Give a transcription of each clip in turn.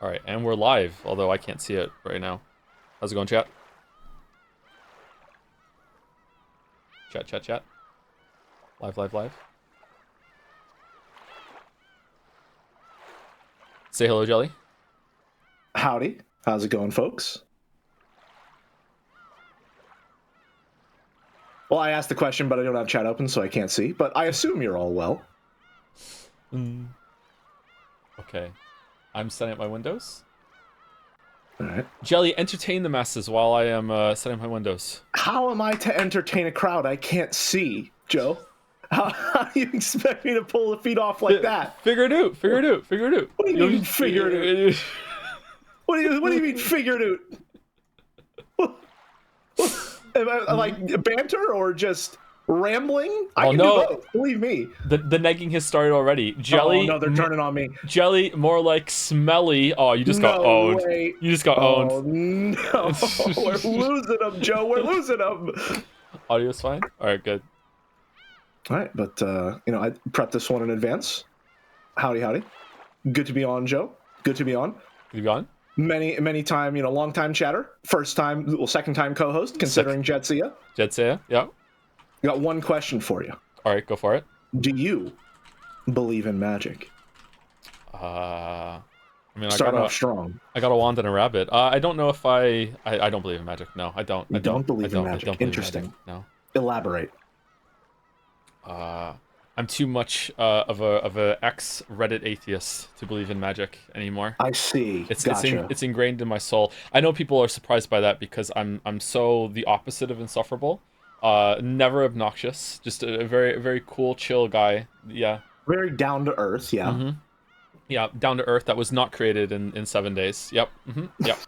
All right, and we're live, although I can't see it right now. How's it going, chat? Chat. Live. Say hello, Jelly. Howdy. How's it going, folks? Well, I asked the question, but I don't have chat open, so I can't see. But I assume you're all well. Okay. I'm setting up my windows. All right. Jelly, entertain the masses while I am setting up my windows. How am I to entertain a crowd I can't see, Joe? How do you expect me to pull the feet off like that? Figure it out. What do you mean, figure it out? What do you mean, figure it out? Am I like banter or just rambling? I can do both, believe me. The negging has started already. Jelly. Oh, no, they're turning on me. Jelly, more like smelly. Oh, you just got owned. Way. You just got owned. Oh, no. We're losing them, Joe. We're losing them. Audio's fine? All right, good. All right, but, I prepped this one in advance. Howdy. Good to be on, Joe. Good to be on. Good to be on? Many time, long time chatter. Second time co-host, considering Jetsia. Yeah. Got one question for you. All right, go for it. Do you believe in magic? Start off strong. I got a wand and a rabbit. I don't know if I don't believe in magic. No, I don't. I don't believe in magic. Interesting. No. Elaborate. I'm too much of a ex Reddit atheist to believe in magic anymore. I see. It's ingrained in my soul. I know people are surprised by that because I'm so the opposite of insufferable. Never obnoxious. Just a very very cool, chill guy. Yeah. Very down to earth. Yeah. Mm-hmm. Yeah, down to earth. That was not created in 7 days. Yep. Mm-hmm. Yep.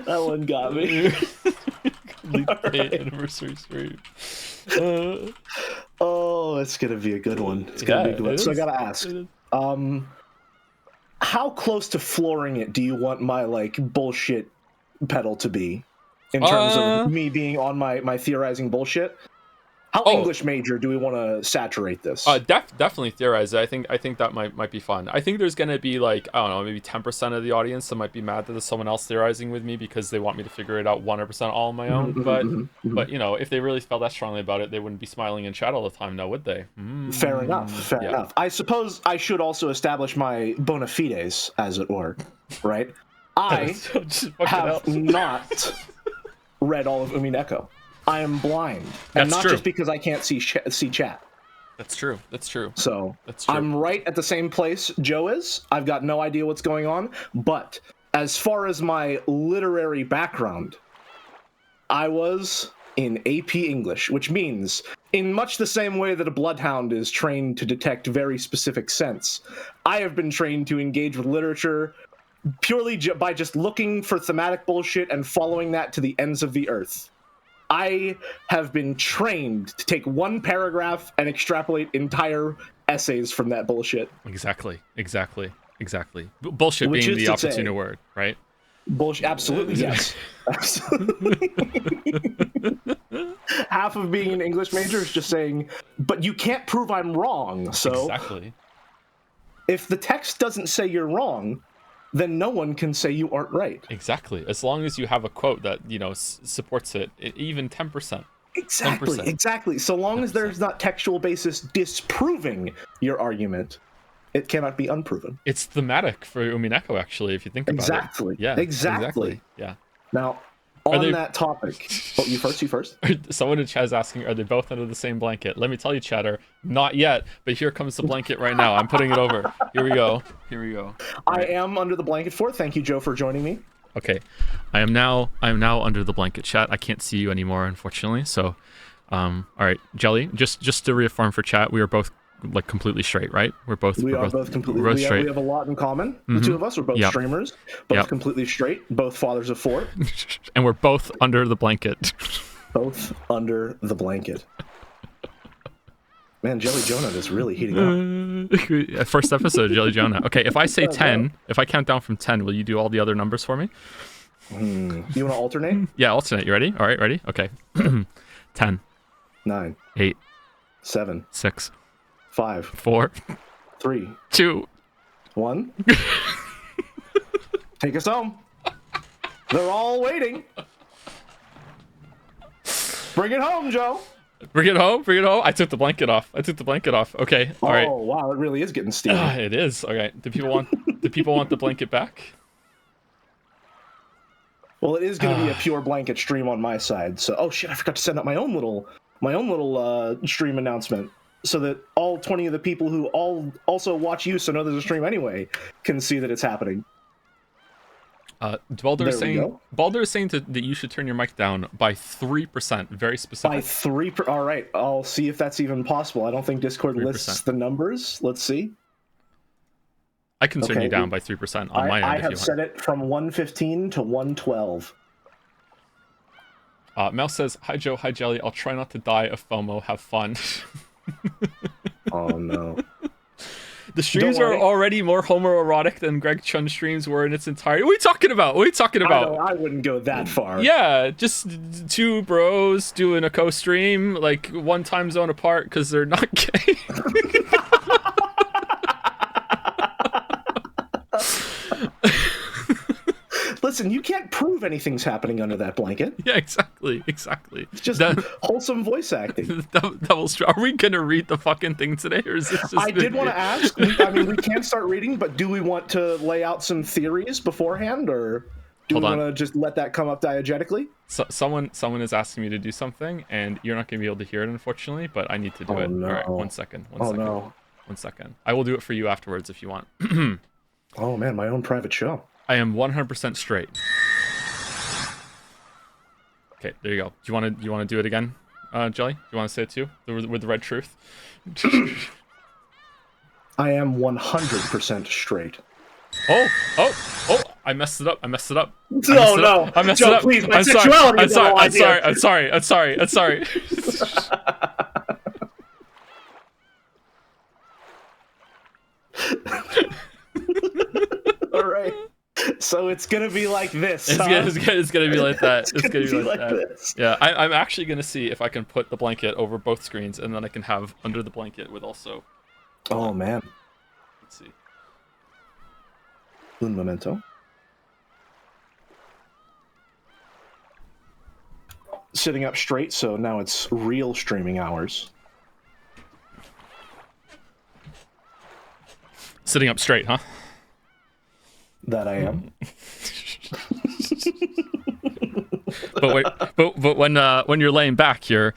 That one got me. Right. Anniversary stream. Oh, it's gonna be a good one. It's gonna be a good one. So I gotta ask, how close to flooring it do you want my bullshit pedal to be, in terms of me being on my theorizing bullshit? How English major do we want to saturate this? Definitely theorize. I think that might be fun. I think there's gonna be I don't know, maybe 10% of the audience that might be mad that there's someone else theorizing with me because they want me to figure it out 100% all on my own. But if they really felt that strongly about it, they wouldn't be smiling in chat all the time, now would they? Fair enough. I suppose I should also establish my bona fides, as it were, right? I have not read all of Umineko. I am blind, and not just because I can't see chat. That's true. So I'm right at the same place Joe is. I've got no idea what's going on. But as far as my literary background, I was in AP English, which means, in much the same way that a bloodhound is trained to detect very specific scents, I have been trained to engage with literature purely by just looking for thematic bullshit and following that to the ends of the earth. I have been trained to take one paragraph and extrapolate entire essays from that bullshit. Exactly. Bullshit being the opportune word, right? Bullshit, absolutely, yes. Absolutely. Half of being an English major is just saying, but you can't prove I'm wrong, so... Exactly. If the text doesn't say you're wrong, then no one can say you aren't right. Exactly. As long as you have a quote that, supports it, even 10%. Exactly. So long 10%. As there's not textual basis disproving your argument, it cannot be unproven. It's thematic for Umineko, actually, if you think about it. Yeah. Exactly. Yeah. Now, on that topic... Oh, you first? Someone in chat is asking, are they both under the same blanket? Let me tell you, chatter, not yet, but here comes the blanket right now. I'm putting it over. Here we go. I am under the blanket for. Thank you, Joe, for joining me. Okay. I am now under the blanket, chat. I can't see you anymore, unfortunately. So, all right, Jelly, just to reaffirm for chat, we are both completely straight, right? We're both completely straight. We have a lot in common. The two of us are both streamers, both completely straight, both fathers of 4. And we're both under the blanket. Both under the blanket. Man, Jelly Jonah is really heating up. First episode, Jelly Jonah. Okay, if I say 10, if I count down from 10, will you do all the other numbers for me? You want to alternate? Yeah, alternate. You ready? All right, ready? Okay. 10, 9, 8, 7, 6, 5, 4, 3, 2. 1. Take us home. They're all waiting. Bring it home, Joe. Bring it home. Bring it home. I took the blanket off. Okay. All right. Oh wow, it really is getting steamy. It is. Okay. Do people want the blanket back? Well, it is going to be a pure blanket stream on my side. So, oh shit, I forgot to send out my own little stream announcement, so that all 20 of the people who also watch you, so know there's a stream anyway, can see that it's happening. Baldur is saying that you should turn your mic down by 3%. Very specific. By 3. All right, I'll see if that's even possible. I don't think Discord 3%. Lists the numbers. Let's see. I can turn you down by 3% on my end. I have set it from 115 to 112. Mel says, "Hi Joe, hi Jelly. I'll try not to die of FOMO. Have fun." Oh no. The streams are already more homoerotic than Greg Chun's streams were in its entirety. What are you talking about? I wouldn't go that far. Yeah, just two bros doing a co-stream, like one time zone apart because they're not gay. Listen, you can't prove anything's happening under that blanket. Yeah, exactly. It's just wholesome voice acting. Are we gonna read the fucking thing today, or is this just? I did want to ask. I mean, we can start reading, but do we want to lay out some theories beforehand, or do we want to just let that come up diegetically? So, someone is asking me to do something, and you're not gonna be able to hear it, unfortunately. But I need to do it. No. All right, one second. No. 1 second. I will do it for you afterwards if you want. Oh man, my own private show. I am 100% straight. Okay, there you go. Do you want to do it again, Jelly? Do you want to say it too, with the red truth? I am 100% straight. Oh! I messed it up. No. I messed it up. Please, my sexuality. I'm sorry. All right. So it's gonna be like this. It's gonna be like that. It's gonna be like that. Yeah, I'm actually gonna see if I can put the blanket over both screens, and then I can have under the blanket with also. Oh man. Let's see. Un momento. Sitting up straight, so now it's real streaming hours. Sitting up straight, huh? That I am. but when you're laying back, you're.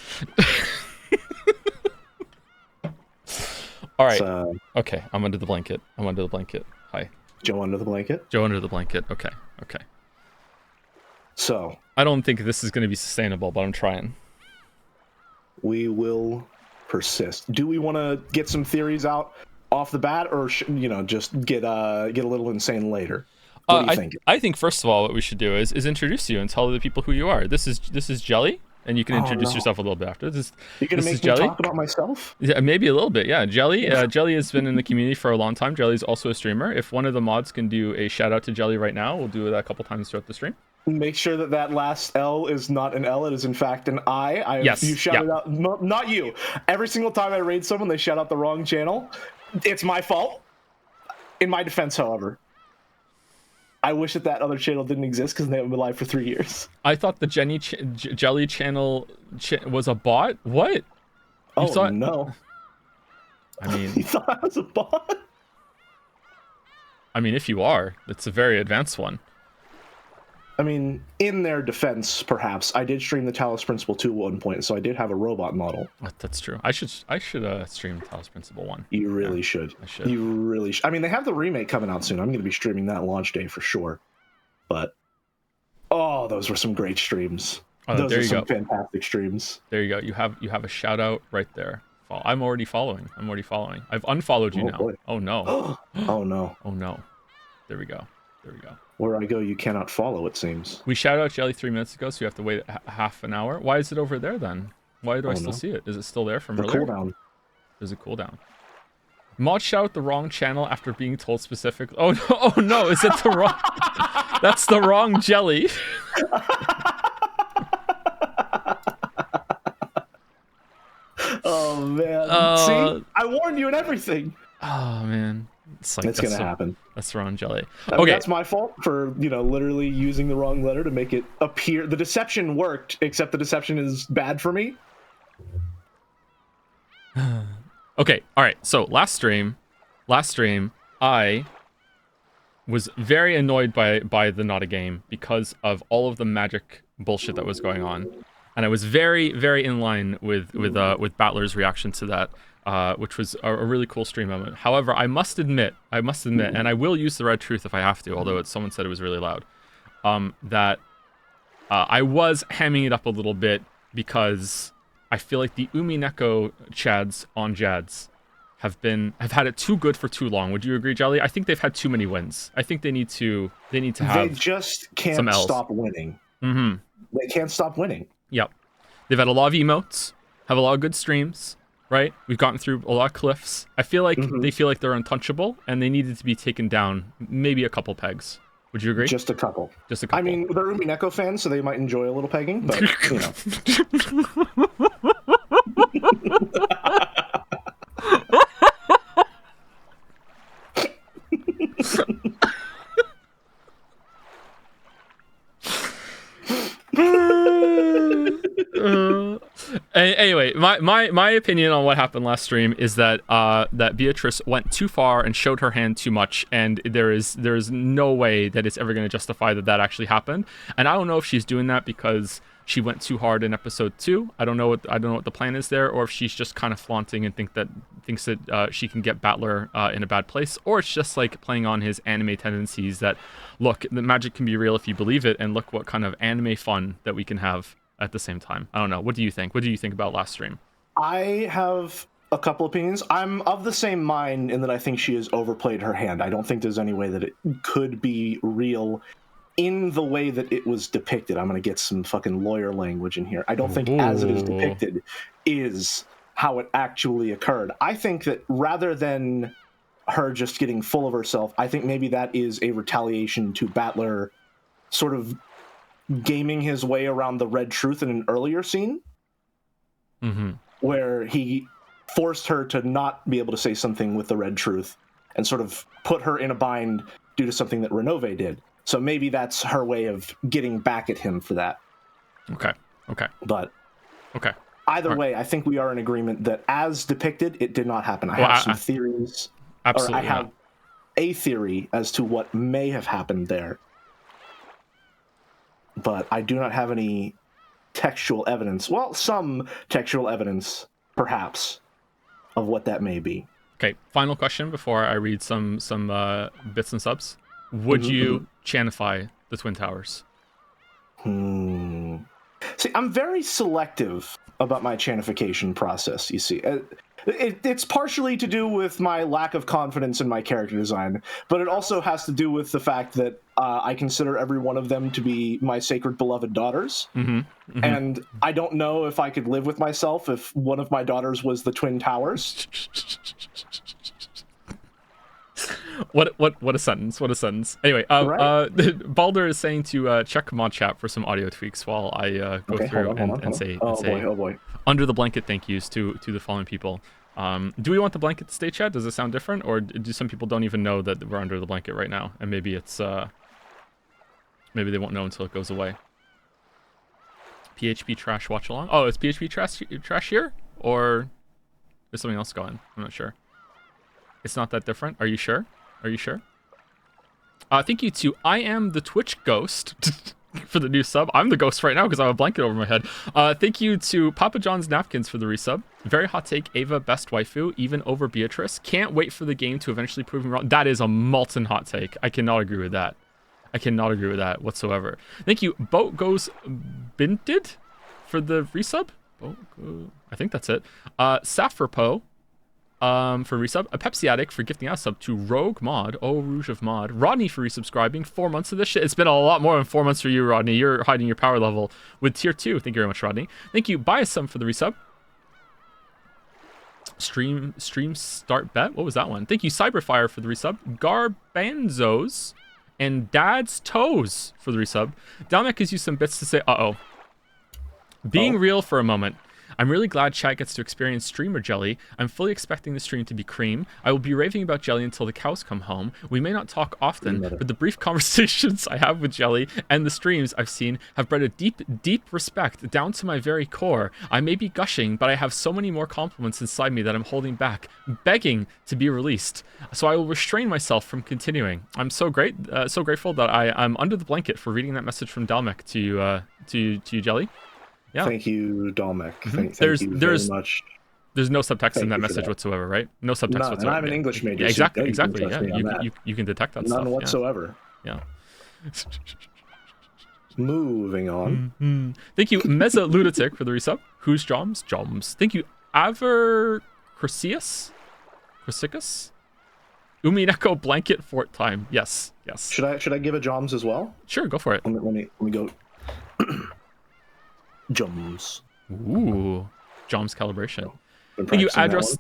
All right. Okay, I'm under the blanket. Hi. Joe under the blanket. Okay. So. I don't think this is going to be sustainable, but I'm trying. We will persist. Do we want to get some theories out off the bat, or just get a little insane later? What do you think? I think first of all, what we should do is introduce you and tell the people who you are. This is Jelly, and you can introduce yourself a little bit after. You're gonna make me Jelly. Talk about myself? Yeah, maybe a little bit. Yeah, Jelly. Jelly has been in the community for a long time. Jelly's also a streamer. If one of the mods can do a shout out to Jelly right now, we'll do that a couple times throughout the stream. Make sure that last L is not an L. It is in fact an I. Yes. You shouted out. Not you. Every single time I raid someone, they shout out the wrong channel. It's my fault. In my defense, however, I wish that other channel didn't exist because they haven't been live for 3 years. I thought the Jelly channel was a bot. What? No. I mean, you thought I was a bot? I mean, if you are, it's a very advanced one. I mean, in their defense, perhaps I did stream the Talos Principle 2 at one point, so I did have a robot model. That's true. I should stream Talos Principle 1. You really should. I should. You really should. I mean, they have the remake coming out soon. I'm going to be streaming that launch day for sure. But those were some great streams. Those are some fantastic streams. There you go. You have a shout out right there. I'm already following. I've unfollowed you now. Boy. Oh no. Oh no. Oh no. There we go. Where I go, you cannot follow, it seems. We shouted out Jelly 3 minutes ago, so you have to wait half an hour. Why is it over there then? Why do I still see it? Is it still there from earlier? Cooldown. There's a cooldown. Mod shout out the wrong channel after being told specifically. Oh no! Is it the wrong? That's the wrong jelly. Oh man! See, I warned you and everything. Oh man, it's gonna happen. That's the wrong jelly. I mean, that's my fault for literally using the wrong letter to make it appear. The deception worked, except the deception is bad for me. Okay, all right. So last stream, I was very annoyed by the not a game because of all of the magic bullshit that was going on, and I was very in line with Battler's reaction to that, which was a really cool stream moment. However, I must admit, and I will use the red truth if I have to, although someone said it was really loud, that I was hamming it up a little bit because I feel like the Umineko chads on Jads have had it too good for too long. Would you agree, Jelly? I think they've had too many wins. I think they need to have. They just can't stop winning. Mm-hmm. They can't stop winning. Yep. They've had a lot of emotes, have a lot of good streams, right? We've gotten through a lot of cliffs. I feel like they feel like they're untouchable, and they needed to be taken down maybe a couple pegs. Would you agree? Just a couple. Just a couple. I mean, they're Umineko fans, so they might enjoy a little pegging, but, Anyway, my opinion on what happened last stream is that that Beatrice went too far and showed her hand too much, and there is no way that it's ever going to justify that actually happened. And I don't know if she's doing that because she went too hard in episode 2. I don't know what the plan is there, or if she's just kind of flaunting and thinks that she can get Battler in a bad place, or it's just like playing on his anime tendencies that, look, the magic can be real if you believe it, and look what kind of anime fun that we can have at the same time. I don't know. What do you think? What do you think about last stream? I have a couple opinions. I'm of the same mind in that I think she has overplayed her hand. I don't think there's any way that it could be real in the way that it was depicted. I'm going to get some fucking lawyer language in here. I don't think as it is depicted is how it actually occurred. I think that rather than her just getting full of herself, I think maybe that is a retaliation to Battler sort of gaming his way around the red truth in an earlier scene, where he forced her to not be able to say something with the red truth and sort of put her in a bind due to something that Renove did. So maybe that's her way of getting back at him for that. Okay. But either way, I think we are in agreement that as depicted, it did not happen. I have some theories. Absolutely. Or I have a theory as to what may have happened there. But I do not have any textual evidence. Well, some textual evidence, perhaps, of what that may be. Okay, final question before I read some bits and subs. Would you chanify the Twin Towers? See, I'm very selective about my chanification process, you see. It's partially to do with my lack of confidence in my character design, but it also has to do with the fact that I consider every one of them to be my sacred beloved daughters. And I don't know if I could live with myself if one of my daughters was the Twin Towers. What a sentence. What a sentence. Anyway, Balder is saying to check mod chat for some audio tweaks while I go through and say oh boy. Under the blanket thank yous to the following people. Do we want the blanket to stay, chat? Does it sound different, or do some people don't even know that we're under the blanket right now, and maybe it's maybe they won't know until it goes away? PHP trash watch along. Oh, is PHP trash here, or is something else going? I'm not sure. It's not that different. Are you sure? Thank you to I am the Twitch ghost for the new sub. I'm the ghost right now because I have a blanket over my head. Thank you to Papa John's Napkins for the resub. Very hot take. Ava best waifu, even over Beatrice. Can't wait for the game to eventually prove me wrong. That is a molten hot take. I cannot agree with that. Whatsoever. Thank you, Boat Goes Binted for the resub. I think that's it. Saffropo for resub, a Pepsi Addict for gifting us sub to Rogue Mod, Rouge of Mod, Rodney for resubscribing, 4 months of this shit. It's been a lot more than 4 months for you, Rodney. You're hiding your power level with tier 2. Thank you very much, Rodney. Thank you, Biasum for the resub. Stream start bet. What was that one? Thank you, Cyberfire for the resub. Garbanzos And Dad's Toes for the resub. Dalmek gives you some bits to say, Being real for a moment. I'm really glad chat gets to experience streamer jelly. I'm fully expecting the stream to be cream. I will be raving about jelly until the cows come home. We may not talk often, but the brief conversations I have with jelly and the streams I've seen have bred a deep, deep respect down to my very core. I may be gushing, but I have so many more compliments inside me that I'm holding back, begging to be released. So I will restrain myself from continuing. I'm so grateful that I'm under the blanket for reading that message from Dalmek to you, Jelly. Yeah. Thank you, Dalmek. Thank you very much. There's no subtext in that message whatsoever, right? No subtext whatsoever. And I'm an English major. Yeah, exactly. Yeah, you can detect that stuff. None whatsoever. Yeah. Moving on. Thank you, Meza Lunatic, for the resub. Who's Joms? Joms. Thank you, Aver Chrysius? Umineko blanket fort time. Yes. Should I give a Joms as well? Sure, go for it. Let me go. Joms. Ooh, Joms calibration. Thank you, address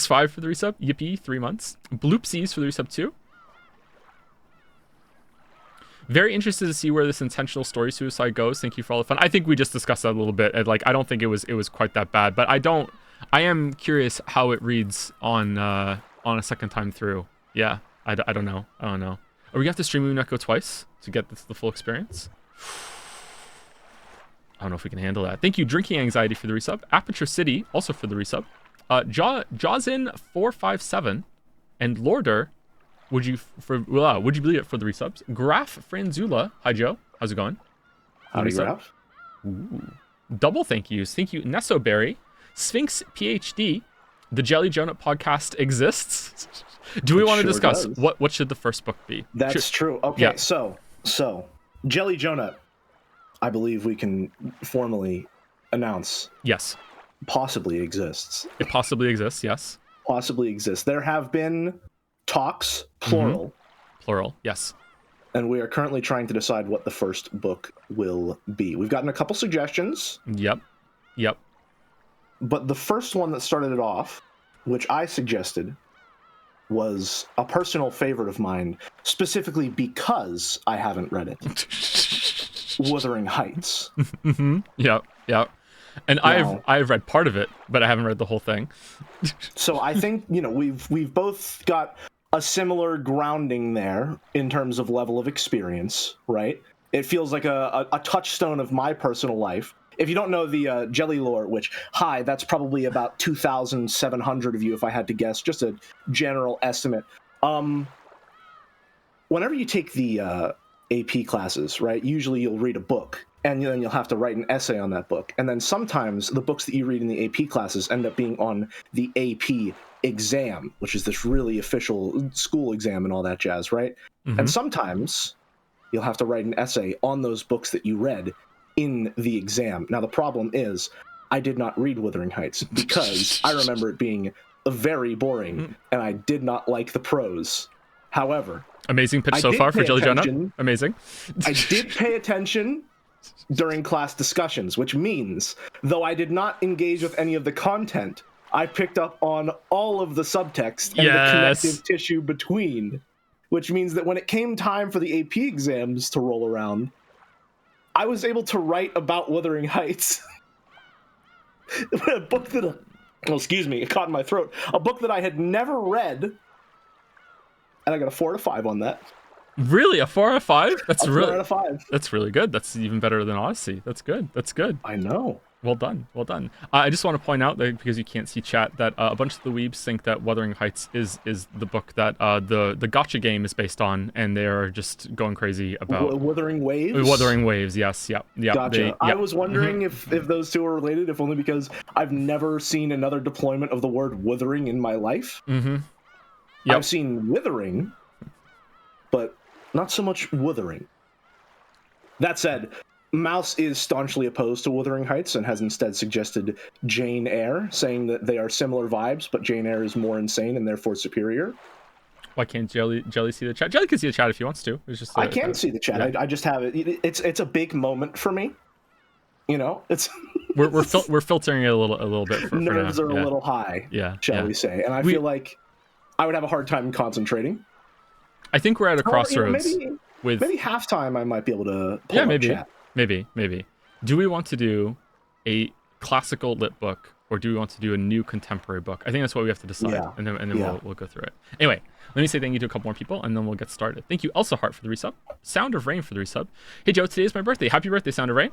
5 for the resub. Yippee, 3 months. Bloopsies for the resub 2. Very interested to see where this intentional story suicide goes. Thank you for all the fun. I think we just discussed that a little bit. And, I don't think it was quite that bad, but I am curious how it reads on a second time through. Yeah, I don't know. Are we gonna have to stream Umineko twice to get the full experience? I don't know if we can handle that. Thank you, Drinking Anxiety, for the resub. Aperture City, also for the resub. Jawsin457 and Lorder, would you believe it, for the resubs? Graf Franzula, hi Joe, how's it going? Howdy, Graf. Ooh. Double thank yous. Thank you, Nessoberry, Sphinx PhD. The Jelly Jonut podcast exists. Do we want to discuss what should the first book be? That's true. Okay, yeah. So Jelly Jonut, I believe we can formally announce. Yes. Possibly exists. It possibly exists, yes. Possibly exists. There have been talks, plural. Plural, yes. And we are currently trying to decide what the first book will be. We've gotten a couple suggestions. Yep. But the first one that started it off, which I suggested, was a personal favorite of mine, specifically because I haven't read it. Wuthering Heights. Yep. And now, I've read part of it, but I haven't read the whole thing. So I think, we've both got a similar grounding there in terms of level of experience, right? It feels like a touchstone of my personal life. If you don't know the Jelly lore, which, that's probably about 2,700 of you if I had to guess, just a general estimate. Whenever you take the AP classes, right, usually you'll read a book, and then you'll have to write an essay on that book. And then sometimes the books that you read in the AP classes end up being on the AP exam, which is this really official school exam and all that jazz, right? And sometimes you'll have to write an essay on those books that you read in the exam. Now, the problem is I did not read Wuthering Heights because I remember it being very boring, and I did not like the prose. However, amazing pitch so far for Jelly Jonut. Amazing. I did pay attention during class discussions, which means, though I did not engage with any of the content, I picked up on all of the subtext and the connective tissue between, which means that when it came time for the AP exams to roll around, I was able to write about Wuthering Heights. A book that, it caught in my throat. A book that I had never read, and I got a 4 out of 5 on that. Really, a 4 out of 5? That's really 4 out of 5. That's really good. That's even better than Odyssey. That's good. I know. Well done. I just want to point out that, because you can't see chat, that a bunch of the weebs think that Wuthering Heights is the book that the gacha game is based on, and they are just going crazy about Wuthering Waves. Wuthering Waves, yes, yeah. Gotcha. I was wondering if those two are related, if only because I've never seen another deployment of the word wuthering in my life. I've seen withering, but not so much wuthering. That said, Mouse is staunchly opposed to Wuthering Heights and has instead suggested Jane Eyre, saying that they are similar vibes, but Jane Eyre is more insane and therefore superior. Why can't Jelly see the chat? Jelly can see the chat if he wants to. It's just I can see the chat. Yeah. I just have it. It's a big moment for me. It's we're filtering it a little bit. Nerves are a little high. Shall we say? And I feel like I would have a hard time concentrating. I think we're at a crossroads. with maybe halftime I might be able to pull up chat. Maybe. Do we want to do a classical lit book, or do we want to do a new contemporary book? I think that's what we have to decide, and then we'll go through it. Anyway, let me say thank you to a couple more people, and then we'll get started. Thank you, Elsa Hart, for the resub. Sound of Rain for the resub. Hey Joe, today is my birthday. Happy birthday, Sound of Rain.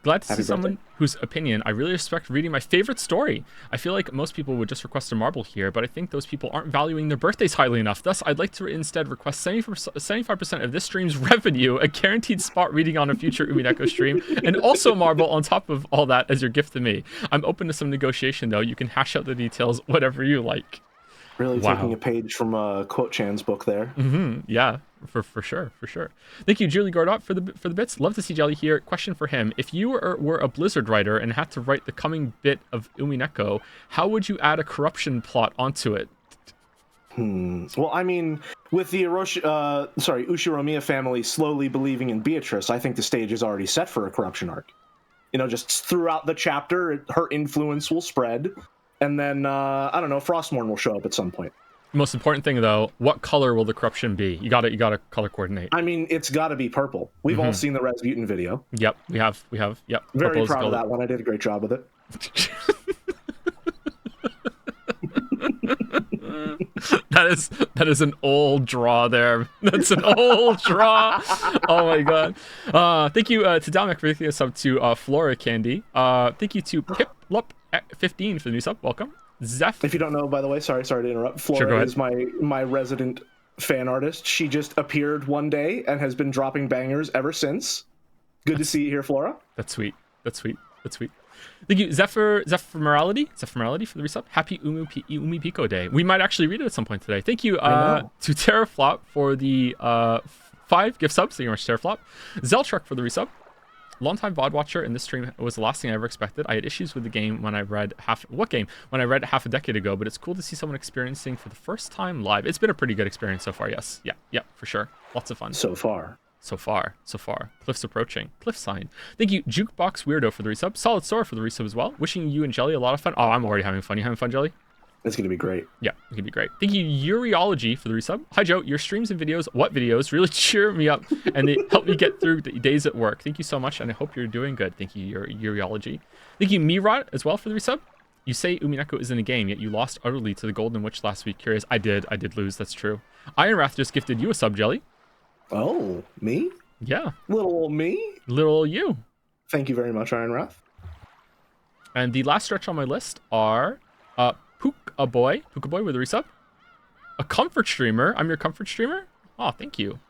Glad to see someone whose opinion I really respect reading my favorite story. I feel like most people would just request a marble here, but I think those people aren't valuing their birthdays highly enough. Thus, I'd like to instead request 75% of this stream's revenue, a guaranteed spot reading on a future Umineko stream, and also a marble on top of all that as your gift to me. I'm open to some negotiation, though. You can hash out the details, whatever you like. Really taking a page from Quote Chan's book there. Yeah, for sure. Thank you, Julie Gordot, for the bits. Love to see Jelly here. Question for him: if you were a Blizzard writer and had to write the coming bit of Umineko, how would you add a corruption plot onto it? Well, I mean, with the Ushiromiya family slowly believing in Beatrice, I think the stage is already set for a corruption arc. You know, just throughout the chapter, her influence will spread. And then, I don't know, Frostmourne will show up at some point. Most important thing, though, what color will the corruption be? You gotta color coordinate. I mean, it's gotta be purple. We've all seen the Rasputin video. Yep, we have. Yep. Very proud of that one. I did a great job with it. That is an old draw there. That's an old draw. Oh my god. Thank you to Dalmek for the sub to Flora Candy. Thank you to Piplup15 for the new sub. Welcome. Zeph. If you don't know, by the way, sorry to interrupt. Flora is my resident fan artist. She just appeared one day and has been dropping bangers ever since. Good to see you here, Flora. That's sweet. Thank you, Zephyr Morality for the resub. Happy Umipiko Day. We might actually read it at some point today. Thank you to Terraflop for the 5 gift subs. Thank you very much, Terraflop. Zeltruck for the resub. Longtime VOD watcher, and this stream was the last thing I ever expected. I had issues with the game when I read half a decade ago, but it's cool to see someone experiencing for the first time live. It's been a pretty good experience so far, yes. Yeah, for sure. Lots of fun. So far. Cliff's approaching. Cliff sign. Thank you, Jukebox Weirdo, for the resub. Solid Sora for the resub as well. Wishing you and Jelly a lot of fun. Oh, I'm already having fun. You having fun, Jelly? It's going to be great. Yeah, it's going to be great. Thank you, Uriology, for the resub. Hi, Joe. Your streams and videos really cheer me up, and they help me get through the days at work. Thank you so much, and I hope you're doing good. Thank you, Uriology. Thank you, Mirot, as well, for the resub. You say Umineko is in a game, yet you lost utterly to the Golden Witch last week. Curious. I did lose. That's true. Ironwrath just gifted you a sub, Jelly. Oh, me? Yeah. Little old me? Little old you. Thank you very much, Ironwrath. And the last stretch on my list are Puka Boy with a resub. A comfort streamer. I'm your comfort streamer. Oh, thank you.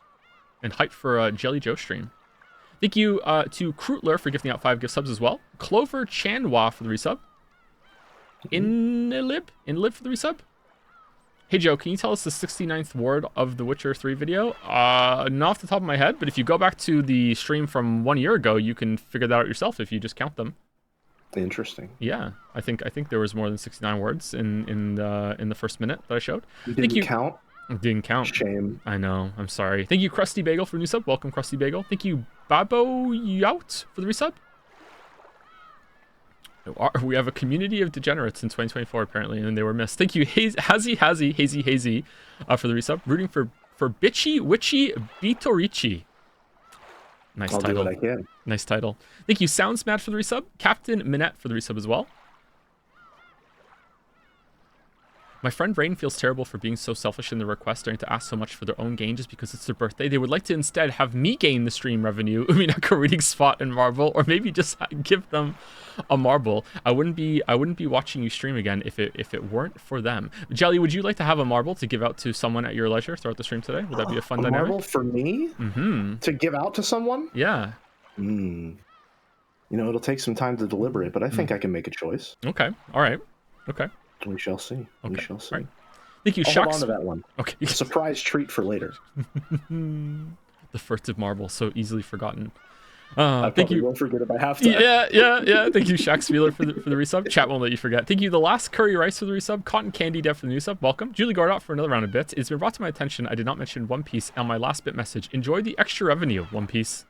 And hype for a Jelly Joe stream. Thank you to Krootler for gifting out 5 gift subs as well. Clover Chanwa for the resub. Inlib for the resub. Hey Joe, can you tell us the 69th word of the Witcher 3 video? Not off the top of my head, but if you go back to the stream from 1 year ago, you can figure that out yourself if you just count them. Interesting. Yeah, I think there was more than 69 words in the first minute that I showed. You didn't count? Didn't count. Shame. I know. I'm sorry. Thank you, Krusty Bagel, for the new sub. Welcome, Krusty Bagel. Thank you, Babo Yout, for the resub. We have a community of degenerates in 2024 apparently, and they were missed. Thank you, Hazy for the resub. Rooting for Bitchy Witchy Bitorichi. Nice I'll title. Do what I can. Nice title. Thank you, Sounds Mad, for the resub. Captain Minette for the resub as well. My friend Rain feels terrible for being so selfish in the request, starting to ask so much for their own gain just because it's their birthday. They would like to instead have me gain the stream revenue, Umineko reading spot and marble, or maybe just give them a marble. I wouldn't be watching you stream again if it weren't for them. Jelly, would you like to have a marble to give out to someone at your leisure throughout the stream today? Would that be a fun dynamic? Marble for me? To give out to someone? Yeah. You know, it'll take some time to deliberate, but I think I can make a choice. Okay. All right. Okay. We shall see. Okay. We shall see. Right. Thank you, I'll hold on to that one. Okay. Surprise treat for later. The furtive marble, so easily forgotten. I thank you. Won't forget it by halftime. Yeah. Thank you, Shaq Spieler, for the resub. Chat won't let you forget. Thank you, the last curry rice for the resub. Cotton Candy Dev for the new sub. Welcome. Julie Gardot for another round of bits. It's been brought to my attention I did not mention One Piece on my last bit message. Enjoy the extra revenue. One Piece.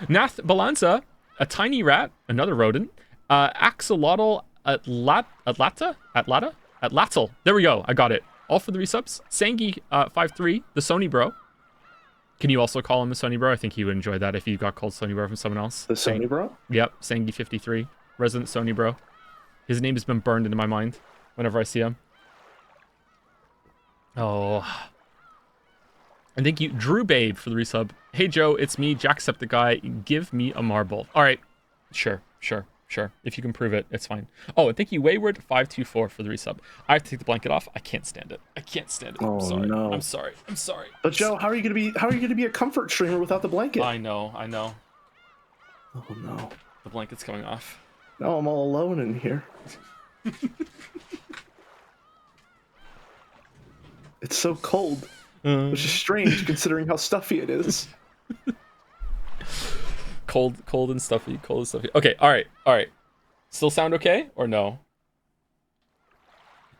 Nath Balanza, a tiny rat, another rodent. Axolotl Atlatal. There we go. I got it. All for the resubs. Sangi 53, the Sony bro. Can you also call him the Sony Bro? I think he would enjoy that if you got called Sony Bro from someone else. The Sony Bro? Yep, Sangi53, resident Sony Bro. His name has been burned into my mind whenever I see him. Oh. And thank you, Drew Babe, for the resub. Hey, Joe, it's me, Jacksepticeye. Give me a marble. All right. Sure. If you can prove it, it's fine. Oh, and thank you, Wayward524, for the resub. I have to take the blanket off. I can't stand it. Oh, I'm sorry. no. I'm sorry. But Joe, how are you gonna be a comfort streamer without the blanket? I know. Oh no. The blanket's coming off. No, I'm all alone in here. It's so cold, which is strange considering how stuffy it is. Cold and stuffy. Okay, all right. Still sound okay or no?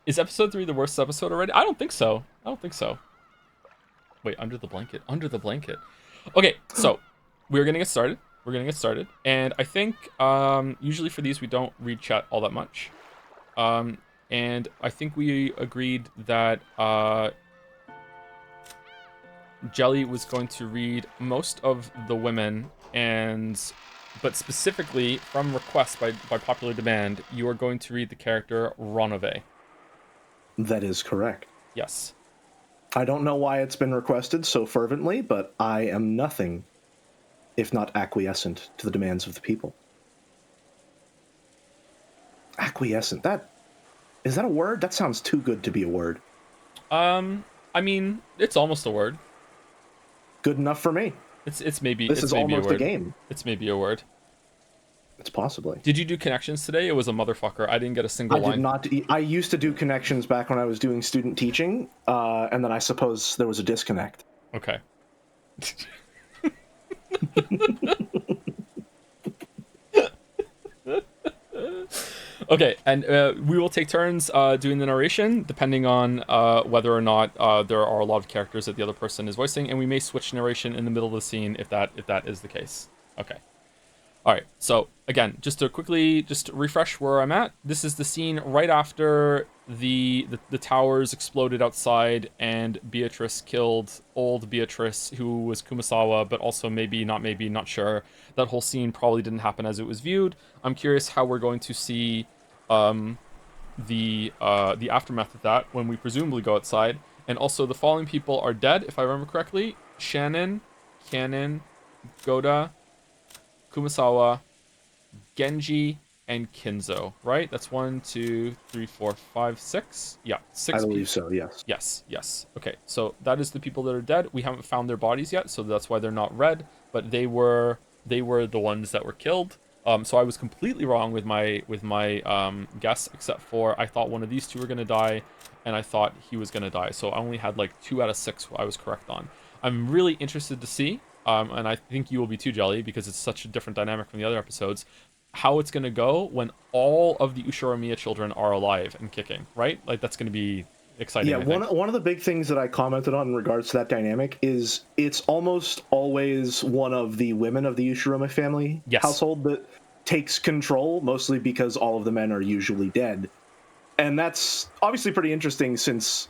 Is episode 3 the worst episode already? I don't think so. Wait, under the blanket. Okay, so we're gonna get started. And I think usually for these we don't read chat all that much. And I think we agreed that Jelly was going to read most of the women, but specifically from request by popular demand, you are going to read the character Ronove. That is correct. Yes. I don't know why it's been requested so fervently, but I am nothing if not acquiescent to the demands of the people. Acquiescent. Is that a word? That sounds too good to be a word. I mean, it's almost a word. Good enough for me. It's maybe. This it's is maybe almost a word. a game. It's maybe a word. It's possibly. Did you do connections today? It was a motherfucker. I didn't get a single line. I did not. I used to do connections back when I was doing student teaching, and then I suppose there was a disconnect. Okay. Okay, and we will take turns doing the narration, depending on whether or not there are a lot of characters that the other person is voicing, and we may switch narration in the middle of the scene if that is the case. Okay. All right. So again, just to quickly refresh where I'm at. This is the scene right after the towers exploded outside, and Beatrice killed old Beatrice, who was Kumasawa, but also not sure. That whole scene probably didn't happen as it was viewed. I'm curious how we're going to see the aftermath of that when we presumably go outside. And also the following people are dead, if I remember correctly: Shannon, Cannon, Goda, Kumasawa, Genji, and Kinzo, right? That's 1, 2, 3, 4, 5, 6. Yeah, 6. I believe so, yes. Yes. Okay, so that is the people that are dead. We haven't found their bodies yet, so that's why they're not red, but they were the ones that were killed. So I was completely wrong with my guess, except for I thought one of these two were going to die, and I thought he was going to die. So I only had like 2 out of 6 I was correct on. I'm really interested to see, and I think you will be too, Jelly, because it's such a different dynamic from the other episodes, how it's going to go when all of the Ushiromiya children are alive and kicking, right? Like, that's going to be exciting. Yeah, one of the big things that I commented on in regards to that dynamic is it's almost always one of the women of the Ushiroma family household that takes control, mostly because all of the men are usually dead. And that's obviously pretty interesting, since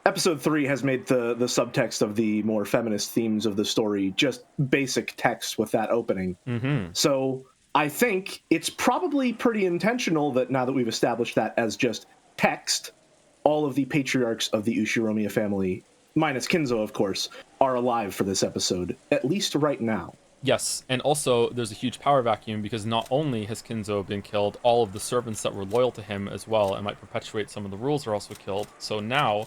episode 3 has made the subtext of the more feminist themes of the story just basic text with that opening. Mm-hmm. So I think it's probably pretty intentional that now that we've established that as just text, all of the patriarchs of the Ushiromiya family, minus Kinzo, of course, are alive for this episode, at least right now. Yes, and also there's a huge power vacuum, because not only has Kinzo been killed, all of the servants that were loyal to him as well and might perpetuate some of the rules are also killed. So now,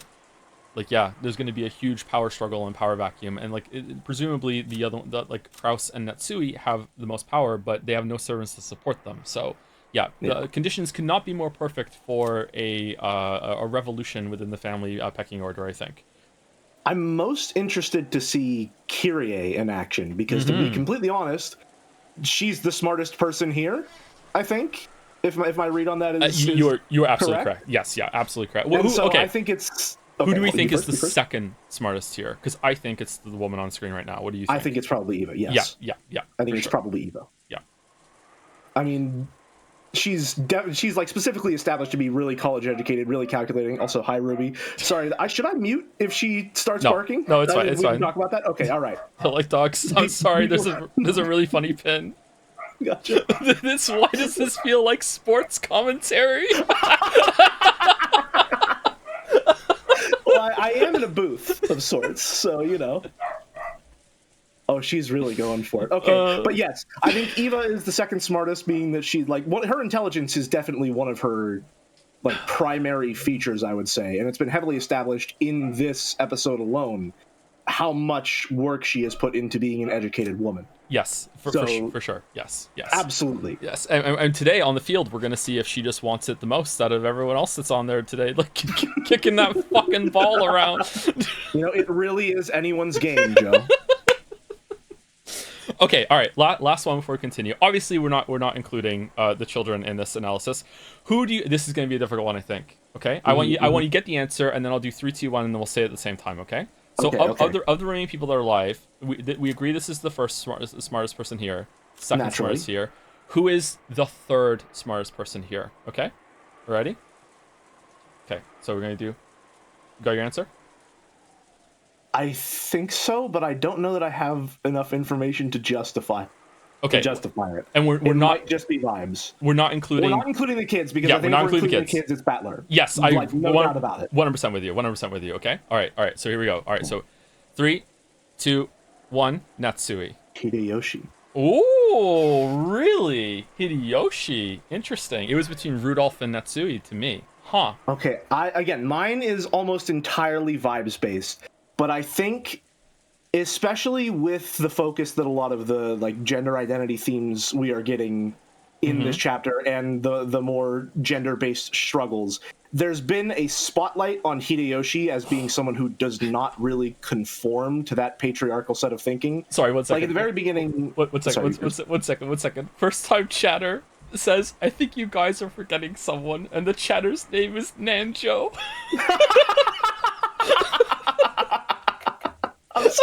there's going to be a huge power struggle and power vacuum, and presumably like Kraus and Natsui have the most power, but they have no servants to support them. So the conditions could not be more perfect for a revolution within the family pecking order, I think. I'm most interested to see Kyrie in action, because to be completely honest, she's the smartest person here, I think. If my read on that is you're absolutely correct. Yes, absolutely correct. I think it's. Who do we think is the second smartest here? Because I think it's the woman on screen right now. What do you think? I think it's probably Eva, yes. Yeah. I think it's probably Eva. Yeah. I mean, she's like specifically established to be really college educated, really calculating. Also, hi Ruby. Sorry, should I mute if she starts barking? No, it's fine. It's we fine. Can talk about that. Okay, all right. I like dogs. I'm sorry. There's a really funny pin. Gotcha. Why does this feel like sports commentary? Well, I am in a booth of sorts, so you know. Oh, she's really going for it. Okay, but yes, I think Eva is the second smartest, being that she like her intelligence is definitely one of her like primary features, I would say, and it's been heavily established in this episode alone how much work she has put into being an educated woman. Yes, for sure. Yes. Absolutely. Yes, and today on the field, we're going to see if she just wants it the most out of everyone else that's on there today, like kicking that fucking ball around. You know, it really is anyone's game, Joe. Okay, all right. Last one before we continue. Obviously, we're not including the children in this analysis. Who do you? This is going to be a difficult one, I think. Okay, I want you to get the answer, and then I'll do 3, 2, 1, and then we'll say it at the same time. Okay. So of the remaining people that are alive, we agree this is the first smartest person here, second Naturally. smartest here. Who is the third smartest person here? Okay, ready? Okay, so we're gonna do. Got your answer? I think so, but I don't know that I have enough information to justify. Okay. To justify it. And we're it not might just be vibes. We're not including. We're not including the kids because I think if we're including the kids, it's Battler. Yes, like, no doubt about it. 100% with you. 100% with you. Okay. All right. So here we go. All right. So, 3, 2, 1. Natsui. Hideyoshi. Oh, really? Hideyoshi. Interesting. It was between Rudolph and Natsui to me. Huh. Okay. Mine is almost entirely vibes based, but I think, especially with the focus that a lot of the like gender identity themes we are getting in this chapter and the more gender-based struggles, there's been a spotlight on Hideyoshi as being someone who does not really conform to that patriarchal set of thinking. Sorry, 1 second. Like at the very beginning. One second. First time chatter says, I think you guys are forgetting someone, and the chatter's name is Nanjo.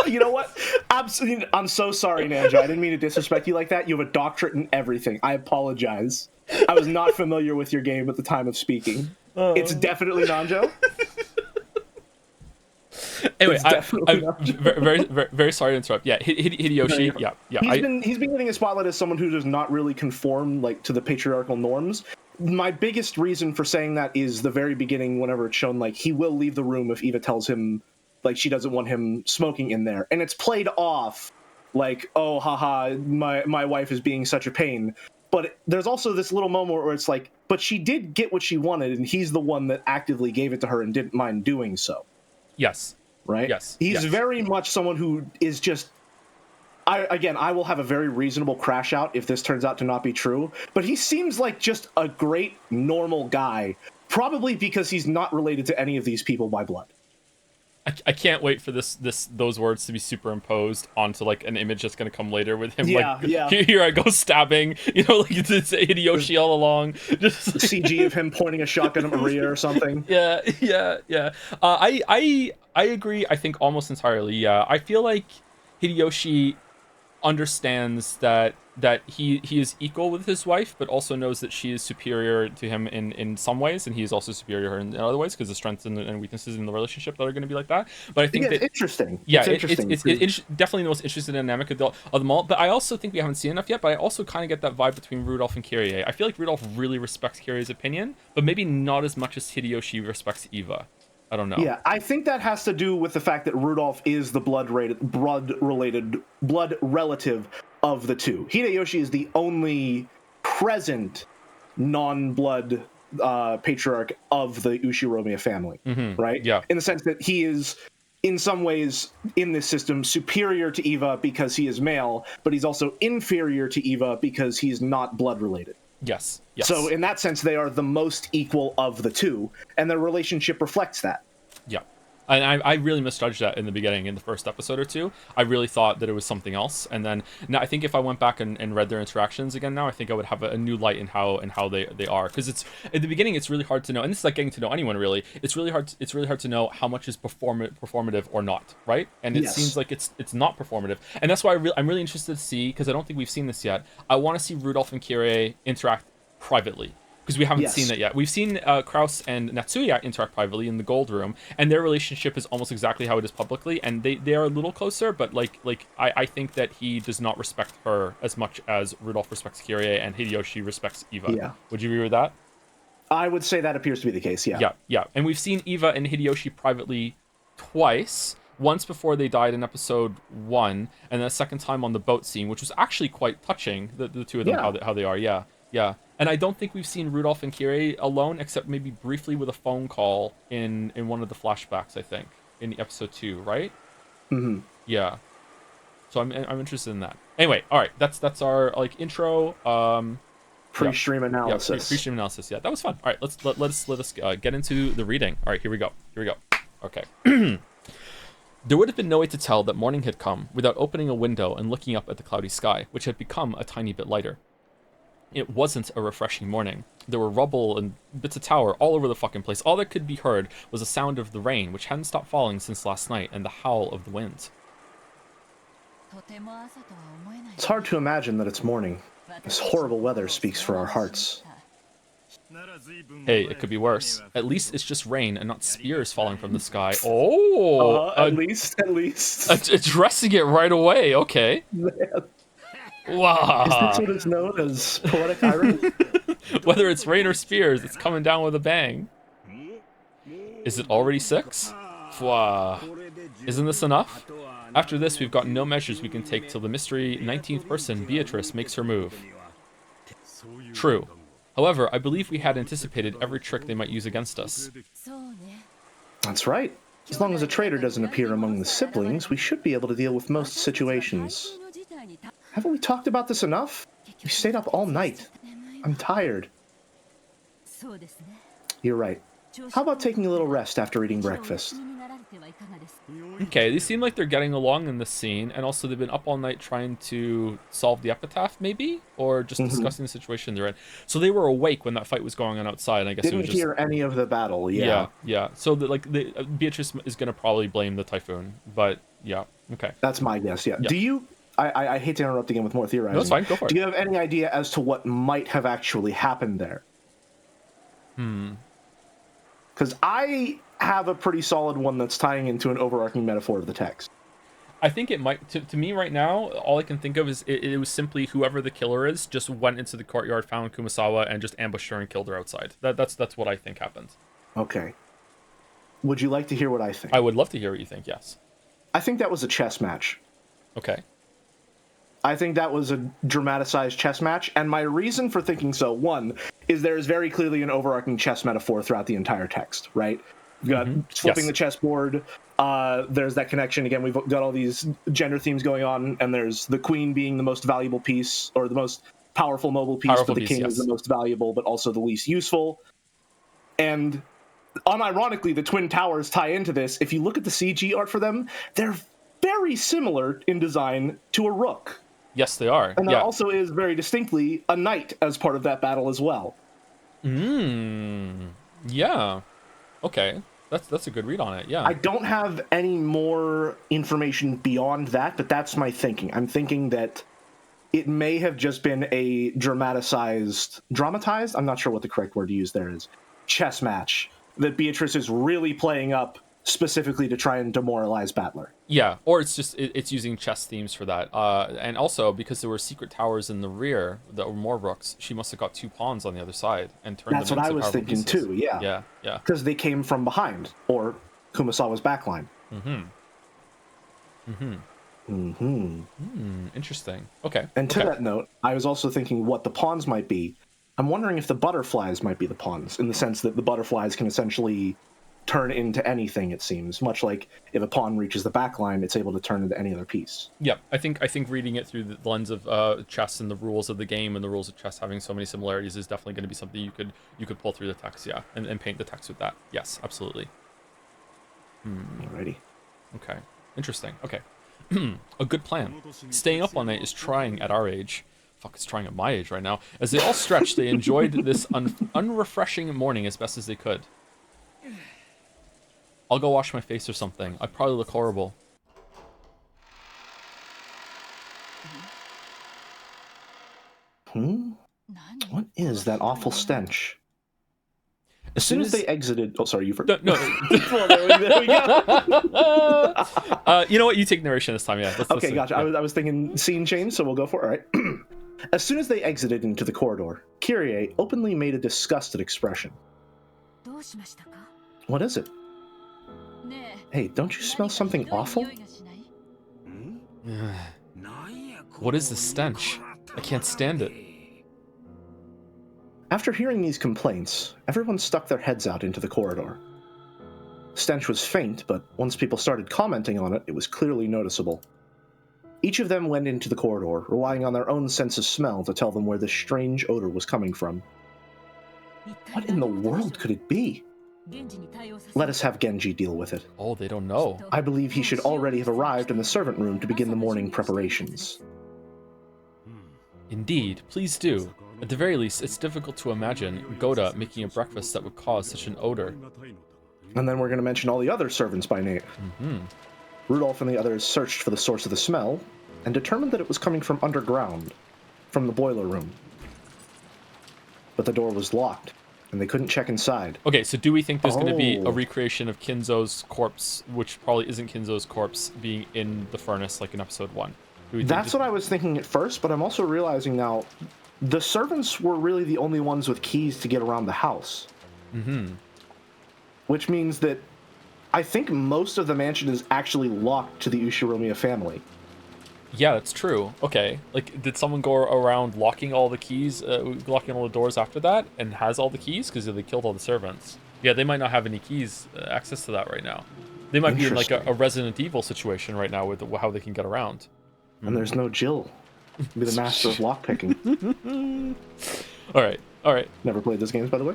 You know what? Absolutely, I'm so sorry, Nanjo. I didn't mean to disrespect you like that. You have a doctorate in everything. I apologize. I was not familiar with your game at the time of speaking. It's definitely Nanjo. Anyway, I'm very sorry to interrupt. Yeah, Hideyoshi. Yeah. He's been getting a spotlight as someone who does not really conform like to the patriarchal norms. My biggest reason for saying that is the very beginning. Whenever it's shown, like he will leave the room if Eva tells him. Like she doesn't want him smoking in there, and it's played off like, oh haha, my wife is being such a pain. But there's also this little moment where it's like, but she did get what she wanted, and he's the one that actively gave it to her and didn't mind doing so. Yes. Right. Yes. He's very much someone who is just. I will have a very reasonable crash out if this turns out to not be true. But he seems like just a great normal guy, probably because he's not related to any of these people by blood. I can't wait for those words to be superimposed onto like an image that's gonna come later with him. Here I go stabbing, like it's Hideyoshi all along. Just CG of him pointing a shotgun at Maria or something. Yeah. I agree. I think almost entirely. Yeah, I feel like Hideyoshi understands that he is equal with his wife, but also knows that she is superior to him in some ways, and he is also superior to her in other ways because the strengths and weaknesses in the relationship that are going to be like that. But I think it's interesting. Yeah, it's definitely the most interesting dynamic of them all. But I also think we haven't seen enough yet. But I also kind of get that vibe between Rudolph and Kyrie. I feel like Rudolph really respects Kyrie's opinion, but maybe not as much as Hideyoshi respects Eva. I don't know. Yeah, I think that has to do with the fact that Rudolph is the blood relative of the two. Hideyoshi is the only present non-blood patriarch of the Ushiromiya family, right? Yeah. In the sense that he is, in some ways, in this system, superior to Eva because he is male, but he's also inferior to Eva because he's not blood related. Yes. So in that sense, they are the most equal of the two, and their relationship reflects that. Yeah. And I really misjudged that in the beginning, in the first episode or two. I really thought that it was something else. And then now I think if I went back and read their interactions again now, I think I would have a new light in how they are. Because it's at the beginning, it's really hard to know. And this is like getting to know anyone, really. It's really hard to know how much is performative or not, right? And it seems like it's not performative. And that's why I'm really interested to see, because I don't think we've seen this yet. I want to see Rudolph and Kyrie interact privately. Because we haven't seen that yet. We've seen Kraus and Natsuya interact privately in the gold room, and their relationship is almost exactly how it is publicly, and they are a little closer, but I think that he does not respect her as much as Rudolph respects Kirie and Hideyoshi respects Eva. Yeah. Would you agree with that? I would say that appears to be the case, yeah. Yeah. And we've seen Eva and Hideyoshi privately twice. Once before they died in episode 1, and then a second time on the boat scene, which was actually quite touching, the two of them, how they are, yeah. And I don't think we've seen Rudolph and Kirie alone, except maybe briefly with a phone call in one of the flashbacks, I think, in episode 2, right? Mm-hmm. Yeah. So I'm interested in that. Anyway, all right, that's our intro. Pre-stream analysis. Yeah, pre-stream analysis. Yeah, that was fun. All right, let us get into the reading. All right, here we go. Okay. There would have been no way to tell that morning had come without opening a window and looking up at the cloudy sky, which had become a tiny bit lighter. It wasn't a refreshing morning. There were rubble and bits of tower all over the fucking place. All that could be heard was the sound of the rain, which hadn't stopped falling since last night, and the howl of the wind. It's hard to imagine that it's morning. This horrible weather speaks for our hearts. Hey, it could be worse. At least it's just rain and not spears falling from the sky. Oh! At least. Addressing it right away, okay. Wow. Is this what is known as poetic irony? Whether it's rain or spears, it's coming down with a bang. Is it already 6? Wow. Isn't this enough? After this, we've got no measures we can take till the mystery 19th person, Beatrice, makes her move. True. However, I believe we had anticipated every trick they might use against us. That's right. As long as a traitor doesn't appear among the siblings, we should be able to deal with most situations. Haven't we talked about this enough? We stayed up all night. I'm tired. You're right. How about taking a little rest after eating breakfast? Okay, they seem like they're getting along in this scene, and also they've been up all night trying to solve the epitaph, maybe? Or just discussing the situation they're in. So they were awake when that fight was going on outside, and I guess Didn't it was just... hear any of the battle, yeah. Yeah. So, Beatrice is going to probably blame the typhoon, but yeah, okay. That's my guess, yeah. Do you... I hate to interrupt again with more theorizing. No, it's fine, go for it. Do you have any idea as to what might have actually happened there? Because I have a pretty solid one that's tying into an overarching metaphor of the text. I think it might... To me right now, all I can think of is it was simply whoever the killer is just went into the courtyard, found Kumasawa, and just ambushed her and killed her outside. That's what I think happened. Okay. Would you like to hear what I think? I would love to hear what you think, yes. I think that was a chess match. Okay. I think that was a dramatized chess match, and my reason for thinking so, one, is there is very clearly an overarching chess metaphor throughout the entire text, right? We've got flipping the chessboard, there's that connection, again, we've got all these gender themes going on, and there's the queen being the most valuable piece, or the most powerful mobile piece, but the king is the most valuable, but also the least useful. And unironically, the Twin Towers tie into this. If you look at the CG art for them, they're very similar in design to a rook. Yes, they are. And there also is very distinctly a knight as part of that battle as well. Yeah. Okay. That's a good read on it, yeah. I don't have any more information beyond that, but that's my thinking. I'm thinking that it may have just been a dramatized, I'm not sure what the correct word to use there is, chess match that Beatrice is really playing up specifically to try and demoralize Battler. Yeah, or it's just it's using chess themes for that. And also because there were secret towers in the rear that were more rooks, she must have got 2 pawns on the other side and turned That's them what into I was thinking pieces. too. Yeah. Yeah. Because they came from behind, or Kumasawa's backline. Interesting. Okay. And to that note, I was also thinking what the pawns might be. I'm wondering if the butterflies might be the pawns, in the sense that the butterflies can essentially turn into anything, it seems. Much like if a pawn reaches the back line, it's able to turn into any other piece. Yeah, I think reading it through the lens of chess and the rules of the game and the rules of chess having so many similarities is definitely going to be something you could pull through the text, yeah, and paint the text with that. Yes, absolutely. Alrighty. Okay. Interesting. Okay. A good plan. Staying up all night is trying at our age. Fuck, it's trying at my age right now. As they all stretched, they enjoyed this unrefreshing morning as best as they could. I'll go wash my face or something. I probably look horrible. What is that awful stench? As soon as they exited... Oh, sorry, you forgot. No. Well, there we go. You know what? You take narration this time, yeah. Okay, gotcha. Yeah. I was thinking scene change, so we'll go for it. All right. As soon as they exited into the corridor, Kyrie openly made a disgusted expression. What is it? Hey, don't you smell something awful? What is this stench? I can't stand it. After hearing these complaints, everyone stuck their heads out into the corridor. Stench was faint, but once people started commenting on it, it was clearly noticeable. Each of them went into the corridor, relying on their own sense of smell to tell them where this strange odor was coming from. What in the world could it be? Let us have Genji deal with it. Oh, they don't know. I believe he should already have arrived in the servant room to begin the morning preparations. Indeed, please do. At the very least, it's difficult to imagine Goda making a breakfast that would cause such an odor. And then we're going to mention all the other servants by name. Rudolph and the others searched for the source of the smell, and determined that it was coming from underground, from the boiler room. But the door was locked, and they couldn't check inside. Okay, so do we think there's going to be a recreation of Kinzo's corpse, which probably isn't Kinzo's corpse, being in the furnace like in episode 1? That's what I was thinking at first, but I'm also realizing now, the servants were really the only ones with keys to get around the house. Which means that I think most of the mansion is actually locked to the Ushiromiya family. Yeah, that's true. Okay. Like, did someone go around locking all the keys, locking all the doors after that, and has all the keys? Because they killed all the servants. Yeah, they might not have any keys, access to that right now. They might be in, like, a Resident Evil situation right now with how they can get around. And there's no Jill. Be the master of lockpicking. All right. Never played those games, by the way.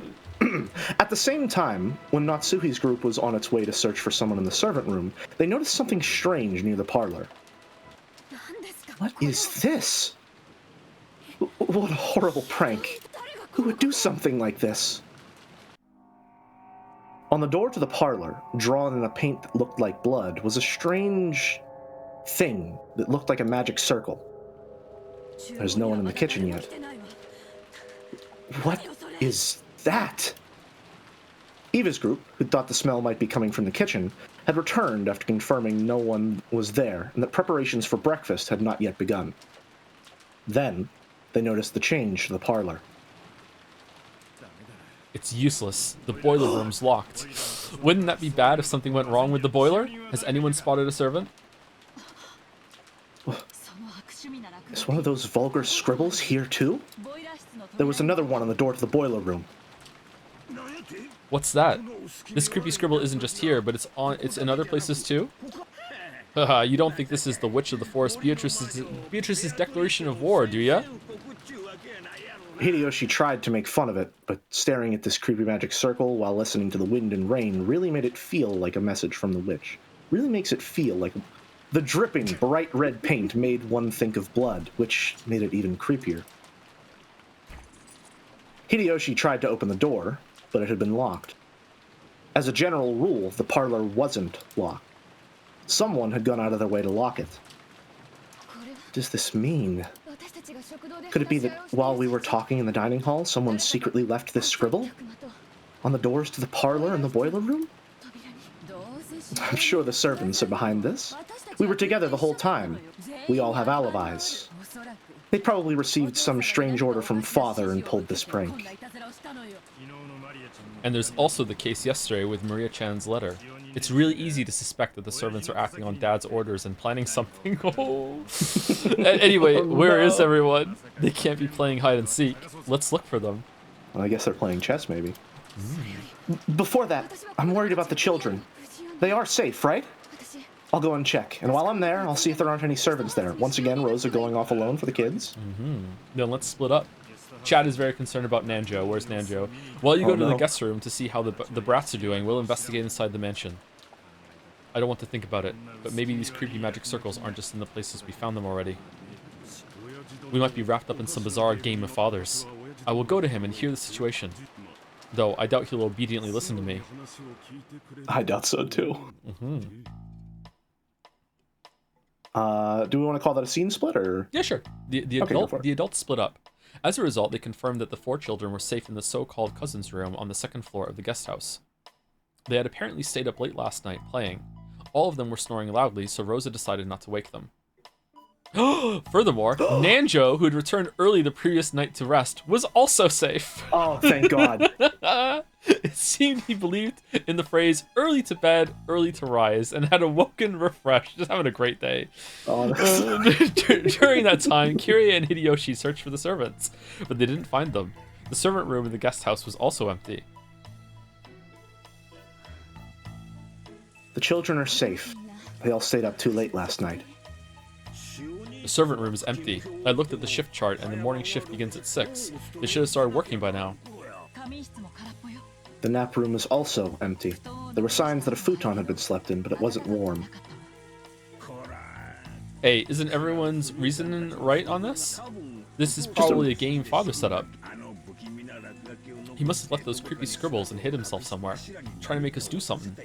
At the same time, when Natsuhi's group was on its way to search for someone in the servant room, they noticed something strange near the parlor. What is this? What a horrible prank. Who would do something like this? On the door to the parlor, drawn in a paint that looked like blood, was a strange thing that looked like a magic circle. There's no one in the kitchen yet. What is that? Eva's group, who thought the smell might be coming from the kitchen, had returned after confirming no one was there and that preparations for breakfast had not yet begun. Then, they noticed the change to the parlor. It's useless. The boiler room's locked. Wouldn't that be bad if something went wrong with the boiler? Has anyone spotted a servant? Is one of those vulgar scribbles here too? There was another one on the door to the boiler room. What's that? This creepy scribble isn't just here, but it's in other places too? You don't think this is the Witch of the Forest Beatrice's declaration of war, do ya? Hideyoshi tried to make fun of it, but staring at this creepy magic circle while listening to the wind and rain really made it feel like a message from the witch. Really makes it feel like the dripping, bright red paint made one think of blood, which made it even creepier. Hideyoshi tried to open the door, but it had been locked. As a general rule, the parlor wasn't locked. Someone had gone out of their way to lock it. What does this mean? Could it be that while we were talking in the dining hall, someone secretly left this scribble? On the doors to the parlor and the boiler room? I'm sure the servants are behind this. We were together the whole time. We all have alibis. They probably received some strange order from Father and pulled this prank. And there's also the case yesterday with Maria-chan's letter. It's really easy to suspect that the servants are acting on Dad's orders and planning something. Oh. Anyway, where is everyone? They can't be playing hide and seek. Let's look for them. Well, I guess they're playing chess, maybe. Before that, I'm worried about the children. They are safe, right? I'll go and check. And while I'm there, I'll see if there aren't any servants there. Once again, Rosa going off alone for the kids. Then let's split up. Chad is very concerned about Nanjo. Where's Nanjo? While you go to the guest room to see how the brats are doing, we'll investigate inside the mansion. I don't want to think about it, but maybe these creepy magic circles aren't just in the places we found them already. We might be wrapped up in some bizarre game of fathers. I will go to him and hear the situation. Though I doubt he'll obediently listen to me. I doubt so too. Do we want to call that a scene split, or? Yeah, sure. The adults split up. As a result, they confirmed that the 4 children were safe in the so-called cousin's room on the 2nd floor of the guest house. They had apparently stayed up late last night playing. All of them were snoring loudly, so Rosa decided not to wake them. Furthermore, Nanjo, who had returned early the previous night to rest, was also safe. Oh, thank God. It seemed he believed in the phrase "early to bed, early to rise," and had awoken refreshed, just having a great day. Oh, during that time, Kirie and Hideyoshi searched for the servants, but they didn't find them. The servant room in the guest house was also empty. The children are safe. They all stayed up too late last night. The servant room is empty. I looked at the shift chart, and the morning shift begins at 6. They should have started working by now. The nap room is also empty. There were signs that a futon had been slept in, but it wasn't warm. Hey, isn't everyone's reasoning right on this? This is probably a game Father set up. He must have left those creepy scribbles and hid himself somewhere, trying to make us do something.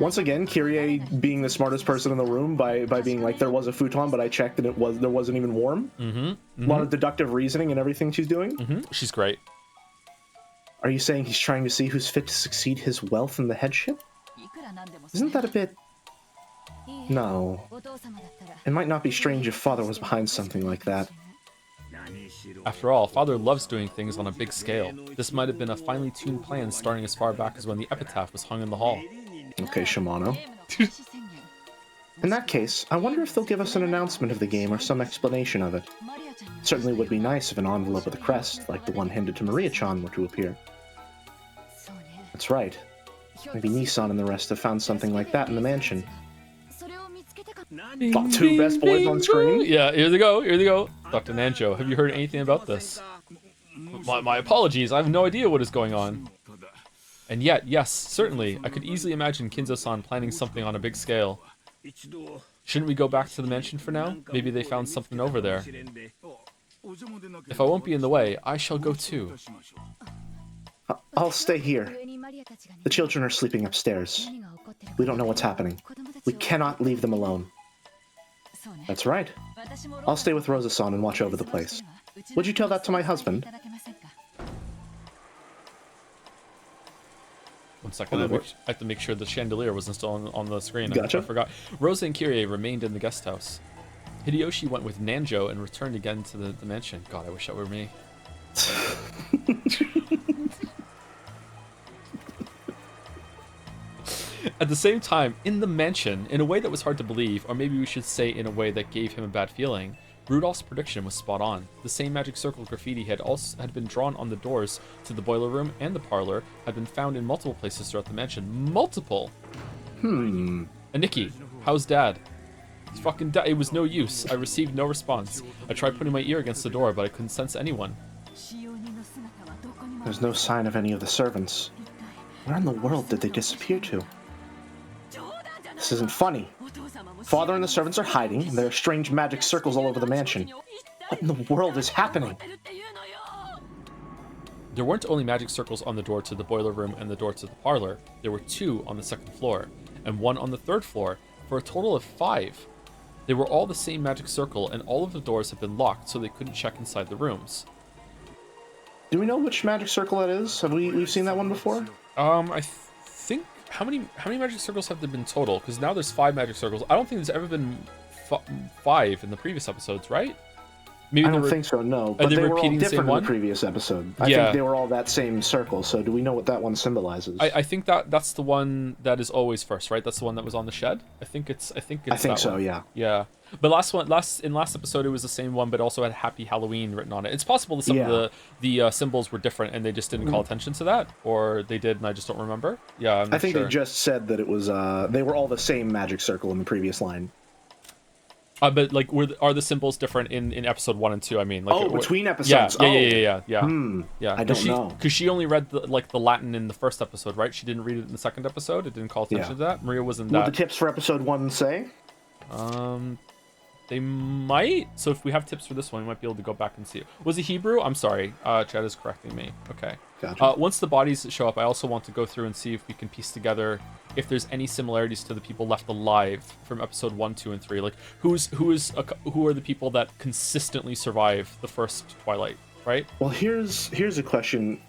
Once again, Kirie being the smartest person in the room by being like, there was a futon, but I checked and there wasn't even warm. A lot of deductive reasoning and everything she's doing. She's great. Are you saying he's trying to see who's fit to succeed his wealth in the headship? Isn't that a bit... No. It might not be strange if Father was behind something like that. After all, Father loves doing things on a big scale. This might have been a finely tuned plan starting as far back as when the epitaph was hung in the hall. Okay, Shimano. In that case, I wonder if they'll give us an announcement of the game or some explanation of it. It certainly would be nice if an envelope with a crest, like the one handed to Maria-chan, were to appear. That's right. Maybe Nissan and the rest have found something like that in the mansion. Oh, 2 best boys on screen? Yeah, here they go, here they go. Dr. Nanjo, have you heard anything about this? My apologies, I have no idea what is going on. And yet, yes, certainly, I could easily imagine Kinzo-san planning something on a big scale. Shouldn't we go back to the mansion for now? Maybe they found something over there. If I won't be in the way, I shall go too. I'll stay here. The children are sleeping upstairs. We don't know what's happening. We cannot leave them alone. That's right. I'll stay with Rosa-san and watch over the place. Would you tell that to my husband? 1 second, I have to make sure the chandelier wasn't still on the screen. Gotcha. I forgot. Rosa and Kirie remained in the guest house. Hideyoshi went with Nanjo and returned again to the mansion. God, I wish that were me. At the same time, in the mansion, in a way that was hard to believe, or maybe we should say in a way that gave him a bad feeling, Rudolph's prediction was spot on. The same magic circle graffiti had been drawn on the doors to the boiler room and the parlor, had been found in multiple places throughout the mansion. Multiple! And Nikki, how's Dad? He's fucking dead. It was no use. I received no response. I tried putting my ear against the door, but I couldn't sense anyone. There's no sign of any of the servants. Where in the world did they disappear to? This isn't funny. Father and the servants are hiding, and there are strange magic circles all over the mansion. What in the world is happening? There weren't only magic circles on the door to the boiler room and the door to the parlor. There were 2 on the 2nd floor, and 1 on the 3rd floor, for a total of 5. They were all the same magic circle, and all of the doors had been locked, so they couldn't check inside the rooms. Do we know which magic circle that is? Have we've seen that one before? I think how many magic circles have there been total? Because now there's 5 magic circles. I don't think there's ever been 5 in the previous episodes, right? Maybe I don't think so, no. But they were all repeating the same different in one? the previous episode. I Yeah. think they were all that same circle, so do we know what that one symbolizes? I think that's the one that is always first, right? That's the one that was on the shed. I think that so, one. yeah. Yeah. But last episode it was the same one, but also had Happy Halloween written on it. It's possible that some of the symbols were different and they just didn't call attention to that, or they did and I just don't remember. Yeah, I'm not I think sure. they just said that it was they were all the same magic circle in the previous line. But like, are the symbols different in episode 1 and 2? I mean, like, between episodes. Yeah. I don't know, because she only read the Latin in the first episode, right? She didn't read it in the second episode. It didn't call attention to that. Maria was in that. What the tips for episode 1 say? They might. So if we have tips for this one, we might be able to go back and see it. Was it Hebrew? I'm sorry. Chad is correcting me. Okay. Gotcha. Once the bodies show up, I also want to go through and see if we can piece together if there's any similarities to the people left alive from episode 1, 2, and 3. Like who are the people that consistently survive the first Twilight right? Well, here's a question.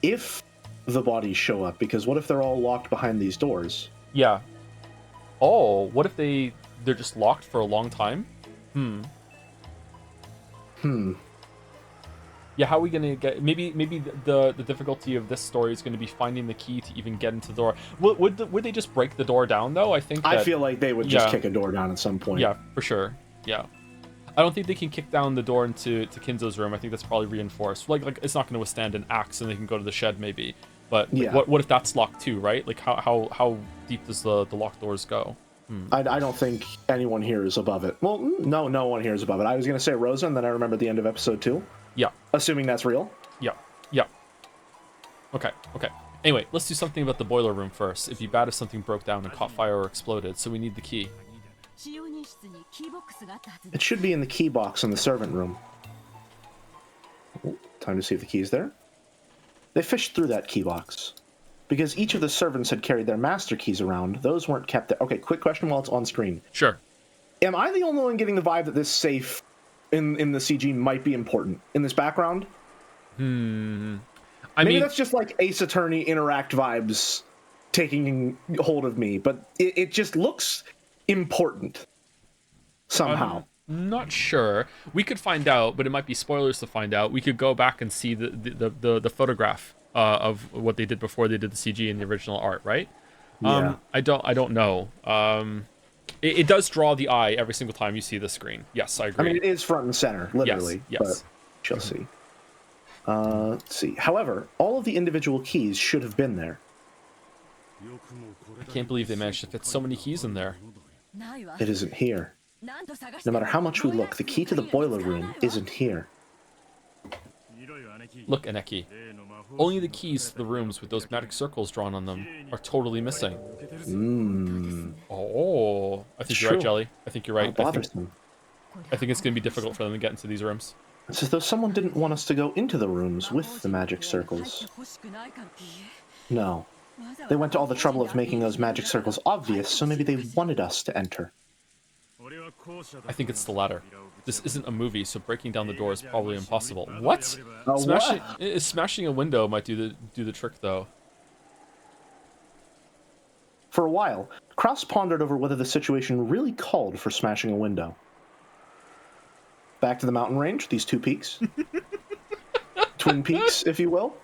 If the bodies show up, because what if they're all locked behind these doors? Yeah. Oh, what if they're just locked for a long time? Yeah, how are we gonna get? Maybe the difficulty of this story is going to be finding the key to even get into the door. Would they just break the door down though? I feel like they would just kick a door down at some point. Yeah, for sure. Yeah, I don't think they can kick down the door into Kinzo's room. I think that's probably reinforced. Like it's not going to withstand an axe, and they can go to the shed maybe. But like, what if that's locked too? Right? Like how deep does the locked doors go? I don't think anyone here is above it. Well, no one here is above it. I was going to say Rosa, and then I remembered the end of episode 2. Yeah. Assuming that's real. Yeah. Okay. Anyway, let's do something about the boiler room first. It'd be bad if something broke down and caught fire or exploded, so we need the key. It should be in the key box in the servant room. Time to see if the key's there. They fished through that key box. Because each of the servants had carried their master keys around, those weren't kept there. Okay, quick question while it's on screen. Sure. Am I the only one getting the vibe that this safe in the CG might be important in this background? Maybe that's just like Ace Attorney Interact vibes taking hold of me, but it just looks important somehow. I'm not sure. We could find out, but it might be spoilers to find out. We could go back and see the photograph of what they did before they did the CG in the original art, right? Yeah. I don't know. It does draw the eye every single time you see the screen. Yes, I agree. I mean, it is front and center, literally. Yes. But shall see. Let's see. However, all of the individual keys should have been there. I can't believe they managed to fit so many keys in there. It isn't here. No matter how much we look, the key to the boiler room isn't here. Look, Aneki. Only the keys to the rooms with those magic circles drawn on them are totally missing. Oh, I think you're right, Jelly. I think you're right. I think it's going to be difficult for them to get into these rooms. It's as though someone didn't want us to go into the rooms with the magic circles. No. They went to all the trouble of making those magic circles obvious, so maybe they wanted us to enter. I think it's the latter. This isn't a movie, so breaking down the door is probably impossible. What? Smashing a window might do the trick, though. For a while, Kraus pondered over whether the situation really called for smashing a window. Back to the mountain range, these two peaks. Twin Peaks, if you will.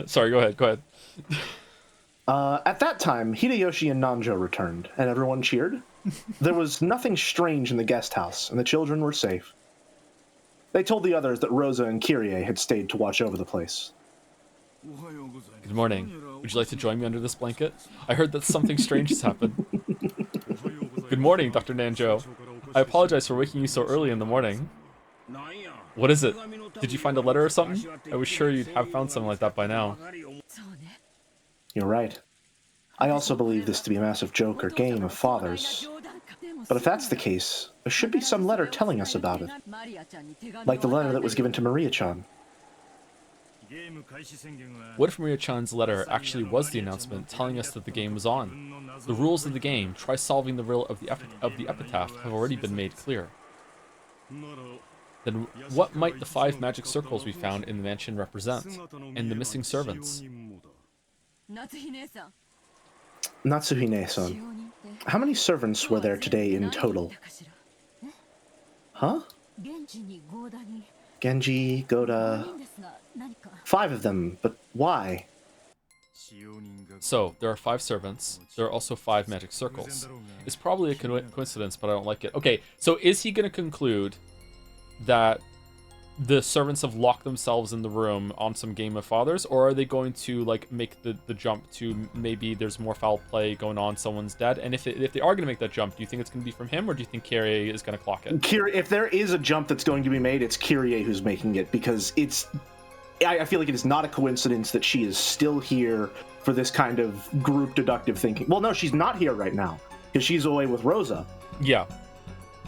Sorry, go ahead. At that time, Hideyoshi and Nanjo returned, and everyone cheered. There was nothing strange in the guest house, and the children were safe. They told the others that Rosa and Kyrie had stayed to watch over the place. Good morning. Would you like to join me under this blanket? I heard that something strange has happened. Good morning, Dr. Nanjo. I apologize for waking you so early in the morning. What is it? Did you find a letter or something? I was sure you'd have found something like that by now. You're right. I also believe this to be a massive joke or game of Father's. But if that's the case, there should be some letter telling us about it. Like the letter that was given to Maria-chan. What if Maria-chan's letter actually was the announcement telling us that the game was on? The rules of the game, try solving the riddle of the epitaph, have already been made clear. Then what might the 5 magic circles we found in the mansion represent? And the missing servants? Natsuhine-san. How many servants were there today in total? Huh? Genji, Goda... 5 of them, but why? So, there are 5 servants. There are also 5 magic circles. It's probably a coincidence, but I don't like it. Okay, so is he going to conclude that the servants have locked themselves in the room on some game of Fathers, or are they going to like make the jump to maybe there's more foul play going on, someone's dead? And if they are going to make that jump, do you think it's going to be from him, or do you think Kyrie is going to clock it? If there is a jump that's going to be made, it's Kyrie who's making it, because I feel like it is not a coincidence that she is still here for this kind of group deductive thinking. Well, no, she's not here right now, because she's away with Rosa. Yeah.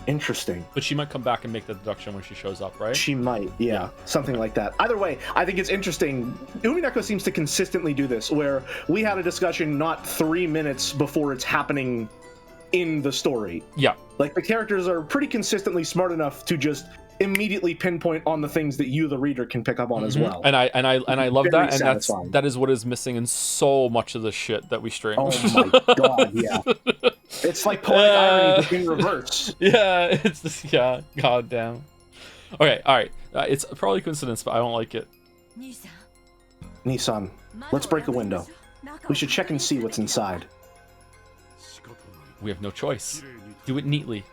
Interesting. But she might come back and make the deduction when she shows up, right? She might, yeah. Something like that. Either way, I think it's interesting. Umineko seems to consistently do this, where we had a discussion not 3 minutes before it's happening in the story. Yeah. Like, the characters are pretty consistently smart enough to just immediately pinpoint on the things that you, the reader, can pick up on as well. And I love Very that, and satisfying. that is what is missing in so much of the shit that we stream. Oh my god, yeah. It's like poetic irony, but in reverse. Yeah, it's just, yeah, goddamn. Okay, all right. It's probably coincidence, but I don't like it. Nissan, let's break a window. We should check and see what's inside. We have no choice. Do it neatly.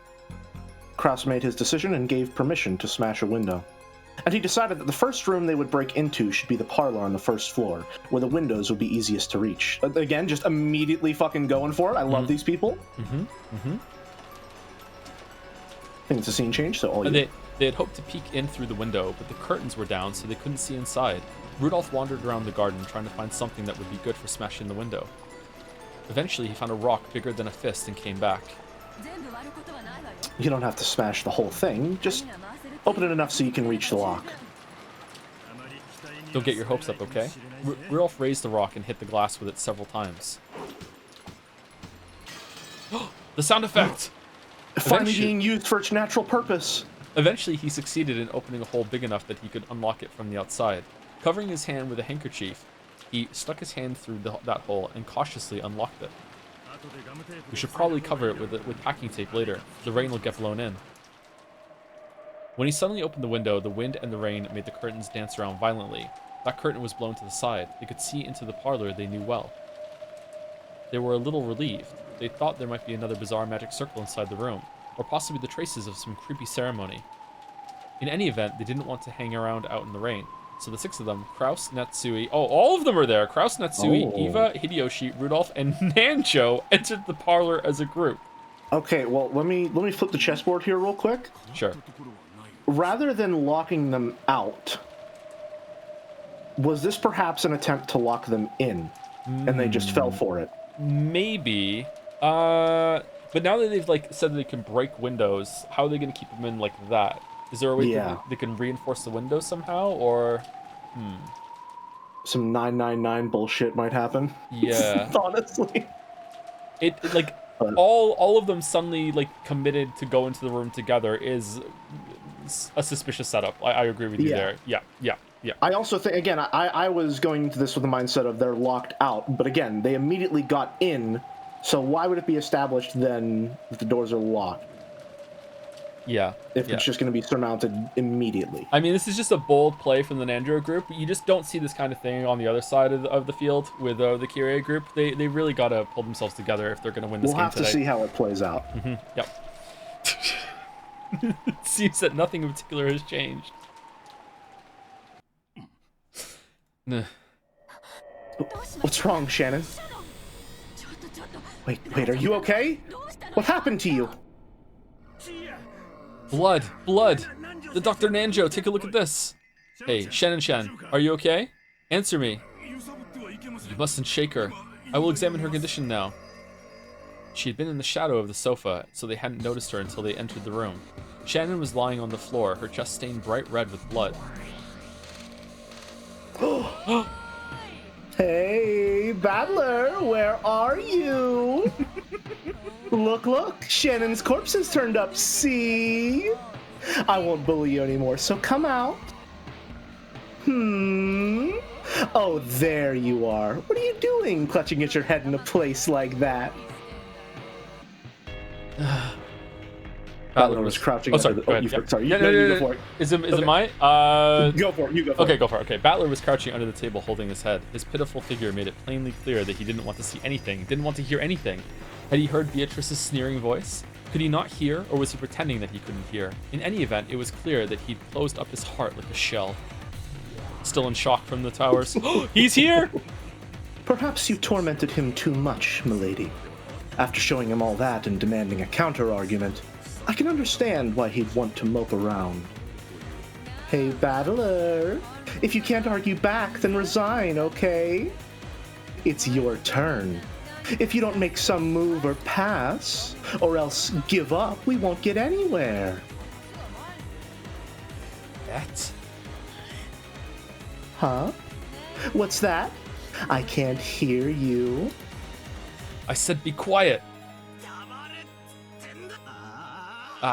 Kraus made his decision and gave permission to smash a window. And he decided that the first room they would break into should be the parlor on the first floor, where the windows would be easiest to reach. Again, just immediately fucking going for it. I love these people. I think it's a scene change, so all you... They had hoped to peek in through the window, but the curtains were down, so they couldn't see inside. Rudolph wandered around the garden, trying to find something that would be good for smashing the window. Eventually, he found a rock bigger than a fist and came back. You don't have to smash the whole thing, just open it enough so you can reach the lock. Don't get your hopes up, okay? Rudolph raised the rock and hit the glass with it several times. The sound effect! Finally being used for its natural purpose. Eventually, he succeeded in opening a hole big enough that he could unlock it from the outside. Covering his hand with a handkerchief, he stuck his hand through that hole and cautiously unlocked it. We should probably cover it with packing tape later. The rain will get blown in. When he suddenly opened the window, the wind and the rain made the curtains dance around violently. That curtain was blown to the side. They could see into the parlor they knew well. They were a little relieved. They thought there might be another bizarre magic circle inside the room, or possibly the traces of some creepy ceremony. In any event, they didn't want to hang around out in the rain. So the six of them, Kraus, Natsui, all of them are there. Kraus, Natsui, Eva, Hideyoshi, Rudolph, and Nanjo entered the parlor as a group. Okay, well, let me flip the chessboard here real quick. Sure. Rather than locking them out, was this perhaps an attempt to lock them in, and they just fell for it? Maybe. But now that they've said they can break windows, how are they going to keep them in like that? Is there a way they can reinforce the window somehow, or some 999 bullshit might happen? Yeah. Honestly. All of them suddenly committed to go into the room together is a suspicious setup. I agree with you there. Yeah. I also think, again, I was going into this with the mindset of they're locked out, but again, they immediately got in, so why would it be established then that the doors are locked? Yeah. If it's just going to be surmounted immediately. I mean, this is just a bold play from the Nanjo group. You just don't see this kind of thing on the other side of the field with the Kyrie group. They really got to pull themselves together if they're going to win this game today. We'll have to see how it plays out. Yep. It seems that nothing in particular has changed. What's wrong, Shannon? Wait, are you okay? What happened to you? Blood! The Dr. Nanjo, take a look at this. Hey, Shan, are you okay? Answer me. You mustn't shake her. I will examine her condition now. She had been in the shadow of the sofa, so they hadn't noticed her until they entered the room. Shannon was lying on the floor, her chest stained bright red with blood. Hey, Battler, where are you? Look, Shannon's corpse has turned up, see? I won't bully you anymore, so come out. Oh, there you are. What are you doing, clutching at your head in a place like that? Battler was crouching. Oh, sorry. Sorry. You go for it. Is it mine? Go for it. You go for it. Okay, go for it. Okay. Battler was crouching under the table, holding his head. His pitiful figure made it plainly clear that he didn't want to see anything, didn't want to hear anything. Had he heard Beatrice's sneering voice? Could he not hear, or was he pretending that he couldn't hear? In any event, it was clear that he'd closed up his heart like a shell. Still in shock from the towers. He's here! Perhaps you tormented him too much, milady. After showing him all that and demanding a counter-argument, I can understand why he'd want to mope around. Hey, Battler, if you can't argue back, then resign, okay? It's your turn. If you don't make some move or pass, or else give up, we won't get anywhere. That? Huh? What's that? I can't hear you. I said be quiet.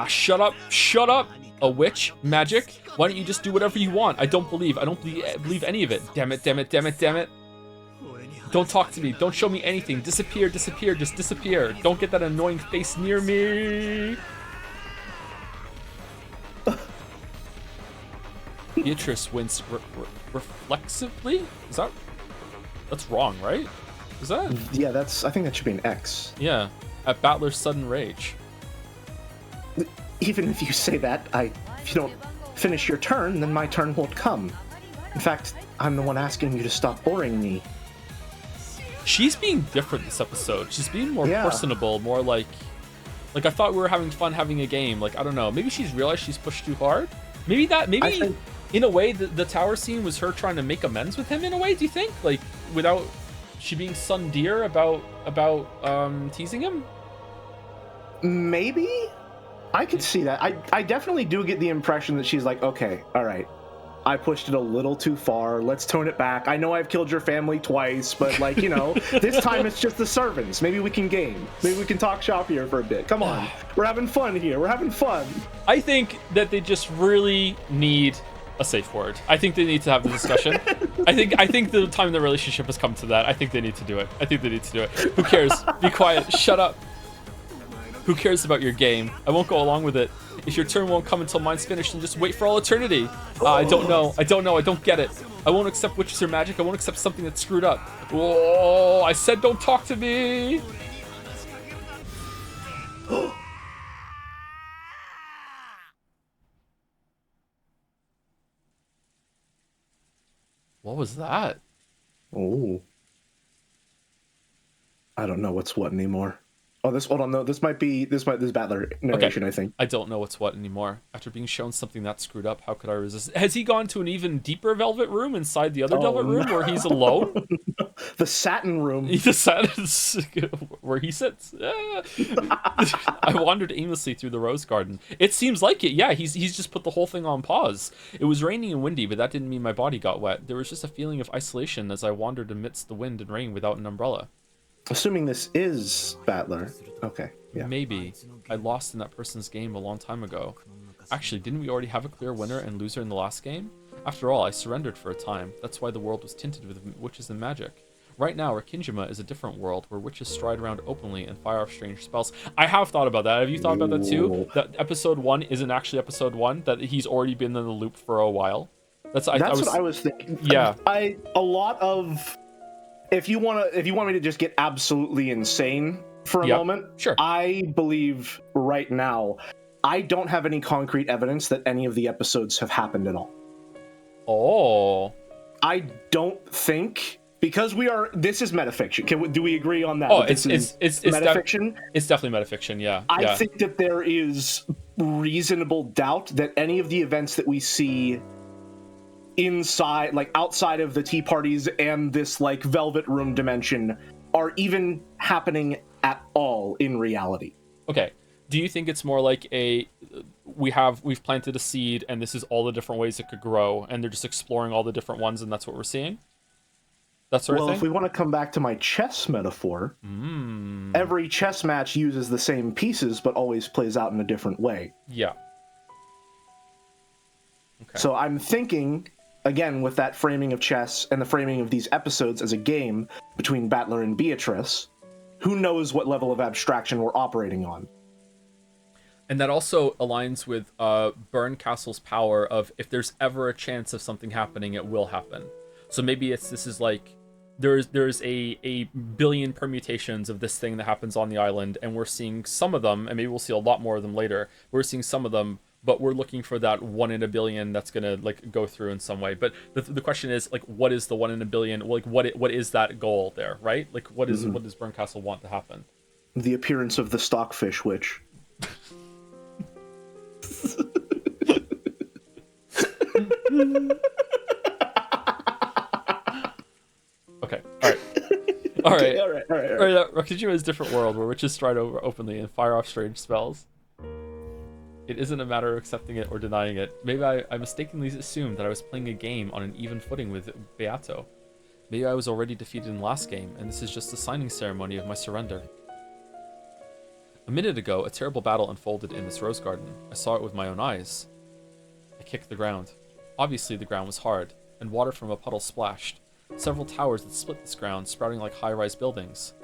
Shut up. Shut up. A witch? Magic? Why don't you just do whatever you want? I don't believe any of it. Damn it, damn it, damn it, damn it. Don't talk to me. Don't show me anything. Disappear, disappear, just disappear. Don't get that annoying face near me. Beatrice wins reflexively? That's wrong, right? Is that? Yeah, I think that should be an X. Yeah, at Battler's sudden rage. Even if you say that, if you don't finish your turn, then my turn won't come. In fact, I'm the one asking you to stop boring me. She's being different this episode. She's being more personable, more like I thought we were having fun having a game. Like, I don't know. Maybe she's realized she's pushed too hard. Maybe in a way, the tower scene was her trying to make amends with him in a way, do you think? Like, without she being sundear about teasing him? Maybe? I could see that. I definitely do get the impression that she's like, okay, all right, I pushed it a little too far. Let's tone it back. I know I've killed your family twice, but like, you know, this time it's just the servants. Maybe we can game. Maybe we can talk shop here for a bit. Come on. We're having fun here. We're having fun. I think that they just really need a safe word. I think they need to have the discussion. I think the time the relationship has come to that. I think they need to do it. Who cares? Be quiet. Shut up. Who cares about your game? I won't go along with it. If your turn won't come until mine's finished, then just wait for all eternity. I don't know. I don't get it. I won't accept witches or magic. I won't accept something that's screwed up. Whoa, I said don't talk to me. What was that? Oh. I don't know what's what anymore. Oh, hold on, no, this Battler narration, okay. I think. I don't know what's what anymore. After being shown something that screwed up, how could I resist? Has he gone to an even deeper velvet room inside the other velvet room where he's alone? The satin room. The satin where he sits. I wandered aimlessly through the rose garden. It seems like it, yeah. He's just put the whole thing on pause. It was raining and windy, but that didn't mean my body got wet. There was just a feeling of isolation as I wandered amidst the wind and rain without an umbrella. Assuming this is Battler. Okay, yeah. Maybe. I lost in that person's game a long time ago. Actually, didn't we already have a clear winner and loser in the last game? After all, I surrendered for a time. That's why the world was tinted with witches and magic. Right now, Akinjima is a different world where witches stride around openly and fire off strange spells. I have thought about that. Have you thought about that too? That episode 1 isn't actually episode 1? That he's already been in the loop for a while? That's what I was thinking. Yeah. If you want me to just get absolutely insane for a moment, sure. I believe right now I don't have any concrete evidence that any of the episodes have happened at all. Oh. I don't think, because this is metafiction. Do we agree on that? Oh, it's metafiction. It's definitely metafiction. Yeah. I think that there is reasonable doubt that any of the events that we see inside, like outside of the tea parties and this like velvet room dimension, are even happening at all in reality. Okay. Do you think it's more like we've planted a seed and this is all the different ways it could grow and they're just exploring all the different ones and that's what we're seeing? That sort of thing? Well, if we want to come back to my chess metaphor, every chess match uses the same pieces but always plays out in a different way. Yeah. Okay. So I'm thinking, again, with that framing of chess and the framing of these episodes as a game between Battler and Beatrice, who knows what level of abstraction we're operating on. And that also aligns with Berncastle's power of if there's ever a chance of something happening, it will happen. So maybe this is like there's a billion permutations of this thing that happens on the island, and we're seeing some of them, and maybe we'll see a lot more of them later. We're seeing some of them, but we're looking for that 1 in a billion that's gonna like go through in some way. But the question is, like, what is the 1 in a billion? Like, what is that goal there, right? Like, what does Berncastle want to happen? The appearance of the stockfish witch. Okay. All right. Rakujima is a different world where witches stride over openly and fire off strange spells. It isn't a matter of accepting it or denying it. Maybe I mistakenly assumed that I was playing a game on an even footing with Beato. Maybe I was already defeated in the last game, and this is just the signing ceremony of my surrender. A minute ago, a terrible battle unfolded in this rose garden. I saw it with my own eyes. I kicked the ground. Obviously, the ground was hard, and water from a puddle splashed. Several towers that split this ground, sprouting like high-rise buildings.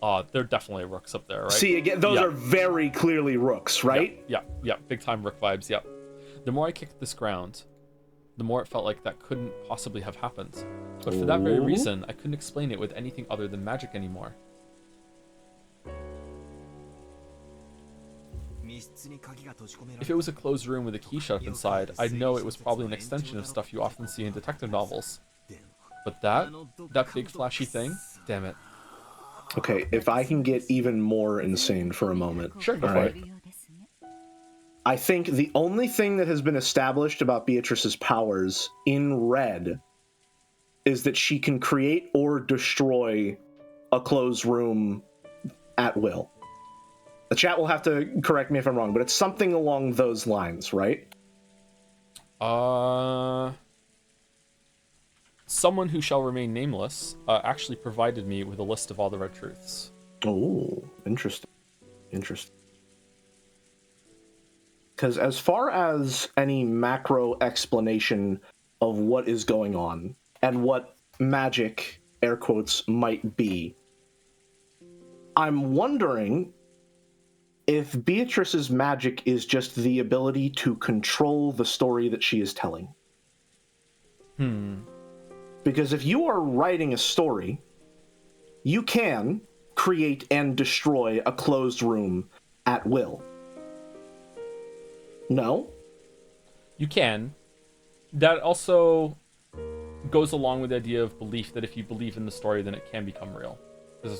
There are definitely rooks up there, right? See, again, those are very clearly rooks, right? Yeah. Big-time rook vibes, yep. The more I kicked this ground, the more it felt like that couldn't possibly have happened. But for that very reason, I couldn't explain it with anything other than magic anymore. If it was a closed room with a key shut up inside, I'd know it was probably an extension of stuff you often see in detective novels. But that big flashy thing, damn it. Okay, if I can get even more insane for a moment. Sure, go for it. I think the only thing that has been established about Beatrice's powers in red is that she can create or destroy a closed room at will. The chat will have to correct me if I'm wrong, but it's something along those lines, right? Someone who shall remain nameless actually provided me with a list of all the red truths. Oh, interesting. Because as far as any macro explanation of what is going on and what magic, air quotes, might be, I'm wondering if Beatrice's magic is just the ability to control the story that she is telling. Because if you are writing a story, you can create and destroy a closed room at will. No? You can. That also goes along with the idea of belief, that if you believe in the story, then it can become real.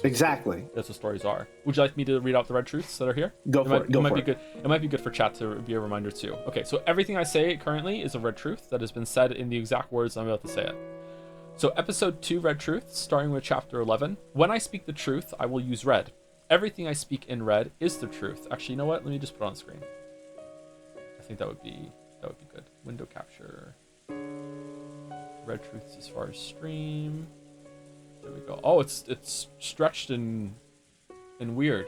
Exactly. That's what stories are. Would you like me to read out the red truths that are here? Go for it. Good. It might be good for chat to be a reminder too. Okay, so everything I say currently is a red truth that has been said in the exact words I'm about to say it. So episode 2, red truths, starting with chapter 11. When I speak the truth, I will use red. Everything I speak in red is the truth. Actually, you know what? Let me just put it on screen. I think that would be good. Window capture. Red truths as far as stream. There we go. Oh, it's stretched and weird.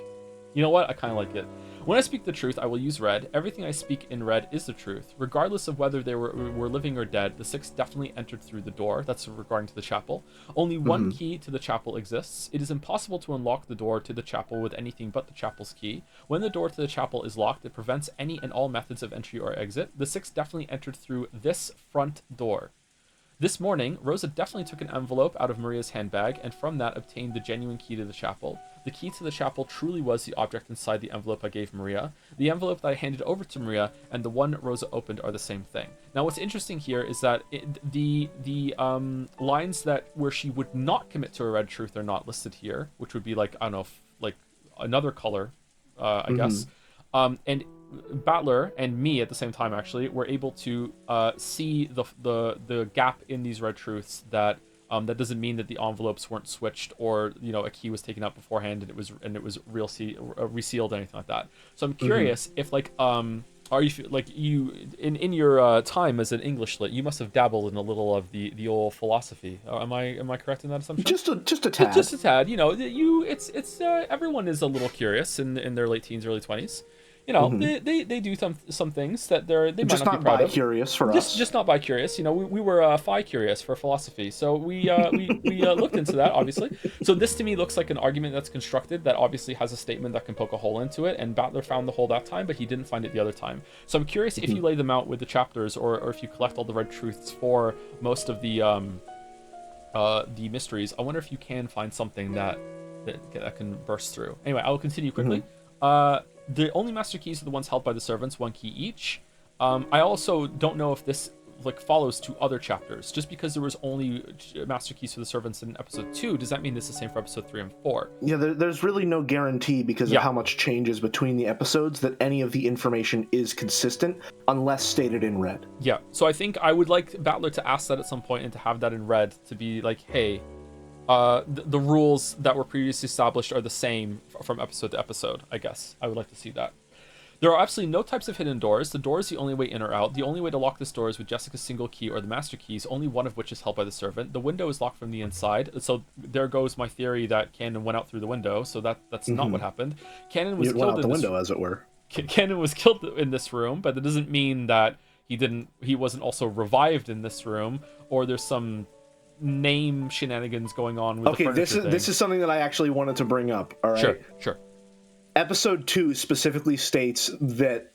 You know what? I kind of like it. When I speak the truth, I will use red. Everything I speak in red is the truth. Regardless of whether they were living or dead, the 6 definitely entered through the door. That's regarding to the chapel. Only one key to the chapel exists. It is impossible to unlock the door to the chapel with anything but the chapel's key. When the door to the chapel is locked, it prevents any and all methods of entry or exit. The 6 definitely entered through this front door. This morning, Rosa definitely took an envelope out of Maria's handbag, and from that obtained the genuine key to the chapel. The key to the chapel truly was the object inside the envelope I gave Maria. The envelope that I handed over to Maria and the one Rosa opened are the same thing. Now, what's interesting here is that the lines that where she would not commit to a red truth are not listed here, which would be like, I don't know, like another color, I guess. And Battler and me at the same time actually were able to see the gap in these red truths that that doesn't mean that the envelopes weren't switched or a key was taken out beforehand and it was resealed or anything like that. So I'm curious if like are you like you in your time as an English lit, you must have dabbled in a little of the old philosophy. Am I correct in that assumption? Just a tad. Just a tad. It's everyone is a little curious in their late teens, early 20s. They do some things that they might not be proud of. Curious for us. Just not bi curious. We were phi curious for philosophy, so we looked into that obviously. So this to me looks like an argument that's constructed that obviously has a statement that can poke a hole into it. And Battler found the hole that time, but he didn't find it the other time. So I'm curious if you lay them out with the chapters, or if you collect all the red truths for most of the mysteries. I wonder if you can find something that can burst through. Anyway, I will continue quickly. The only master keys are the ones held by the servants, 1 key each. I also don't know if this follows to other chapters. Just because there was only master keys for the servants in episode 2, does that mean this is the same for episode 3 and 4? Yeah, there's really no guarantee because of how much changes between the episodes that any of the information is consistent unless stated in red. Yeah, so I think I would like Battler to ask that at some point and to have that in red to be like, hey, the rules that were previously established are the same from episode to episode, I guess. I would like to see that. There are absolutely no types of hidden doors. The door is the only way in or out. The only way to lock this door is with Jessica's single key or the master keys, only one of which is held by the servant. The window is locked from the inside. So there goes my theory that Cannon went out through the window. So that's not what happened. Cannon was killed out the window, as it were. Cannon was killed in this room, but that doesn't mean that he wasn't also revived in this room, or there's some name shenanigans going on with the furniture thing. This is something that I actually wanted to bring up. All right. Sure. Episode 2 specifically states that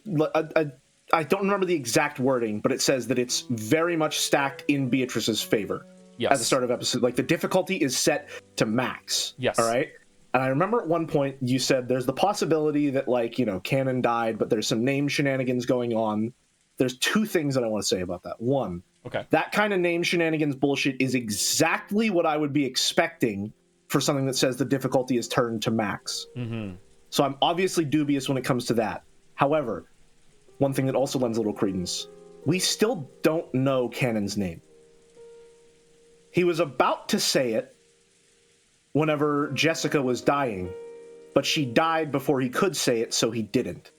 I don't remember the exact wording, but it says that it's very much stacked in Beatrice's favor. Yes. At the start of episode, like the difficulty is set to max. Yes. All right. And I remember at one point you said there's the possibility that, like, you know, Cannon died, but there's some name shenanigans going on. There's 2 things that I want to say about that. One, okay, that kind of name shenanigans bullshit is exactly what I would be expecting for something that says the difficulty is turned to max. Mm-hmm. So I'm obviously dubious when it comes to that. However, one thing that also lends a little credence, we still don't know Cannon's name. He was about to say it whenever Jessica was dying, but she died before he could say it, so he didn't.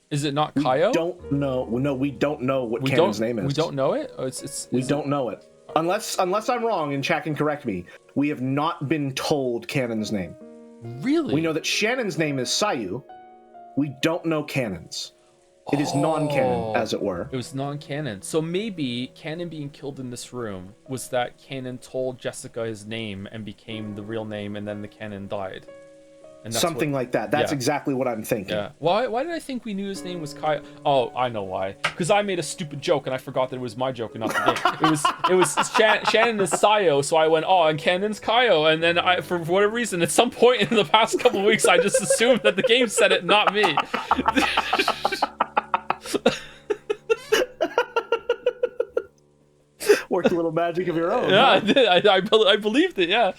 Is it not Kaio? We don't know. No, we don't know what Cannon's name is. We don't know it? We don't know it. Unless I'm wrong and chat can correct me, we have not been told Cannon's name. Really? We know that Shannon's name is Sayu. We don't know Cannon's. It is non-canon, as it were. It was non-canon. So maybe Cannon being killed in this room was that Cannon told Jessica his name and became the real name, and then the Cannon died. And that's something like that. That's exactly what I'm thinking. Yeah. Why did I think we knew his name was Kai? Oh, I know why. Because I made a stupid joke and I forgot that it was my joke and not the game. It was Shannon is Sayo, so I went, oh, and Cannon's Kaio, and then for whatever reason, at some point in the past couple of weeks, I just assumed that the game said it, not me. Worked a little magic of your own. Yeah, huh? I did. I believed it. Yeah.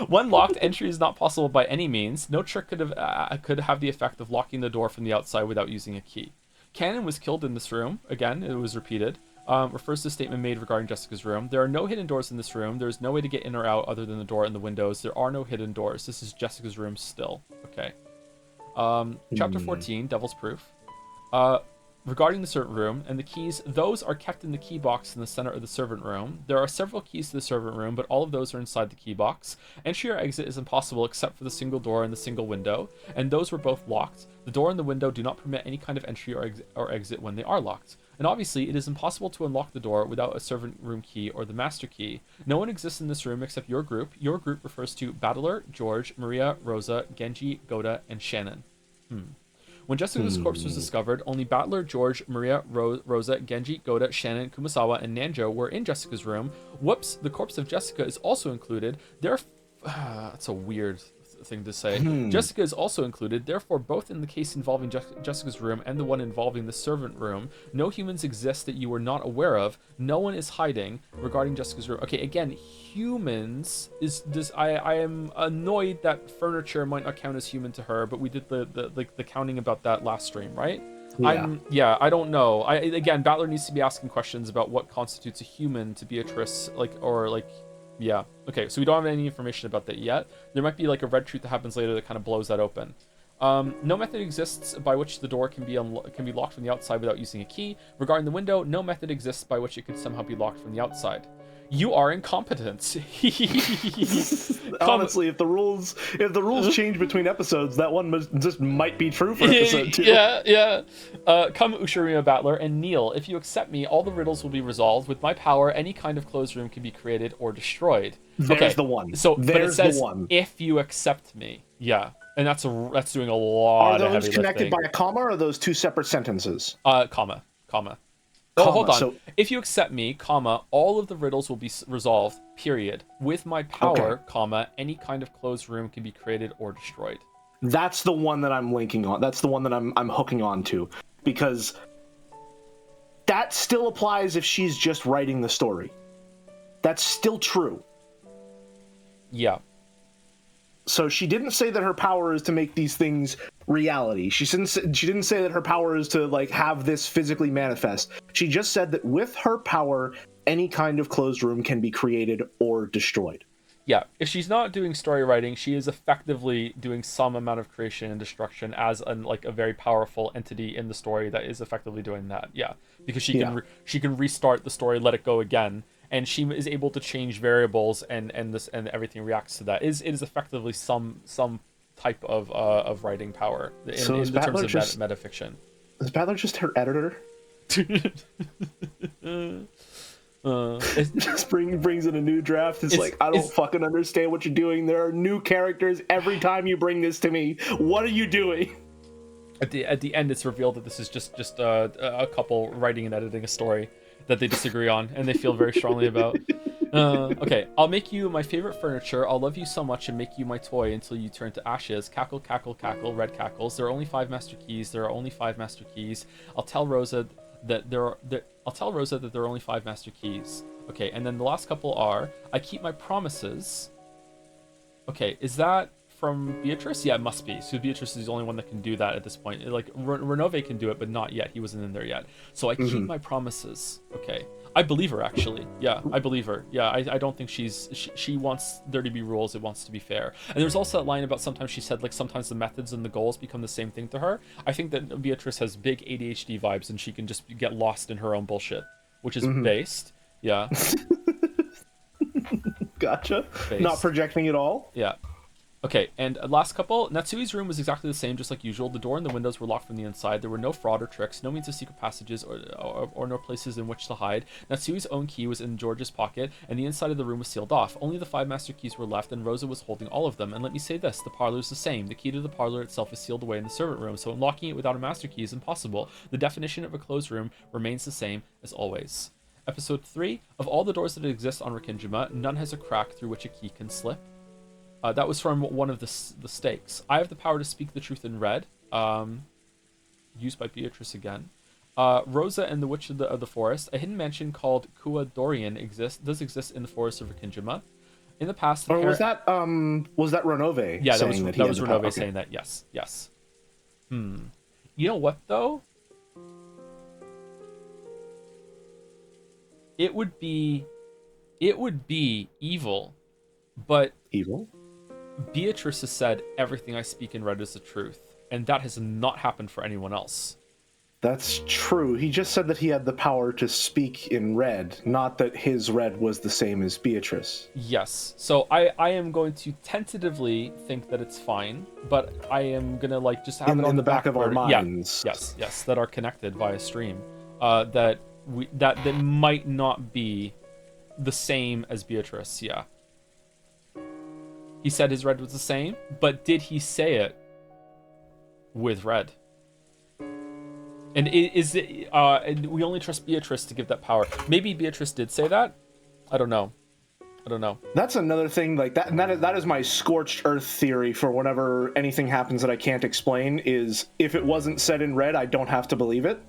One locked entry is not possible by any means. No trick could have the effect of locking the door from the outside without using a key. Cannon was killed in this room. Again, it was repeated. Refers to a statement made regarding Jessica's room. There are no hidden doors in this room. There is no way to get in or out other than the door and the windows. There are no hidden doors. This is Jessica's room still. Okay. Chapter 14, Devil's Proof. Regarding the servant room and the keys, those are kept in the key box in the center of the servant room. There are several keys to the servant room, but all of those are inside the key box. Entry or exit is impossible except for the single door and the single window, and those were both locked. The door and the window do not permit any kind of entry or exit when they are locked. And obviously, it is impossible to unlock the door without a servant room key or the master key. No one exists in this room except your group. Your group refers to Battler, George, Maria, Rosa, Genji, Goda, and Shannon. When Jessica's corpse was discovered, only Battler, George, Maria, Rosa, Genji, Goda, Shannon, Kumasawa, and Nanjo were in Jessica's room. Whoops, the corpse of Jessica is also included. That's a weird thing to say. Jessica is also included, therefore both in the case involving Jessica's room and the one involving the servant room, no humans exist that you were not aware of. No one is hiding regarding Jessica's room. Okay, again, humans is this. I am annoyed that furniture might not count as human to her, but we did the counting about that last stream, right? Yeah. I don't know. Again, Battler needs to be asking questions about what constitutes a human to Beatrice, yeah. Okay, so we don't have any information about that yet. There might be like a red truth that happens later that kind of blows that open. No method exists by which the door can be locked from the outside without using a key. Regarding the window, no method exists by which it could somehow be locked from the outside. You are incompetent. Honestly, if the rules change between episodes, that one just might be true for episode 2. Yeah. Come, Ushirima Battler, and kneel. If you accept me, all the riddles will be resolved. With my power, any kind of closed room can be created or destroyed. There's the one. So, but it says, the one. If you accept me. Yeah. And that's doing a lot of heavy lifting. Are those connected by a comma, or are those 2 separate sentences? Comma. Oh, hold on. So, if you accept me, comma, all of the riddles will be resolved, period. With my power, comma, any kind of closed room can be created or destroyed. That's the one that I'm linking on. That's the one that I'm hooking on to. Because that still applies if she's just writing the story. That's still true. Yeah. So she didn't say that her power is to make these things reality. She didn't say that her power is to like have this physically manifest. She just said that with her power, any kind of closed room can be created or destroyed. Yeah, if she's not doing story writing, she is effectively doing some amount of creation and destruction as like a very powerful entity in the story that is effectively doing that. Yeah, because she can restart the story, let it go again, and she is able to change variables, and everything reacts to that. It is effectively some type of writing power in the terms of metafiction. Is Battler just her editor? It just brings in a new draft. It's like, I don't fucking understand what you're doing. There are new characters every time you bring this to me. What are you doing? At the end, it's revealed that this is just a couple writing and editing a story that they disagree on and they feel very strongly about. Okay, I'll make you my favorite furniture. I'll love you so much and make you my toy until you turn to ashes. Cackle, cackle, cackle, red cackles. There are only 5 master keys. There are only 5 master keys. I'll tell Rosa that there are only 5 master keys. Okay, and then the last couple are, I keep my promises. Okay, is that from Beatrice? Yeah, it must be. So Beatrice is the only one that can do that at this point. Like, Renove can do it, but not yet. He wasn't in there yet. So I keep my promises. Okay. I believe her, actually. Yeah, I believe her. Yeah, I don't think she wants there to be rules. It wants to be fair. And there's also that line about sometimes she said, like, sometimes the methods and the goals become the same thing to her. I think that Beatrice has big ADHD vibes, and she can just get lost in her own bullshit, which is based. Yeah. Gotcha. Based. Not projecting at all. Yeah. Okay, and last couple, Natsui's room was exactly the same, just like usual. The door and the windows were locked from the inside. There were no fraud or tricks, no means of secret passages, or no places in which to hide. Natsui's own key was in George's pocket, and the inside of the room was sealed off. Only the 5 master keys were left, and Rosa was holding all of them. And let me say this, the parlor is the same. The key to the parlor itself is sealed away in the servant room, so unlocking it without a master key is impossible. The definition of a closed room remains the same as always. Episode 3, of all the doors that exist on Rikijima, none has a crack through which a key can slip. That was from one of the stakes. I have the power to speak the truth in red. Used by Beatrice again. Rosa and the Witch of the Forest. A hidden mansion called Kua Dorian does exist in the forest of Rikijima. In the past... was that Renove? Yeah, that was Renove saying that. Yes, yes. You know what, though? It would be evil, but... Evil? Beatrice has said everything I speak in red is the truth, and that has not happened for anyone else. That's true. He just said that he had the power to speak in red, not that his red was the same as Beatrice. Yes. So I am going to tentatively think that it's fine, but I am gonna like just have it on the back of our minds. Yeah. Yes, that are connected via stream. That might not be the same as Beatrice. Yeah. He said his red was the same, but did he say it with red? And is it? And we only trust Beatrice to give that power. Maybe Beatrice did say that. I don't know. That's another thing. Like that is my scorched earth theory for whenever anything happens that I can't explain. Is if it wasn't said in red, I don't have to believe it.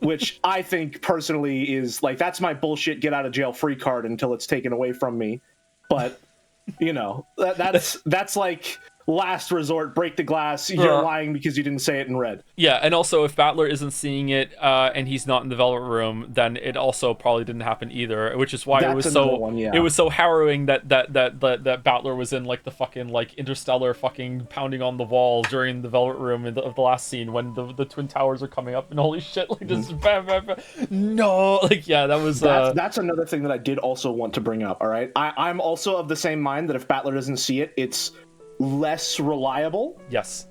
Which I think personally is like that's my bullshit get out of jail free card until it's taken away from me. But. You know, that's like last resort, break the glass, you're lying because you didn't say it in red. Yeah, and also if Battler isn't seeing it and he's not in the Velvet Room, then it also probably didn't happen either, which is why it was so harrowing that Battler was in like the fucking like interstellar fucking pounding on the wall during the Velvet Room of the last scene when the Twin Towers are coming up and holy shit, like just bam, bam, bam. No, like yeah, that was that's another thing that I did also want to bring up. All right, I'm also of the same mind that if Battler doesn't see it, it's less reliable. Yes.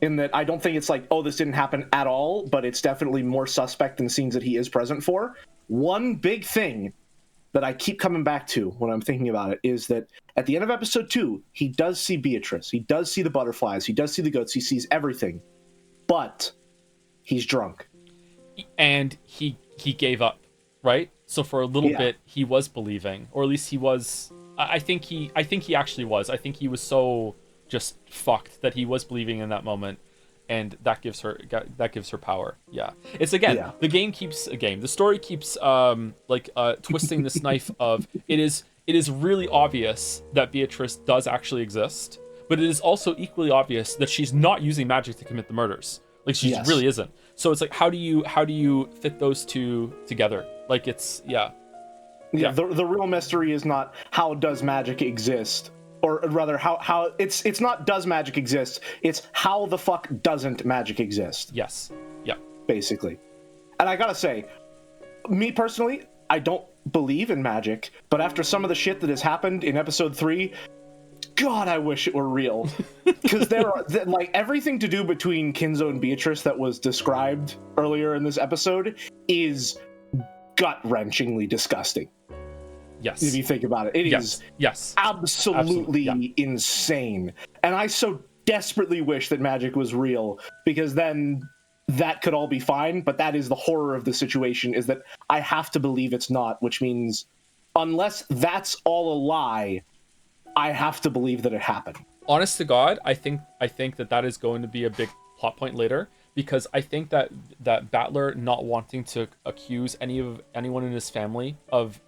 In that I don't think it's like, oh, this didn't happen at all, but it's definitely more suspect than scenes that he is present for. One big thing that I keep coming back to when I'm thinking about it is that at the end of episode 2, he does see Beatrice. He does see the butterflies. He does see the goats. He sees everything. But he's drunk. And he gave up, right? So for a little bit, he was believing, or at least he was... I think he actually was. I think he was so just fucked that he was believing in that moment, and that gives her power. Yeah, it's the story keeps twisting this knife of it is really obvious that Beatrice does actually exist, but it is also equally obvious that she's not using magic to commit the murders. Like she really isn't. So it's like how do you fit those two together? Like it's Yeah, the real mystery is not how does magic exist, or rather how it's not does magic exist, it's how the fuck doesn't magic exist. Yes. Yeah. Basically. And I gotta say, me personally, I don't believe in magic, but after some of the shit that has happened in episode 3, God, I wish it were real. Because there are, like, everything to do between Kinzo and Beatrice that was described earlier in this episode is gut-wrenchingly disgusting. Yes. If you think about it. It is absolutely insane. And I so desperately wish that magic was real, because then that could all be fine, but that is the horror of the situation, is that I have to believe it's not, which means unless that's all a lie, I have to believe that it happened. Honest to God, I think that is going to be a big plot point later, because I think that Battler not wanting to accuse anyone in his family of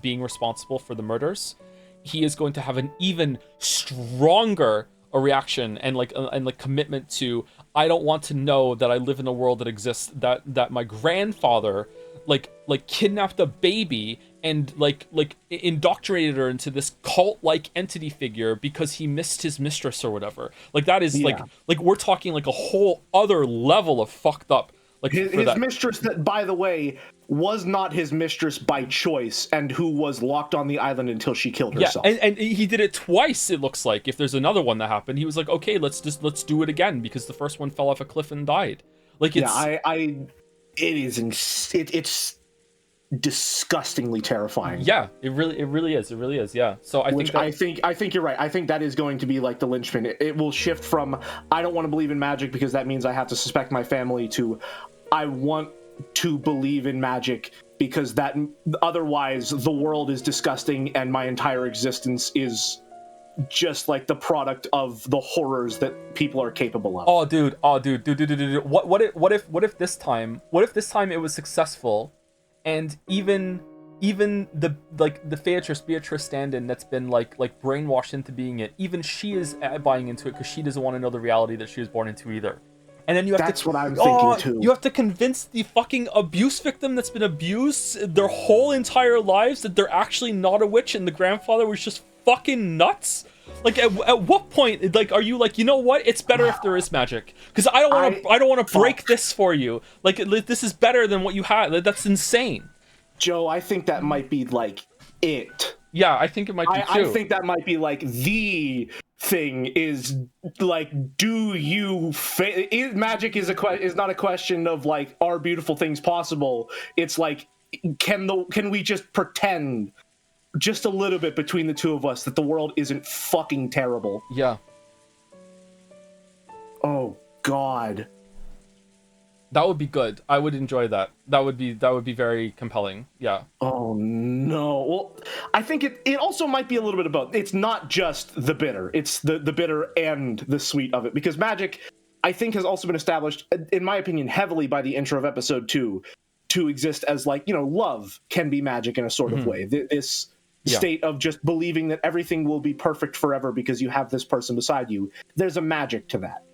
being responsible for the murders, he is going to have an even stronger reaction and commitment to, I don't want to know that I live in a world that exists, that my grandfather like kidnapped a baby and like indoctrinated her into this cult-like entity figure because he missed his mistress or whatever. Like that is like we're talking like a whole other level of fucked up. Like his mistress, that, by the way, was not his mistress by choice, and who was locked on the island until she killed herself. Yeah, and he did it twice, it looks like. If there's another one that happened, he was like, okay, let's do it again, because the first one fell off a cliff and died. Like, it's... it's disgustingly terrifying. Yeah, it really is, yeah. So I think you're right. I think that is going to be like the linchpin. It will shift from, I don't want to believe in magic because that means I have to suspect my family, to I want to believe in magic because that otherwise the world is disgusting and my entire existence is just like the product of the horrors that people are capable of. Oh dude. What if this time it was successful, and even the Beatrice stand-in that's been like brainwashed into being it, even she is buying into it because she doesn't want to know the reality that she was born into either. And then that's what I'm thinking too. You have to convince the fucking abuse victim that's been abused their whole entire lives that they're actually not a witch and the grandfather was just fucking nuts. Like at what point, like, are you like, you know what? It's better if there is magic, because I don't want to break this for you. Like, this is better than what you had. That's insane. Joe, I think that might be like it. Yeah, I think it might be too. I think that might be like the thing is like, magic is not a question of like, are beautiful things possible? It's like, can we just pretend just a little bit between the two of us that the world isn't fucking terrible? Yeah. Oh God. That would be good. I would enjoy that. That would be very compelling. Yeah. Oh no. Well, I think it also might be a little bit of both. It's not just the bitter. It's the bitter and the sweet of it, because magic, I think, has also been established, in my opinion, heavily by the intro of episode 2 to exist as like, you know, love can be magic in a sort of way. This state of just believing that everything will be perfect forever because you have this person beside you. There's a magic to that.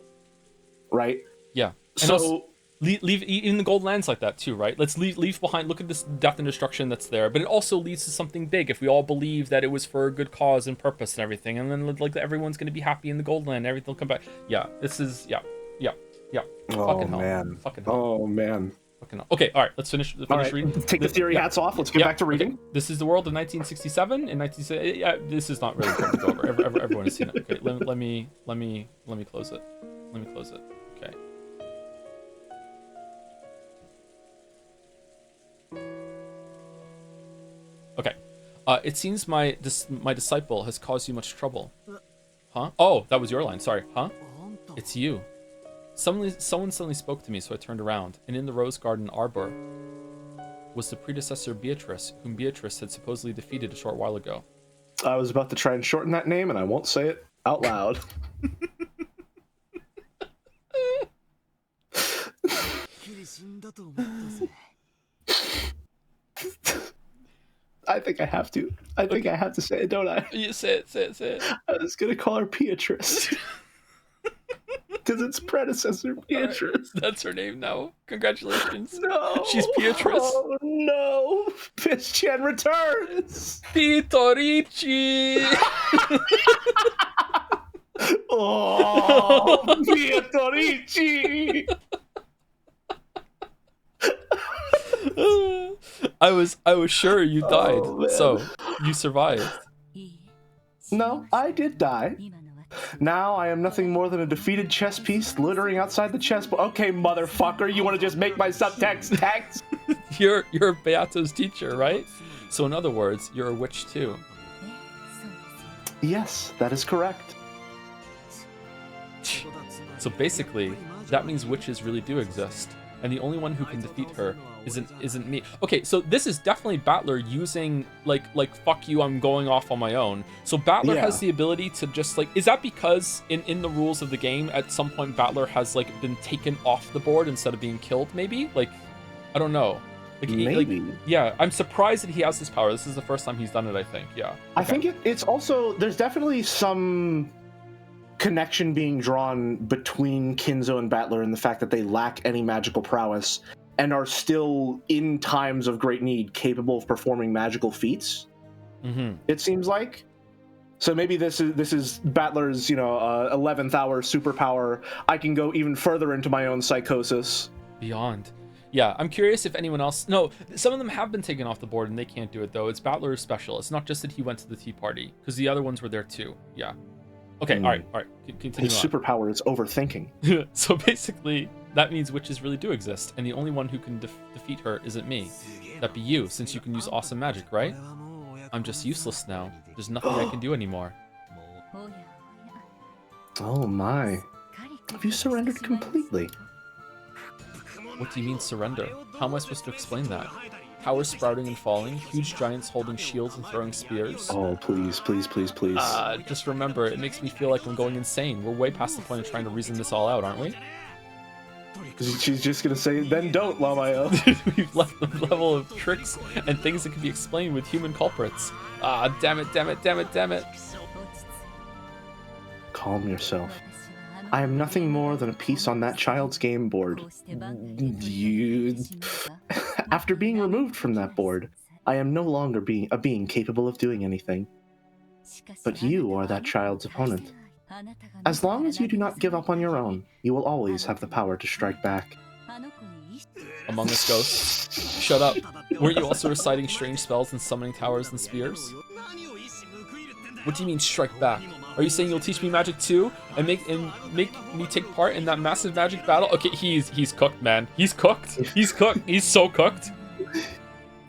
Right? Yeah. And so also, leave even the gold lands like that too, right? Let's leave behind. Look at this death and destruction that's there, but it also leads to something big if we all believe that it was for a good cause and purpose and everything, and then like everyone's going to be happy in the gold land, everything will come back. Yeah, this is yeah. Fucking hell. Man. Fucking hell. Oh man. Fucking hell. Okay, all right. Let's finish reading. Take the theory hats off. Let's get back to reading. Okay. This is the world of 1967. In 1960, this is not really important to go over. Everyone has seen it. Okay, let me close it. Let me close it. Okay. Okay. It seems my disciple has caused you much trouble. Huh? Oh, that was your line. Sorry. Huh? It's you. Someone suddenly spoke to me, so I turned around, and in the rose garden arbor was the predecessor Beatrice, whom Beatrice had supposedly defeated a short while ago. I was about to try and shorten that name, and I won't say it out loud. I think I have to. I think I have to say it, don't I? You say it. I was gonna call her Beatrice. Because its predecessor, Beatrice. Right. That's her name now. Congratulations. No. She's Beatrice. Oh, no. Fish-chan returns. Pitorici. Oh, Pitorici. I was sure you died. Oh, so you survived. No, I did die. Now I am nothing more than a defeated chess piece littering outside the chessboard. Okay, motherfucker, you want to just make my subtext text? You're Beato's teacher, right? So in other words, you're a witch too. Yes, that is correct. So basically, that means witches really do exist, and the only one who can defeat her isn't me. Okay, so this is definitely Battler using like fuck you, I'm going off on my own. So Battler has the ability to just like, is that because in the rules of the game at some point Battler has like been taken off the board instead of being killed? Maybe, like, I don't know. Like, maybe. Like, yeah, I'm surprised that he has this power. This is the first time he's done it, I think. Yeah. Okay. I think it's also, there's definitely some connection being drawn between Kinzo and Battler in the fact that they lack any magical prowess and are still, in times of great need, capable of performing magical feats. Mm-hmm. It seems like. So maybe this is Battler's, 11th hour superpower. I can go even further into my own psychosis. Beyond. Yeah, I'm curious if anyone else... No, some of them have been taken off the board and they can't do it, though. It's Battler's special. It's not just that he went to the tea party, because the other ones were there, too. Yeah. Okay, all right. Continue. His superpower is overthinking. So basically, that means witches really do exist, and the only one who can defeat her isn't me. That'd be you, since you can use awesome magic, right? I'm just useless now. There's nothing I can do anymore. Oh my. Have you surrendered completely? What do you mean surrender? How am I supposed to explain that? Towers sprouting and falling, huge giants holding shields and throwing spears. Oh, please, please, please, please. Just remember, it makes me feel like I'm going insane. We're way past the point of trying to reason this all out, aren't we? She's just gonna say, then don't, Lamayo. We've left the level of tricks and things that can be explained with human culprits. Damn it, damn it, damn it, damn it. Calm yourself. I am nothing more than a piece on that child's game board. After being removed from that board, I am no longer a being capable of doing anything. But you are that child's opponent. As long as you do not give up on your own, you will always have the power to strike back. Among Us ghosts? Shut up. Weren't you also reciting strange spells and summoning towers and spears? What do you mean strike back? Are you saying you'll teach me magic too? And make me take part in that massive magic battle? Okay, he's cooked, man. He's cooked. He's cooked. He's so cooked.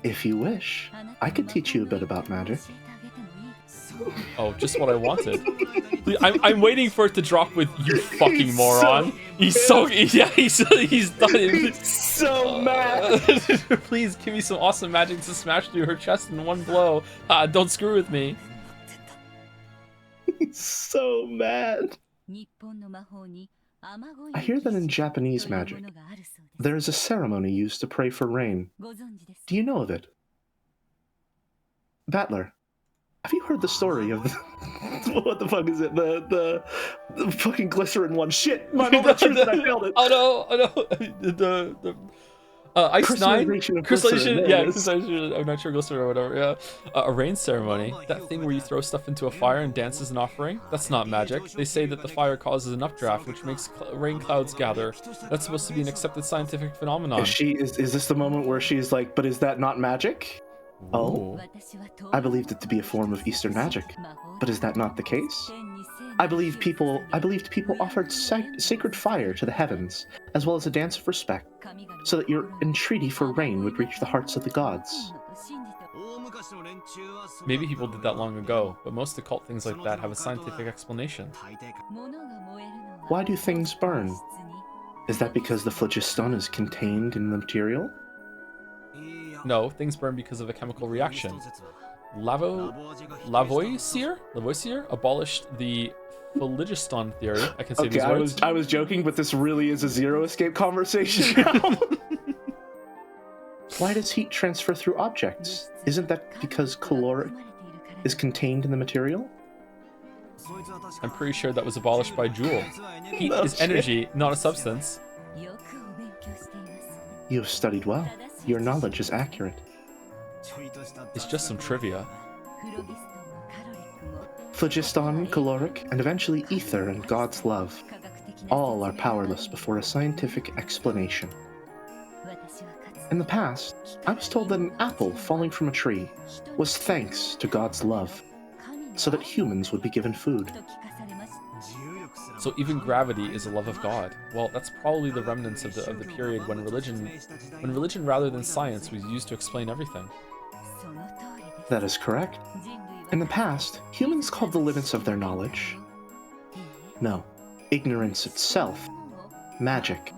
If you wish, I could teach you a bit about magic. Oh, just what I wanted. I'm waiting for it to drop with you fucking moron. He's done it. He's so mad. Please give me some awesome magic to smash through her chest in one blow. Don't screw with me. He's so mad. I hear that in Japanese magic, there is a ceremony used to pray for rain. Do you know of it? Battler, have you heard the story of what the fuck is it? The fucking glycerin one. Shit! My moment truth that I failed it. Oh no! The Ice 9? Crystallization, yeah, crystallization, I'm not sure, glycerin or whatever, yeah. A rain ceremony, that thing where you throw stuff into a fire and dance as an offering, that's not magic. They say that the fire causes an updraft, which makes rain clouds gather. That's supposed to be an accepted scientific phenomenon. Is this the moment where she's like, but is that not magic? Oh, I believed it to be a form of Eastern magic, but is that not the case? I believed people offered sacred fire to the heavens, as well as a dance of respect, so that your entreaty for rain would reach the hearts of the gods. Maybe people did that long ago, but most occult things like that have a scientific explanation. Why do things burn? Is that because the phlogiston is contained in the material? No, things burn because of a chemical reaction. Lavoisier abolished the phlogiston theory. I can say these words. I was joking, but this really is a Zero Escape conversation now. Why does heat transfer through objects? Isn't that because caloric is contained in the material? I'm pretty sure that was abolished by Joule. Heat No is shit. energy, not a substance. You have studied well. Your knowledge is accurate. It's just some trivia. Phlogiston, caloric, and eventually ether and God's love. All are powerless before a scientific explanation. In the past, I was told that an apple falling from a tree was thanks to God's love, so that humans would be given food. So even gravity is a love of God. Well, that's probably the remnants of the period when religion rather than science was used to explain everything. That is correct. In the past, humans called the limits of their knowledge, no, ignorance itself, magic.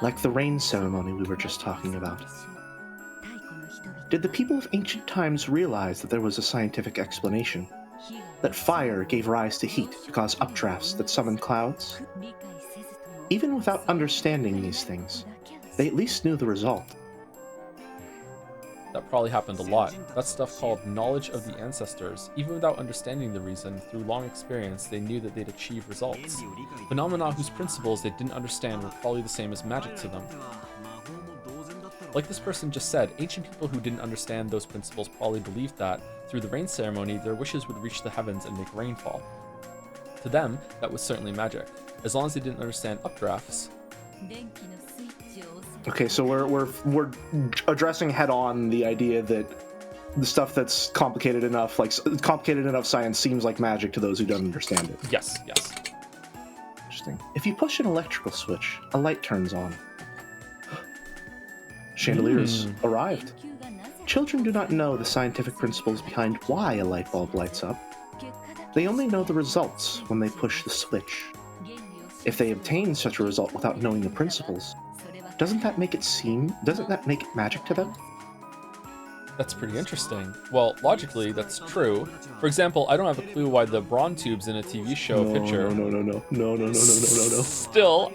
Like the rain ceremony we were just talking about. Did the people of ancient times realize that there was a scientific explanation? That fire gave rise to heat to cause updrafts that summoned clouds? Even without understanding these things, they at least knew the result. That probably happened a lot. That's stuff called knowledge of the ancestors. Even without understanding the reason, through long experience, they knew that they'd achieve results. Phenomena whose principles they didn't understand were probably the same as magic to them. Like this person just said, ancient people who didn't understand those principles probably believed that, through the rain ceremony, their wishes would reach the heavens and make rainfall. To them, that was certainly magic. As long as they didn't understand updrafts. Okay, so we're addressing head-on the idea that the stuff that's complicated enough, like complicated enough science, seems like magic to those who don't understand it. Yes, yes. Interesting. If you push an electrical switch, a light turns on. Chandeliers arrived. Children do not know the scientific principles behind why a light bulb lights up. They only know the results when they push the switch. If they obtain such a result without knowing the principles, doesn't that make it magic to them? That's pretty interesting. Well, logically, that's true. For example, I don't have a clue why the brawn tubes in a TV show picture. No. Still,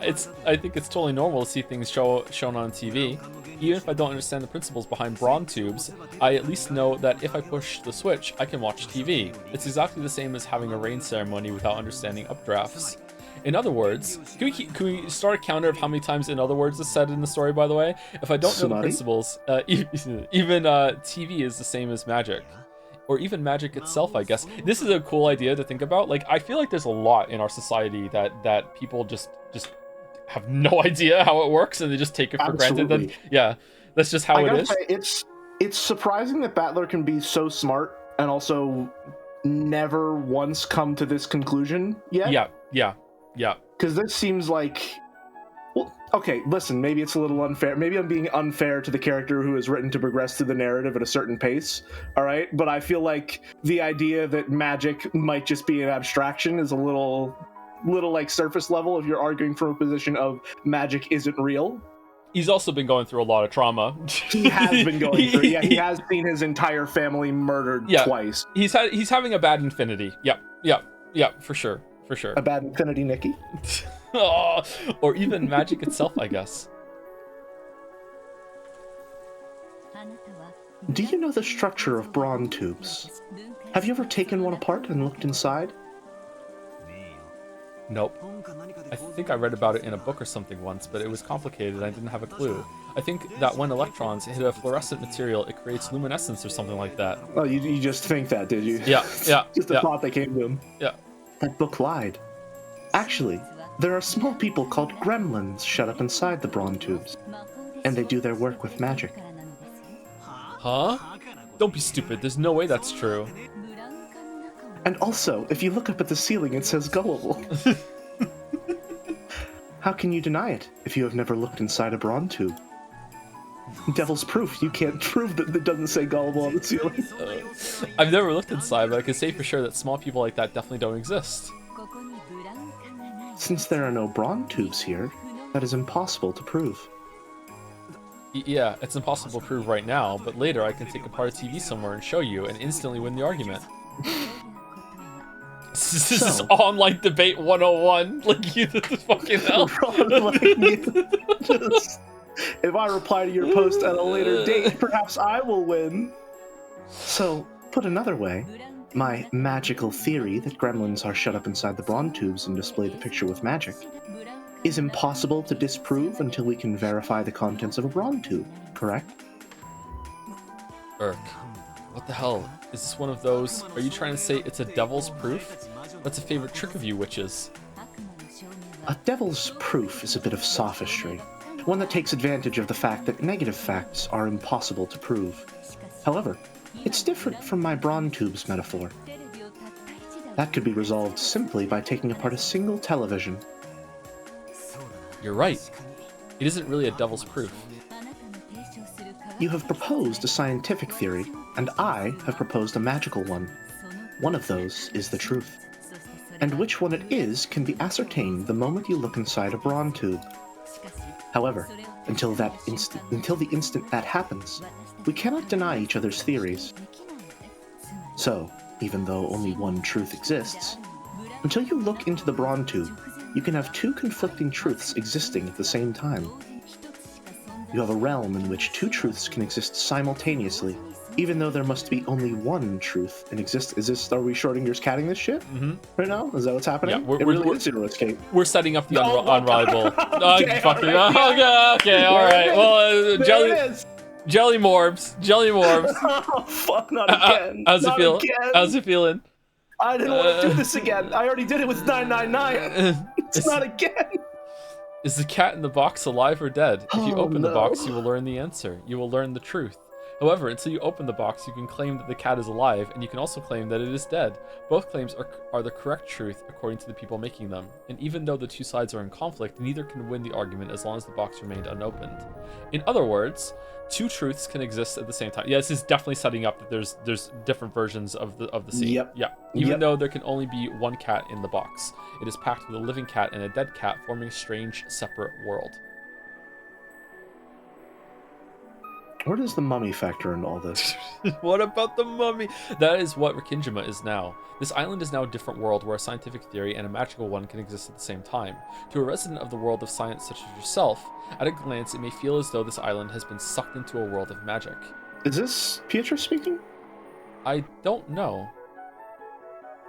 I think it's totally normal to see things shown on TV. Even if I don't understand the principles behind brawn tubes, I at least know that if I push the switch, I can watch TV. It's exactly the same as having a rain ceremony without understanding updrafts. In other words, can we start a counter of how many times "in other words" is said in the story, by the way? If I don't know the principles, even TV is the same as magic. Or even magic itself, I guess. This is a cool idea to think about. Like, I feel like there's a lot in our society that people just have no idea how it works and they just take it for granted. That, yeah, that's just how it is. Say, it's surprising that Battler can be so smart and also never once come to this conclusion yet. Yeah. Because this seems like... Well, okay, listen, maybe it's a little unfair. Maybe I'm being unfair to the character who is written to progress through the narrative at a certain pace, all right? But I feel like the idea that magic might just be an abstraction is a little like surface level if you're arguing from a position of magic isn't real. He's also been going through a lot of trauma. He has been going through. Yeah, he has seen his entire family murdered twice. He's having a bad infinity. Yep, for sure. A bad infinity, Nikki. Oh, or even magic itself, I guess. Do you know the structure of brawn tubes? Have you ever taken one apart and looked inside? Nope. I think I read about it in a book or something once, but it was complicated and I didn't have a clue. I think that when electrons hit a fluorescent material, it creates luminescence or something like that. Oh, you just think that, did you? Yeah. Just a thought that came to him. Yeah. That book lied. Actually, there are small people called gremlins shut up inside the brawn tubes, and they do their work with magic. Huh? Don't be stupid, there's no way that's true. And also, if you look up at the ceiling, it says gullible. How can you deny it if you have never looked inside a brawn tube? Devil's proof. You can't prove that it doesn't say gullible on the ceiling. I've never looked inside, but I can say for sure that small people like that definitely don't exist. Since there are no brawn tubes here, that is impossible to prove. Yeah, it's impossible to prove right now, but later I can take apart a TV somewhere and show you and instantly win the argument. This is online debate 101. Like, you fucking hell. If I reply to your post at a later date, perhaps I will win. So, put another way, My magical theory that gremlins are shut up inside the brawn tubes and display the picture with magic is impossible to disprove until we can verify the contents of a brawn tube, correct? Urk, what the hell? Is this one of those? Are you trying to say it's a devil's proof? That's a favorite trick of you witches. A devil's proof is a bit of sophistry, one that takes advantage of the fact that negative facts are impossible to prove. However, it's different from my brawn tubes metaphor. That could be resolved simply by taking apart a single television. You're right. It isn't really a devil's proof. You have proposed a scientific theory, and I have proposed a magical one. One of those is the truth. And which one it is can be ascertained the moment you look inside a brawn tube. However, until the instant that happens, we cannot deny each other's theories. So, even though only one truth exists, until you look into the brawn tube, you can have two conflicting truths existing at the same time. You have a realm in which two truths can exist simultaneously, even though there must be only one truth in existence. Are we Schrodinger's catting this shit right now? Is that what's happening? Yeah, it really is Zero Escape. We're setting up the unreliable. Okay, Okay, all right. Well, Jelly Morbs. Oh, fuck, not again. How's it feel? Again. How's it feeling? I didn't want to do this again. I already did it with 999. It's not again. Is the cat in the box alive or dead? If you open the no. box, you will learn the answer. You will learn the truth. However, until you open the box, you can claim that the cat is alive, and you can also claim that it is dead. Both claims are the correct truth according to the people making them. And even though the two sides are in conflict, neither can win the argument as long as the box remained unopened. In other words, two truths can exist at the same time. Yeah, this is definitely setting up that there's different versions of the scene. Yep. Yeah. Even though there can only be one cat in the box, it is packed with a living cat and a dead cat, forming a strange, separate world. Where does the mummy factor into all this? What about the mummy? That is what Rikinjima is now. This island is now a different world where a scientific theory and a magical one can exist at the same time. To a resident of the world of science such as yourself, at a glance it may feel as though this island has been sucked into a world of magic. Is this Beatrice speaking? I don't know.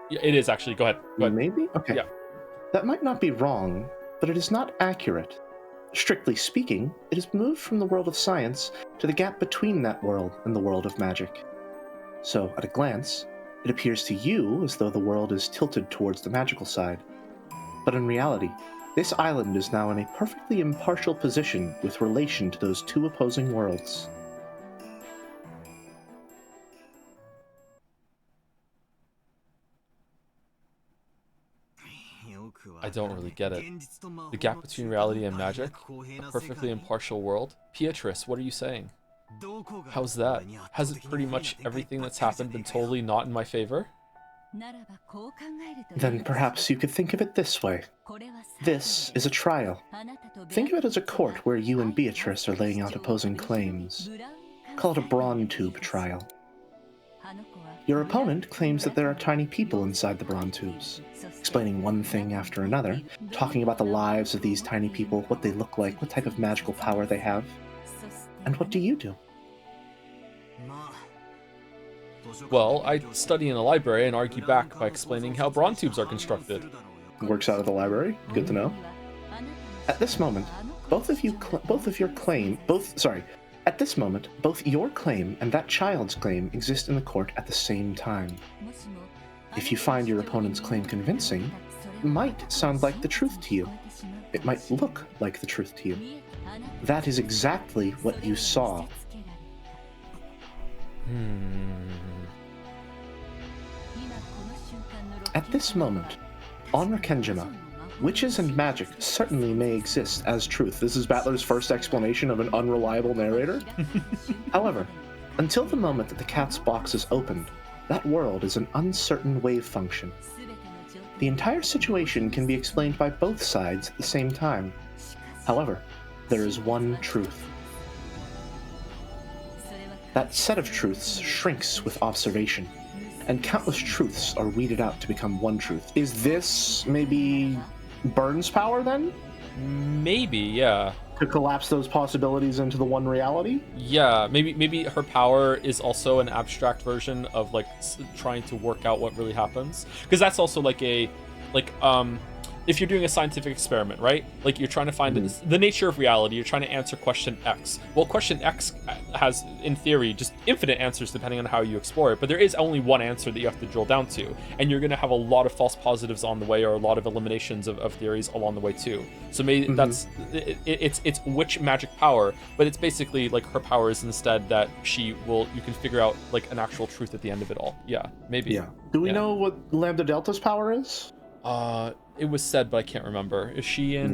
Yeah, it is actually. Go ahead. Maybe? Okay. Yeah. That might not be wrong, but it is not accurate. Strictly speaking, it has moved from the world of science to the gap between that world and the world of magic. So, at a glance, it appears to you as though the world is tilted towards the magical side. But in reality, this island is now in a perfectly impartial position with relation to those two opposing worlds. I don't really get it. The gap between reality and magic? A perfectly impartial world? Beatrice, what are you saying? How's that? Hasn't pretty much everything that's happened been totally not in my favor? Then perhaps you could think of it this way. This is a trial. Think of it as a court where you and Beatrice are laying out opposing claims. Call it a brawn tube trial. Your opponent claims that there are tiny people inside the brawn tubes, explaining one thing after another, talking about the lives of these tiny people, what they look like, what type of magical power they have. And what do you do? Well, I study in a library and argue back by explaining how brawn tubes are constructed. Works out of the library. Good to know. At this moment, both your claim and that child's claim exist in the court at the same time. If you find your opponent's claim convincing, it might sound like the truth to you. It might look like the truth to you. That is exactly what you saw. At this moment, on Rikenjima, witches and magic certainly may exist as truth. This is Battler's first explanation of an unreliable narrator. However, until the moment that the cat's box is opened, that world is an uncertain wave function. The entire situation can be explained by both sides at the same time. However, there is one truth. That set of truths shrinks with observation, and countless truths are weeded out to become one truth. Is this maybe Burns' power then? Maybe, yeah. to collapse those possibilities into the one reality. Yeah, maybe her power is also an abstract version of like trying to work out what really happens, because that's also like if you're doing a scientific experiment, right? Like you're trying to find the nature of reality, you're trying to answer question X. Well, question X has, in theory, just infinite answers depending on how you explore it, but there is only one answer that you have to drill down to, and you're going to have a lot of false positives on the way, or a lot of eliminations of theories along the way too. So maybe that's it's which magic power, but it's basically like her power is instead that you can figure out like an actual truth at the end of it all. Yeah, maybe. Yeah. Do we know what Lambda Delta's power is? It was said, but I can't remember. Is she in?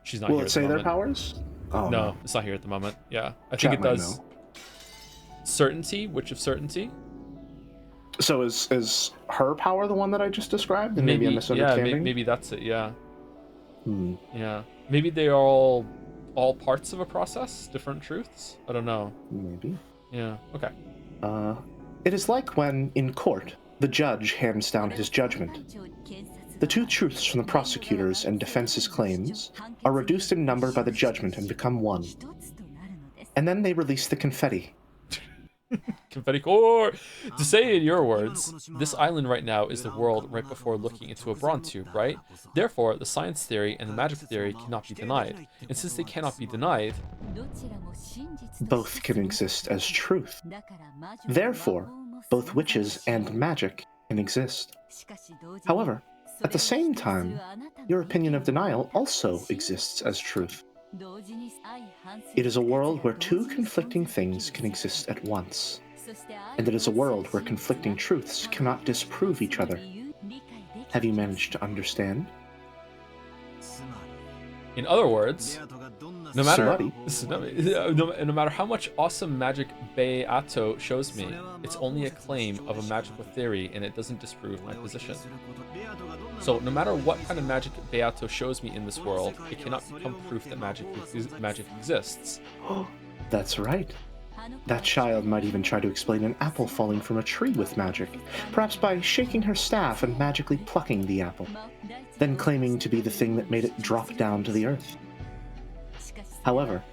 She's not here. Will it say their powers? Oh, no, it's not here at the moment. Yeah, I think it does. Certainty, Witch of Certainty. So is her power the one that I just described? And maybe a misunderstanding. Yeah, maybe that's it. Yeah. Yeah, maybe they are all parts of a process, different truths. I don't know. Maybe. Yeah. Okay. It is like when in court the judge hands down his judgment. The two truths from the prosecutor's and defense's claims are reduced in number by the judgment and become one. And then they release the confetti. Confetti core! To say in your words, this island right now is the world right before looking into a bronze tube, right? Therefore, the science theory and the magic theory cannot be denied. And since they cannot be denied, both can exist as truth. Therefore, both witches and magic can exist. However, at the same time, your opinion of denial also exists as truth. It is a world where two conflicting things can exist at once, and it is a world where conflicting truths cannot disprove each other. Have you managed to understand? In other words, no matter how much awesome magic Beato shows me, it's only a claim of a magical theory and it doesn't disprove my position. So no matter what kind of magic Beato shows me in this world, it cannot become proof that magic exists. That's right. That child might even try to explain an apple falling from a tree with magic, perhaps by shaking her staff and magically plucking the apple, then claiming to be the thing that made it drop down to the earth. However,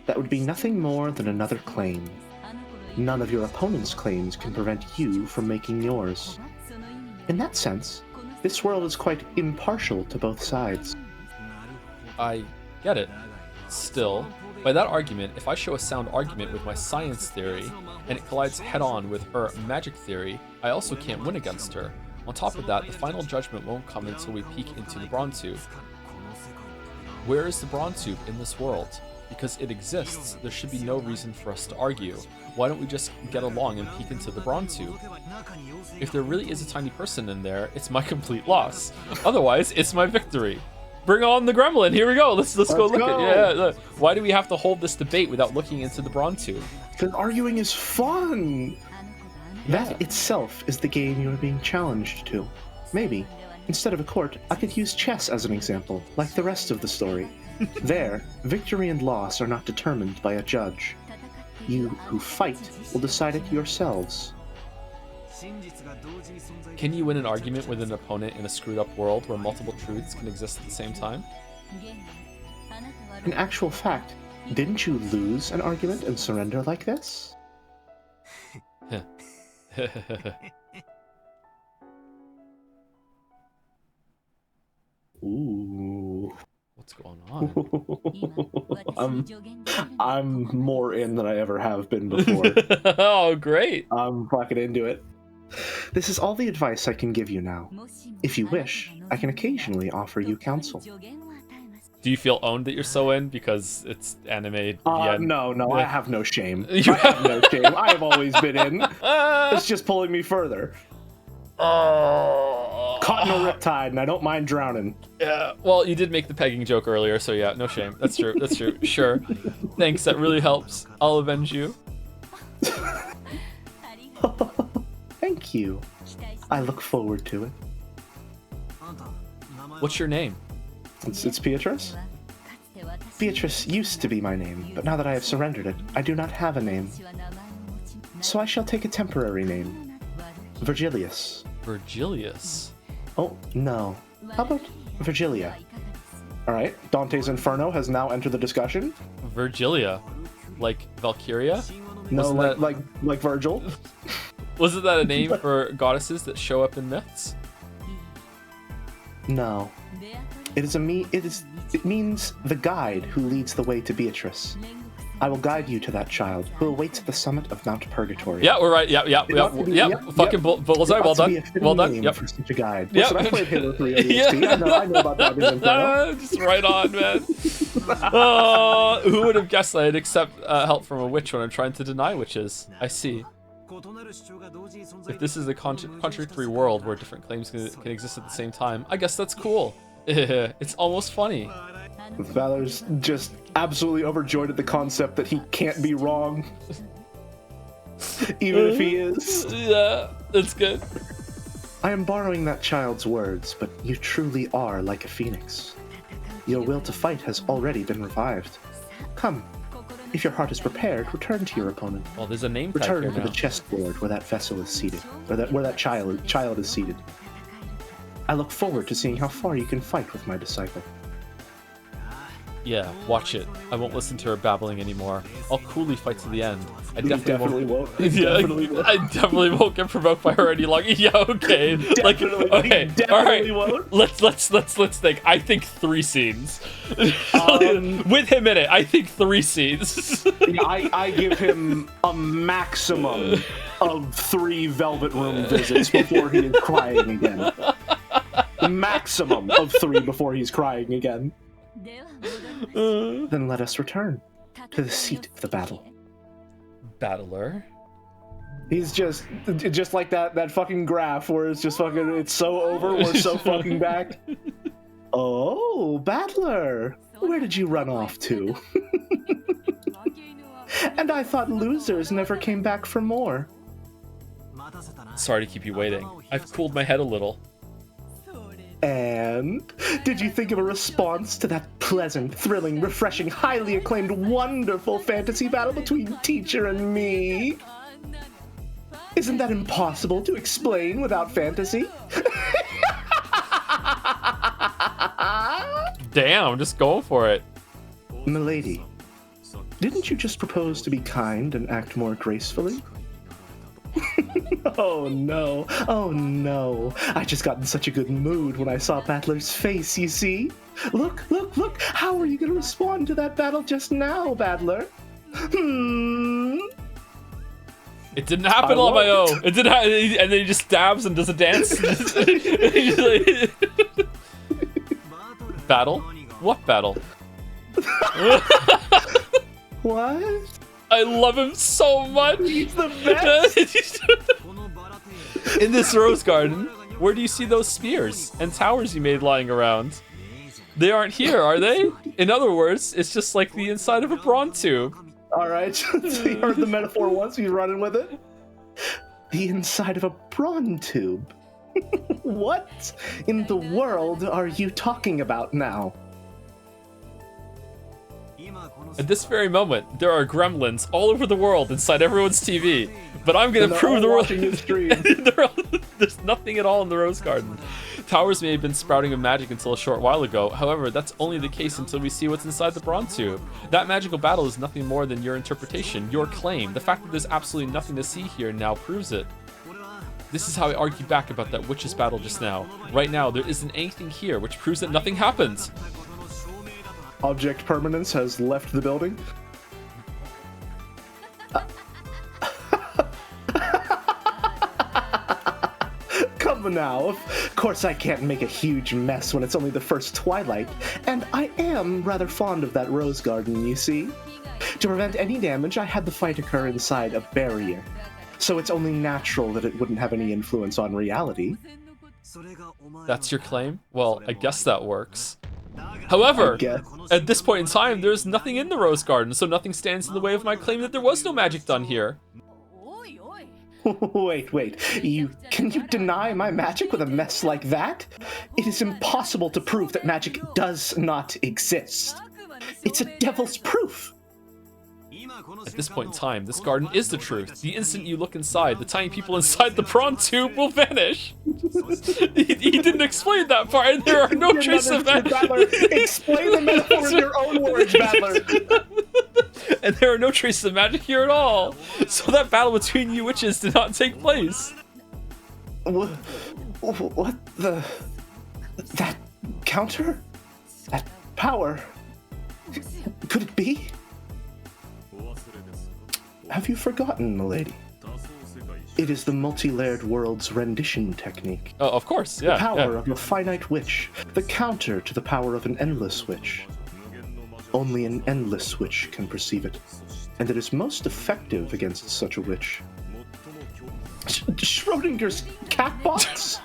that would be nothing more than another claim. None of your opponent's claims can prevent you from making yours. In that sense, this world is quite impartial to both sides. I get it. Still, by that argument, if I show a sound argument with my science theory, and it collides head-on with her magic theory, I also can't win against her. On top of that, the final judgment won't come until we peek into the bronze tube. Where is the bronze tube in this world? Because it exists, there should be no reason for us to argue. Why don't we just get along and peek into the bronze tube? If there really is a tiny person in there, it's my complete loss. Otherwise, it's my victory. Bring on the gremlin. Here we go. Let's go look at it. Yeah, look. Why do we have to hold this debate without looking into the bronze tube? Because arguing is fun. That itself is the game you are being challenged to. Maybe, instead of a court, I could use chess as an example, like the rest of the story. There, victory and loss are not determined by a judge. You who fight will decide it yourselves. Can you win an argument with an opponent in a screwed up world where multiple truths can exist at the same time? In actual fact, didn't you lose an argument and surrender like this? Ooh. What's going on? I'm more in than I ever have been before. Oh, great. I'm fucking into it. This is all the advice I can give you now. If you wish, I can occasionally offer you counsel. Do you feel owned that you're so in because it's anime? No, I have no shame. I have no shame. I have always been in. It's just pulling me further. Caught in a riptide, and I don't mind drowning. Yeah, well, you did make the pegging joke earlier, so yeah, no shame. That's true. That's true. Sure. Thanks, that really helps. I'll avenge you. Thank you. I look forward to it. What's your name? It's Beatrice. Beatrice used to be my name, but now that I have surrendered it, I do not have a name. So I shall take a temporary name. Virgilius. Virgilius? Oh, no. How about Virgilia? All right, Dante's Inferno has now entered the discussion. Virgilia, like Valkyria? No, like Virgil. Wasn't that a name for goddesses that show up in myths? No. It means the guide who leads the way to Beatrice. I will guide you to that child who awaits at the summit of Mount Purgatory. Yeah, we're right. Yep. Fucking bullseye. Well done. Well done. Yep. For such a guide. Yep. Listen, I played Halo 3 ODST. I know about that. Just right on, man. Who would have guessed I'd accept help from a witch when I'm trying to deny witches? I see. If this is a contradictory world where different claims can exist at the same time, I guess that's cool. It's almost funny. Valor's just absolutely overjoyed at the concept that he can't be wrong. Even if he is. Yeah, that's good. I am borrowing that child's words, but you truly are like a phoenix. Your will to fight has already been revived. Come, if your heart is prepared, return to your opponent. Well, there's a name tag Return here to now. the chessboard where that vessel is seated, or where that child is seated. I look forward to seeing how far you can fight with my disciple. Yeah, watch it. I won't listen to her babbling anymore. I'll coolly fight to the end. I definitely won't. I definitely won't get provoked by her any longer. Yeah, okay. Okay. All right. Won't. Let's think. I think 3 scenes. With him in it, I think 3 scenes. I give him a maximum of 3 Velvet Room visits before he is crying again. Maximum of 3 before he's crying again. Then let us return to the seat of the battle. Battler? He's just like that fucking graph where it's just fucking, it's so over, we're so fucking back. Oh, Battler, where did you run off to? And I thought losers never came back for more. Sorry to keep you waiting. I've cooled my head a little. And did you think of a response to that pleasant, thrilling, refreshing, highly acclaimed, wonderful fantasy battle between teacher and me? Isn't that impossible to explain without fantasy? Damn, just go for it. Milady, didn't you just propose to be kind and act more gracefully? Oh no, oh no. I just got in such a good mood when I saw Battler's face, you see? Look, how are you gonna respond to that battle just now, Battler? It didn't happen on my own. It didn't happen, and then he just stabs and does a dance. Battle? What battle? What? I love him so much. He's the best. In this rose garden, where do you see those spears and towers you made lying around? They aren't here, are they? In other words, it's just like the inside of a brawn tube. All right, you heard the metaphor once, he's running with it. The inside of a brawn tube. What in the world are you talking about now? At this very moment, there are gremlins all over the world inside everyone's TV. But I'm gonna prove the world. There's nothing at all in the rose garden. Towers may have been sprouting with magic until a short while ago. However, that's only the case until we see what's inside the brawn tube. That magical battle is nothing more than your interpretation, your claim. The fact that there's absolutely nothing to see here now proves it. This is how I argue back about that witch's battle just now. Right now, there isn't anything here, which proves that nothing happened. Object permanence has left the building. Come now, of course I can't make a huge mess when it's only the first twilight, and I am rather fond of that rose garden, you see. To prevent any damage, I had the fight occur inside a barrier, so it's only natural that it wouldn't have any influence on reality. That's your claim? Well, I guess that works. However, at this point in time, there's nothing in the rose garden, so nothing stands in the way of my claim that there was no magic done here. Wait, can you deny my magic with a mess like that? It is impossible to prove that magic does not exist. It's a devil's proof. At this point in time, this garden is the truth. The instant you look inside, the tiny people inside the prawn tube will vanish. he didn't explain that part, and there are no traces of that. Explain the metaphor in your own words, Battler. And there are no traces of magic here at all. So that battle between you witches did not take place. What the... That counter? That power? Could it be? Have you forgotten, milady? It is the multi-layered world's rendition technique. Oh, of course, yeah. The power of a finite witch, the counter to the power of an endless witch. Only an endless witch can perceive it, and it is most effective against such a witch. Schrodinger's cat box?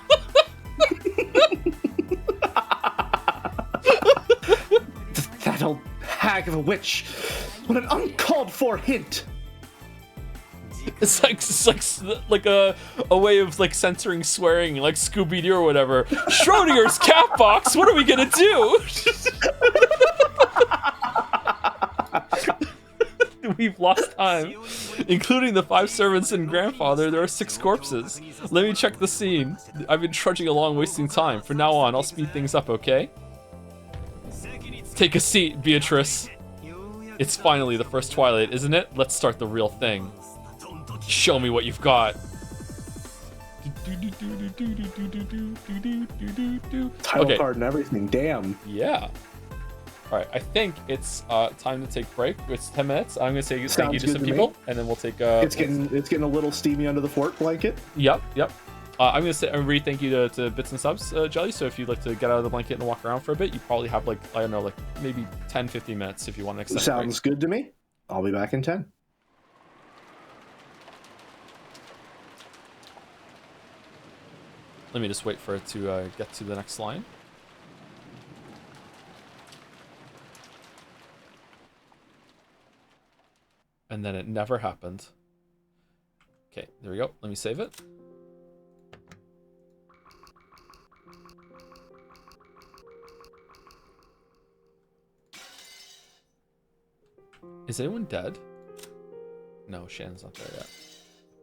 That old hag of a witch! What an uncalled for hint! It's like a way of like censoring swearing, like Scooby-Doo or whatever. Schrodinger's cat box. What are we gonna do? We've lost time, including the 5 servants and grandfather. There are 6 corpses. Let me check the scene. I've been trudging along, wasting time. From now on, I'll speed things up. Okay? Take a seat, Beatrice. It's finally the first twilight, isn't it? Let's start the real thing. Show me what you've got. Title card and everything, damn. Yeah. Alright, I think it's time to take a break. It's 10 minutes. I'm gonna say thank you to some people, and then we'll take it's getting a little steamy under the fort blanket. Yep. I'm gonna say a really thank you to Bits and Subs, Jelly. So if you'd like to get out of the blanket and walk around for a bit, you probably have like, I don't know, like maybe 10-15 minutes if you want to extend. Sounds good to me. I'll be back in 10. Let me just wait for it to get to the next line. And then it never happened. Okay, there we go. Let me save it. Is anyone dead? No, Shannon's not there yet.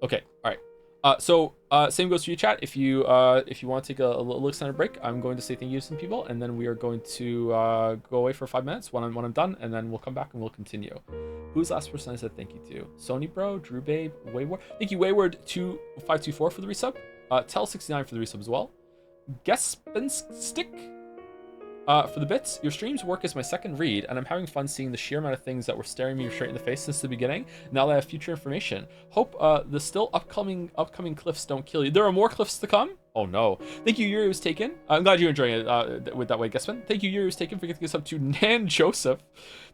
Okay, all right. So same goes for you, chat. If you want to take a little extended break, I'm going to say thank you to some people, and then we are going to go away for 5 minutes when I'm done, and then we'll come back and we'll continue. Who's the last person I said thank you to? Sony Bro, Drew Babe, Wayward. Thank you, Wayward2524 for the resub. Tell69 for the resub as well. Gespinstick for the bits. Your streams work as my second read, and I'm having fun seeing the sheer amount of things that were staring me straight in the face since the beginning. Now that I have future information, hope the still upcoming cliffs don't kill you. There are more cliffs to come. Oh no. Thank you, Yuri was taken. I'm glad you're enjoying it with that way, Gespin. Thank you, Yuri was taken for getting this up to Nan Joseph.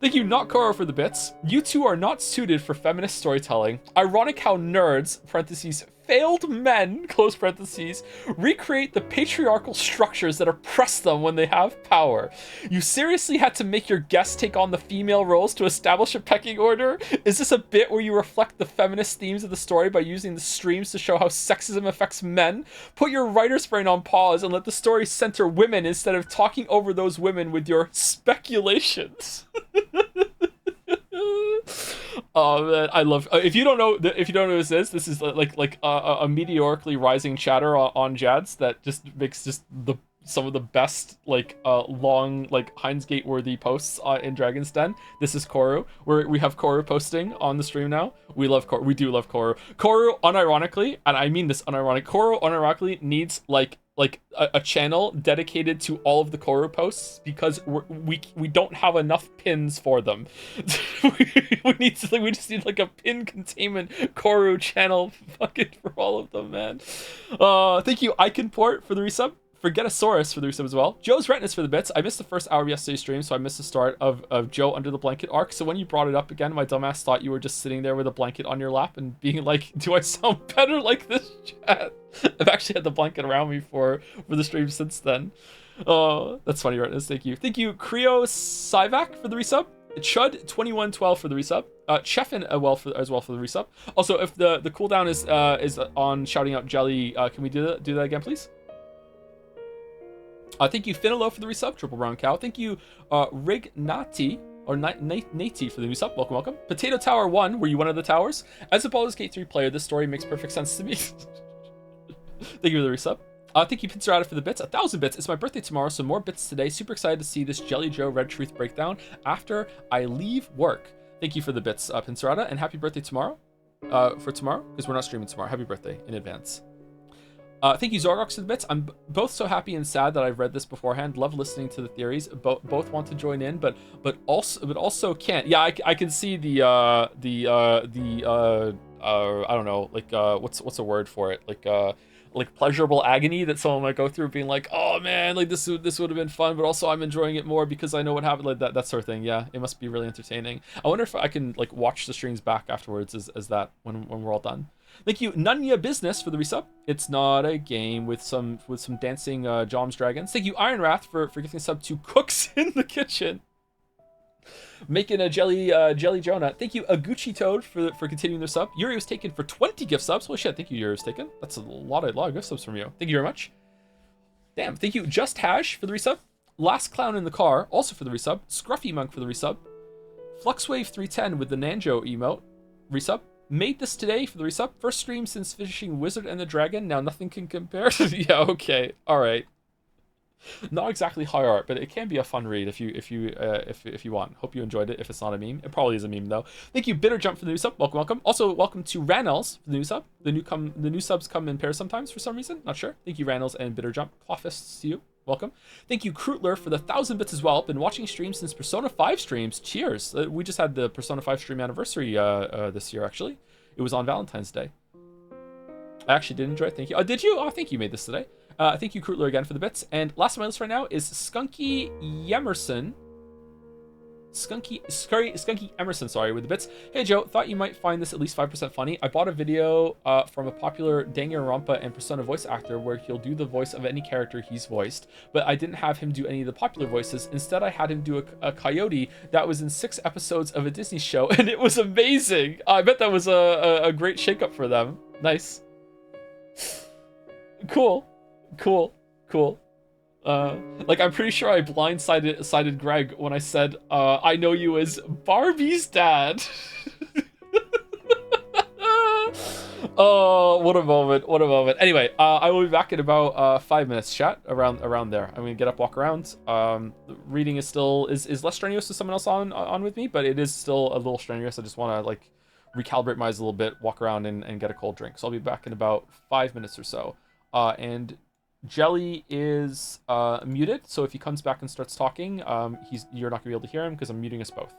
Thank you, Not Koro, for the bits. You two are not suited for feminist storytelling. Ironic how nerds, parentheses, failed men, close parentheses, recreate the patriarchal structures that oppress them when they have power. You seriously had to make your guests take on the female roles to establish a pecking order? Is this a bit where you reflect the feminist themes of the story by using the streams to show how sexism affects men? Put your writer's brain on pause and let the story center women instead of talking over those women with your speculations. Oh man, I love. If you don't know who this is like a meteorically rising chatter on Jads that just makes just some of the best long Heinz Gate worthy posts in Dragon's Den. This is Koru. We have Koru posting on the stream now. We love Koru. We do love Koru. Koru, unironically, and I mean this unironically, Koru unironically needs a channel dedicated to all of the Koru posts because we don't have enough pins for them. we just need like a pin containment Koru channel fucking for all of them, man. Thank you, Iconport, for the resub. Forgetasaurus for the resub as well. Joe's Retinas for the bits. I missed the first hour of yesterday's stream, so I missed the start of Joe Under the Blanket arc. So when you brought it up again, my dumbass thought you were just sitting there with a blanket on your lap and being like, do I sound better like this, chat? I've actually had the blanket around me for the stream since then. Oh, that's funny, Retinas. Thank you. Thank you, Creo Sivak for the resub. Chud2112 for the resub. Chefin as well for the resub. Also, if the cooldown is on shouting out Jelly, can we do that again, please? Thank you, Finalo, for the resub. Triple Brown Cow. Thank you, Rignati Or Nate for the new sub. Welcome, welcome. Potato Tower 1, were you one of the towers? As a Baldur's Gate 3 player, this story makes perfect sense to me. Thank you for the resub. Thank you, Pincerata, for the bits. 1,000 bits. It's my birthday tomorrow, so more bits today. Super excited to see this Jelly Joe Red Truth breakdown after I leave work. Thank you for the bits, Pincerata, and happy birthday tomorrow. For tomorrow, because we're not streaming tomorrow. Happy birthday in advance. Thank you, Zorgox, for the bits. I'm both so happy and sad that I've read this beforehand. Love listening to the theories. Both want to join in, but also can't. Yeah, I can see the I don't know, like what's a word for it? Like pleasurable agony that someone might go through, being like, oh man, like this would have been fun, but also I'm enjoying it more because I know what happened, like that sort of thing. Yeah, it must be really entertaining. I wonder if I can like watch the streams back afterwards as that when we're all done. Thank you, Nunya Business, for the resub. It's not a game with some dancing Joms dragons. Thank you, Ironwrath, for gifting a sub to Cooks in the Kitchen, making a jelly Jonah. Thank you, Aguchi Toad, for continuing their sub. Yuri was taken for 20 gift subs. Holy shit! Thank you, Yuri was taken. That's a lot of gift subs from you. Thank you very much. Damn. Thank you, Just Hash, for the resub. Last Clown in the Car, also for the resub. Scruffy Monk for the resub. Fluxwave 310 with the Nanjo emote, resub. Made this today for the resub. First stream since finishing Wizard and the Dragon. Now nothing can compare. Yeah, okay, all right. Not exactly high art, but it can be a fun read if you want. Hope you enjoyed it. If it's not a meme, it probably is a meme though. Thank you, Bitter Jump, for the new sub. Welcome, welcome. Also, welcome to Ranels for the new sub. The new subs come in pairs sometimes for some reason. Not sure. Thank you, Ranels and Bitter Jump. Clawfists to you. Welcome. Thank you, Krootler, for the 1,000 bits as well. Been watching streams since Persona 5 streams. Cheers. We just had the Persona 5 stream anniversary this year, actually. It was on Valentine's Day. I actually did enjoy it. Thank you. Oh, did you? Oh, thank you. Made this today. Thank you, Krootler, again for the bits. And last on my list right now is Skunky Yemerson. Skunky Emerson, sorry, with the bits. Hey Joe, thought you might find this at least 5% funny. I bought a video from a popular Danganronpa and Persona voice actor where he'll do the voice of any character he's voiced, but I didn't have him do any of the popular voices. Instead, I had him do a coyote that was in 6 episodes of a Disney show, and it was amazing. I bet that was a great shakeup for them. Nice. Cool. Like, I'm pretty sure I blindsided Greg when I said, I know you as Barbie's dad. Oh, what a moment. Anyway, I will be back in about 5 minutes, chat, around there. I'm gonna get up, walk around. Reading is still is less strenuous with someone else on with me, but it is still a little strenuous. I just want to like recalibrate my eyes a little bit, walk around and get a cold drink. So I'll be back in about 5 minutes or so. And Jelly is muted, so if he comes back and starts talking, you're not gonna be able to hear him because I'm muting us both.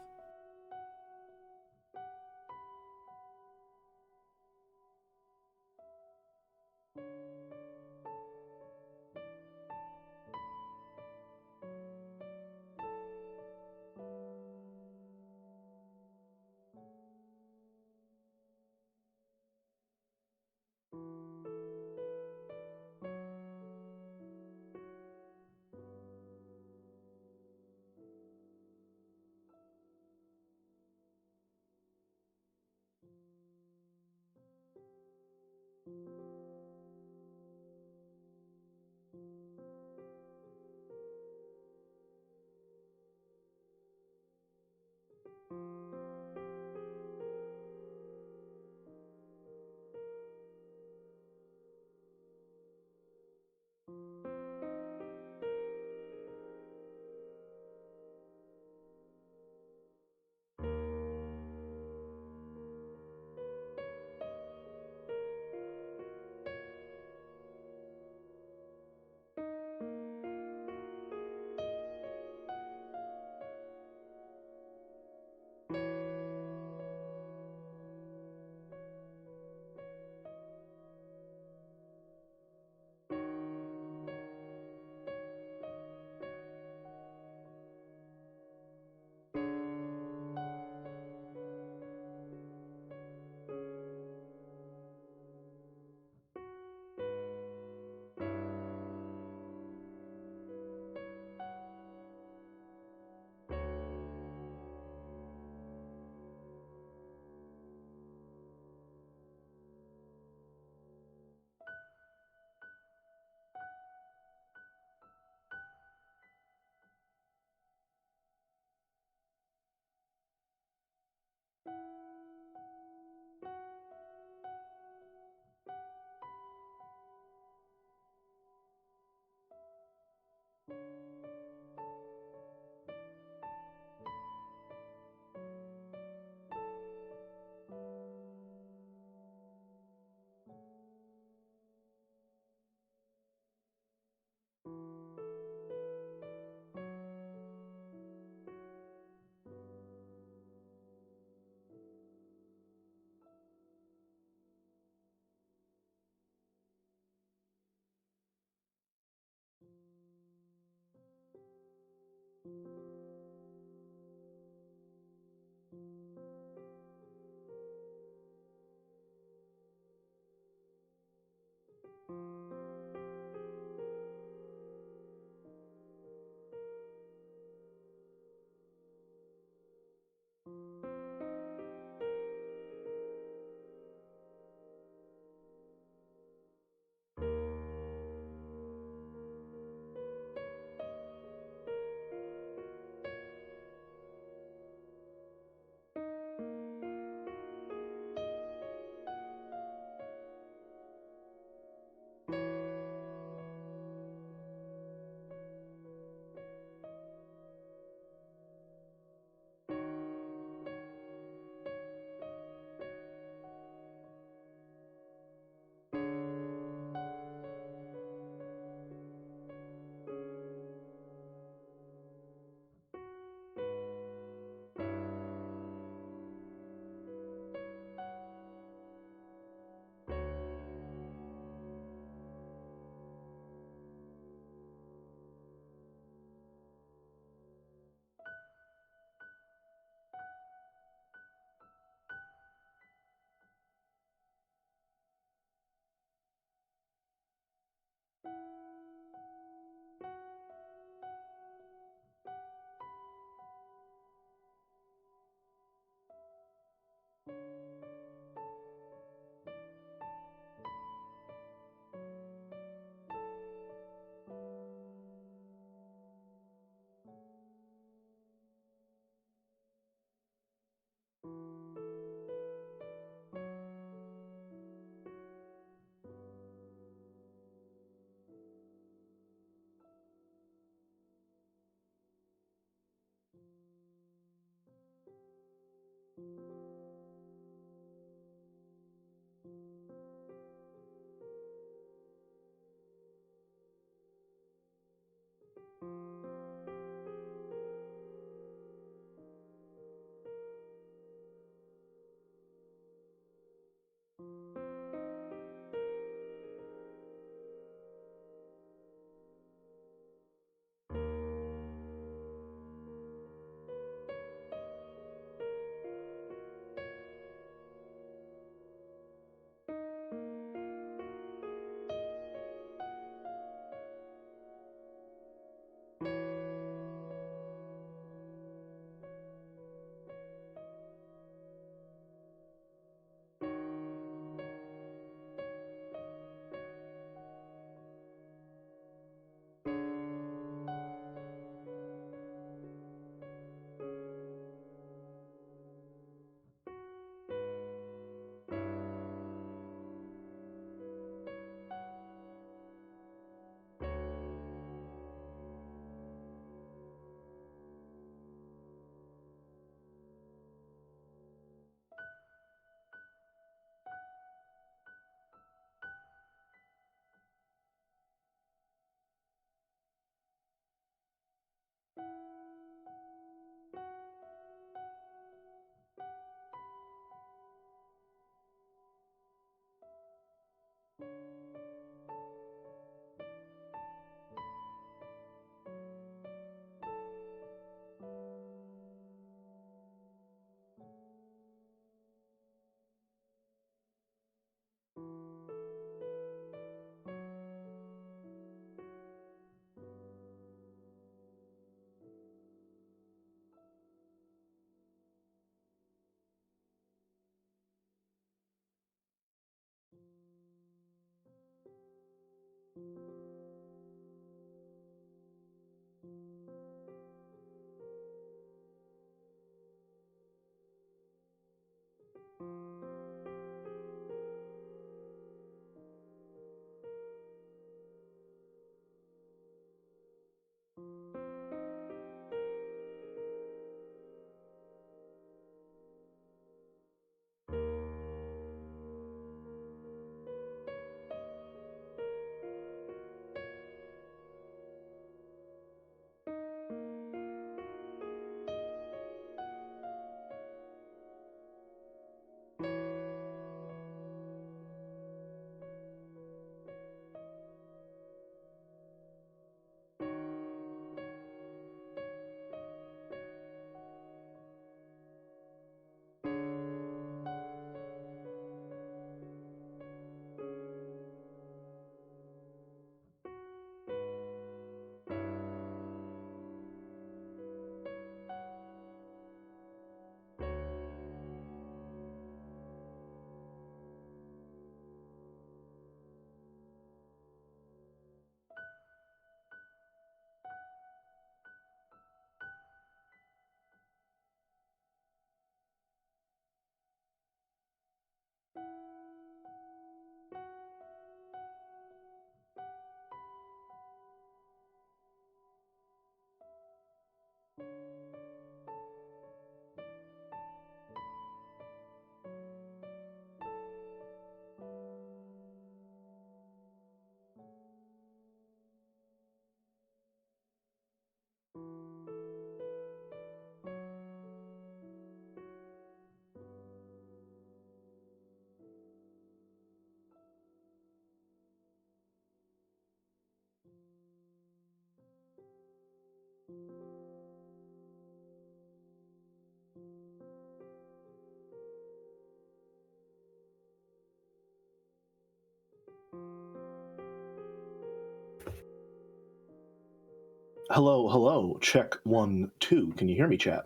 Hello, hello. Check 1, 2. Can you hear me, chat?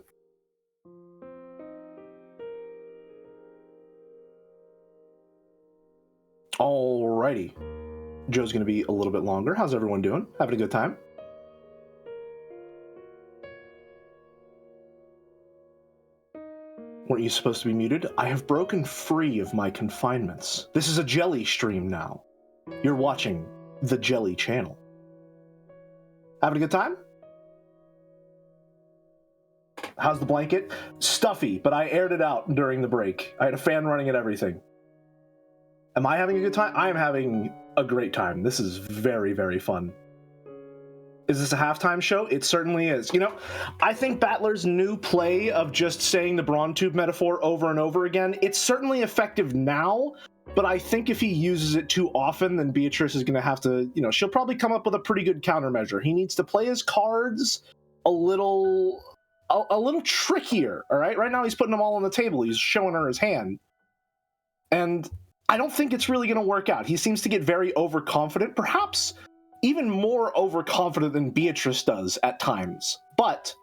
Alrighty. Joe's going to be a little bit longer. How's everyone doing? Having a good time? Weren't you supposed to be muted? I have broken free of my confinements. This is a Jelly stream now. You're watching the Jelly channel. Having a good time? How's the blanket? Stuffy, but I aired it out during the break. I had a fan running and everything. Am I having a good time? I am having a great time. This is very, very fun. Is this a halftime show? It certainly is. You know, I think Battler's new play of just saying the Braun Tube metaphor over and over again, it's certainly effective now, but I think if he uses it too often, then Beatrice is going to have to, you know, she'll probably come up with a pretty good countermeasure. He needs to play his cards a little trickier, all right? Right now he's putting them all on the table. He's showing her his hand. And I don't think it's really going to work out. He seems to get very overconfident, perhaps even more overconfident than Beatrice does at times. But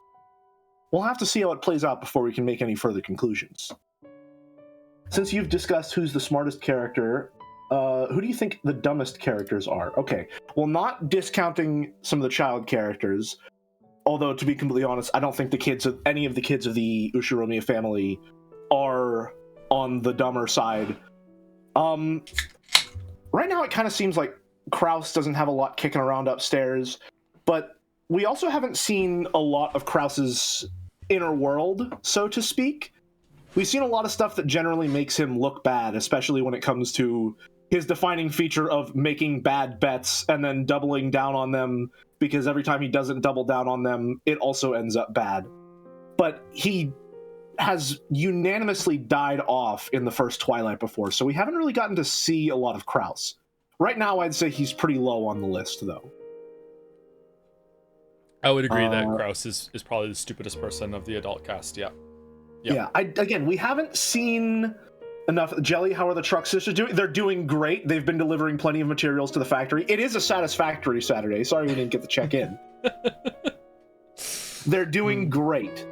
we'll have to see how it plays out before we can make any further conclusions. Since you've discussed who's the smartest character, who do you think the dumbest characters are? Okay, well, not discounting some of the child characters, although to be completely honest, I don't think any of the kids of the Ushiromiya family are on the dumber side. Right now it kind of seems like Kraus doesn't have a lot kicking around upstairs, but we also haven't seen a lot of Kraus's inner world, so to speak. We've seen a lot of stuff that generally makes him look bad, especially when it comes to his defining feature of making bad bets and then doubling down on them, because every time he doesn't double down on them, it also ends up bad. But he has unanimously died off in the first Twilight before, so we haven't really gotten to see a lot of Kraus. Right now, I'd say he's pretty low on the list, though. I would agree that Kraus is probably the stupidest person of the adult cast, yeah. Yeah, again, we haven't seen enough. Jelly, how are the Truck Sisters doing? They're doing great. They've been delivering plenty of materials to the factory. It is a satisfactory Saturday. Sorry we didn't get the check-in. They're doing great.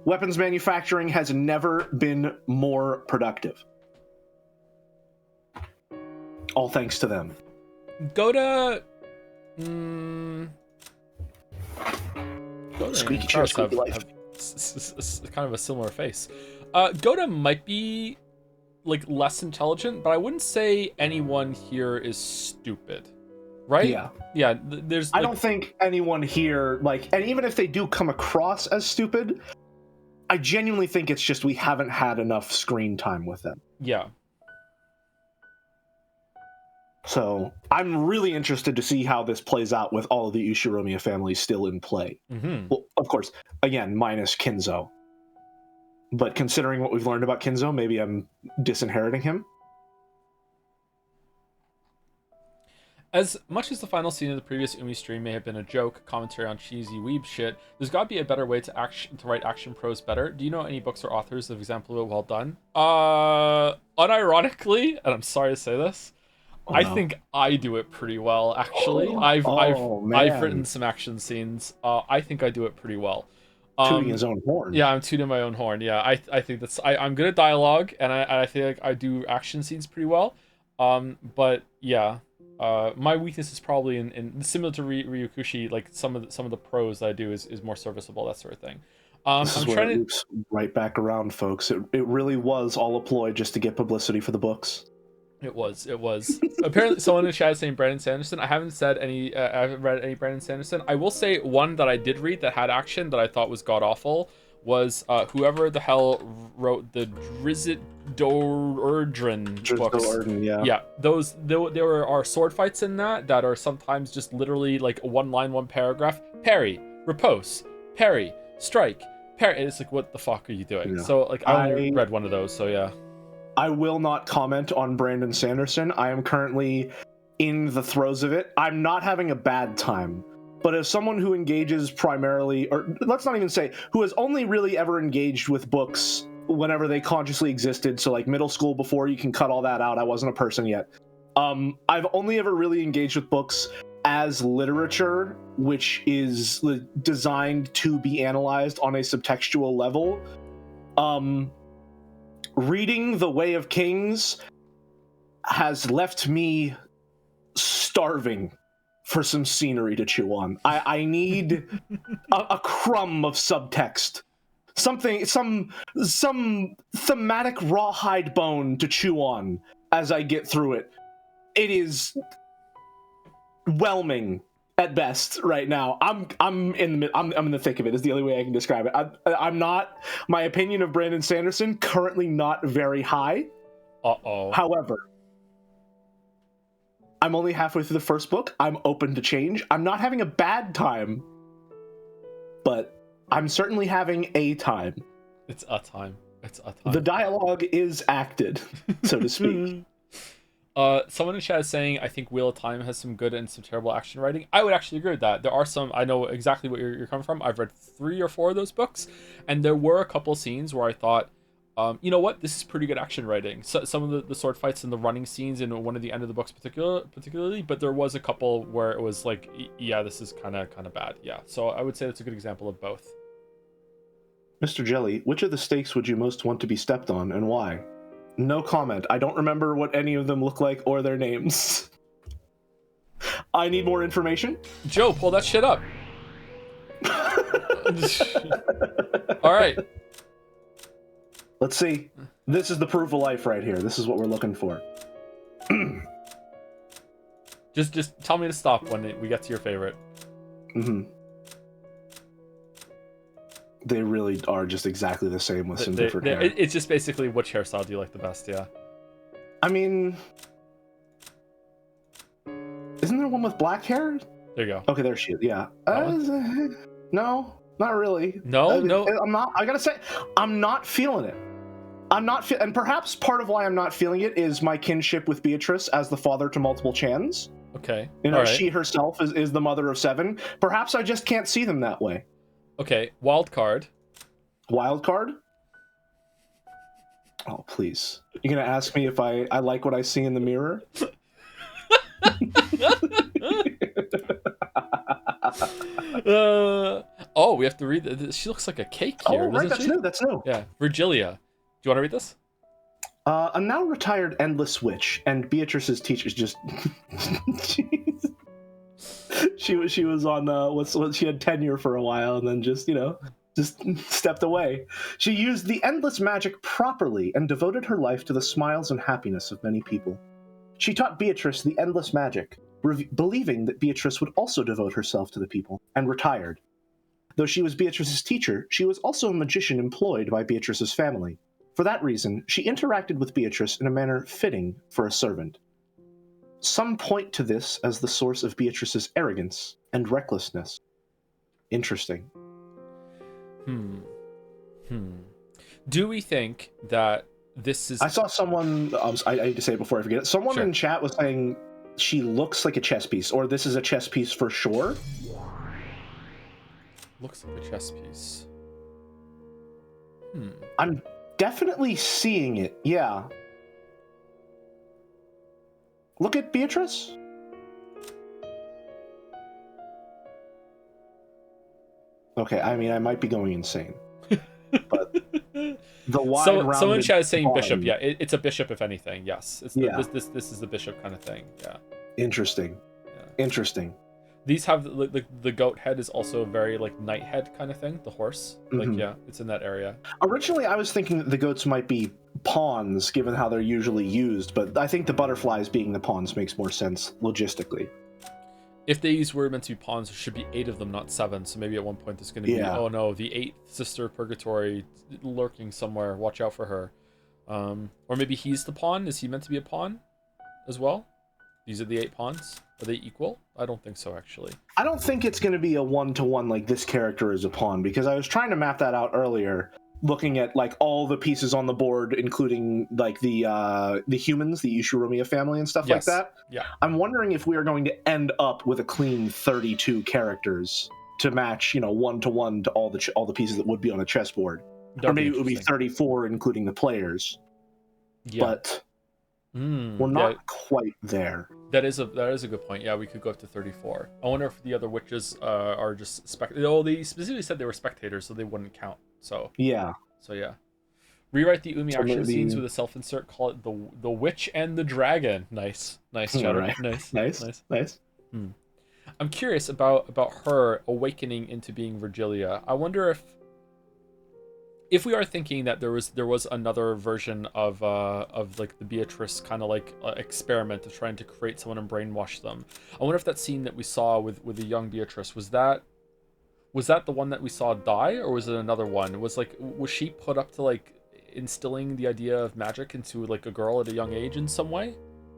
Weapons manufacturing has never been more productive. All thanks to them. Go to Squeaky chair, squeaky life. Kind of a similar face. Goda might be like less intelligent, but I wouldn't say anyone here is stupid, right? Yeah. There's. I don't think anyone here and even if they do come across as stupid, I genuinely think it's just we haven't had enough screen time with them. Yeah. So I'm really interested to see how this plays out with all of the Ushiromiya families still in play. Mm-hmm. Well, of course, again, minus Kinzo. But considering what we've learned about Kinzo, maybe I'm disinheriting him. As much as the final scene of the previous Umi stream may have been a joke, commentary on cheesy weeb shit, there's gotta be a better way to write action prose better. Do you know any books or authors of example of it well done? Unironically, and I'm sorry to say this, I think I do it pretty well, actually. I've written some action scenes. I think I do it pretty well. Tooting his own horn. Yeah, I'm tooting my own horn. Yeah, I think that's I'm good at dialogue, and I feel like I do action scenes pretty well. But yeah, my weakness is probably in similar to Ryukushi, like some of the prose that I do is more serviceable, that sort of thing. This is where it loops right back around, folks. It really was all a ploy just to get publicity for the books. It was. Apparently, someone in the chat is saying Brandon Sanderson. I haven't read any Brandon Sanderson. I will say one that I did read that had action that I thought was god awful was whoever the hell wrote the Drizzt Do'Urden books. Yeah. Those there are sword fights in that are sometimes just literally like one line, one paragraph. Parry, riposte, parry, strike, parry. It's like, what the fuck are you doing? Yeah. So like I only read one of those. So yeah. I will not comment on Brandon Sanderson. I am currently in the throes of it. I'm not having a bad time, but as someone who engages primarily, or let's not even say, who has only really ever engaged with books whenever they consciously existed, so like middle school, before you can cut all that out, I wasn't a person yet. I've only ever really engaged with books as literature, which is designed to be analyzed on a subtextual level. Reading The Way of Kings has left me starving for some scenery to chew on. I need a crumb of subtext. Something, some thematic rawhide bone to chew on as I get through it. It is whelming at best right now. I'm in the thick of it. Is the only way I can describe it. I'm not. My opinion of Brandon Sanderson currently not very high. However, I'm only halfway through the first book. I'm open to change. I'm not having a bad time, but I'm certainly having a time. It's a time. It's a time. The dialogue is acted, so to speak. Someone in chat is saying, I think Wheel of Time has some good and some terrible action writing. I would actually agree with that. There are some, I know exactly what you're coming from. I've read 3 or 4 of those books, and there were a couple scenes where I thought, you know what, this is pretty good action writing. So, some of the sword fights and the running scenes in one of the end of the books particularly, but there was a couple where it was like, yeah, this is kind of bad. Yeah, so I would say that's a good example of both. Mr. Jelly, which of the stakes would you most want to be stepped on, and why? No comment. I don't remember what any of them look like or their names. I need more information. Joe, pull that shit up. All right. Let's see. This is the proof of life right here. This is what we're looking for. Just tell me to stop when we get to your favorite. Mm-hmm. They really are just exactly the same with some different hair. It's just basically which hairstyle do you like the best, yeah. I mean, isn't there one with black hair? There you go. Okay, there she is, yeah. No, not really. No. I'm not, I gotta say, I'm not feeling it. And perhaps part of why I'm not feeling it is my kinship with Beatrice as the father to multiple Chans. Okay. You know, she herself is the mother of 7. Perhaps I just can't see them that way. Okay, wild card. Wild card? Oh, please. You're going to ask me if I like what I see in the mirror? Oh, we have to read this. She looks like a cake here. Oh, right, that's new, that's new. Yeah, Virgilia. Do you want to read this? A now retired endless witch and Beatrice's teacher just... She was on she had tenure for a while and then just stepped away. She used the endless magic properly and devoted her life to the smiles and happiness of many people. She taught Beatrice the endless magic, believing that Beatrice would also devote herself to the people, and retired. Though she was Beatrice's teacher, she was also a magician employed by Beatrice's family. For that reason, she interacted with Beatrice in a manner fitting for a servant. Some point to this as the source of Beatrice's arrogance and recklessness. Interesting. Do we think that this is... I saw someone, I need to say it before I forget it, someone in chat was saying she looks like a chess piece, or this is a chess piece for sure. Looks like a chess piece. I'm definitely seeing it, yeah. Look at Beatrice. Okay, I mean, I might be going insane. But the wide rounded someone in chat is saying pawn. bishop. Yeah, it's a bishop if anything. Yes, it's Yeah. This is the bishop kind of thing. Yeah. Interesting. Yeah. Interesting. These have the goat head is also very like knight head kind of thing. The horse, like yeah, it's in that area. Originally, I was thinking that the goats might be pawns, given how they're usually used, but I think the butterflies being the pawns makes more sense logistically. If these were meant to be pawns, there should be 8 of them, not 7. So maybe at one point there's going to be, oh no, the 8th sister of Purgatory lurking somewhere. Watch out for her. Or maybe he's the pawn. Is he meant to be a pawn as well? These are the 8 pawns. Are they equal? I don't think so, actually. I don't think it's going to be a 1-to-1 like this character is a pawn, because I was trying to map that out earlier. looking at like all the pieces on the board, including like the humans, the Ushiromiya family and stuff like that. Yeah. I'm wondering if we are going to end up with a clean 32 characters to match, 1-to-1 to all the pieces that would be on a chessboard. Or maybe it would be 34, including the players. Yeah. But we're not quite there. That is a good point. Yeah, we could go up to 34. I wonder if the other witches are just spectators. Oh, they specifically said they were spectators, so they wouldn't count. So yeah. Rewrite the Umi action scenes with a self-insert. Call it the Witch and the Dragon. Nice, Shadow. Right. Nice. I'm curious about her awakening into being Virgilia. I wonder if we are thinking that there was another version of like the Beatrice kind of like experiment of trying to create someone and brainwash them. I wonder if that scene that we saw with the young Beatrice was that the one that we saw die, or was it another one? Was she put up to like instilling the idea of magic into like a girl at a young age in some way?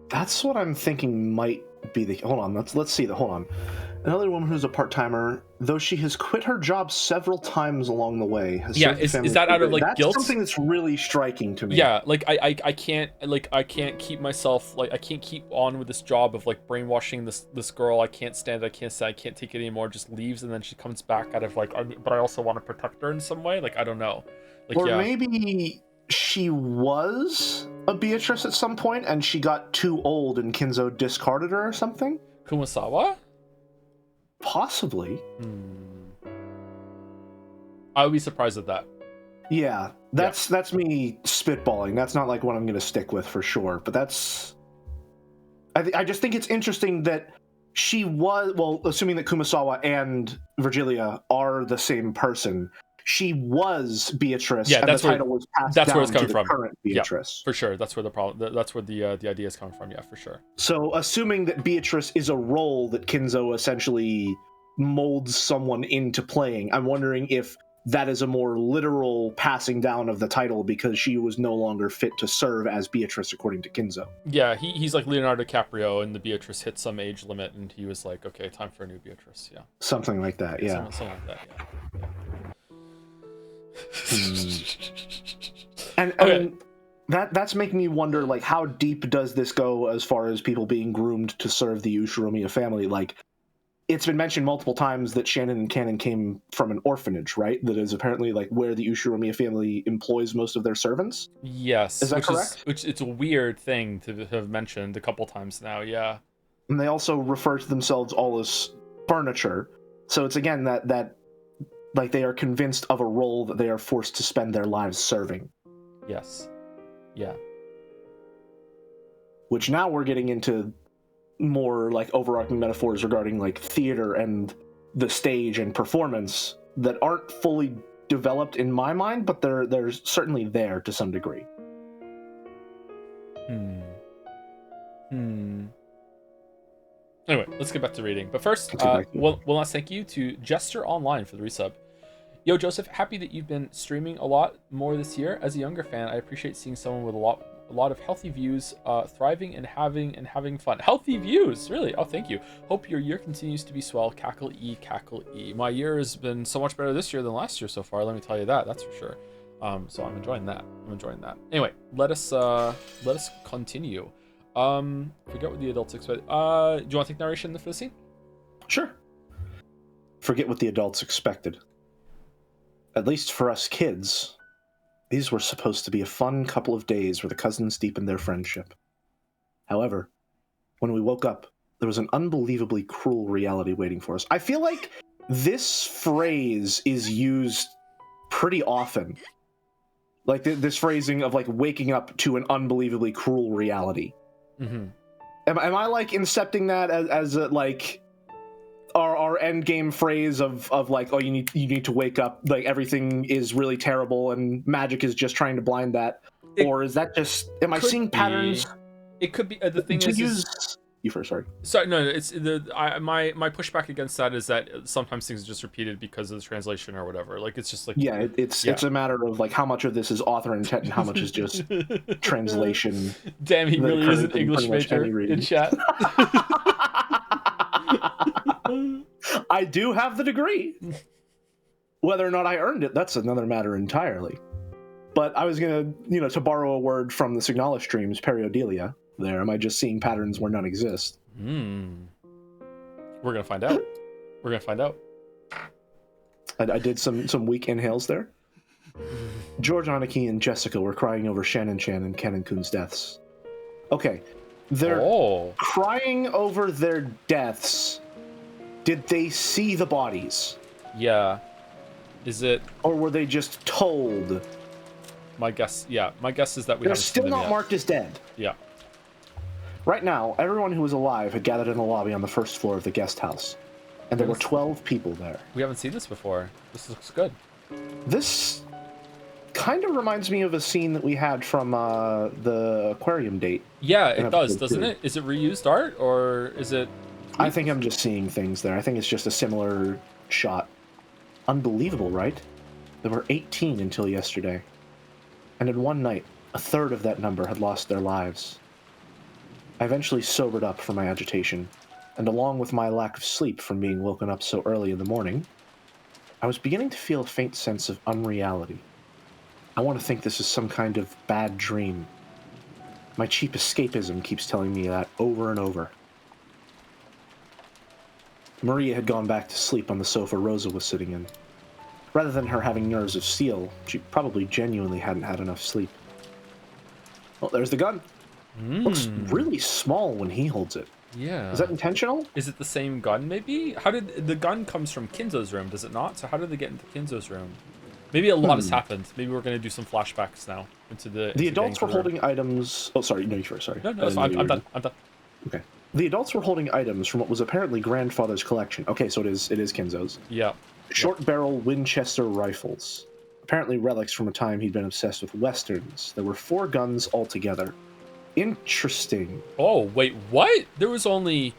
That's what I'm thinking might be the... Hold on, let's see. Hold on. Another woman who's a part-timer, though she has quit her job several times along the way. Is that out of like guilt? That's something that's really striking to me. Yeah, like I can't keep myself, like I can't keep on with this job of like brainwashing this girl. I can't stand it. I can't take it anymore. Just leaves, and then she comes back out of like, but I also want to protect her in some way. Like I don't know. Like, or maybe she was a Beatrice at some point and she got too old and Kinzo discarded her or something? Kumasawa? Possibly. I would be surprised at that. Yeah, that's me spitballing. That's not like what I'm going to stick with for sure, but that's... I just think it's interesting that she was... Well, assuming that Kumasawa and Virgilia are the same person... She was Beatrice, and the title was passed down where it's coming to the current Beatrice. Yeah, for sure. That's where the problem. That's where the idea is coming from. Yeah, for sure. So, assuming that Beatrice is a role that Kinzo essentially molds someone into playing, I'm wondering if that is a more literal passing down of the title because she was no longer fit to serve as Beatrice, according to Kinzo. Yeah, he's like Leonardo DiCaprio, and the Beatrice hit some age limit, and he was like, "Okay, time for a new Beatrice." Yeah, something like that. Yeah, something like that. Yeah. And I mean, that's making me wonder, like, how deep does this go as far as people being groomed to serve the Ushiromiya family? Like, it's been mentioned multiple times that Shannon and Cannon came from an orphanage, right? That is apparently like where the Ushiromiya family employs most of their servants. Yes, is that correct? Which it's a weird thing to have mentioned a couple times now. Yeah, and they also refer to themselves all as furniture. So it's again that. Like they are convinced of a role that they are forced to spend their lives serving. Yes. Yeah. Which now we're getting into more like overarching metaphors regarding like theater and the stage and performance that aren't fully developed in my mind, but they're certainly there to some degree. Anyway, let's get back to reading. But first, one last thank you to Jester Online for the resub. Yo, Joseph, happy that you've been streaming a lot more this year. As a younger fan, I appreciate seeing someone with a lot of healthy views, thriving and having fun. Healthy views, really? Oh, thank you. Hope your year continues to be swell. Cackle E, cackle E. My year has been so much better this year than last year so far. Let me tell you that. That's for sure. So I'm enjoying that. Anyway, let us continue. Forget what the adults expect. Do you want to take narration for the scene? Sure. Forget what the adults expected. At least for us kids, these were supposed to be a fun couple of days where the cousins deepened their friendship. However, when we woke up, there was an unbelievably cruel reality waiting for us. I feel like this phrase is used pretty often. Like this phrasing of like waking up to an unbelievably cruel reality. Mm-hmm. Am I like incepting that as a, like our end game phrase of like, oh, you need to wake up, like everything is really terrible and magic is just trying to blind that? Or is that just, am I seeing patterns? It could be. The thing is you first, sorry. Sorry, no, it's my pushback against that is that sometimes things are just repeated because of the translation or whatever. Like it's just like it's a matter of like how much of this is author intent and how much is just translation. Damn, he really is an English major in chat. I do have the degree. Whether or not I earned it, that's another matter entirely. But I was gonna, to borrow a word from the Signala streams, periodelia. There, am I just seeing patterns where none exist? We're gonna find out. We're gonna find out. I did some weak inhales there. George Aniki and Jessica were crying over Shannon Chan and Ken and Kun's deaths. Okay, they're crying over their deaths. Did they see the bodies? Yeah. Is it? Or were they just told? My guess, yeah. My guess is that they're still not marked as dead. Yeah. Right now, everyone who was alive had gathered in the lobby on the first floor of the guest house. And there were 12 people there. We haven't seen this before. This looks good. This kind of reminds me of a scene that we had from the aquarium date. Yeah, it does, doesn't it? Is it reused art, or is it... I think I'm just seeing things there. I think it's just a similar shot. Unbelievable, right? There were 18 until yesterday. And in one night, a third of that number had lost their lives. I eventually sobered up from my agitation, and along with my lack of sleep from being woken up so early in the morning, I was beginning to feel a faint sense of unreality. I want to think this is some kind of bad dream. My cheap escapism keeps telling me that over and over. Maria had gone back to sleep on the sofa Rosa was sitting in. Rather than her having nerves of steel, she probably genuinely hadn't had enough sleep. Well, there's the gun. Looks really small when he holds it. Yeah. Is that intentional? Is it the same gun, maybe? How did... The gun comes from Kinzo's room, does it not? So how did they get into Kinzo's room? Maybe a lot has happened. Maybe we're going to do some flashbacks now into the... The adults were holding items... Oh, sorry. No, you first. Sorry. No, I'm done. I'm done. Okay. The adults were holding items from what was apparently grandfather's collection. Okay, so it is Kinzo's. Yeah. Short-barrel Winchester rifles. Apparently relics from a time he'd been obsessed with westerns. There were 4 guns altogether. Interesting. Oh, wait, what? There was only...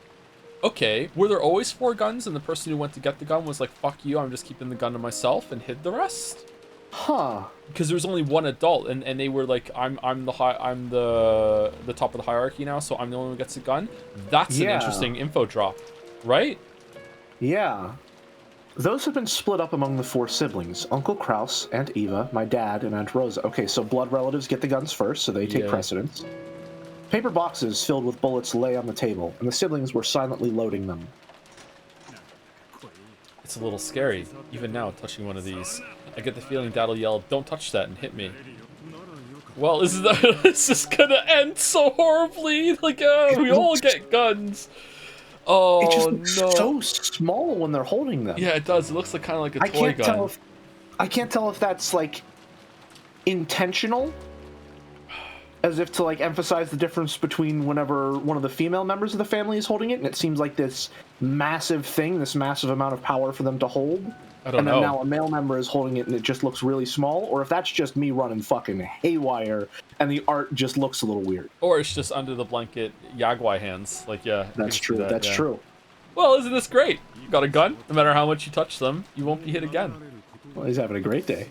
Okay, were there always 4 guns and the person who went to get the gun was like, fuck you, I'm just keeping the gun to myself, and hid the rest? Huh. Because there was only 1 adult, and they were like, I'm the top of the hierarchy now, so I'm the only one who gets a gun. That's an interesting info drop, right? Yeah. Those have been split up among the 4 siblings. Uncle Kraus, Aunt Eva, my dad, and Aunt Rosa. Okay, so blood relatives get the guns first, so they take precedence. Paper boxes filled with bullets lay on the table, and the siblings were silently loading them. It's a little scary, even now, touching one of these. I get the feeling Dad'll yell, don't touch that, and hit me. Well, is this gonna end so horribly? Like, we all get guns. Oh, it just looks so small when they're holding them. Yeah, it does. It looks like kind of like a toy gun. I can't tell if that's, like, intentional, as if to, like, emphasize the difference between whenever one of the female members of the family is holding it, and it seems like this massive thing, this massive amount of power for them to hold. I don't know. And then now a male member is holding it and it just looks really small, or if that's just me running fucking haywire and the art just looks a little weird. Or it's just under the blanket Yagwai hands. Like, yeah. That's true. That's true. Well, isn't this great? You got a gun. No matter how much you touch them, you won't be hit again. Well, he's having a great day.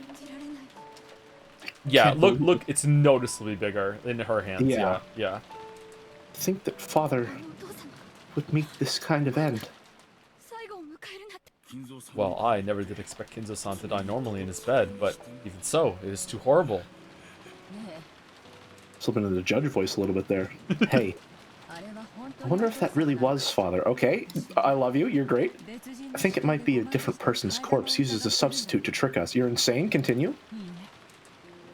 Yeah, look, it's noticeably bigger in her hands. Yeah. Think that father would meet this kind of end. Well, I never did expect Kinzo-san to die normally in his bed, but even so, it is too horrible. Slipping into the judge voice a little bit there. Hey, I wonder if that really was father. Okay, I love you, you're great. I think it might be a different person's corpse used as a substitute to trick us. You're insane, continue?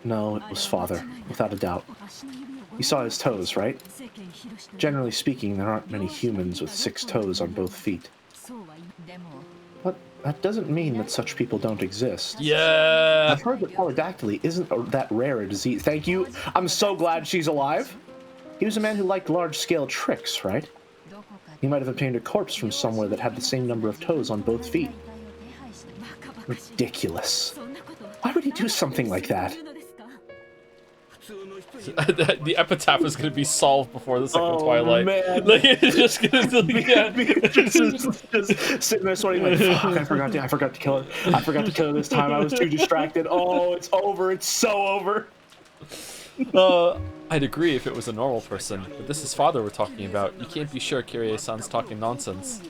No, it was father, without a doubt. You saw his toes, right? Generally speaking, there aren't many humans with 6 toes on both feet. But that doesn't mean that such people don't exist. Yeah! I've heard that polydactyly isn't that rare a disease. Thank you. I'm so glad she's alive. He was a man who liked large-scale tricks, right? He might have obtained a corpse from somewhere that had the same number of toes on both feet. Ridiculous. Why would he do something like that? The epitaph is going to be solved before the second Twilight. Man. Like, it's just going to just sitting there sweating like, fuck, I forgot to kill her. I forgot to kill her this time. I was too distracted. Oh, it's over. It's so over. I'd agree if it was a normal person, but this is father we're talking about. You can't be sure Kirie-san's talking nonsense.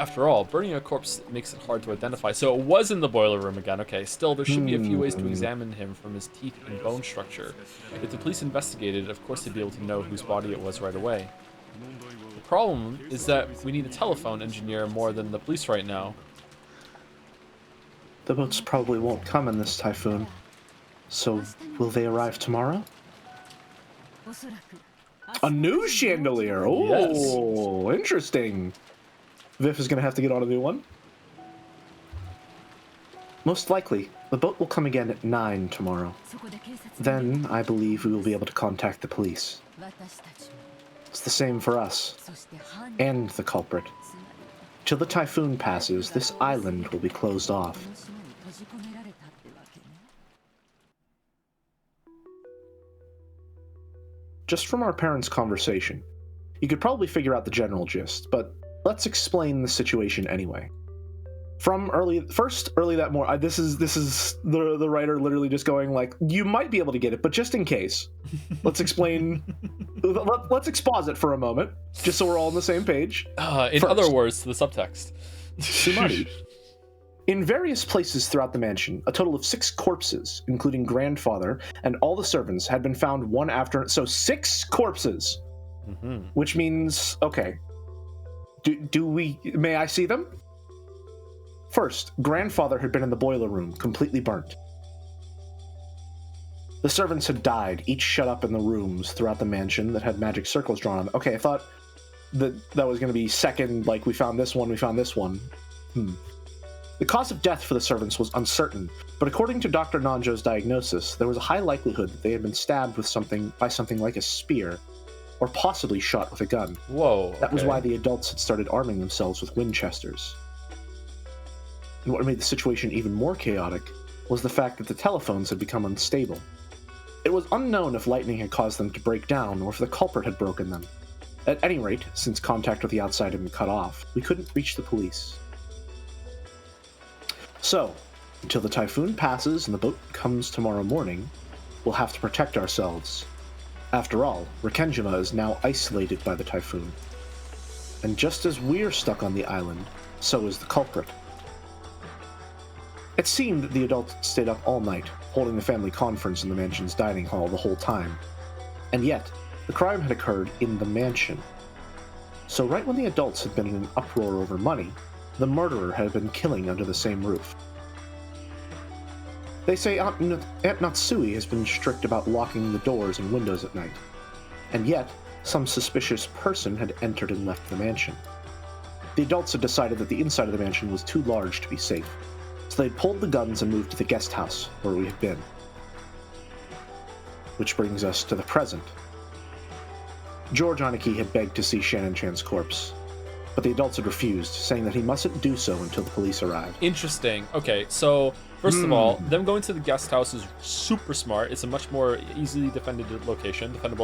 After all, burning a corpse makes it hard to identify. So it was in the boiler room again. Okay, still, there should be a few ways to examine him from his teeth and bone structure. If the police investigated, of course they'd be able to know whose body it was right away. The problem is that we need a telephone engineer more than the police right now. The boats probably won't come in this typhoon. So, will they arrive tomorrow? A new chandelier! Oh, yes. Interesting. Viv is going to have to get on a new one. Most likely, the boat will come again at 9 tomorrow. Then, I believe we will be able to contact the police. It's the same for us, and the culprit. Till the typhoon passes, this island will be closed off. Just from our parents' conversation, you could probably figure out the general gist, but let's explain the situation anyway. From early that morning, this is the writer literally just going like, you might be able to get it, but just in case, let's explain. Let's exposit for a moment, just so we're all on the same page. In other words, the subtext. Sumari. In various places throughout the mansion, a total of 6 corpses, including grandfather and all the servants, had been found one after. So 6 corpses, which means okay. May I see them? First, grandfather had been in the boiler room, completely burnt. The servants had died, each shut up in the rooms throughout the mansion that had magic circles drawn on them. Okay, I thought that was going to be second, like we found this one. The cause of death for the servants was uncertain, but according to Dr. Nanjo's diagnosis, there was a high likelihood that they had been stabbed with something like a spear, or possibly shot with a gun. Whoa. Okay. That was why the adults had started arming themselves with Winchesters. And what made the situation even more chaotic was the fact that the telephones had become unstable. It was unknown if lightning had caused them to break down or if the culprit had broken them. At any rate, since contact with the outside had been cut off, we couldn't reach the police. So, until the typhoon passes and the boat comes tomorrow morning, we'll have to protect ourselves. After all, Rikenjima is now isolated by the typhoon. And just as we're stuck on the island, so is the culprit. It seemed that the adults stayed up all night, holding the family conference in the mansion's dining hall the whole time. And yet, the crime had occurred in the mansion. So right when the adults had been in an uproar over money, the murderer had been killing under the same roof. They say Aunt Natsui has been strict about locking the doors and windows at night. And yet, some suspicious person had entered and left the mansion. The adults had decided that the inside of the mansion was too large to be safe, so they'd pulled the guns and moved to the guest house where we had been. Which brings us to the present. George Aniki had begged to see Shannon-chan's corpse, but the adults had refused, saying that he mustn't do so until the police arrived. Interesting. Okay, so first of all, them going to the guest house is super smart. It's a much more easily defendable location than the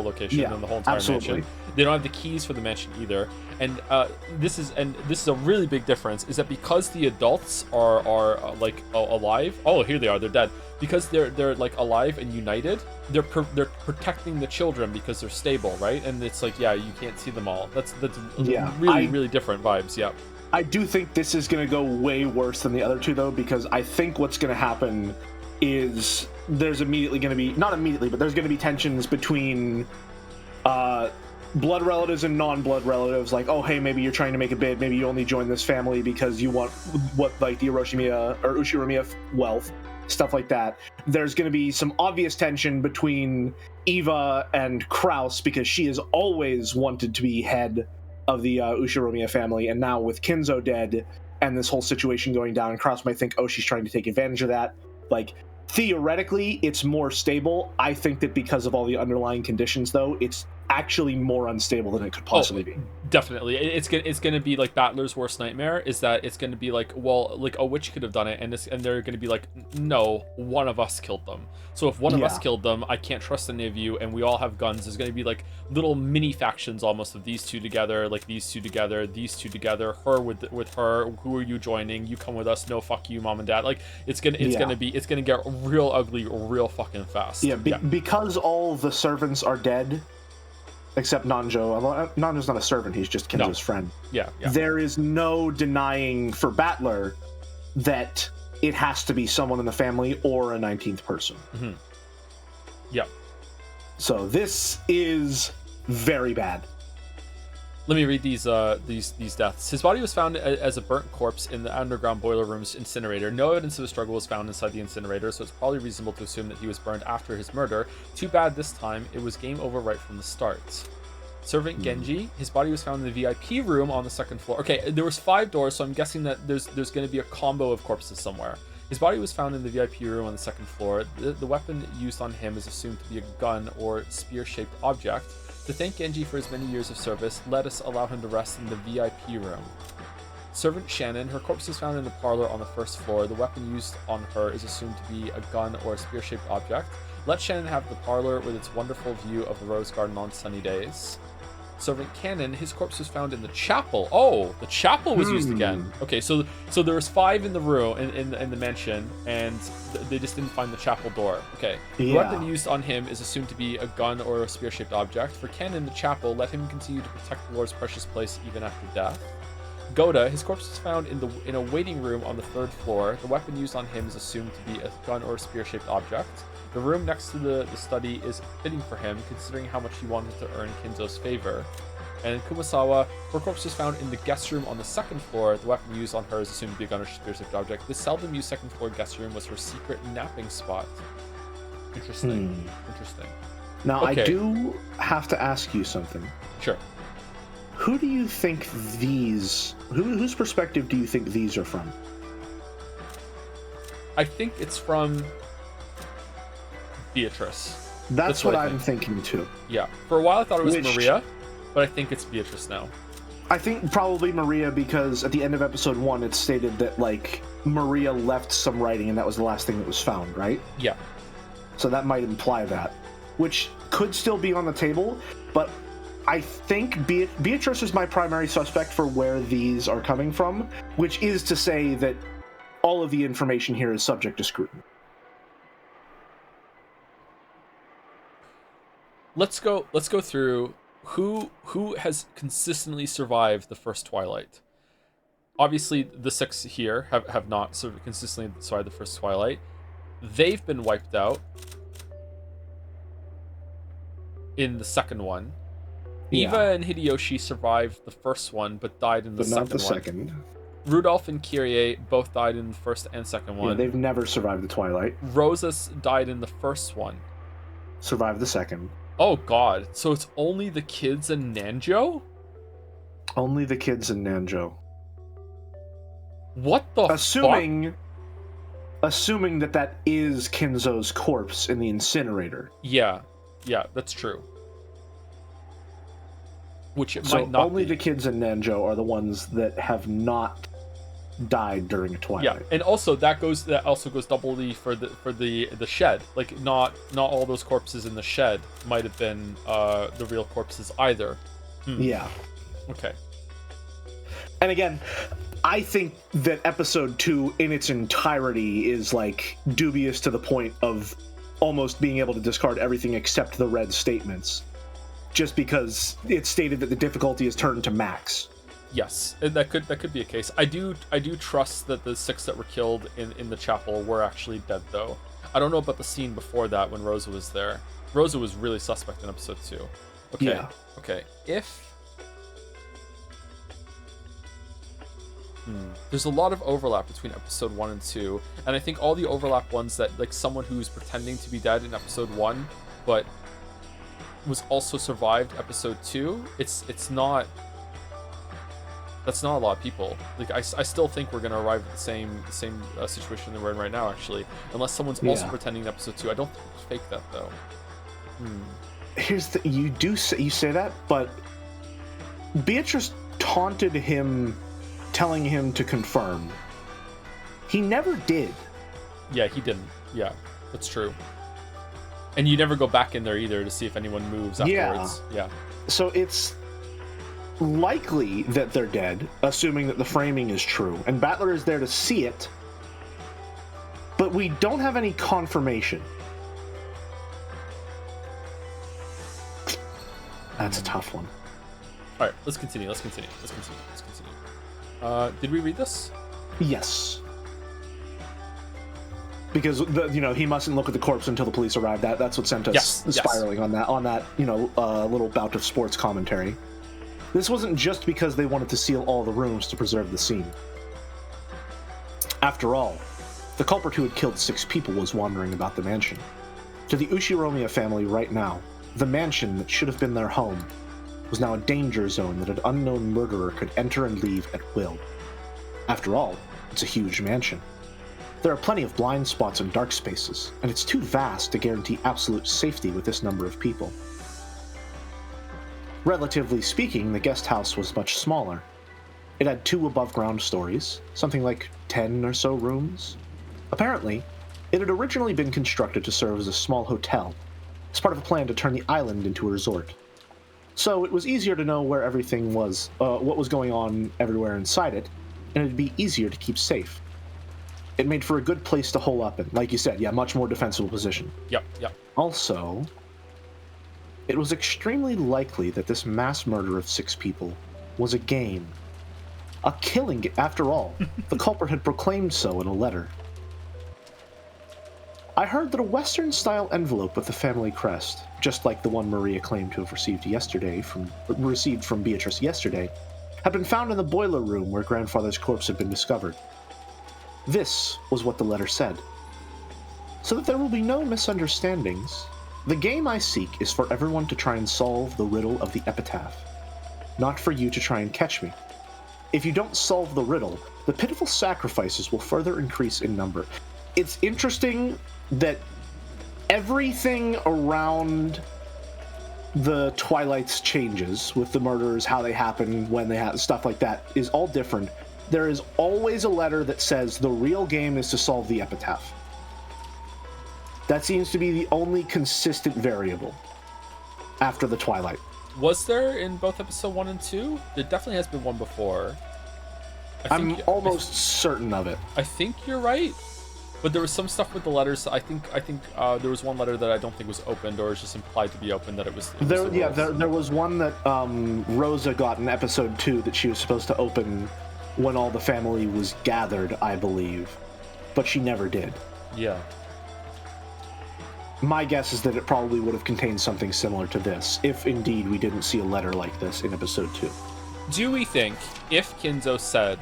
whole entire mansion. They don't have the keys for the mansion either. And this is a really big difference, is that because the adults are like alive. Oh, here they are. They're dead. Because they're like alive and united, they're protecting the children because they're stable, right? And it's like, yeah, you can't see them all. That's really different vibes. Yeah. I do think this is going to go way worse than the other two, though, because I think what's going to happen is there's immediately going to be, not immediately, but there's going to be tensions between blood relatives and non-blood relatives. Like, oh, hey, maybe you're trying to make a bid. Maybe you only join this family because you want like the Ushiromiya wealth, stuff like that. There's going to be some obvious tension between Eva and Kraus because she has always wanted to be head of the Ushiromiya family, and now with Kinzo dead and this whole situation going down, and Kraus might think, oh, she's trying to take advantage of that. Like, theoretically, it's more stable. I think that because of all the underlying conditions, though, it's actually more unstable than it could possibly be. Definitely. It's gonna be like Battler's worst nightmare, is that it's gonna be like, well, like a witch could have done it, and they're gonna be like, no, one of us killed them. So if one of us killed them, I can't trust any of you, and we all have guns. There's gonna be like little mini factions almost of these two together, like these two together, her with her. Who are you joining? You come with us. No, fuck you, mom and dad. Like it's gonna get real ugly real fucking fast. Because all the servants are dead. except Nanjo. Although Nanjo's not a servant, he's just Kinzo's friend. Yeah, yeah. There is no denying for Battler that it has to be someone in the family or a 19th person. Mm-hmm. Yeah. So this is very bad. Let me read these deaths. His body was found as a burnt corpse in the underground boiler room's incinerator. No evidence of a struggle was found inside the incinerator, so it's probably reasonable to assume that he was burned after his murder. Too bad this time, it was game over right from the start. Servant Genji, his body was found in the VIP room on the second floor. Okay, there was 5 doors, so I'm guessing that there's going to be a combo of corpses somewhere. His body was found in the VIP room on the second floor. The weapon used on him is assumed to be a gun or spear-shaped object. To thank Genji for his many years of service, let us allow him to rest in the VIP room. Servant Shannon, her corpse was found in the parlor on the first floor. The weapon used on her is assumed to be a gun or a spear-shaped object. Let Shannon have the parlor with its wonderful view of the rose garden on sunny days. Servant Cannon, his corpse was found in the chapel. Oh, the chapel was used again. Okay, so there was 5 in the room in the mansion, and they just didn't find the chapel door. Okay, the weapon used on him is assumed to be a gun or a spear-shaped object. For Cannon, the chapel, let him continue to protect the Lord's precious place even after death. Goda, his corpse was found in a waiting room on the 3rd floor. The weapon used on him is assumed to be a gun or a spear-shaped object. The room next to the study is fitting for him, considering how much he wanted to earn Kinzo's favor. And Kumasawa, her corpse was found in the guest room on the 2nd floor. The weapon used on her is assumed to be a gun or spear-shaped object. This seldom used 2nd floor guest room was her secret napping spot. Interesting. Interesting. Now, okay. I do have to ask you something. Sure. Who do you think these... Whose perspective do you think these are from? I think it's from Beatrice. That's what I'm thinking too. Yeah. For a while I thought it was Maria, but I think it's Beatrice now. I think probably Maria, because at the end of episode 1 it stated that, like, Maria left some writing and that was the last thing that was found, right? Yeah. So that might imply that. Which could still be on the table, but I think Beatrice is my primary suspect for where these are coming from, which is to say that all of the information here is subject to scrutiny. Let's go through who has consistently survived the first Twilight. Obviously, the 6 here have not sort of consistently survived the first Twilight. They've been wiped out in the second one. Yeah. Eva and Hideyoshi survived the first one, but died in the second one. Not the second. Rudolph and Kyrie both died in the first and second one. Yeah, they've never survived the Twilight. Rosa died in the first one. Survived the second. Oh god, so it's only the kids and Nanjo? Only the kids and Nanjo. What the Assuming that is Kinzo's corpse in the incinerator. Yeah, that's true. Which it so might not only be. The kids and Nanjo are the ones that have not died during a Twilight. Yeah, and also that also goes doubly for the shed. Like not all those corpses in the shed might have been the real corpses either. Yeah. Okay. And again, I think that episode 2 in its entirety is like dubious to the point of almost being able to discard everything except the red statements, just because it's stated that the difficulty is turned to max. Yes, that could be a case. I do trust that the 6 that were killed in the chapel were actually dead, though. I don't know about the scene before that when Rosa was there. Rosa was really suspect in episode 2. Okay. Yeah. Okay. If there's a lot of overlap between episode 1 and 2, and I think all the overlap ones that, like, someone who's pretending to be dead in episode 1 but was also survived episode 2, it's not. That's not a lot of people. Like I still think we're gonna arrive at the same situation that we're in right now, actually, unless someone's also pretending in episode 2. I don't think we can fake that though. Here's the you say that, but Beatrice taunted him, telling him to confirm. He never did. Yeah, he didn't. Yeah, that's true. And you never go back in there either to see if anyone moves afterwards. Yeah. So it's likely that they're dead, assuming that the framing is true, and Battler is there to see it, but we don't have any confirmation. That's a tough one. All right, let's continue. Did we read this? Yes. Because he mustn't look at the corpse until the police arrive. That's what sent us spiraling on that little bout of sports commentary. This wasn't just because they wanted to seal all the rooms to preserve the scene. After all, the culprit who had killed 6 people was wandering about the mansion. To the Ushiromiya family right now, the mansion that should have been their home was now a danger zone that an unknown murderer could enter and leave at will. After all, it's a huge mansion. There are plenty of blind spots and dark spaces, and it's too vast to guarantee absolute safety with this number of people. Relatively speaking, the guest house was much smaller. It had 2 above-ground stories, something like 10 or so rooms. Apparently, it had originally been constructed to serve as a small hotel, as part of a plan to turn the island into a resort. So it was easier to know where everything was, what was going on everywhere inside it, and it'd be easier to keep safe. It made for a good place to hole up in, like you said, much more defensible position. Yep. Also, it was extremely likely that this mass murder of 6 people was a game. A killing, after all. The culprit had proclaimed so in a letter. I heard that a Western-style envelope with the family crest, just like the one Maria claimed to have received from Beatrice yesterday, had been found in the boiler room where grandfather's corpse had been discovered. This was what the letter said. So that there will be no misunderstandings, the game I seek is for everyone to try and solve the riddle of the epitaph, not for you to try and catch me. If you don't solve the riddle, the pitiful sacrifices will further increase in number. It's interesting that everything around the Twilights changes with the murders, how they happen, when they happen, stuff like that is all different. There is always a letter that says the real game is to solve the epitaph. That seems to be the only consistent variable after the Twilight. Was there in both episode 1 and 2? There definitely has been one before. I'm almost certain of it. I think you're right. But there was some stuff with the letters. I think there was one letter that I don't think was opened, or was just implied to be opened. That it was. There was one that Rosa got in episode 2 that she was supposed to open when all the family was gathered, I believe, but she never did. Yeah. My guess is that it probably would have contained something similar to this, if indeed we didn't see a letter like this in episode 2. Do we think if Kinzo said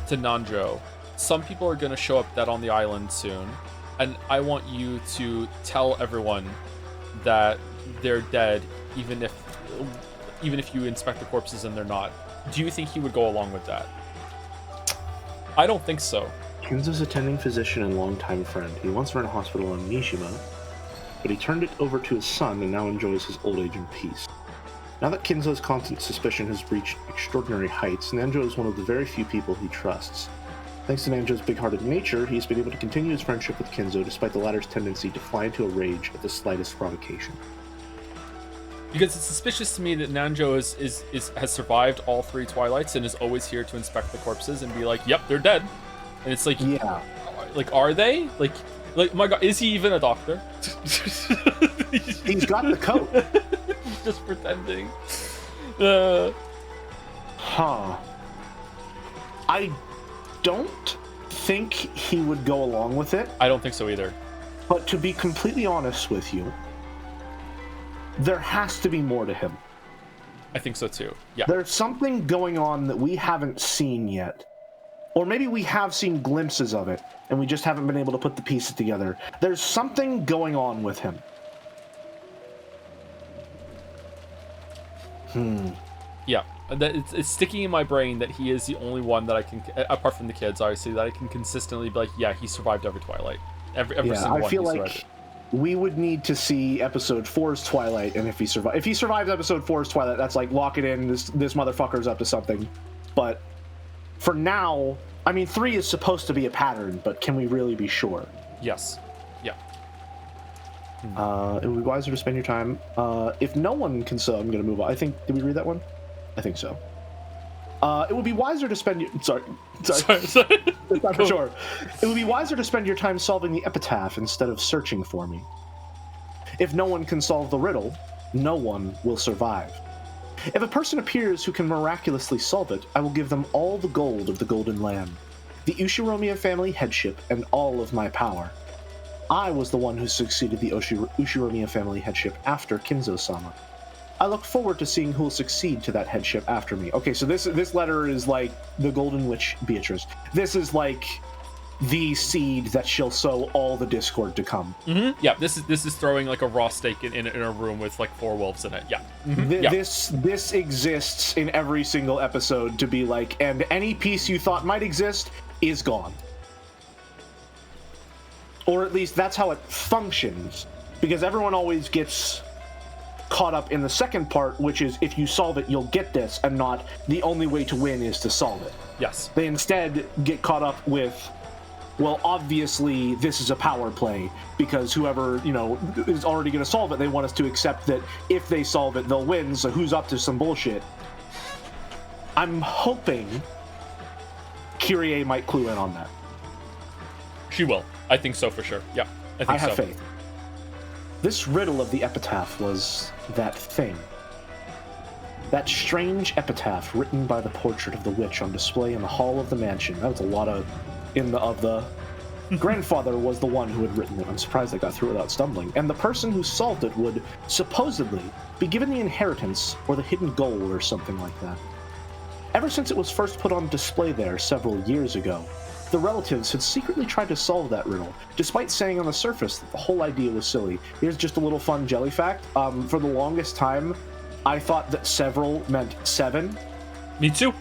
to Nanjo, some people are going to show up dead on the island soon, and I want you to tell everyone that they're dead, even if you inspect the corpses and they're not, do you think he would go along with that? I don't think so. Kinzo's attending physician and longtime friend. He once ran a hospital in Mishima, but he turned it over to his son and now enjoys his old age in peace. Now that Kinzo's constant suspicion has reached extraordinary heights, Nanjo is one of the very few people he trusts. Thanks to Nanjo's big-hearted nature, he's been able to continue his friendship with Kinzo despite the latter's tendency to fly into a rage at the slightest provocation. Because it's suspicious to me that Nanjo has survived all 3 Twilights and is always here to inspect the corpses and be like, yep, they're dead. And it's like, yeah. Like, are they? Like, my God, is he even a doctor? He's got the coat. He's just pretending. I don't think he would go along with it. I don't think so either. But to be completely honest with you, there has to be more to him. I think so too. Yeah. There's something going on that we haven't seen yet. Or maybe we have seen glimpses of it, and we just haven't been able to put the pieces together. There's something going on with him. Yeah. It's sticking in my brain that he is the only one that I can, apart from the kids, obviously, that I can consistently be like, yeah, he survived every Twilight. Every single one. I feel like we would need to see episode 4's Twilight, and if he survives episode 4's Twilight, that's like, lock it in, this motherfucker's up to something. But for now, I mean, 3 is supposed to be a pattern, but can we really be sure? Yes. Yeah. It would be wiser to spend your time. If no one can sew, I'm going to move on. Did we read that one? I think so. It would be wiser to spend your... Sorry. That's not for sure. It would be wiser to spend your time solving the epitaph instead of searching for me. If no one can solve the riddle, no one will survive. If a person appears who can miraculously solve it, I will give them all the gold of the Golden Land, the Ushiromiya family headship, and all of my power. I was the one who succeeded the Ushiromiya family headship after Kinzo-sama. I look forward to seeing who will succeed to that headship after me. Okay, so this letter is like the Golden Witch Beatrice. This is like the seed that shall sow all the discord to come. Mm-hmm. Yeah, this is throwing like a raw steak in a room with like 4 wolves in it. Yeah. Mm-hmm. This exists in every single episode to be like, and any piece you thought might exist is gone. Or at least that's how it functions, because everyone always gets caught up in the second part, which is if you solve it, you'll get this, and not the only way to win is to solve it. Yes. They instead get caught up with, well, obviously this is a power play, because whoever, is already going to solve it, they want us to accept that if they solve it, they'll win, so who's up to some bullshit? I'm hoping Kyrie might clue in on that. She will. I think so for sure. Yeah, I have faith. This riddle of the epitaph was that thing. That strange epitaph written by the portrait of the witch on display in the hall of the mansion. That was a lot of the grandfather was the one who had written it. I'm surprised I got through without stumbling. And the person who solved it would supposedly be given the inheritance or the hidden gold or something like that. Ever since it was first put on display there several years ago, the relatives had secretly tried to solve that riddle, despite saying on the surface that the whole idea was silly. Here's just a little fun jelly fact. For the longest time, I thought that several meant 7. Me too.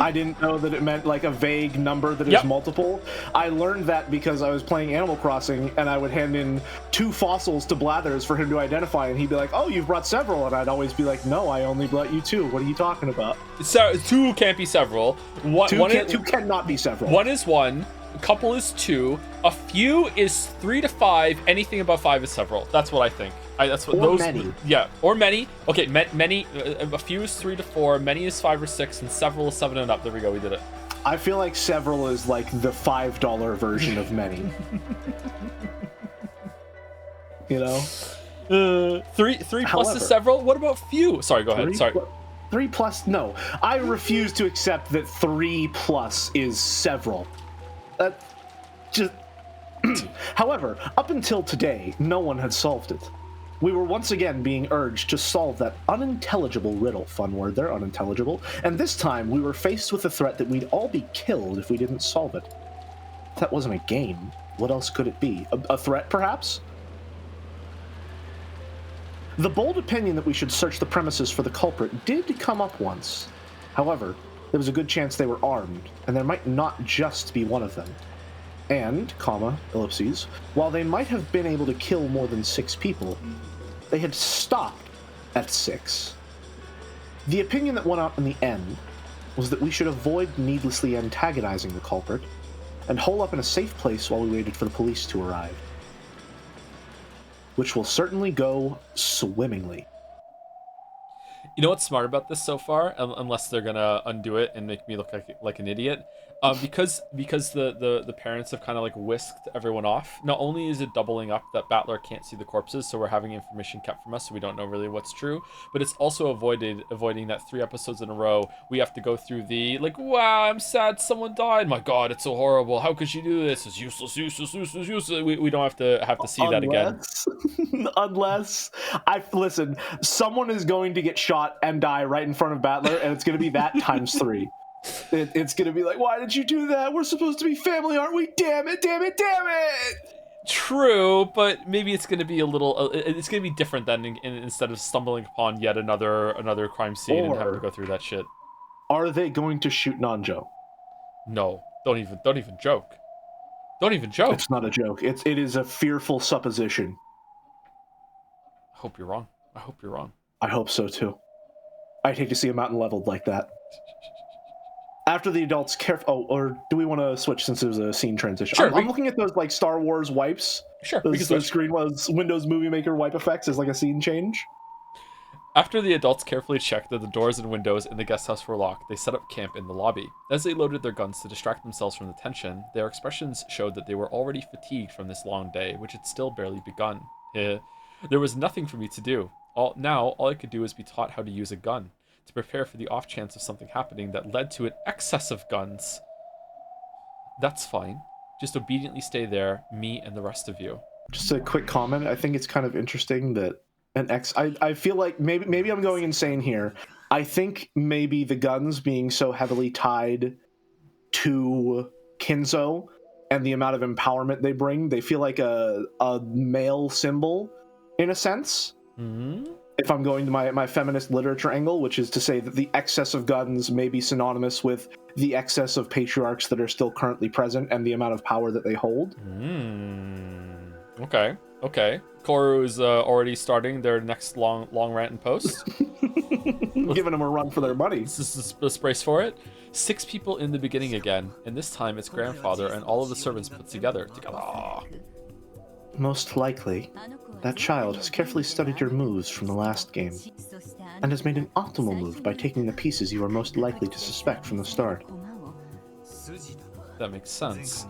I didn't know that it meant like a vague number that is multiple. I learned that because I was playing Animal Crossing and I would hand in 2 fossils to Blathers for him to identify, and he'd be like, "Oh, you've brought several," and I'd always be like, "No, I only brought you 2. What are you talking about?" So 2 can't be several. 2 cannot be several. 1 is 1. A couple is 2. A few is 3 to 5. Anything above 5 is several. That's what I think. That's what or those. Many. Yeah, or many. Okay, many. A few is 3 to 4. Many is 5 or 6, and several is 7 and up. There we go. We did it. I feel like several is like the $5 version of many. 3 plus is several. What about few? Sorry, go ahead. Sorry. 3 plus? No, I refuse to accept that 3 plus is several. Just. However, up until today, no one had solved it. We were once again being urged to solve that unintelligible riddle. Fun word there, unintelligible. And this time, we were faced with the threat that we'd all be killed if we didn't solve it. That wasn't a game. What else could it be? A threat, perhaps? The bold opinion that we should search the premises for the culprit did come up once. However, there was a good chance they were armed, and there might not just be one of them. And, ellipses, while they might have been able to kill more than 6 people, they had stopped at 6. The opinion that won out in the end was that we should avoid needlessly antagonizing the culprit and hole up in a safe place while we waited for the police to arrive. Which will certainly go swimmingly. You know what's smart about this so far? Unless they're gonna undo it and make me look like an idiot. Because the parents have kind of like whisked everyone off. Not only is it doubling up that Battler can't see the corpses, so we're having information kept from us, so we don't know really what's true. But it's also avoiding that 3 episodes in a row we have to go through the like, wow, I'm sad someone died. My God, it's so horrible. How could she do this? It's useless. We don't have to see that again. Unless listen, someone is going to get shot and die right in front of Battler, and it's going to be that times 3. It's going to be like, why did you do that? We're supposed to be family, aren't we? Damn it. True, but maybe it's going to be a little. It's going to be different than instead of stumbling upon yet another crime scene and having to go through that shit. Are they going to shoot Nanjo? No, don't even joke. Don't even joke. It's not a joke. It is a fearful supposition. I hope you're wrong. I hope so too. I'd hate to see a mountain leveled like that. After the adults or do we want to switch since there's a scene transition? Sure. I'm looking at those like Star Wars wipes. Sure. Those screen was Windows Movie Maker wipe effects as like a scene change. After the adults carefully checked that the doors and windows in the guest house were locked, they set up camp in the lobby. As they loaded their guns to distract themselves from the tension, their expressions showed that they were already fatigued from this long day, which had still barely begun. There was nothing for me to do. All I could do is be taught how to use a gun, to prepare for the off chance of something happening that led to an excess of guns. That's fine. Just obediently stay there, me and the rest of you. Just a quick comment. I think it's kind of interesting that I feel like maybe I'm going insane here. I think maybe the guns being so heavily tied to Kinzo and the amount of empowerment they bring, they feel like a male symbol in a sense. Mm-hmm. If I'm going to my feminist literature angle, which is to say that the excess of guns may be synonymous with the excess of patriarchs that are still currently present and the amount of power that they hold. Okay. Koru is already starting their next long rant and post. Giving them a run for their money. Let's brace for it. 6 people in the beginning again, and this time it's grandfather and all of the servants put together. Most likely, that child has carefully studied your moves from the last game, and has made an optimal move by taking the pieces you are most likely to suspect from the start. That makes sense.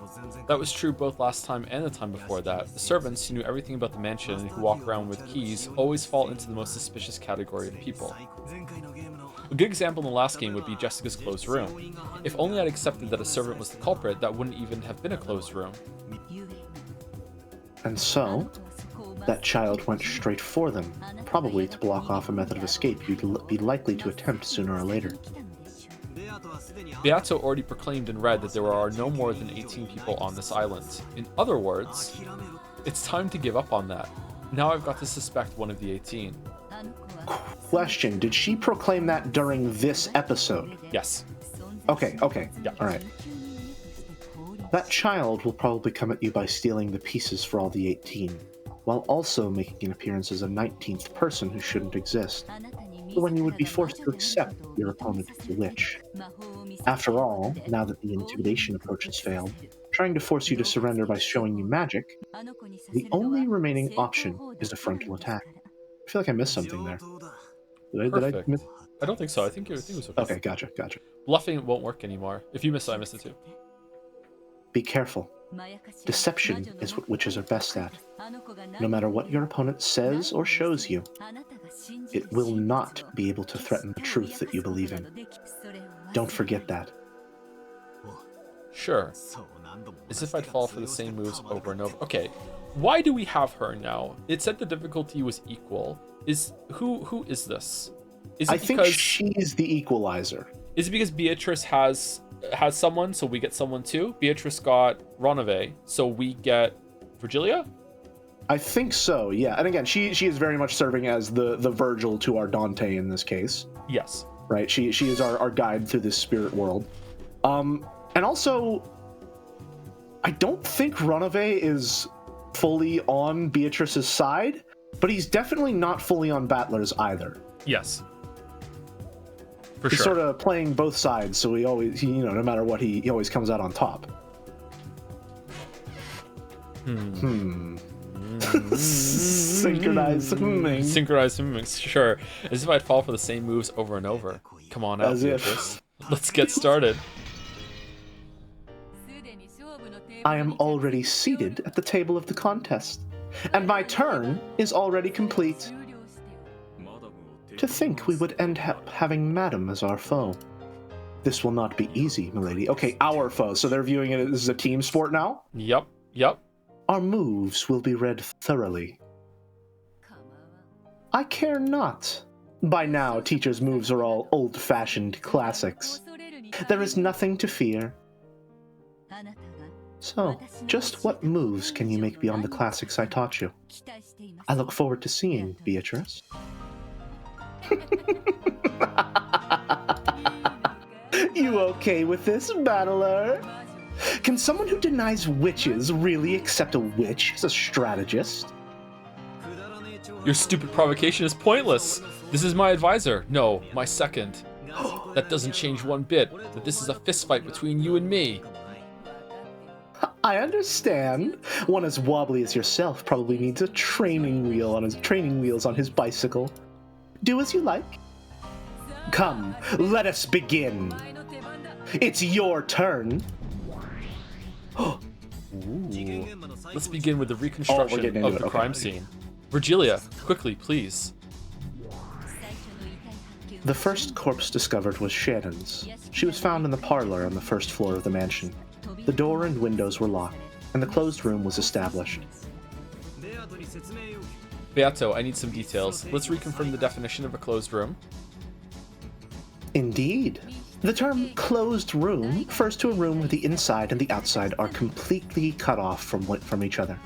That was true both last time and the time before that. The servants who knew everything about the mansion and who walk around with keys always fall into the most suspicious category of people. A good example in the last game would be Jessica's closed room. If only I'd accepted that a servant was the culprit, that wouldn't even have been a closed room. And so, that child went straight for them, probably to block off a method of escape you'd be likely to attempt sooner or later. Beato already proclaimed and read that there are no more than 18 people on this island. In other words, it's time to give up on that. Now I've got to suspect one of the 18. Question, did she proclaim that during this episode? Yes. Okay, yeah. Alright. That child will probably come at you by stealing the pieces for all the 18, while also making an appearance as a 19th person who shouldn't exist, when you would be forced to accept your opponent is a witch. After all, now that the intimidation approach has failed, trying to force you to surrender by showing you magic, the only remaining option is a frontal attack. I feel like I missed something there. Did I miss? I don't think so. I think it was okay. Okay, gotcha. Bluffing won't work anymore. If you miss it, I missed it too. Be careful. Deception is what witches are best at. No matter what your opponent says or shows you, it will not be able to threaten the truth that you believe in. Don't forget that. Sure. As if I'd fall for the same moves over and over. Okay, why do we have her now? It said the difficulty was equal. Who is this? I think she's the equalizer. Is it because Beatrice has someone, so we get someone too? Beatrice got Ronove, so we get Virgilia? I think so, yeah. And again, she is very much serving as the Virgil to our Dante in this case. Yes. Right? She is our guide through this spirit world. And also, I don't think Ronove is fully on Beatrice's side, but he's definitely not fully on Battler's either. Yes. He's sort of playing both sides, so no matter what, he always comes out on top. Synchronized humming. Synchronized humming, sure. As if I'd fall for the same moves over and over. Come on out, Beatrice. Let's get started. I am already seated at the table of the contest, and my turn is already complete. To think we would end up having Madam as our foe. This will not be easy, milady. Okay, our foe, so they're viewing it as a team sport now? Yep. Our moves will be read thoroughly. I care not. By now, teachers' moves are all old-fashioned classics. There is nothing to fear. So, just what moves can you make beyond the classics I taught you? I look forward to seeing, Beatrice. You okay with this, battler? Can someone who denies witches really accept a witch as a strategist? Your stupid provocation is pointless. This is my advisor. No, my second. That doesn't change one bit, that this is a fistfight between you and me. I understand. One as wobbly as yourself probably needs a training wheels on his bicycle. Do as you like. Come, let us begin. It's your turn. Ooh. Let's begin with the reconstruction of the crime scene. Virgilia, quickly, please. The first corpse discovered was Shannon's. She was found in the parlor on the first floor of the mansion. The door and windows were locked, and the closed room was established. Beato, I need some details. Let's reconfirm the definition of a closed room. Indeed. The term closed room refers to a room where the inside and the outside are completely cut off from each other.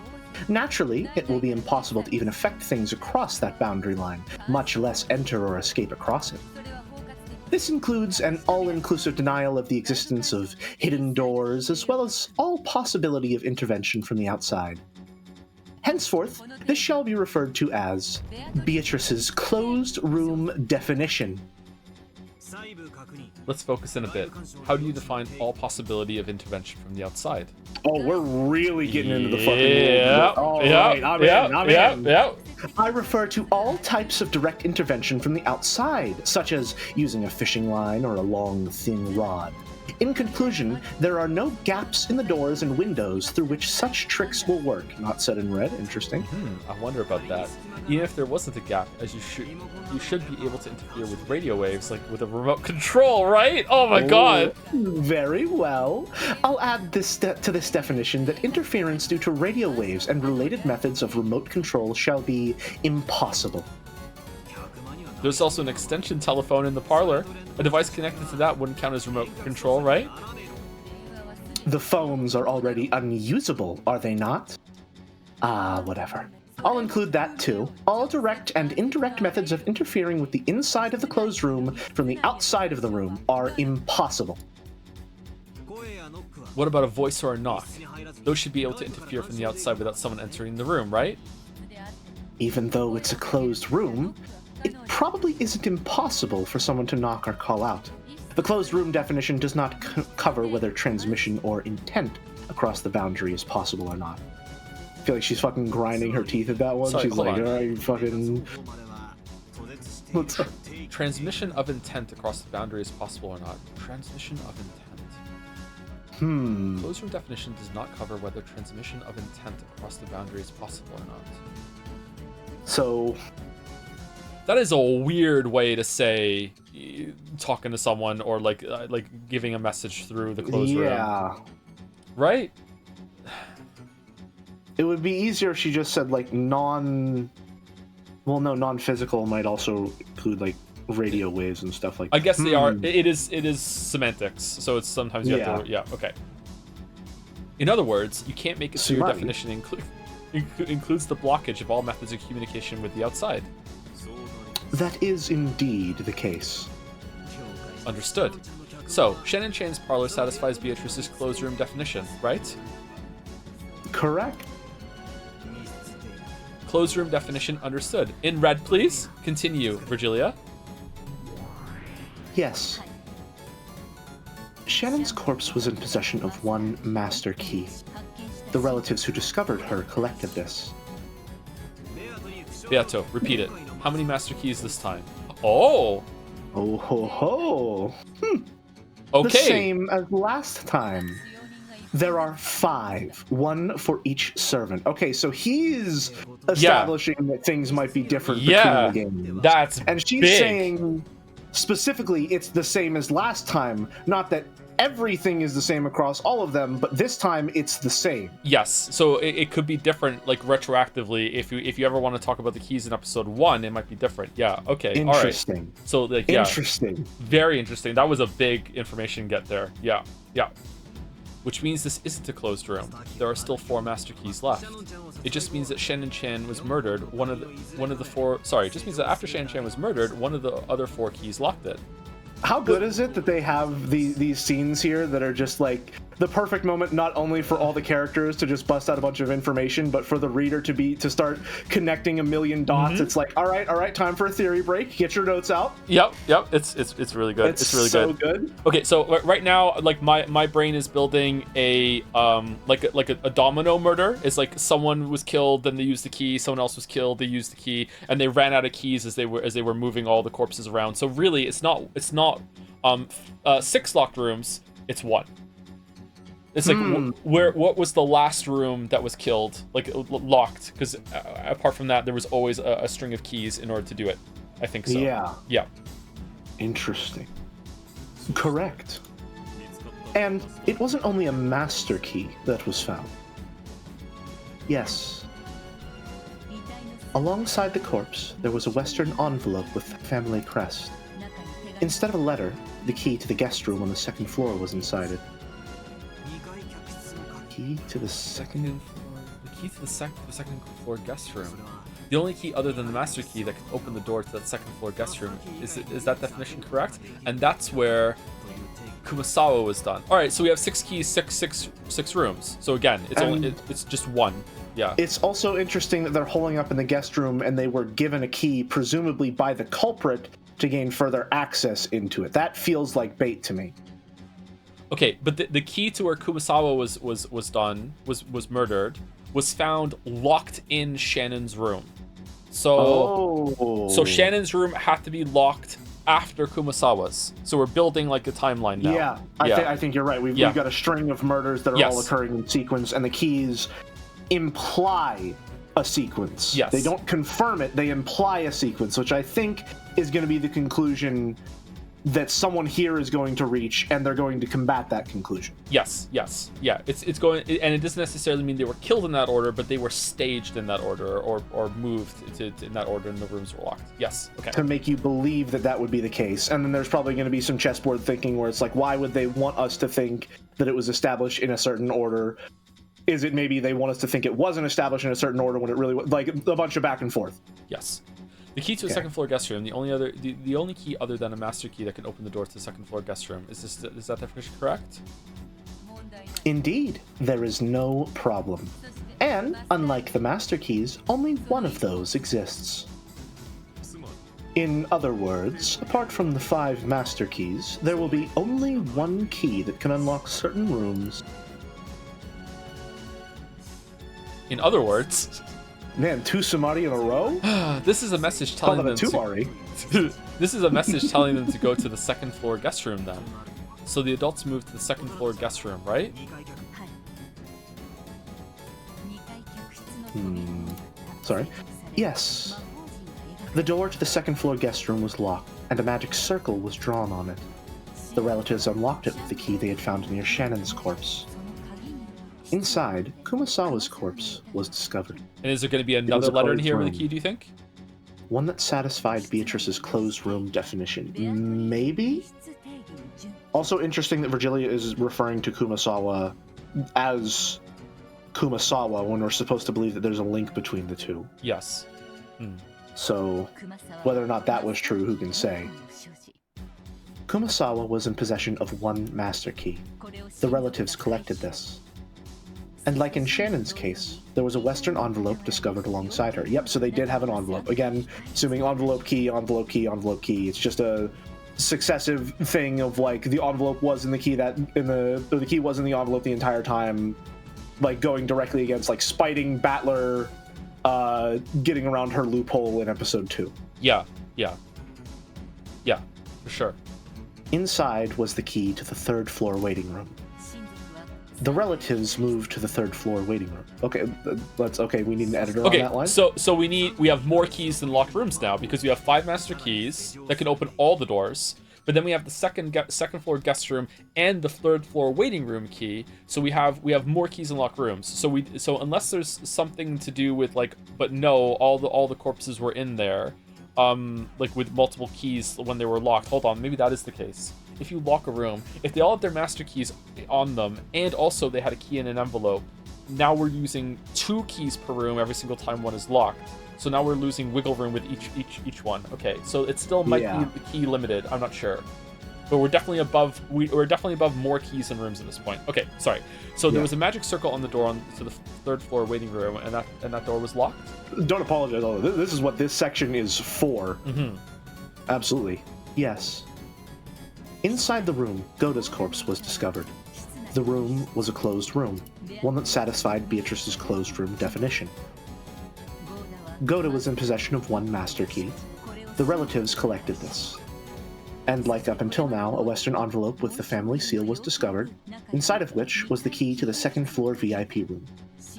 Naturally, it will be impossible to even affect things across that boundary line, much less enter or escape across it. This includes an all-inclusive denial of the existence of hidden doors, as well as all possibility of intervention from the outside. Henceforth, this shall be referred to as Beatrice's closed room definition. Let's focus in a bit. How do you define all possibility of intervention from the outside? Oh, we're really getting into the fucking I'm in. I refer to all types of direct intervention from the outside, such as using a fishing line or a long, thin rod. In conclusion, there are no gaps in the doors and windows through which such tricks will work. Not said in red. Interesting. I wonder about that. Even if there wasn't a gap, as you should be able to interfere with radio waves, like with a remote control, right? Oh my god! Very well. I'll add this to this definition that interference due to radio waves and related methods of remote control shall be impossible. There's also an extension telephone in the parlor. A device connected to that wouldn't count as remote control, right? The phones are already unusable, are they not? Whatever. I'll include that too. All direct and indirect methods of interfering with the inside of the closed room from the outside of the room are impossible. What about a voice or a knock? Those should be able to interfere from the outside without someone entering the room, right? Even though it's a closed room, it probably isn't impossible for someone to knock or call out. The closed room definition does not cover whether transmission or intent across the boundary is possible or not. I feel like she's fucking grinding her teeth at that one. Sorry, she's like, all right, fucking... What's up? Transmission of intent across the boundary is possible or not. Transmission of intent. Closed room definition does not cover whether transmission of intent across the boundary is possible or not. So... That is a weird way to say talking to someone or like giving a message through the closed room. Yeah. Right? It would be easier if she just said like non-physical might also include like radio waves and stuff like that. I guess they are. It is semantics, so it's sometimes you have to. Yeah. Okay. In other words, you can't make it so your definition includes the blockage of all methods of communication with the outside. That is indeed the case. Understood. So, Shannon Chan's parlor satisfies Beatrice's closed room definition, right? Correct. Closed room definition understood. In red, please. Continue, Virgilia. Yes. Shannon's corpse was in possession of one master key. The relatives who discovered her collected this. Beato, repeat it. How many master keys this time? Oh! Oh ho ho! Okay. The same as last time. There are 5, one for each servant. Okay, so he's establishing that things might be different between the games. That's and she's big. Saying specifically it's the same as last time, not that everything is the same across all of them, but this time it's the same. Yes, so it could be different, like retroactively. If you ever want to talk about the keys in episode 1, it might be different. Yeah. Okay. Interesting. All right. So like interesting. Very interesting. That was a big information get there. Yeah. Yeah. Which means this isn't a closed room. There are still 4 master keys left. It just means that Shannon Chan was murdered. It just means that after Shannon Chan was murdered, one of the other 4 keys locked it. How good is it that they have these scenes here that are just like the perfect moment, not only for all the characters to just bust out a bunch of information, but for the reader to start connecting a million dots. It's like, all right, time for a theory break. Get your notes out. Yep. It's really good. It's really so good. Okay, so right now, like my brain is building a a domino murder. It's like someone was killed, then they used the key. Someone else was killed, they used the key, and they ran out of keys as they were moving all the corpses around. So really, it's not 6 locked rooms. It's 1. It's like what was the last room that was killed, like locked? Because apart from that, there was always a string of keys in order to do it. I think so. Yeah. Interesting. Correct. And it wasn't only a master key that was found. Yes. Alongside the corpse, there was a Western envelope with the family crest. Instead of a letter, the key to the guest room on the second floor was inside it. Key to the second floor? The key to the second floor guest room. The only key other than the master key that can open the door to that second floor guest room. Is that definition correct? And that's where Kumasawa was done. All right, so we have 6 keys, six rooms. So again, it's just one. Yeah. It's also interesting that they're holding up in the guest room and they were given a key, presumably by the culprit, to gain further access into it. That feels like bait to me. Okay, but the key to where Kumasawa was murdered was found locked in Shannon's room. So Shannon's room had to be locked after Kumasawa's. So we're building like a timeline now. Yeah, I think you're right. We've got a string of murders that are all occurring in sequence, and the keys imply a sequence. Yes. They don't confirm it, they imply a sequence, which I think is going to be the conclusion that someone here is going to reach, and they're going to combat that conclusion. Yes. Yeah. It's going, and it doesn't necessarily mean they were killed in that order, but they were staged in that order, or moved to in that order, and the rooms were locked. Yes. Okay. To make you believe that that would be the case, and then there's probably going to be some chessboard thinking where it's like, why would they want us to think that it was established in a certain order? Is it maybe they want us to think it wasn't established in a certain order when it really was? Like a bunch of back and forth. Yes. The key to a second floor guest room, the only key other than a master key that can open the door to the second floor guest room. Is that definition correct? Indeed, there is no problem. And, unlike the master keys, only one of those exists. In other words, apart from the 5 master keys, there will be only one key that can unlock certain rooms. In other words... Man, 2 Sumari in a row? This is a message telling them This is a message telling them to go to the second floor guest room then. So the adults moved to the second floor guest room, right? Sorry. Yes. The door to the second floor guest room was locked, and a magic circle was drawn on it. The relatives unlocked it with the key they had found near Shannon's corpse. Inside, Kumasawa's corpse was discovered. And is there going to be another letter in here with the key, do you think? One that satisfied Beatrice's closed room definition. Maybe? Also interesting that Virgilia is referring to Kumasawa as Kumasawa when we're supposed to believe that there's a link between the two. Yes. So, whether or not that was true, who can say? Kumasawa was in possession of one master key. The relatives collected this. And like in Shannon's case, there was a Western envelope discovered alongside her. Yep, so they did have an envelope. Again, assuming envelope key, envelope key, envelope key. It's just a successive thing of like the envelope was in the key the key was in the envelope the entire time, like going directly against like spiting Battler, getting around her loophole in episode 2. Yeah, for sure. Inside was the key to the 3rd floor waiting room. The relatives moved to the 3rd floor waiting room. Okay, we need an editor on that line. So we have more keys than locked rooms now because we have 5 master keys that can open all the doors. But then we have the second floor guest room and the 3rd floor waiting room key. So we have more keys in locked rooms. So unless there's something to do with like, but no, all the corpses were in there, like with multiple keys when they were locked. Hold on, maybe that is the case. If you lock a room, if they all have their master keys on them, and also they had a key in an envelope, now we're using 2 keys per room every single time one is locked. So now we're losing wiggle room with each one. Okay, so it still might be key limited. I'm not sure, but we're definitely above. We're definitely above more keys and rooms at this point. Okay, sorry. So there was a magic circle on the door to the 3rd floor waiting room, and that door was locked. Don't apologize. This is what this section is for. Absolutely. Yes. Inside the room, Goda's corpse was discovered. The room was a closed room, one that satisfied Beatrice's closed room definition. Goda was in possession of one master key. The relatives collected this. And like up until now, a Western envelope with the family seal was discovered, inside of which was the key to the 2nd floor VIP room.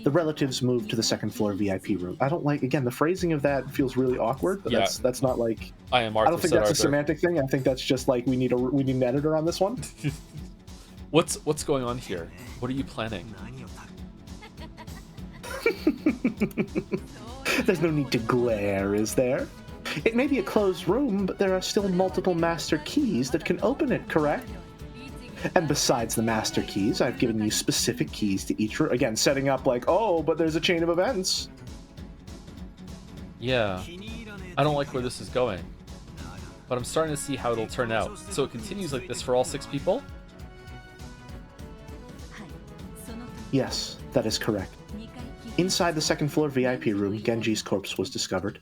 The relatives moved to the second floor VIP room. I don't like, again, the phrasing of that feels really awkward, but Yeah. that's not like... I am Arthur. I don't think that's a semantic thing. I think that's just like we need an editor on this one. What's going on here? What are you planning? There's no need to glare, is there? It may be a closed room, but there are still multiple master keys that can open it, correct? And besides the master keys, I've given you specific keys to each room. Again, setting up like, oh, but there's a chain of events. Yeah. I don't like where this is going. But I'm starting to see how it'll turn out. So it continues like this for all 6 people? Yes, that is correct. Inside the second floor VIP room, Genji's corpse was discovered.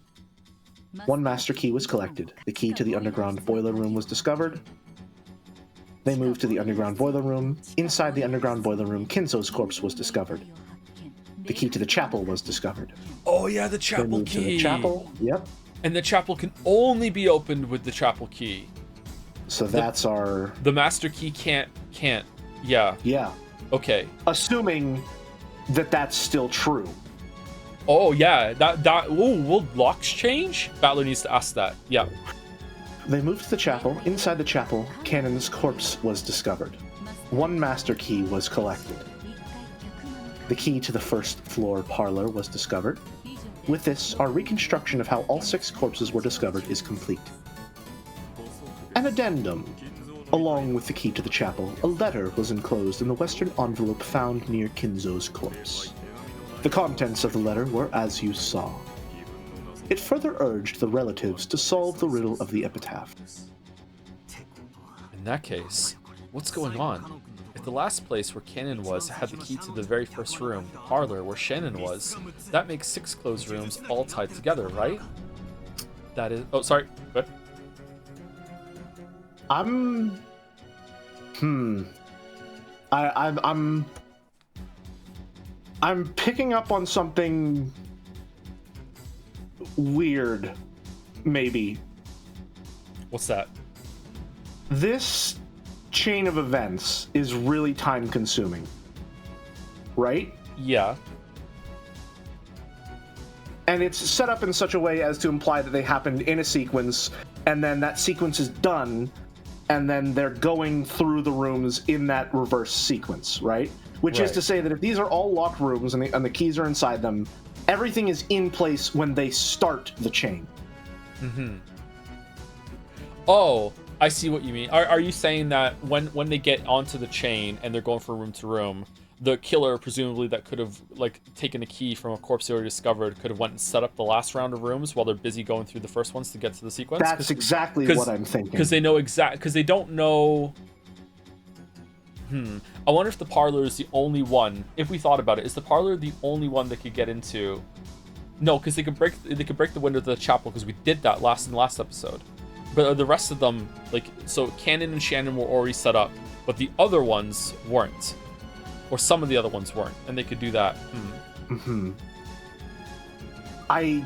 1 master key was collected. The key to the underground boiler room was discovered. They moved to the underground boiler room. Inside the underground boiler room, Kinzo's corpse was discovered. The key to the chapel was discovered. Oh yeah, the chapel they moved key. To the chapel, yep. And the chapel can only be opened with the chapel key. So that's our... The master key can't, yeah. Yeah. Okay. Assuming that that's still true. Oh yeah, will locks change? Battler needs to ask that, yeah. They moved to the chapel. Inside the chapel, Canon's corpse was discovered. 1 master key was collected. The key to the first floor parlor was discovered. With this, our reconstruction of how all 6 corpses were discovered is complete. An addendum. Along with the key to the chapel, a letter was enclosed in the western envelope found near Kinzo's corpse. The contents of the letter were as you saw. It further urged the relatives to solve the riddle of the epitaph. In that case, what's going on? If the last place where Canon was had the key to the very first room, the parlor where Shannon was, that makes 6 closed rooms all tied together, right? That is... Oh, sorry. What? I'm picking up on something weird, maybe. What's that? This chain of events is really time-consuming, right? Yeah. And it's set up in such a way as to imply that they happened in a sequence, and then that sequence is done, and then they're going through the rooms in that reverse sequence, right? Which is to say that if these are all locked rooms and the keys are inside them, everything is in place when they start the chain. Mm-hmm. Oh, I see what you mean. Are you saying that when they get onto the chain and they're going from room to room, the killer, presumably that could have like taken a key from a corpse they already discovered, could have went and set up the last round of rooms while they're busy going through the first ones to get to the sequence? That's exactly what I'm thinking. Because they know because they don't know... I wonder if the parlor is the only one. If we thought about it, is the parlor the only one that could get into? No, because they could break the window to the chapel, because we did that in the last episode. But the rest of them, like, so Canon and Shannon were already set up, but the other ones weren't, or some of the other ones weren't, and they could do that. I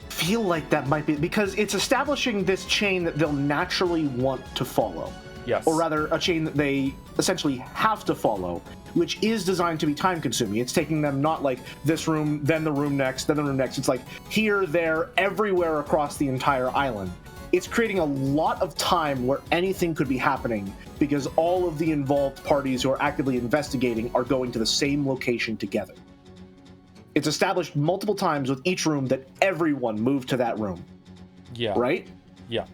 feel like that might be because it's establishing this chain that they'll naturally want to follow. Yes. Or rather, a chain that they essentially have to follow, which is designed to be time-consuming. It's taking them not like this room, then the room next, then the room next. It's like here, there, everywhere across the entire island. It's creating a lot of time where anything could be happening because all of the involved parties who are actively investigating are going to the same location together. It's established multiple times with each room that everyone moved to that room. Yeah. Right? Yeah.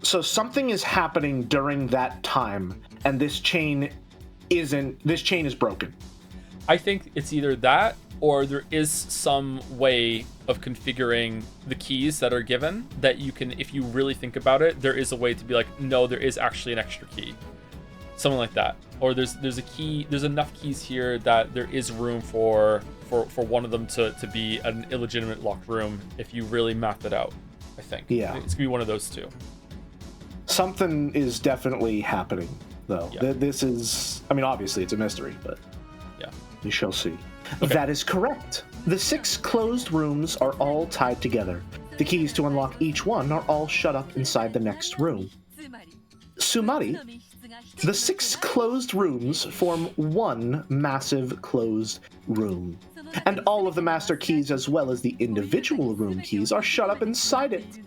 So something is happening during that time, and this chain is broken. I think it's either that, or there is some way of configuring the keys that are given that you can, if you really think about it, there is a way to be like, no, there is actually an extra key. Something like that. Or there's a key, there's enough keys here that there is room for one of them to be an illegitimate locked room if you really map it out, I think. Yeah. It's gonna be one of those two. Something is definitely happening, though. Yeah. This is, I mean, obviously it's a mystery, but yeah, we shall see. Okay. That is correct. The 6 closed rooms are all tied together. The keys to unlock each one are all shut up inside the next room. Sumari, the 6 closed rooms form one massive closed room, and all of the master keys as well as the individual room keys are shut up inside it.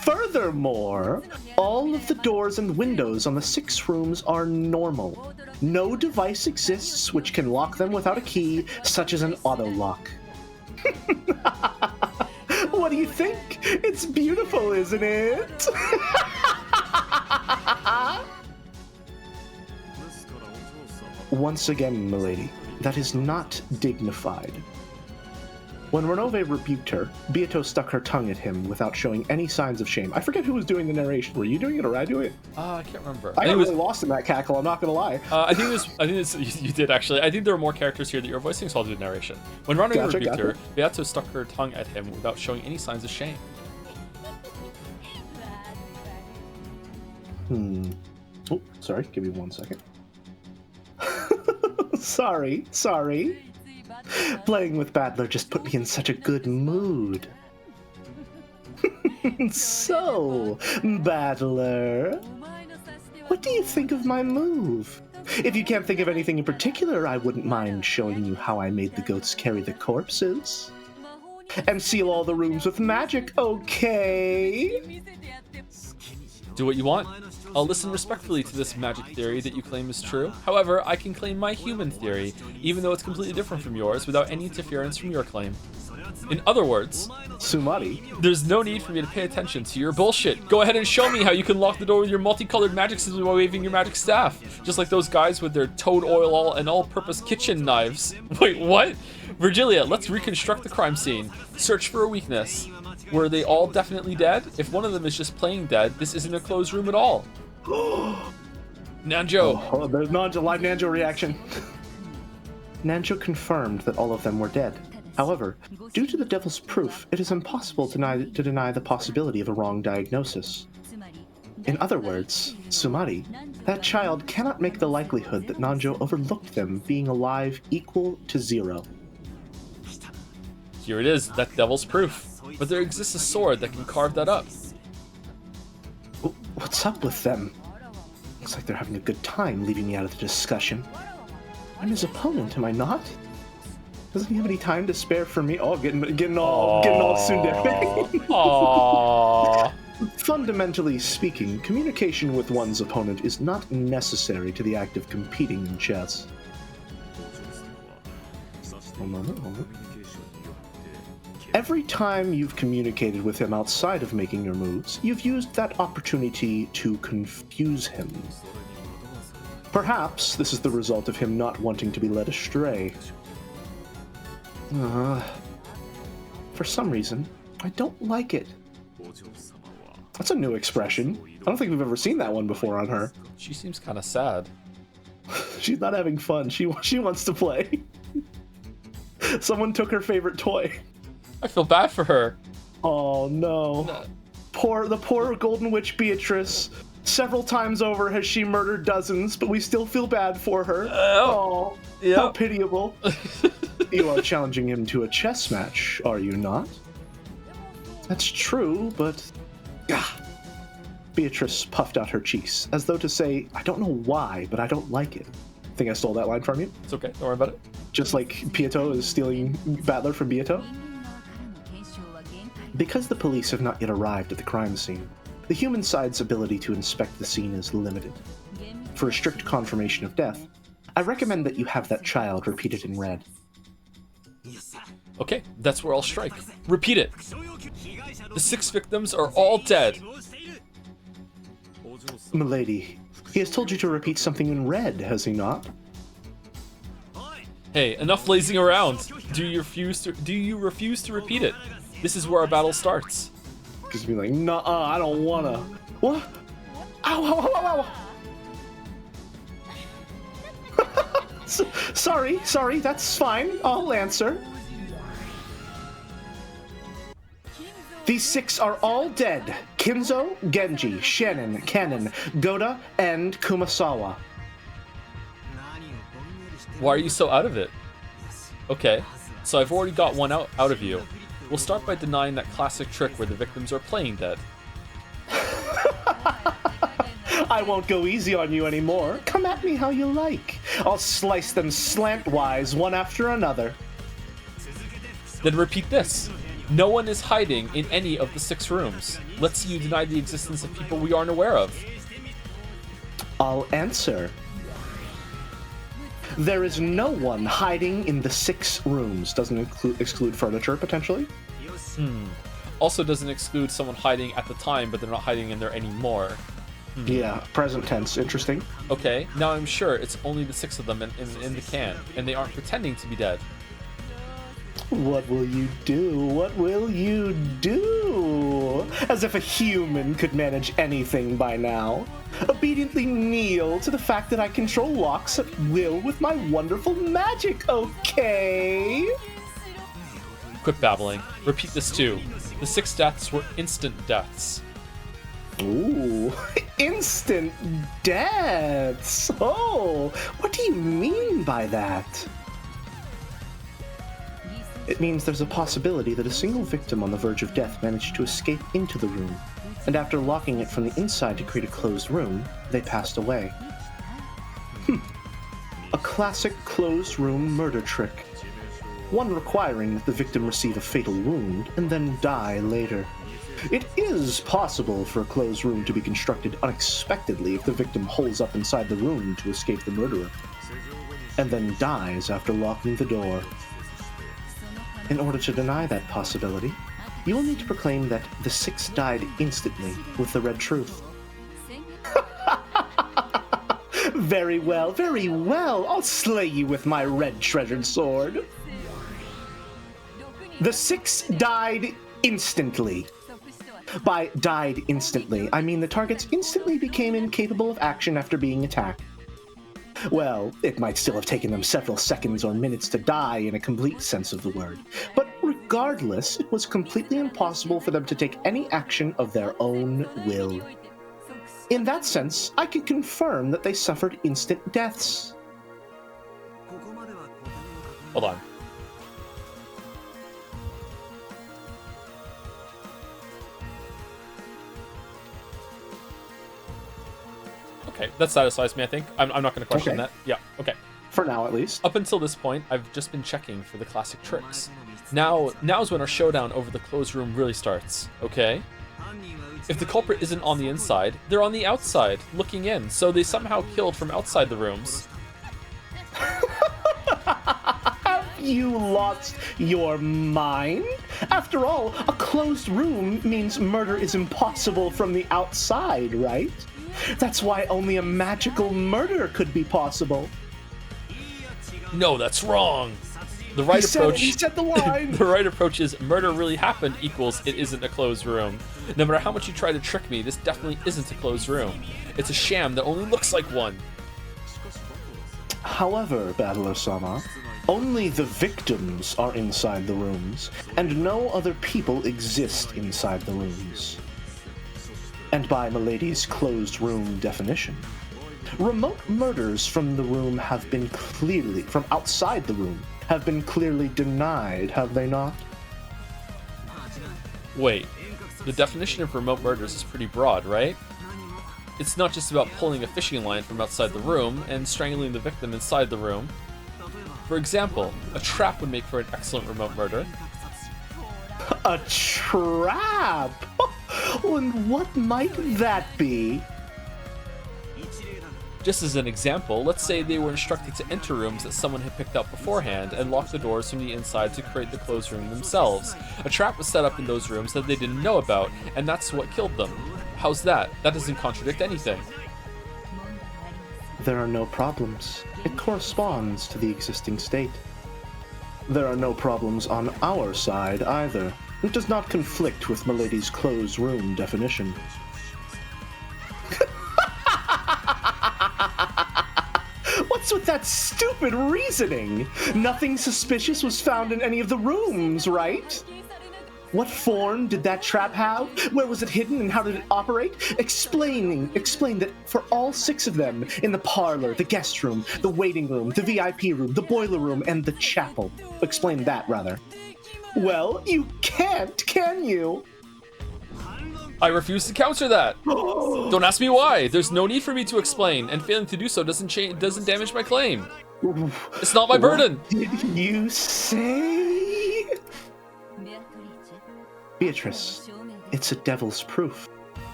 Furthermore, all of the doors and windows on the 6 rooms are normal. No device exists which can lock them without a key, such as an auto lock. What do you think? It's beautiful, isn't it? Once again, milady, that is not dignified. When Renove rebuked her, Beato stuck her tongue at him without showing any signs of shame. I forget who was doing the narration. Were you doing it or I doing it? I can't remember. I got really lost in that cackle, I'm not gonna lie. I think you did actually. I think there are more characters here that you're voicing, so I'll do the narration. When Renove rebuked her, Beato stuck her tongue at him without showing any signs of shame. Oh, sorry, give me 1 second. Sorry. Playing with Battler just put me in such a good mood. So, Battler, what do you think of my move? If you can't think of anything in particular, I wouldn't mind showing you how I made the goats carry the corpses. And seal all the rooms with magic, okay? Do what you want. I'll listen respectfully to this magic theory that you claim is true. However, I can claim my human theory, even though it's completely different from yours, without any interference from your claim. In other words, Sumari, there's no need for me to pay attention to your bullshit. Go ahead and show me how you can lock the door with your multicolored magic system while waving your magic staff. Just like those guys with their toad oil and all-purpose kitchen knives. Wait, what? Virgilia, let's reconstruct the crime scene. Search for a weakness. Were they all definitely dead? If one of them is just playing dead, this isn't a closed room at all. Nanjo! Oh, there's Nanjo, live Nanjo reaction. Nanjo confirmed that all of them were dead. However, due to the devil's proof, it is impossible to deny the possibility of a wrong diagnosis. In other words, Sumari, that child cannot make the likelihood that Nanjo overlooked them being alive equal to 0. Here it is, that devil's proof. But there exists a sword that can carve that up. What's up with them? Looks like they're having a good time leaving me out of the discussion. I'm his opponent, am I not? Doesn't he have any time to spare for me? Oh, getting all tsundere. Aww. Fundamentally speaking, communication with one's opponent is not necessary to the act of competing in chess. One moment. Every time you've communicated with him outside of making your moves, you've used that opportunity to confuse him. Perhaps this is the result of him not wanting to be led astray. For some reason, I don't like it. That's a new expression. I don't think we've ever seen that one before on her. She seems kind of sad. She's not having fun. She wants to play. Someone took her favorite toy. I feel bad for her. Oh no. The poor Golden Witch Beatrice. Several times over has she murdered dozens, but we still feel bad for her. Oh, yep. How pitiable. You are challenging him to a chess match, are you not? That's true, but... Beatrice puffed out her cheeks, as though to say, I don't know why, but I don't like it. Think I stole that line from you? It's okay, don't worry about it. Just like Pieto is stealing Battler from Beato? Because the police have not yet arrived at the crime scene, the human side's ability to inspect the scene is limited. For a strict confirmation of death, I recommend that you have that child repeat it in red. Okay, that's where I'll strike. Repeat it. The 6 victims are all dead. Milady, he has told you to repeat something in red, has he not? Hey, enough lazing around. Do you refuse to repeat it? This is where our battle starts. Just be like, nuh-uh, I don't wanna. What? Ow, ow, ow, ow, ow. Sorry, that's fine. I'll answer. These 6 are all dead. Kinzo, Genji, Shannon, Kanon, Goda, and Kumasawa. Why are you so out of it? Okay, so I've already got one out of you. We'll start by denying that classic trick where the victims are playing dead. I won't go easy on you anymore. Come at me how you like. I'll slice them slantwise, one after another. Then repeat this. No one is hiding in any of the 6 rooms. Let's see you deny the existence of people we aren't aware of. I'll answer. There is no one hiding in the 6 rooms. Doesn't exclude furniture, potentially. Also doesn't exclude someone hiding at the time, but they're not hiding in there anymore. Yeah, present tense. Interesting. Okay, now I'm sure it's only the 6 of them in the can, and they aren't pretending to be dead. What will you do? What will you do? As if a human could manage anything by now. Obediently kneel to the fact that I control locks at will with my wonderful magic, okay? Quit babbling. Repeat this too. The 6 deaths were instant deaths. Ooh, instant deaths. Oh, what do you mean by that? It means there's a possibility that a single victim on the verge of death managed to escape into the room, and after locking it from the inside to create a closed room, they passed away. A classic closed room murder trick. One requiring that the victim receive a fatal wound and then die later. It is possible for a closed room to be constructed unexpectedly if the victim holes up inside the room to escape the murderer, and then dies after locking the door. In order to deny that possibility, you will need to proclaim that the 6 died instantly with the red truth. Very well, very well. I'll slay you with my red treasured sword. The 6 died instantly. By died instantly, I mean the targets instantly became incapable of action after being attacked. Well, it might still have taken them several seconds or minutes to die in a complete sense of the word, but regardless, it was completely impossible for them to take any action of their own will. In that sense, I can confirm that they suffered instant deaths. Hold on. Okay, that satisfies me, I think. I'm not going to question that. Yeah, okay. For now, at least. Up until this point, I've just been checking for the classic tricks. Now's when our showdown over the closed room really starts, okay? If the culprit isn't on the inside, they're on the outside, looking in, so they somehow killed from outside the rooms. Have you lost your mind? After all, a closed room means murder is impossible from the outside, right? That's why only a magical murder could be possible. No, that's wrong. The right approach. He said the line. The right approach is murder really happened equals it isn't a closed room. No matter how much you try to trick me, this definitely isn't a closed room. It's a sham that only looks like one. However, Battler-sama, only the victims are inside the rooms, and no other people exist inside the rooms. And by Milady's closed room definition, remote murders from the room have been clearly, from outside the room, have been clearly denied, have they not? Wait, the definition of remote murders is pretty broad, right? It's not just about pulling a fishing line from outside the room and strangling the victim inside the room. For example, a trap would make for an excellent remote murder. A trap? And what might that be? Just as an example, let's say they were instructed to enter rooms that someone had picked up beforehand and lock the doors from the inside to create the closed room themselves. A trap was set up in those rooms that they didn't know about, and that's what killed them. How's that? That doesn't contradict anything. There are no problems. It corresponds to the existing state. There are no problems on our side either. It does not conflict with Milady's closed room definition. What's with that stupid reasoning? Nothing suspicious was found in any of the rooms, right? What form did that trap have? Where was it hidden and how did it operate? Explain that for all 6 of them, in the parlor, the guest room, the waiting room, the VIP room, the boiler room, and the chapel. Explain that, rather. Well, you can't, can you? I refuse to counter that. Don't ask me why. There's no need for me to explain, and failing to do so doesn't damage my claim. It's not my burden. What did you say? Beatrice, it's a devil's proof.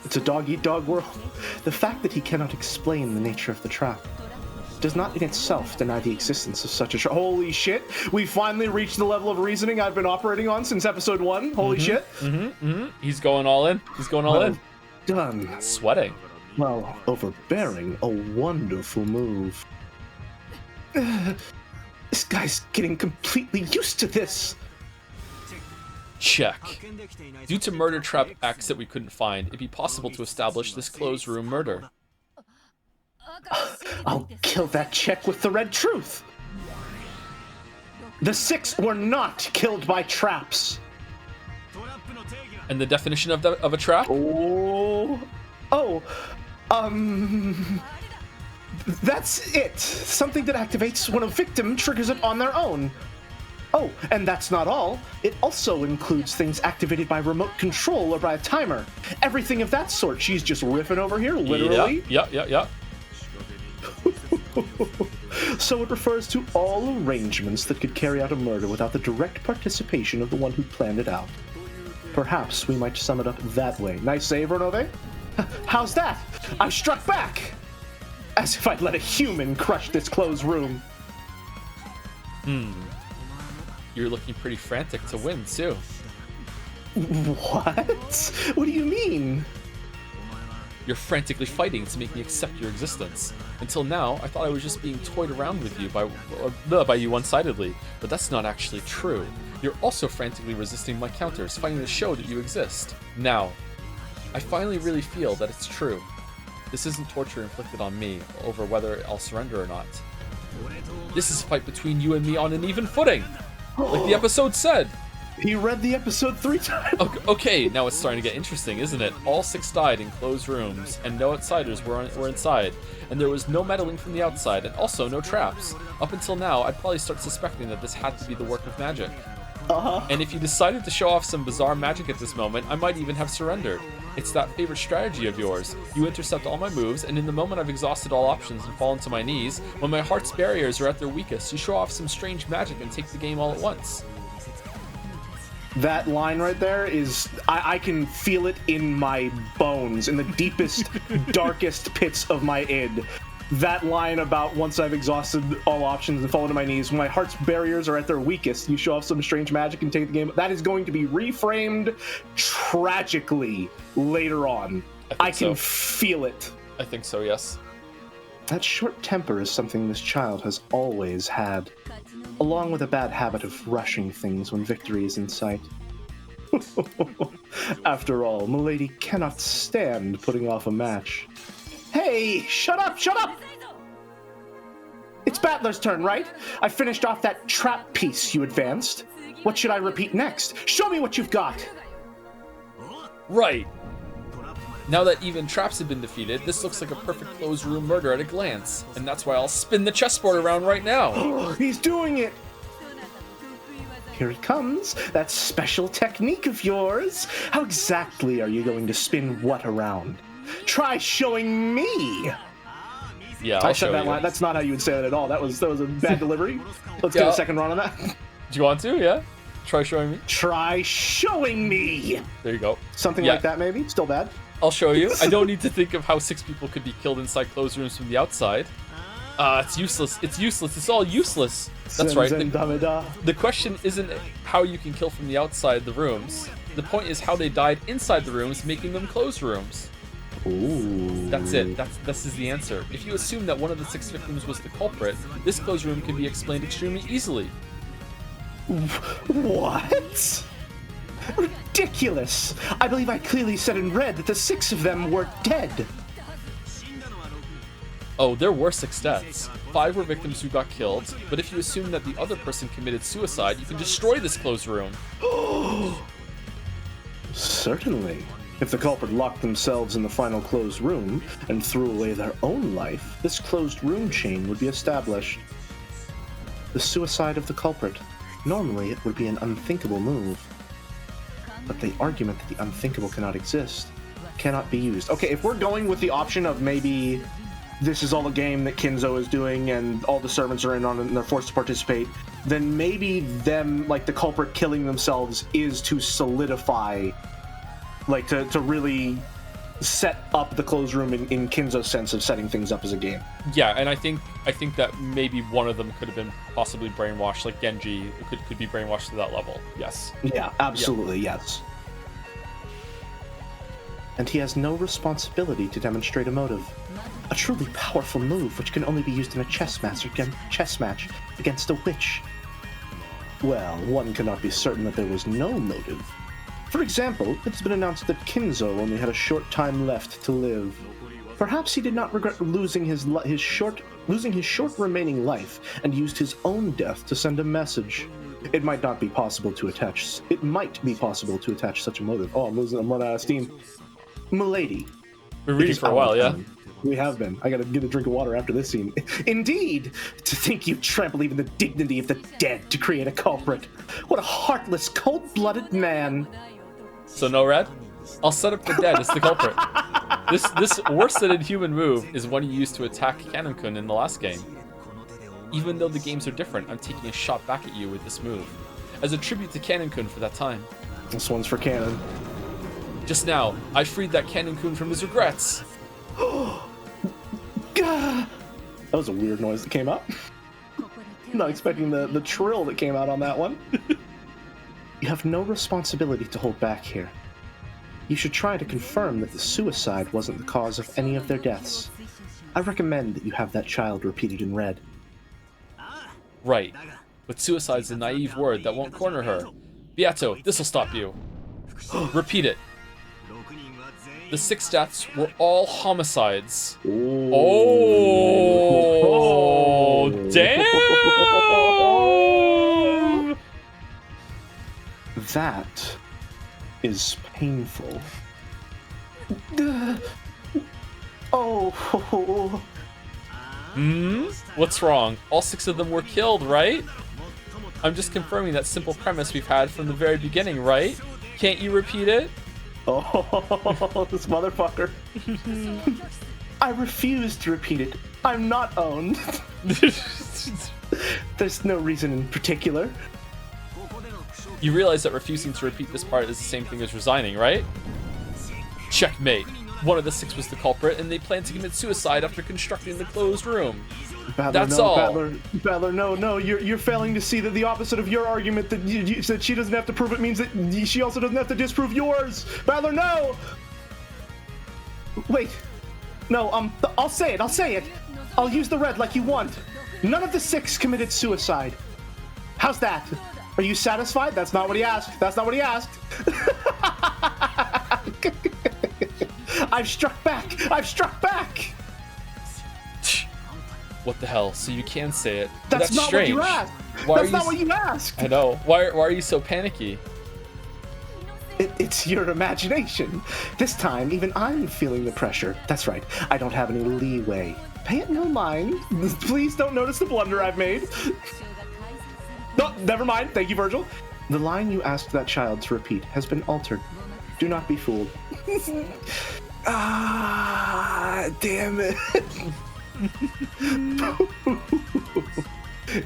It's a dog-eat-dog world. The fact that he cannot explain the nature of the trap does not in itself deny the existence of such a trap. Holy shit! We finally reached the level of reasoning I've been operating on since episode 1. Holy shit! He's going all in. He's going all in. Done. Sweating. Well, overbearing. A wonderful move. This guy's getting completely used to this. Check. Due to murder trap X that we couldn't find, it'd be possible to establish this closed room murder. I'll kill that check with the red truth. The 6 were not killed by traps. And the definition of a trap? That's it. Something that activates when a victim triggers it on their own. Oh, and that's not all. It also includes things activated by remote control or by a timer. Everything of that sort. She's just riffing over here, literally. Yeah. So it refers to all arrangements that could carry out a murder without the direct participation of the one who planned it out. Perhaps we might sum it up that way. Nice save, Renove. How's that? I struck back! As if I'd let a human crush this closed room. You're looking pretty frantic to win, too. What? What do you mean? You're frantically fighting to make me accept your existence. Until now, I thought I was just being toyed around with you by you one-sidedly, but that's not actually true. You're also frantically resisting my counters, fighting to show that you exist. Now, I finally really feel that it's true. This isn't torture inflicted on me over whether I'll surrender or not. This is a fight between you and me on an even footing, like the episode said. He read the episode 3 times. Okay, now it's starting to get interesting, isn't it? All 6 died in closed rooms, and no outsiders were inside. And there was no meddling from the outside, and also no traps. Up until now, I'd probably start suspecting that this had to be the work of magic. And if you decided to show off some bizarre magic at this moment, I might even have surrendered. It's that favorite strategy of yours. You intercept all my moves, and in the moment I've exhausted all options and fallen to my knees, when my heart's barriers are at their weakest, you show off some strange magic and take the game all at once. That line right there is, I can feel it in my bones, in the deepest, darkest pits of my id. That line about once I've exhausted all options and fallen to my knees, when my heart's barriers are at their weakest, you show off some strange magic and take the game. That is going to be reframed tragically later on. I can feel it. I think so, yes. That short temper is something this child has always had, along with a bad habit of rushing things when victory is in sight. After all, Milady cannot stand putting off a match. Hey, shut up! It's Battler's turn, right? I finished off that trap piece you advanced. What should I repeat next? Show me what you've got! Right. Now that even traps have been defeated, this looks like a perfect closed room murder at a glance. And that's why I'll spin the chessboard around right now. He's doing it! Here it comes, that special technique of yours. How exactly are you going to spin what around? Try showing me! Yeah, I said that line. That's not how you would say that at all. That was a bad delivery. Let's get a second run on that. Do you want to? Yeah? Try showing me? Try showing me! There you go. Something like that, maybe? Still bad? I'll show you. I don't need to think of how 6 people could be killed inside closed rooms from the outside. It's useless. It's useless. It's all useless. That's right. The question isn't how you can kill from the outside the rooms. The point is how they died inside the rooms, making them closed rooms. Ooh. That's it. This is the answer. If you assume that one of the 6 victims was the culprit, this closed room can be explained extremely easily. What? Ridiculous! I believe I clearly said in red that the 6 of them were dead. Oh, there were 6 deaths. 5 were victims who got killed, but if you assume that the other person committed suicide, you can destroy this closed room. Certainly. If the culprit locked themselves in the final closed room and threw away their own life, this closed room chain would be established. The suicide of the culprit. Normally, it would be an unthinkable move. but the argument that the unthinkable cannot exist cannot be used. Okay, if we're going with the option of maybe this is all a game that Kinzo is doing and all the servants are in on it and they're forced to participate, then maybe them, like the culprit killing themselves is to solidify, like to really set up the closed room in Kinzo's sense of setting things up as a game. Yeah, and I think that maybe one of them could have been possibly brainwashed, like Genji could be brainwashed to that level. Yes. Yeah, absolutely, yes. And he has no responsibility to demonstrate a motive. A truly powerful move which can only be used in a chess match against a witch. Well, one cannot be certain that there was no motive. For example, it's been announced that Kinzo only had a short time left to live. Perhaps he did not regret losing his short remaining life and used his own death to send a message. It might be possible to attach such a motive. Oh, I'm running out of steam. Milady. We're reading for a while, yeah? We have been. I gotta get a drink of water after this scene. Indeed! To think you trample even the dignity of the dead to create a culprit. What a heartless, cold-blooded man. So no red? I'll set up the dead as the culprit. This worse than inhuman move is one you used to attack Canon-kun in the last game. Even though the games are different, I'm taking a shot back at you with this move. As a tribute to Canon-kun for that time. This one's for Canon. Just now, I freed that Canon-kun from his regrets. That was a weird noise that came out. I'm not expecting the trill that came out on that one. You have no responsibility to hold back here. You should try to confirm that the suicide wasn't the cause of any of their deaths. I recommend that you have that child repeated in red. Right, but suicide's a naive word that won't corner her. Beato, this'll stop you. Repeat it. The 6 deaths were all homicides. Oh, damn! That is painful. Oh. What's wrong? All 6 of them were killed, right? I'm just confirming that simple premise we've had from the very beginning, right? Can't you repeat it? Oh, this motherfucker. I refuse to repeat it. I'm not owned. There's no reason in particular. You realize that refusing to repeat this part is the same thing as resigning, right? Checkmate. One of the 6 was the culprit, and they plan to commit suicide after constructing the closed room. That's all. Battler, no, you're failing to see that the opposite of your argument that you said she doesn't have to prove it means that she also doesn't have to disprove yours. Battler, no. Wait, no, I'll say it. I'll use the red like you want. None of the 6 committed suicide. How's that? Are you satisfied? That's not what he asked. I've struck back. What the hell? So you can say it. That's not strange. What you asked. That's not what you asked. I know. Why are you so panicky? It's your imagination. This time, even I'm feeling the pressure. That's right. I don't have any leeway. Pay it no mind. Please don't notice the blunder I've made. No, never mind. Thank you, Virgil. The line you asked that child to repeat has been altered. Do not be fooled. Damn it.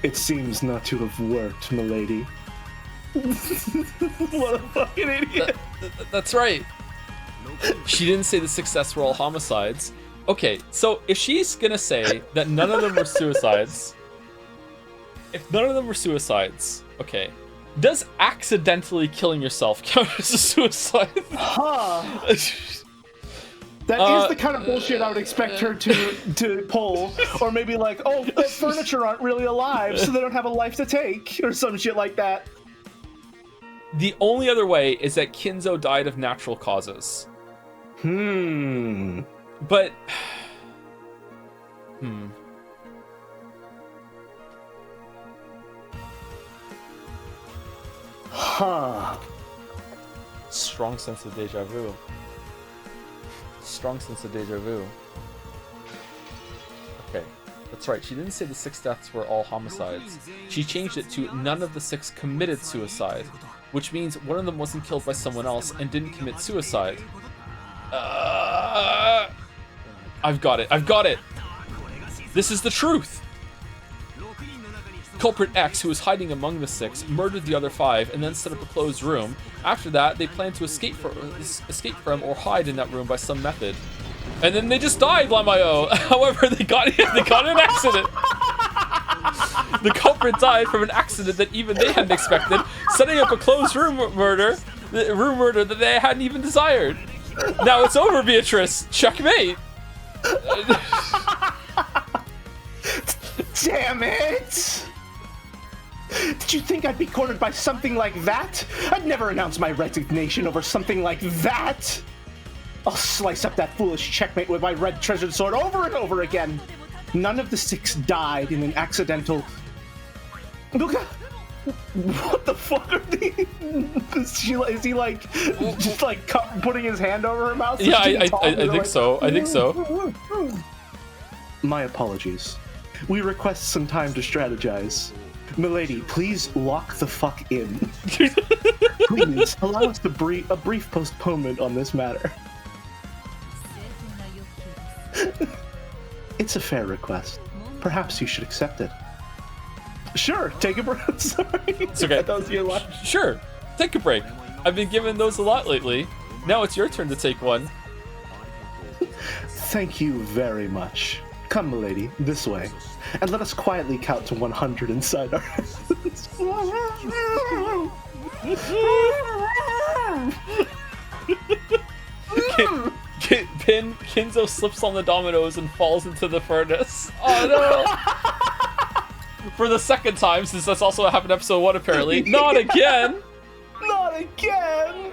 It seems not to have worked, milady. What a fucking idiot. That's right. She didn't say the 6 deaths were all homicides. Okay, so if she's gonna say that none of them were suicides, okay, does accidentally killing yourself count as a suicide? Huh. That is the kind of bullshit I would expect her to pull. Or maybe like, oh, the furniture aren't really alive, so they don't have a life to take, or some shit like that. The only other way is that Kinzo died of natural causes. But... Huh. Strong sense of deja vu. Okay, that's right. She didn't say the 6 deaths were all homicides. She changed it to none of the 6 committed suicide. which means one of them wasn't killed by someone else and didn't commit suicide. I've got it. This is the truth. Culprit X, who was hiding among the 6, murdered the other 5 and then set up a closed room. After that, they planned to escape from or hide in that room by some method. And then they just died, Lamayo. However, they got in an accident. The culprit died from an accident that even they hadn't expected, setting up a closed room murder that they hadn't even desired. Now it's over, Beatrice. Checkmate. Damn it! Did you think I'd be cornered by something like that? I'd never announce my resignation over something like that! I'll slice up that foolish checkmate with my red treasured sword over and over again! None of the 6 died in an accidental... Look, what the fuck are these? Is he like, just like putting his hand over her mouth? Yeah, I think so. I think so. My apologies. We request some time to strategize. Milady, please lock the fuck in. Please allow us a brief postponement on this matter. It's a fair request. Perhaps you should accept it. Sure, take a break. Sorry. It's okay. That was your line. Sure, take a break. I've been giving those a lot lately. Now it's your turn to take one. Thank you very much. Come, milady, this way, and let us quietly count to 100 inside our heads. Kinzo slips on the dominoes and falls into the furnace. Oh no! For the second time, since that's also happened in episode 1 apparently. Not again! Not again!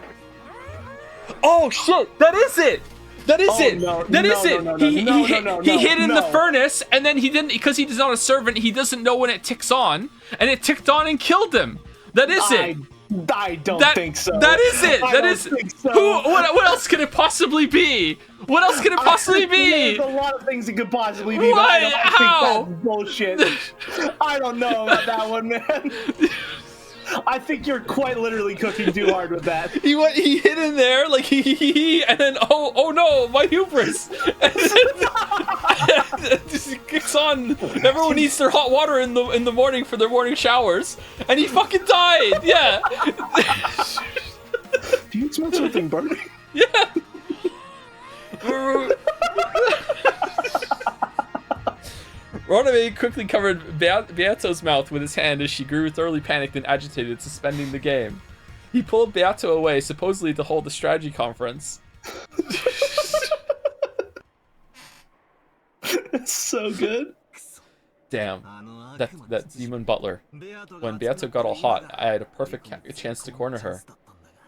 Oh shit! That is it! That is it! No, that no, is it! No, he hid in the furnace, and then he didn't, because he's not a servant, he doesn't know when it ticks on, and it ticked on and killed him! That is it! I don't think so. That is it! That is it! So. What else could it possibly be? What else could it possibly be? There's a lot of things it could possibly be. What? But How? I think that's bullshit. I don't know about that one, man. I think you're quite literally cooking too hard with that. He hid in there like and then oh no, my hubris. And then, it just kicks on. Everyone needs their hot water in the morning for their morning showers, and he fucking died. Yeah. Do you smell something burning? Yeah. Roname quickly covered Beato's mouth with his hand as she grew thoroughly panicked and agitated, suspending the game. He pulled Beato away, supposedly to hold a strategy conference. It's so good. Damn. That demon butler. When Beato got all hot, I had a perfect chance to corner her.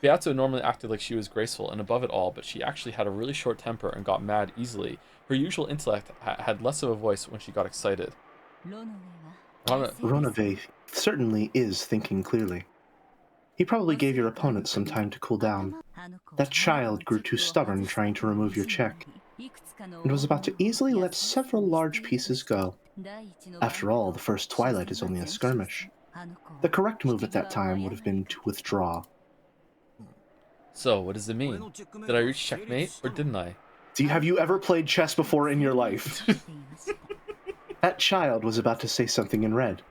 Beato normally acted like she was graceful and above it all, but she actually had a really short temper and got mad easily. Her usual intellect had less of a voice when she got excited. Ronave certainly is thinking clearly. He probably gave your opponent some time to cool down. That child grew too stubborn trying to remove your check, and was about to easily let several large pieces go. After all, the first Twilight is only a skirmish. The correct move at that time would have been to withdraw. So, what does it mean? Did I reach checkmate, or didn't I? Have you ever played chess before in your life? That child was about to say something in red.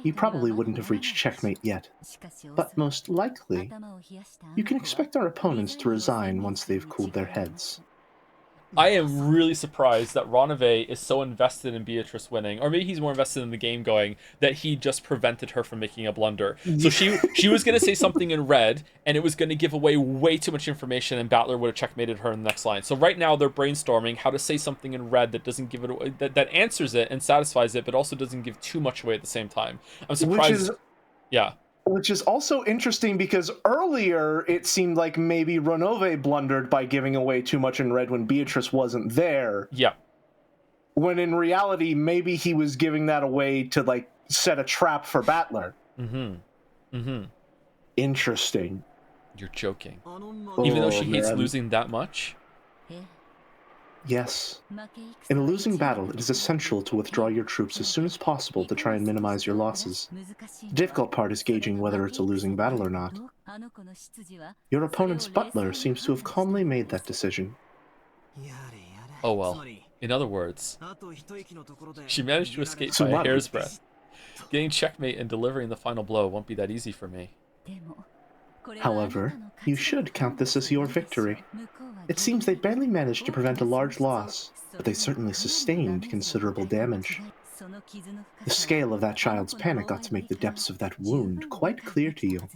You probably wouldn't have reached checkmate yet. But most likely, you can expect our opponents to resign once they've cooled their heads. I am really surprised that Ronave is so invested in Beatrice winning, or maybe he's more invested in the game going, that he just prevented her from making a blunder. So she was going to say something in red, and it was going to give away way too much information, and Battler would have checkmated her in the next line. So right now they're brainstorming how to say something in red that doesn't give it away, that answers it and satisfies it, but also doesn't give too much away at the same time. I'm surprised. Yeah. Which is also interesting because earlier it seemed like maybe Ronove blundered by giving away too much in red when Beatrice wasn't there. Yeah. When in reality, maybe he was giving that away to, like, set a trap for Battler. Interesting. You're joking. Even though she hates losing that much? Yes. In a losing battle, it is essential to withdraw your troops as soon as possible to try and minimize your losses. The difficult part is gauging whether it's a losing battle or not. Your opponent's butler seems to have calmly made that decision. Oh well. In other words, she managed to escape by a Tsumaru. hair's breadth. Getting checkmate and delivering the final blow won't be that easy for me. However, you should count this as your victory. It seems they barely managed to prevent a large loss, but they certainly sustained considerable damage. The scale of that child's panic ought to make the depths of that wound quite clear to you.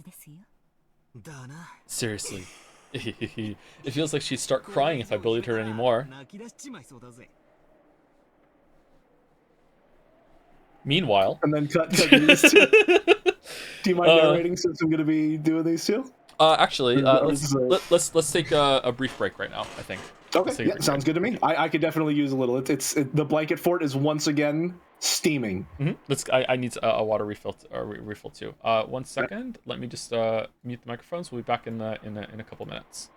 Seriously. It feels like she'd start crying if I bullied her anymore. Meanwhile... And then cut these two. Do you mind narrating since I'm going to be doing these two? Actually, let's take a brief break right now, I think. Okay, yeah, sounds good to me. I could definitely use a little. The blanket fort is once again steaming. I need a water refill refill too. 1 second. Let me just mute the microphones. We'll be back in a couple minutes.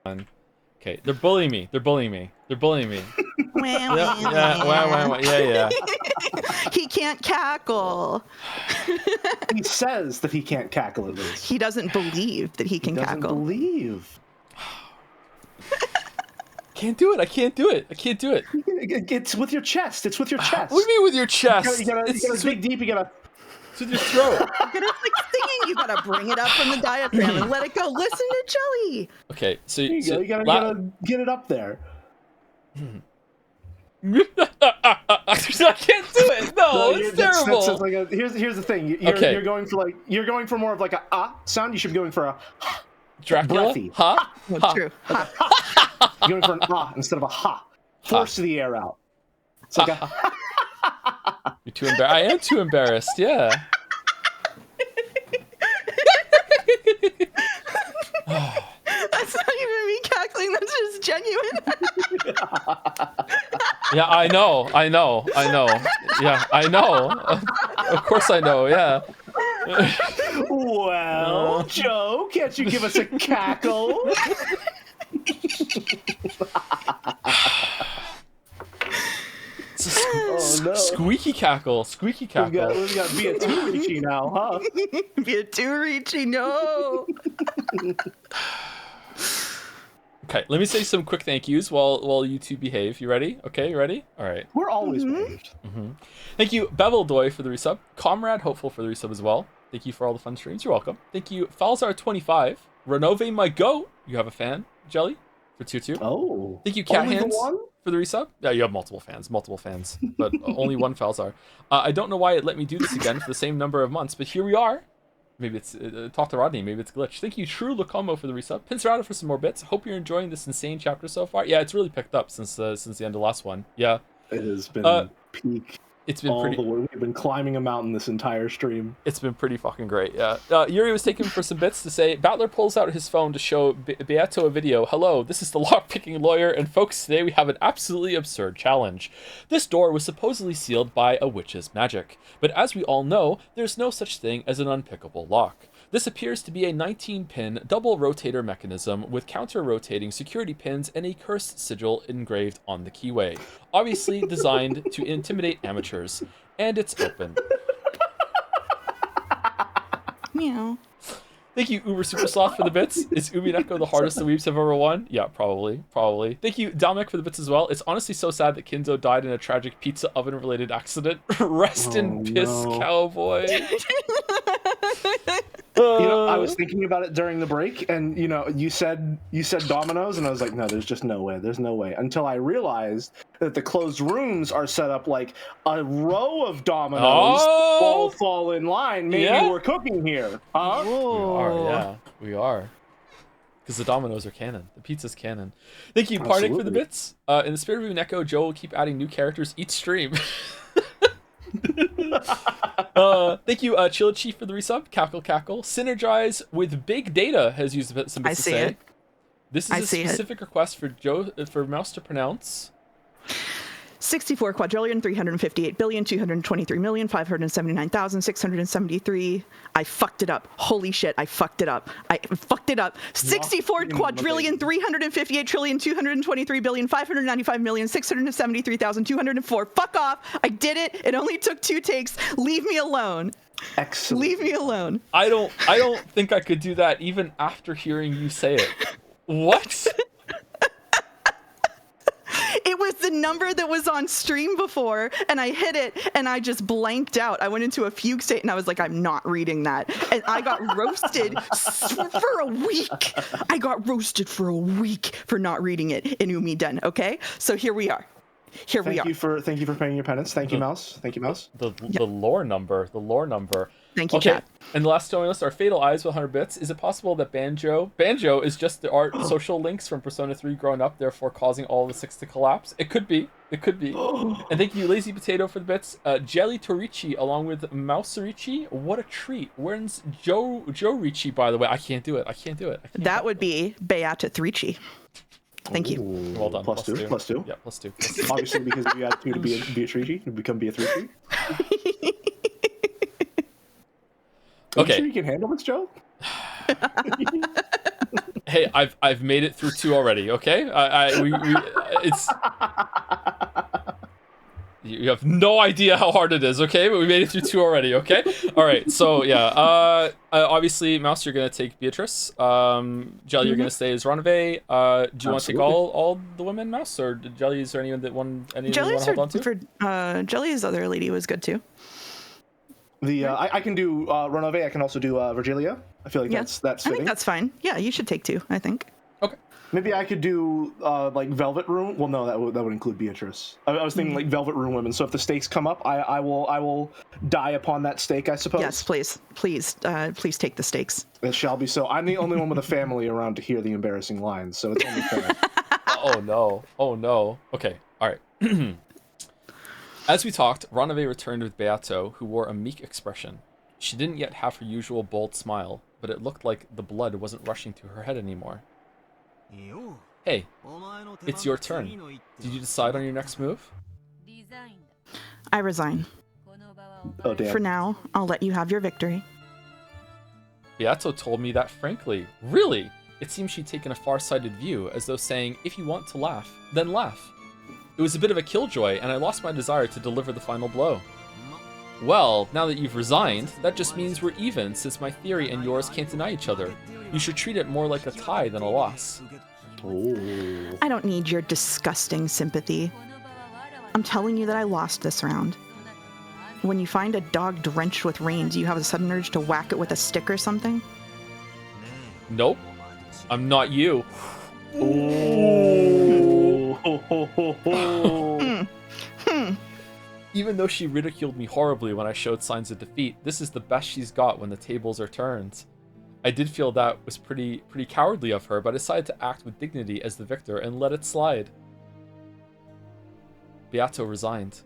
Okay, they're bullying me. They're bullying me. They're bullying me. Yeah. He can't cackle. He says that he can't cackle at least. He doesn't believe that he can cackle. Doesn't believe. Can't do it. I can't do it. It's with your chest. It's with your chest. What do you mean with your chest? You gotta dig deep. You gotta. It's with your throat. You gotta like singing. You gotta bring it up from the diaphragm and let it go. Listen to Jelly. Okay, so You gotta get it up there. I can't do it. No, it's terrible. Like here's the thing. You're going for more of like a sound. You should be going for a Dracula. breathy. True. You're going for an instead of a ha. Force the air out. It's like a. You're too embarrassed. I am too embarrassed. Yeah. That's not even me cackling. That's just genuine. Yeah, I know. Yeah, I know. Of course I know. Yeah. Well, Joe, can't you give us a cackle? Squeaky cackle. Squeaky cackle. We've got be a too reachy now, huh? Be a too reachy, no. Okay, let me say some quick thank yous while you two behave. You ready? Okay, you ready? All right. We're always behaved. Thank you, Beveldoy, for the resub. Comrade Hopeful for the resub as well. Thank you for all the fun streams. You're welcome. Thank you, Falzar25. Renove My Goat. You have a fan, Jelly, for 2-2. Oh. Thank you, Cat Only Hands, the one? for the resub. Yeah, you have multiple fans, but only one Falzar. I don't know why it let me do this again for the same number of months, but here we are. Maybe it's talk to Rodney. Maybe it's glitch. Thank you, True Locomo, for the resub. Pincerado for some more bits. Hope you're enjoying this insane chapter so far. Yeah, it's really picked up since the end of last one. Yeah, it has been peak. It's been pretty. We've been climbing a mountain this entire stream. It's been pretty fucking great. Yeah. Yuri was taken for some bits to say. Battler pulls out his phone to show Beato a video. Hello, this is the lockpicking lawyer, and folks, today we have an absolutely absurd challenge. This door was supposedly sealed by a witch's magic, but as we all know, there's no such thing as an unpickable lock. This appears to be a 19-pin double rotator mechanism with counter-rotating security pins and a cursed sigil engraved on the keyway. Obviously designed to intimidate amateurs. And it's open. Meow. Thank you, Uber Super Sloth, for the bits. Is Umineko the hardest the weeps have ever won? Yeah, probably. Thank you, Dalmek, for the bits as well. It's honestly so sad that Kinzo died in a tragic pizza oven-related accident. Rest in piss, cowboy. I was thinking about it during the break, and you said dominoes, and I was like, no, there's just no way. There's no way. Until I realized that the closed rooms are set up like a row of dominoes all fall in line. Maybe we're cooking here, huh? We are. Because the dominoes are canon. The pizza's canon. Thank you, Parnik, for the bits. In the spirit of Umineko, Joe will keep adding new characters each stream. Thank you, Chilla Chief, for the resub. Cackle. Synergize with Big Data has used some bits to say. It. This is a specific request for Mouse to pronounce. 64,358,223,579,673. I fucked it up. Holy shit, I fucked it up. 64,358,223,595,673,204. Fuck off. I did it. It only took 2 takes. Leave me alone. Excellent. Leave me alone. I don't think I could do that even after hearing you say it. What? It was the number that was on stream before, and I hit it, and I just blanked out. I went into a fugue state, and I was like, I'm not reading that. And I got roasted for a week. I got roasted for a week for not reading it in Umiden, okay? So here we are. Thank you for paying your penance. Thank you, Mouse. The lore number. Thank you, okay. chat. And the last story list are Fatal Eyes with 100 bits. Is it possible that Banjo is just the art social links from Persona 3 growing up, therefore causing all the 6 to collapse? It could be. And thank you, Lazy Potato, for the bits. Jelly Torichi along with Mouserichi. What a treat. Where's Joe Ricci, by the way? I can't do it. That would be Beata Thrici. Thank you. Well done. Plus two. Yeah, plus two. Obviously, because you add 2 to Beatrici, you become Beatrici. Okay. Are you sure you can handle this, Joe? Hey, I've made it through 2 already. Okay, it's. You have no idea how hard it is, okay? But we made it through 2 already, okay? All right, so yeah. Obviously, Mouse, you're gonna take Beatrice. Jelly, you're gonna stay as Ronave. Do you want to take all the women, Mouse, or Jelly? Is there anyone that you want to hold on to? Jelly's other lady was good too. I can do Ronave. I can also do Virgilia. I feel like that's fitting. I think that's fine. Yeah, you should take 2. I think. Okay. Maybe I could do like Velvet Room. Well, no, that would include Beatrice. I was thinking like Velvet Room women. So if the stakes come up, I will die upon that stake, I suppose. Yes, please take the stakes. It shall be so. I'm the only one with a family around to hear the embarrassing lines, so it's only fair. Oh no. Okay. All right. As we talked, Ronave returned with Beato, who wore a meek expression. She didn't yet have her usual bold smile, but it looked like the blood wasn't rushing to her head anymore. Hey, it's your turn. Did you decide on your next move? I resign. Oh, damn. For now, I'll let you have your victory. Beato told me that frankly. Really? It seems she'd taken a far-sighted view, as though saying, if you want to laugh, then laugh. It was a bit of a killjoy, and I lost my desire to deliver the final blow. Well, now that you've resigned, that just means we're even, since my theory and yours can't deny each other. You should treat it more like a tie than a loss. Oh. I don't need your disgusting sympathy. I'm telling you that I lost this round. When you find a dog drenched with rain, do you have a sudden urge to whack it with a stick or something? Nope. I'm not you. Even though she ridiculed me horribly when I showed signs of defeat, this is the best she's got when the tables are turned. I did feel that was pretty cowardly of her, but I decided to act with dignity as the victor and let it slide. Beato resigned.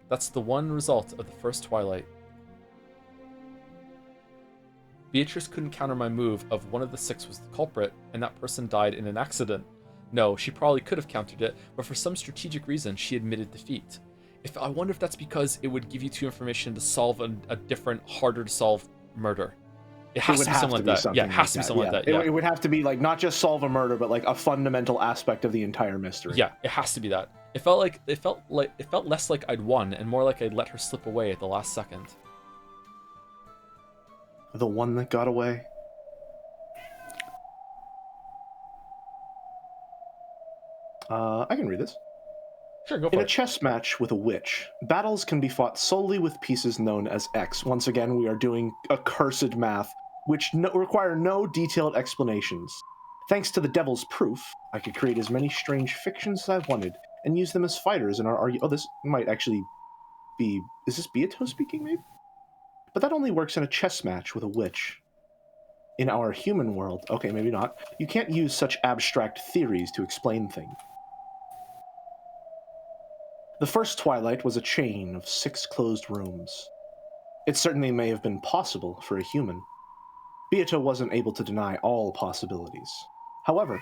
That's the one result of the first Twilight. Beatrice couldn't counter my move of one of the 6 was the culprit, and that person died in an accident. No, she probably could have countered it, but for some strategic reason, she admitted defeat. I wonder if that's because it would give you 2 information to solve a different, harder to solve murder. It has to be something like that. Yeah, it has to be something like that. Yeah. It would have to be like not just solve a murder, but like a fundamental aspect of the entire mystery. Yeah, it has to be that. It felt less like I'd won and more like I'd let her slip away at the last second. The one that got away. I can read this. Sure, go for it. In a chess match with a witch, battles can be fought solely with pieces known as X. Once again, we are doing accursed math, which require no detailed explanations. Thanks to the devil's proof, I could create as many strange fictions as I wanted, and use them as fighters in our argument. Oh, this might actually be... Is this Beato speaking, maybe? But that only works in a chess match with a witch. In our human world, okay, maybe not, you can't use such abstract theories to explain things. The first Twilight was a chain of 6 closed rooms. It certainly may have been possible for a human. Beato wasn't able to deny all possibilities. However,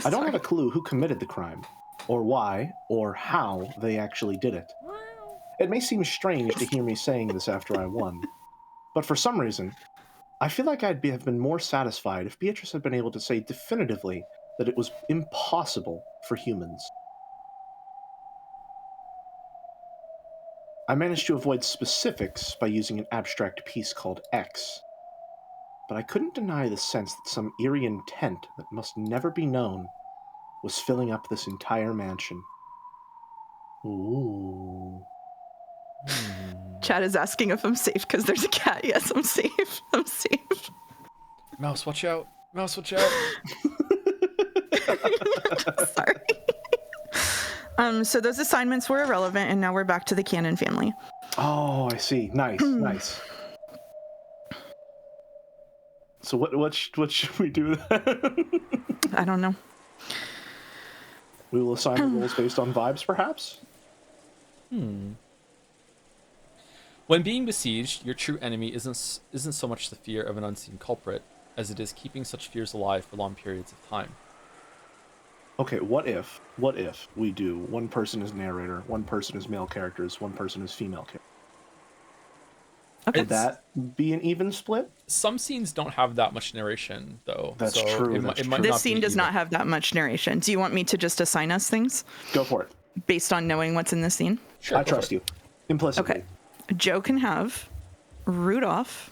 I don't have a clue who committed the crime, or why, or how they actually did it. It may seem strange to hear me saying this after I won, but for some reason, I feel like have been more satisfied if Beatrice had been able to say definitively that it was impossible for humans. I managed to avoid specifics by using an abstract piece called X, but I couldn't deny the sense that some eerie intent that must never be known was filling up this entire mansion. Ooh. Chad is asking if I'm safe because there's a cat. Yes, I'm safe. I'm safe. Mouse, watch out. Mouse, watch out. Sorry. So those assignments were irrelevant, and now we're back to the Cannon family. Oh, I see. Nice, nice. So what should we do then? I don't know. We will assign the roles based on vibes, perhaps? When being besieged, your true enemy isn't so much the fear of an unseen culprit, as it is keeping such fears alive for long periods of time. Okay, what if we do one person is narrator, one person is male characters, one person is female characters? Okay. Would that be an even split? Some scenes don't have that much narration, though. That's so true. It might This not scene be does even. not have that much narration. Do you want me to just assign us things Go for it. based on knowing what's in this scene? Sure, I go for trust it. you. Implicitly. Okay. Joe can have Rudolph.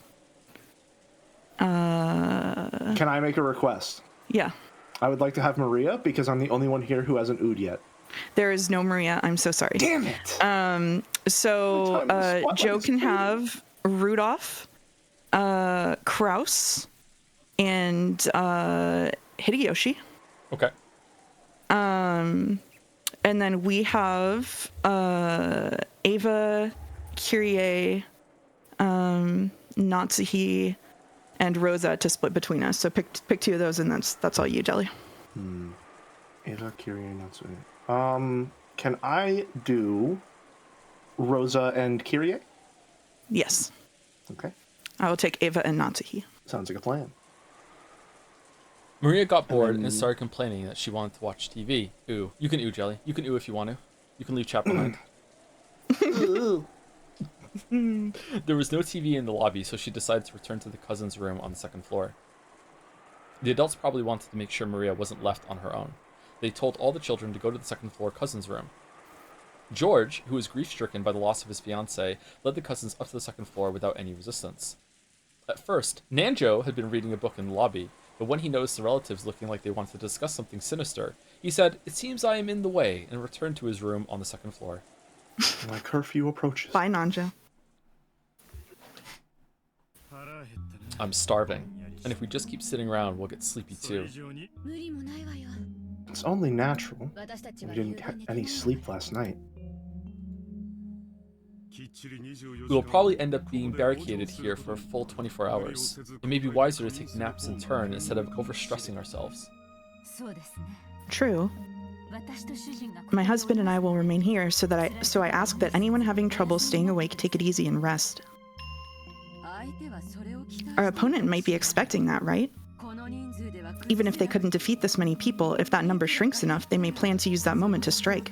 Can I make a request? Yeah. I would like to have Maria because I'm the only one here who hasn't oohed yet. There is no Maria. I'm so sorry. Damn it! So spotlight Joe is can fading. have Rudolph, Kraus, and Hideyoshi. Okay. And then we have Ava, Kyrie, Natsuhi, and Rosa to split between us. So pick two of those, and that's all you, Jelly. Ava, Kyrie, Natsume. Can I do Rosa and Kyrie? Yes. Okay. I will take Ava and Natsuhi. Sounds like a plan. Maria got bored and started complaining that she wanted to watch TV. Ooh. You can ooh, Jelly. You can ooh if you want to. You can leave chat behind. There was no TV in the lobby, so she decided to return to the cousin's room on the second floor. The adults probably wanted to make sure Maria wasn't left on her own. They told all the children to go to the second floor cousin's room. George, who was grief-stricken by the loss of his fiancée, led the cousins up to the second floor without any resistance. At first, Nanjo had been reading a book in the lobby, but when he noticed the relatives looking like they wanted to discuss something sinister, he said, "It seems I am in the way," and returned to his room on the second floor. My curfew approaches. Bye, Nanja. I'm starving, and if we just keep sitting around, we'll get sleepy too. It's only natural. We didn't get any sleep last night. We will probably end up being barricaded here for a full 24 hours. It may be wiser to take naps in turn instead of overstressing ourselves. True. My husband and I will remain here, so I ask that anyone having trouble staying awake take it easy and rest. Our opponent might be expecting that, right? Even if they couldn't defeat this many people, if that number shrinks enough, they may plan to use that moment to strike.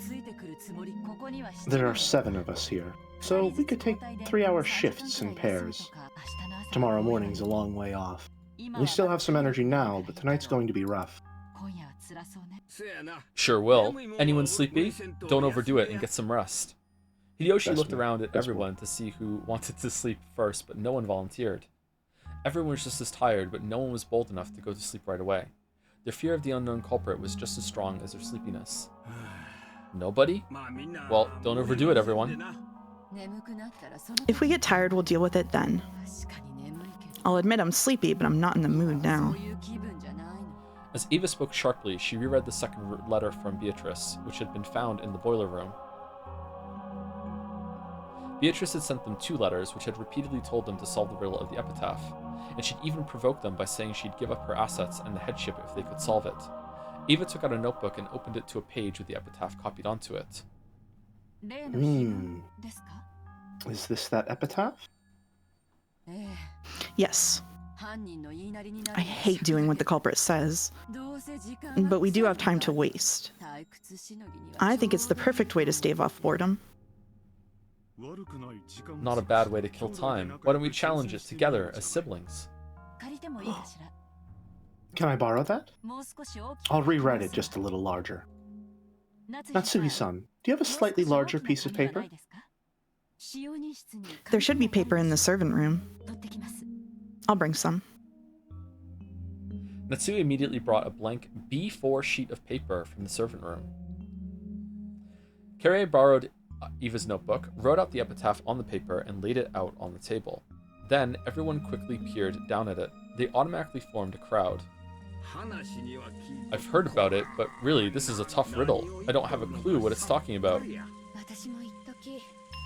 There are 7 of us here, so we could take 3-hour shifts in pairs. Tomorrow morning's a long way off. We still have some energy now, but tonight's going to be rough. Sure will. Anyone sleepy? Don't overdo it and get some rest. Hideyoshi looked around at That's everyone to see who wanted to sleep first, but no one volunteered. Everyone was just as tired, but no one was bold enough to go to sleep right away. Their fear of the unknown culprit was just as strong as their sleepiness. Nobody? Well, don't overdo it, everyone. If we get tired, we'll deal with it then. I'll admit I'm sleepy, but I'm not in the mood now. As Eva spoke sharply, she reread the second letter from Beatrice, which had been found in the boiler room. Beatrice had sent them 2 letters, which had repeatedly told them to solve the riddle of the epitaph, and she'd even provoked them by saying she'd give up her assets and the headship if they could solve it. Eva took out a notebook and opened it to a page with the epitaph copied onto it. Is this that epitaph? Yes. I hate doing what the culprit says, but we do have time to waste. I think it's the perfect way to stave off boredom. Not a bad way to kill time. Why don't we challenge it together as siblings? Can I borrow that? I'll rewrite it just a little larger. Natsui-san, do you have a slightly larger piece of paper? There should be paper in the servant room. I'll bring some. Natsui immediately brought a blank B4 sheet of paper from the servant room. Carrie borrowed Eva's notebook, wrote out the epitaph on the paper, and laid it out on the table. Then, everyone quickly peered down at it. They automatically formed a crowd. I've heard about it, but really, this is a tough riddle. I don't have a clue what it's talking about.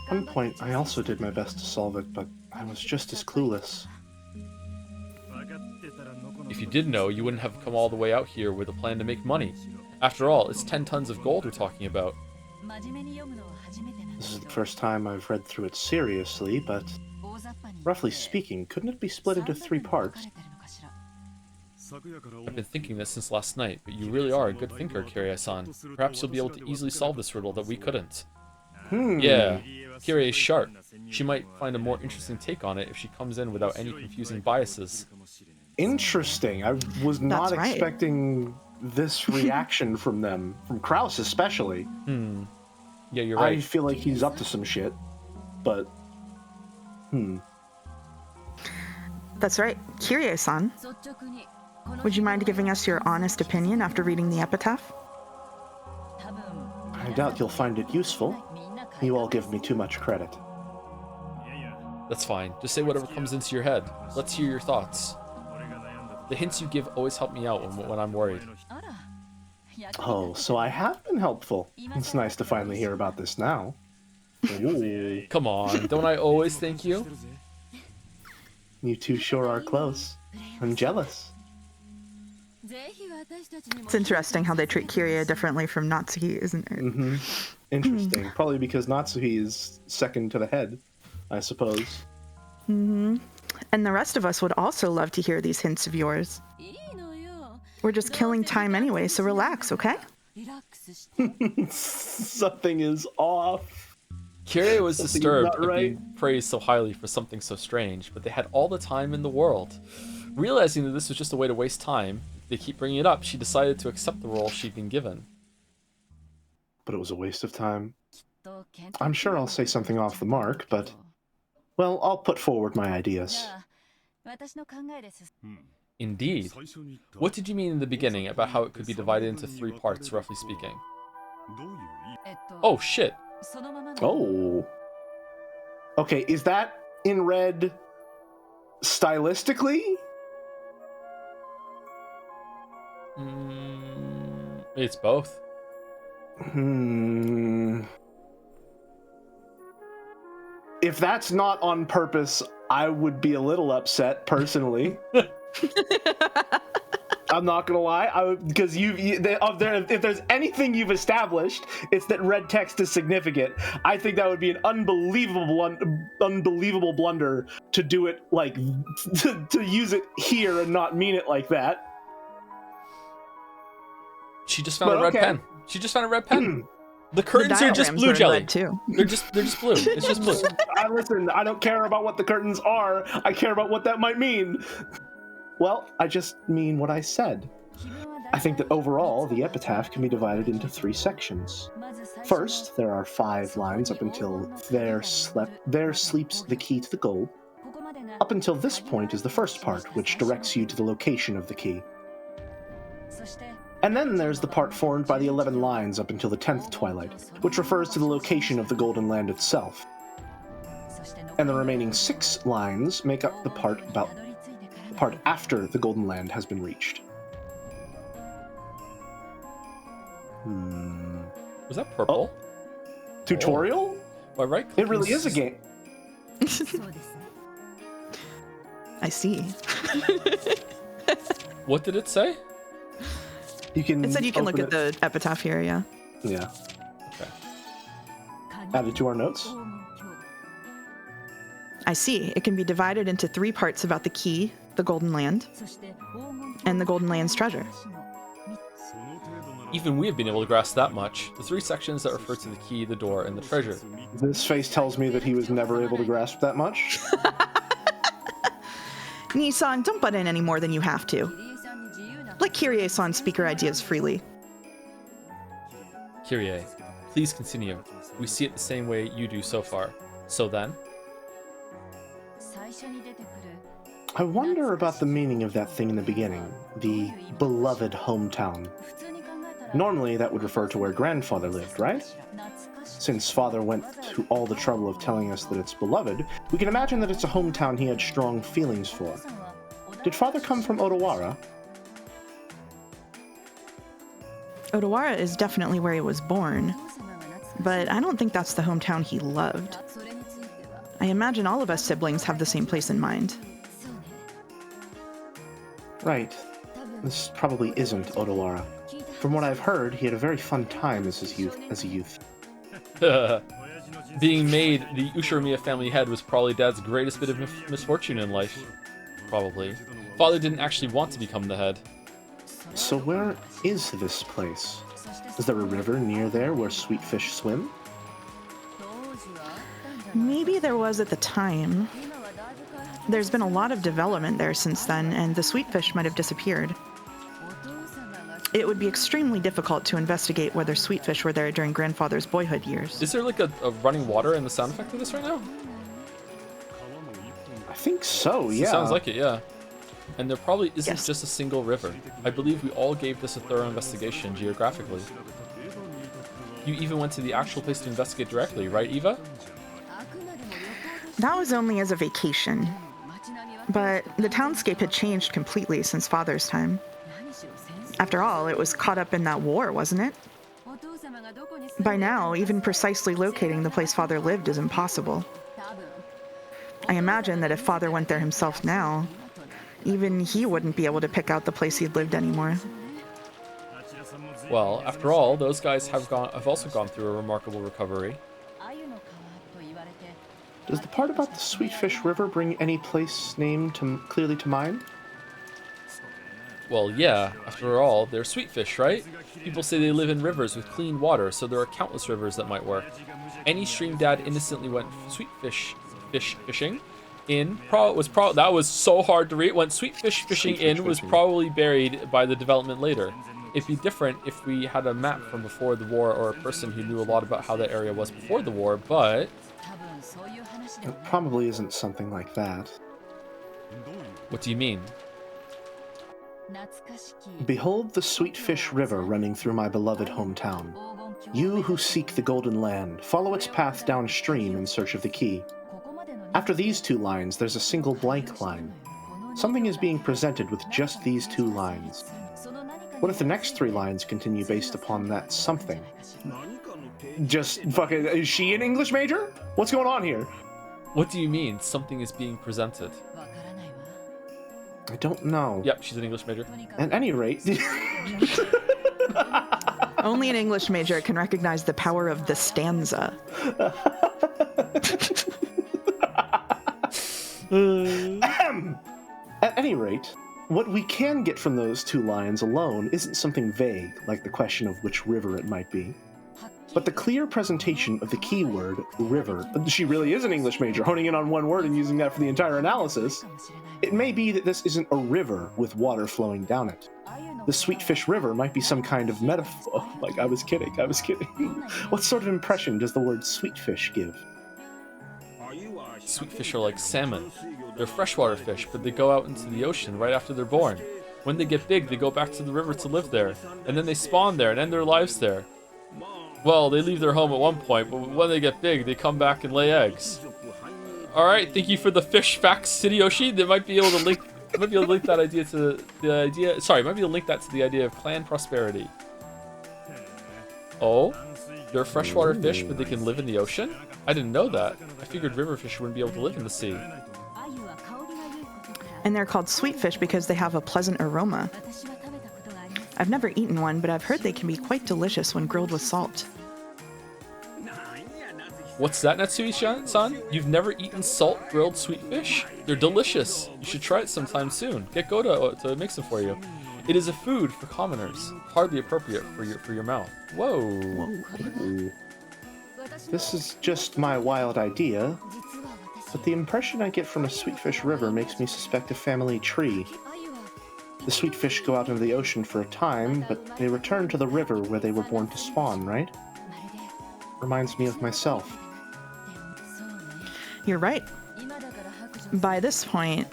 At one point, I also did my best to solve it, but I was just as clueless. If you did know, you wouldn't have come all the way out here with a plan to make money. After all, it's 10 tons of gold we're talking about. This is the first time I've read through it seriously, but roughly speaking, couldn't it be split into 3 parts? I've been thinking this since last night, but you really are a good thinker, Kiria-san. Perhaps you'll be able to easily solve this riddle that we couldn't. Yeah, Kyrie is sharp. She might find a more interesting take on it if she comes in without any confusing biases. Interesting. I was not expecting this reaction from them, from Kraus especially. Yeah, you're right. I feel like he's up to some shit, but That's right. Kyrie-san, would you mind giving us your honest opinion after reading the epitaph? I doubt you'll find it useful. You all give me too much credit. That's fine. Just say whatever comes into your head. Let's hear your thoughts. The hints you give always help me out when I'm worried. Oh, so I have been helpful. It's nice to finally hear about this now. Ooh. Come on, don't I always thank you? You two sure are close. I'm jealous. It's interesting how they treat Kyrie differently from Natsuki, isn't it? Mm-hmm. Interesting. Probably because Natsuki is second to the head, I suppose. Mm-hmm. And the rest of us would also love to hear these hints of yours. We're just killing time anyway, so relax, okay? Something is off. Kyrie was Something disturbed not at right. being praised so highly for something so strange, but they had all the time in the world. Realizing that this was just a way to waste time, they keep bringing it up, she decided to accept the role she'd been given. But it was a waste of time. I'm sure I'll say something off the mark, but... Well, I'll put forward my ideas. Indeed. What did you mean in the beginning about how it could be divided into 3 parts, roughly speaking? Oh, shit. Oh. Okay, is that in red stylistically? It's both. If that's not on purpose, I would be a little upset personally. I'm not gonna lie, because if there's anything you've established, it's that red text is significant. I think that would be an unbelievable blunder to do it like to use it here and not mean it like that. She just found a red pen. She just found a red pen. The curtains The are just diagrams blue are jelly. red, too. They're just blue. It's just blue. Listen, I don't care about what the curtains are. I care about what that might mean. Well, I just mean what I said. I think that overall, the epitaph can be divided into 3 sections. First, there are 5 lines up until there sleeps the key to the goal. Up until this point is the first part, which directs you to the location of the key. And then there's the part formed by the 11 lines up until the 10th twilight, which refers to the location of the Golden Land itself. And the remaining 6 lines make up the part after the Golden Land has been reached. Was that purple? Tutorial? My right? It really is a game. I see. What did it say? It said you can look at the epitaph here, yeah. Yeah. Okay. Added to our notes. I see. It can be divided into 3 parts about the key, the Golden Land, and the Golden Land's treasure. Even we have been able to grasp that much. The 3 sections that refer to the key, the door, and the treasure. This face tells me that he was never able to grasp that much. Nissan, don't butt in any more than you have to. Let Kyrie-san speak her ideas freely. Kyrie, please continue. We see it the same way you do so far. So then? I wonder about the meaning of that thing in the beginning, the beloved hometown. Normally, that would refer to where grandfather lived, right? Since father went to all the trouble of telling us that it's beloved, we can imagine that it's a hometown he had strong feelings for. Did father come from Odawara? Odawara is definitely where he was born, but I don't think that's the hometown he loved. I imagine all of us siblings have the same place in mind. Right. This probably isn't Odawara. From what I've heard, he had a very fun time as a youth. Being made the Ushiromiya family head was probably Dad's greatest bit of misfortune in life. Probably. Father didn't actually want to become the head. So where is this place? Is there a river near there where sweet fish swim? Maybe there was at the time. There's been a lot of development there since then, and the sweetfish might have disappeared. It would be extremely difficult to investigate whether sweetfish were there during grandfather's boyhood years. Is there like a running water in the sound effect of this right now? I think so, yeah. It sounds like it, yeah. And there probably isn't just a single river. I believe we all gave this a thorough investigation geographically. You even went to the actual place to investigate directly, right, Eva? That was only as a vacation. But the townscape had changed completely since Father's time. After all, it was caught up in that war, wasn't it? By now, even precisely locating the place Father lived is impossible. I imagine that if Father went there himself now, even he wouldn't be able to pick out the place he'd lived anymore. Well, after all, those guys have also gone through a remarkable recovery. Does the part about the Sweetfish River bring any place name clearly to mind? Well, yeah. After all, they're sweetfish, right? People say they live in rivers with clean water, so there are countless rivers that might work. Any stream dad innocently went fishing in. That was so hard to read. Went sweetfish fishing in was probably buried by the development later. It'd be different if we had a map from before the war or a person who knew a lot about how that area was before the war, but... It probably isn't something like that. What do you mean? Behold the Sweetfish River running through my beloved hometown. You who seek the Golden Land, follow its path downstream in search of the key. After these two lines, there's a single blank line. Something is being presented with just these two lines. What if the next three lines continue based upon that something? Just fucking... Is she an English major? What's going on here? What do you mean, something is being presented? I don't know. Yep, she's an English major. At any rate... Only an English major can recognize the power of the stanza. At any rate, what we can get from those two lines alone isn't something vague, like the question of which river it might be, but the clear presentation of the keyword, river. She really is an English major, honing in on one word and using that for the entire analysis. It may be that this isn't a river with water flowing down it. The Sweetfish River might be some kind of metaphor. Like, I was kidding. What sort of impression does the word sweetfish give? Sweetfish are like salmon. They're freshwater fish, but they go out into the ocean right after they're born. When they get big, they go back to the river to live there, and then they spawn there and end their lives there. Well, they leave their home at one point, but when they get big, they come back and lay eggs. Alright, thank you for the fish facts, Hideyoshi. They might be able to link that idea to the idea. Sorry, might be able to link that to the idea of clan prosperity. Oh? They're freshwater fish, but they can live in the ocean? I didn't know that. I figured river fish wouldn't be able to live in the sea. And they're called sweetfish because they have a pleasant aroma. I've never eaten one, but I've heard they can be quite delicious when grilled with salt. What's that, Natsui-san? You've never eaten salt grilled sweetfish? They're delicious. You should try it sometime soon. Get Goda to mix them for you. It is a food for commoners, hardly appropriate for your mouth. Whoa. Ooh. This is just my wild idea, but the impression I get from a Sweetfish River makes me suspect a family tree. The sweetfish go out into the ocean for a time, but they return to the river where they were born to spawn, right? Reminds me of myself. You're right. By this point,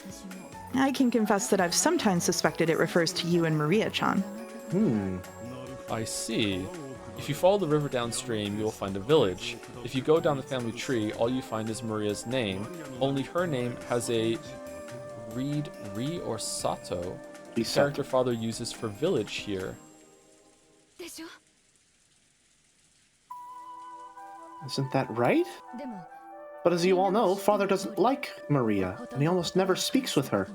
I can confess that I've sometimes suspected it refers to you and Maria-chan. I see. If you follow the river downstream, you will find a village. If you go down the family tree, all you find is Maria's name. Only her name has a Ri or Sato. The character Father uses for village here. Isn't that right? But as you all know, Father doesn't like Maria, and he almost never speaks with her.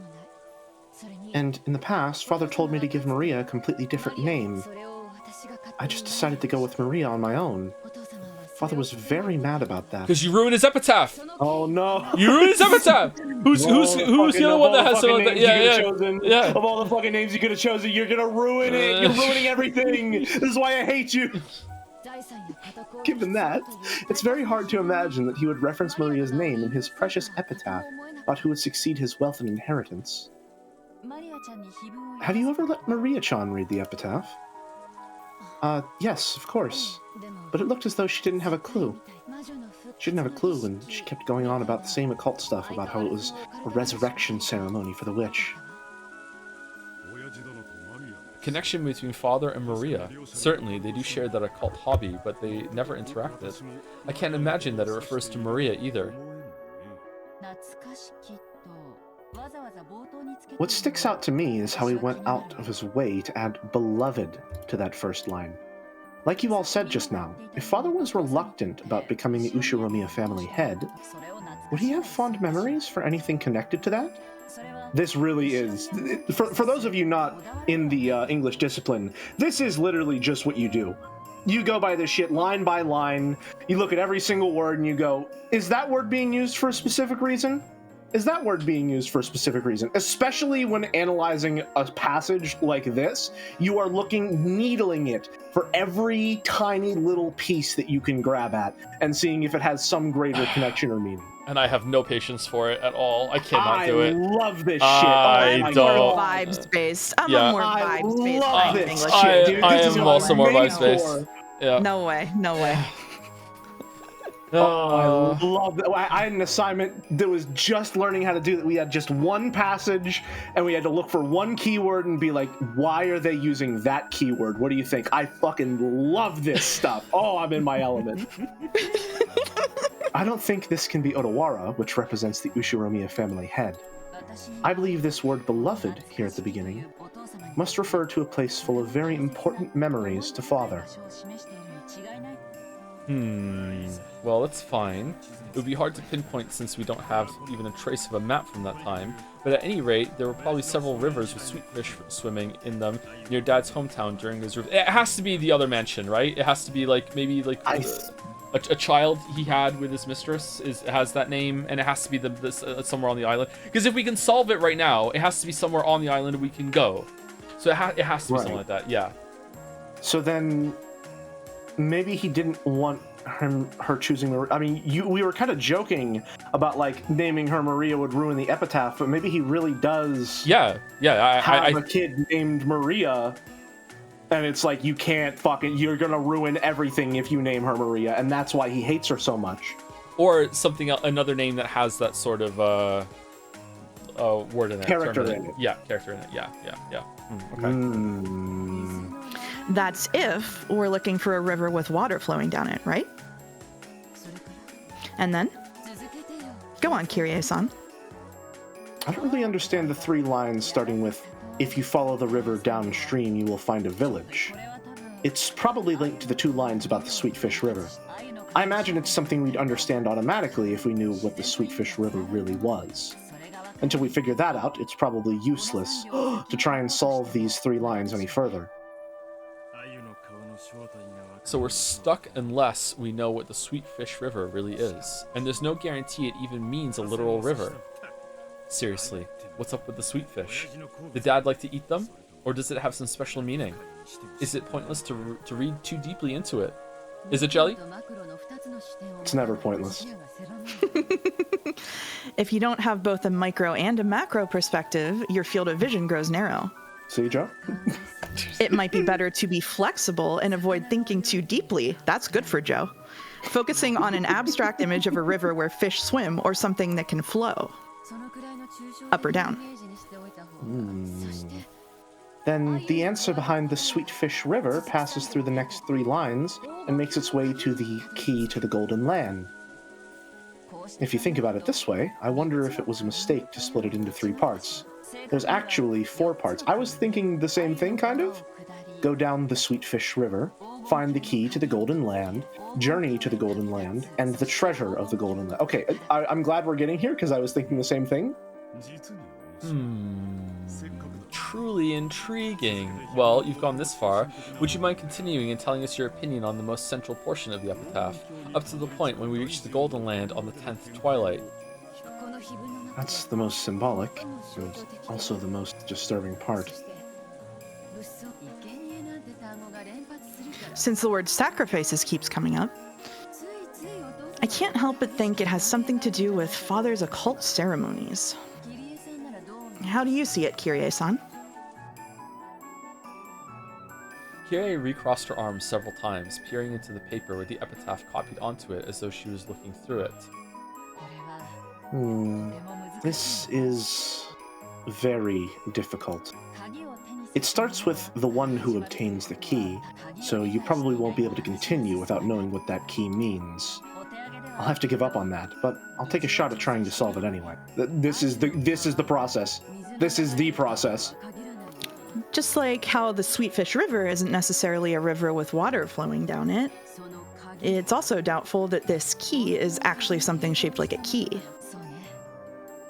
And in the past, Father told me to give Maria a completely different name. I just decided to go with Maria on my own. Father was very mad about that. Because you ruined his epitaph! Oh no! You ruined his epitaph! Who's the other one that has some of that? Yeah. Of all the fucking names you could have chosen, you're gonna ruin it! You're ruining everything! This is why I hate you! Given that, it's very hard to imagine that he would reference Maria's name in his precious epitaph about who would succeed his wealth and inheritance. Have you ever let Maria-chan read the epitaph? Yes, of course. But it looked as though she didn't have a clue. She didn't have a clue, and she kept going on about the same occult stuff, about how it was a resurrection ceremony for the witch. Connection between father and Maria. Certainly, they do share that occult hobby, but they never interacted. I can't imagine that it refers to Maria either. What sticks out to me is how he went out of his way to add beloved to that first line. Like you all said just now, if father was reluctant about becoming the Ushiromiya family head, would he have fond memories for anything connected to that? This really is, for those of you not in the English discipline, this is literally just what you do. You go by this shit line by line, you look at every single word and you go, is that word being used for a specific reason? Is that word being used for a specific reason? Especially when analyzing a passage like this, you are needling it for every tiny little piece that you can grab at and seeing if it has some greater connection or meaning. And I have no patience for it at all. I cannot do it. I love this shit. I don't. More vibes based. I'm a more vibes based love kind of this English. shit, dude. I This is am what also I'm more made vibes based. for. Yeah. No way. No way. I love that. I had an assignment that was just learning how to do that. We had just one passage and we had to look for one keyword and be like, why are they using that keyword? What do you think? I fucking love this stuff. Oh, I'm in my element. I don't think this can be Odawara, which represents the Ushiromiya family head. I believe this word beloved here at the beginning must refer to a place full of very important memories to father. Well, that's fine. It would be hard to pinpoint since we don't have even a trace of a map from that time, but at any rate, there were probably several rivers with sweet fish swimming in them near Dad's hometown during his... It has to be the other mansion, right? It has to be like, maybe like a child he had with his mistress has that name, and it has to be somewhere on the island. Because if we can solve it right now, it has to be somewhere on the island we can go. So it has to be something like that, yeah. So then... maybe he didn't want her choosing Maria. I mean, we were kind of joking about like naming her Maria would ruin the epitaph, but maybe he really does. Yeah. Have a kid named Maria, and it's like you're gonna ruin everything if you name her Maria, and that's why he hates her so much. Or something else, another name that has that sort of word in it. Character in it. Yeah, character in it. Yeah. Okay. That's if we're looking for a river with water flowing down it, right? And then? Go on, Kirie-san. I don't really understand the three lines starting with, if you follow the river downstream, you will find a village. It's probably linked to the two lines about the Sweetfish River. I imagine it's something we'd understand automatically if we knew what the Sweetfish River really was. Until we figure that out, it's probably useless to try and solve these three lines any further. So we're stuck unless we know what the Sweetfish River really is. And there's no guarantee it even means a literal river. Seriously, what's up with the sweetfish? Did Dad like to eat them? Or does it have some special meaning? Is it pointless to read too deeply into it? Is it, Jelly? It's never pointless. If you don't have both a micro and a macro perspective, your field of vision grows narrow. See, Joe? It might be better to be flexible and avoid thinking too deeply. That's good for Joe. Focusing on an abstract image of a river where fish swim or something that can flow. Up or down. Then the answer behind the Sweetfish River passes through the next three lines and makes its way to the key to the Golden Land. If you think about it this way, I wonder if it was a mistake to split it into three parts. There's actually 4 parts. I was thinking the same thing, kind of. Go down the Sweetfish River, find the key to the Golden Land, journey to the Golden Land, and the treasure of the Golden Land. Okay, I'm glad we're getting here, because I was thinking the same thing. Truly intriguing. Well, you've gone this far. Would you mind continuing and telling us your opinion on the most central portion of the epitaph, up to the point when we reach the Golden Land on the 10th twilight? That's the most symbolic, and also the most disturbing part. Since the word sacrifices keeps coming up, I can't help but think it has something to do with father's occult ceremonies. How do you see it, Kirie-san? Kirie recrossed her arms several times, peering into the paper with the epitaph copied onto it as though she was looking through it. This is very difficult. It starts with the one who obtains the key, so you probably won't be able to continue without knowing what that key means. I'll have to give up on that, but I'll take a shot at trying to solve it anyway. This is the process. This is the process. Just like how the Sweetfish River isn't necessarily a river with water flowing down it, it's also doubtful that this key is actually something shaped like a key.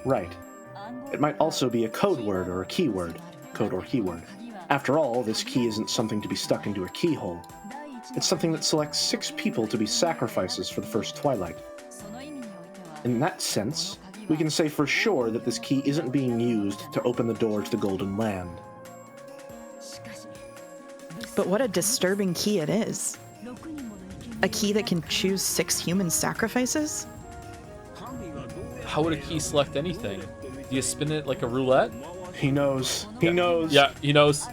Right. It might also be a code word or a keyword. Code or keyword. After all, this key isn't something to be stuck into a keyhole. It's something that selects 6 people to be sacrifices for the first twilight. In that sense, we can say for sure that this key isn't being used to open the door to the Golden Land. But what a disturbing key it is. A key that can choose 6 human sacrifices? How would a key select anything? Do you spin it like a roulette? He knows. He knows. Yeah, he knows.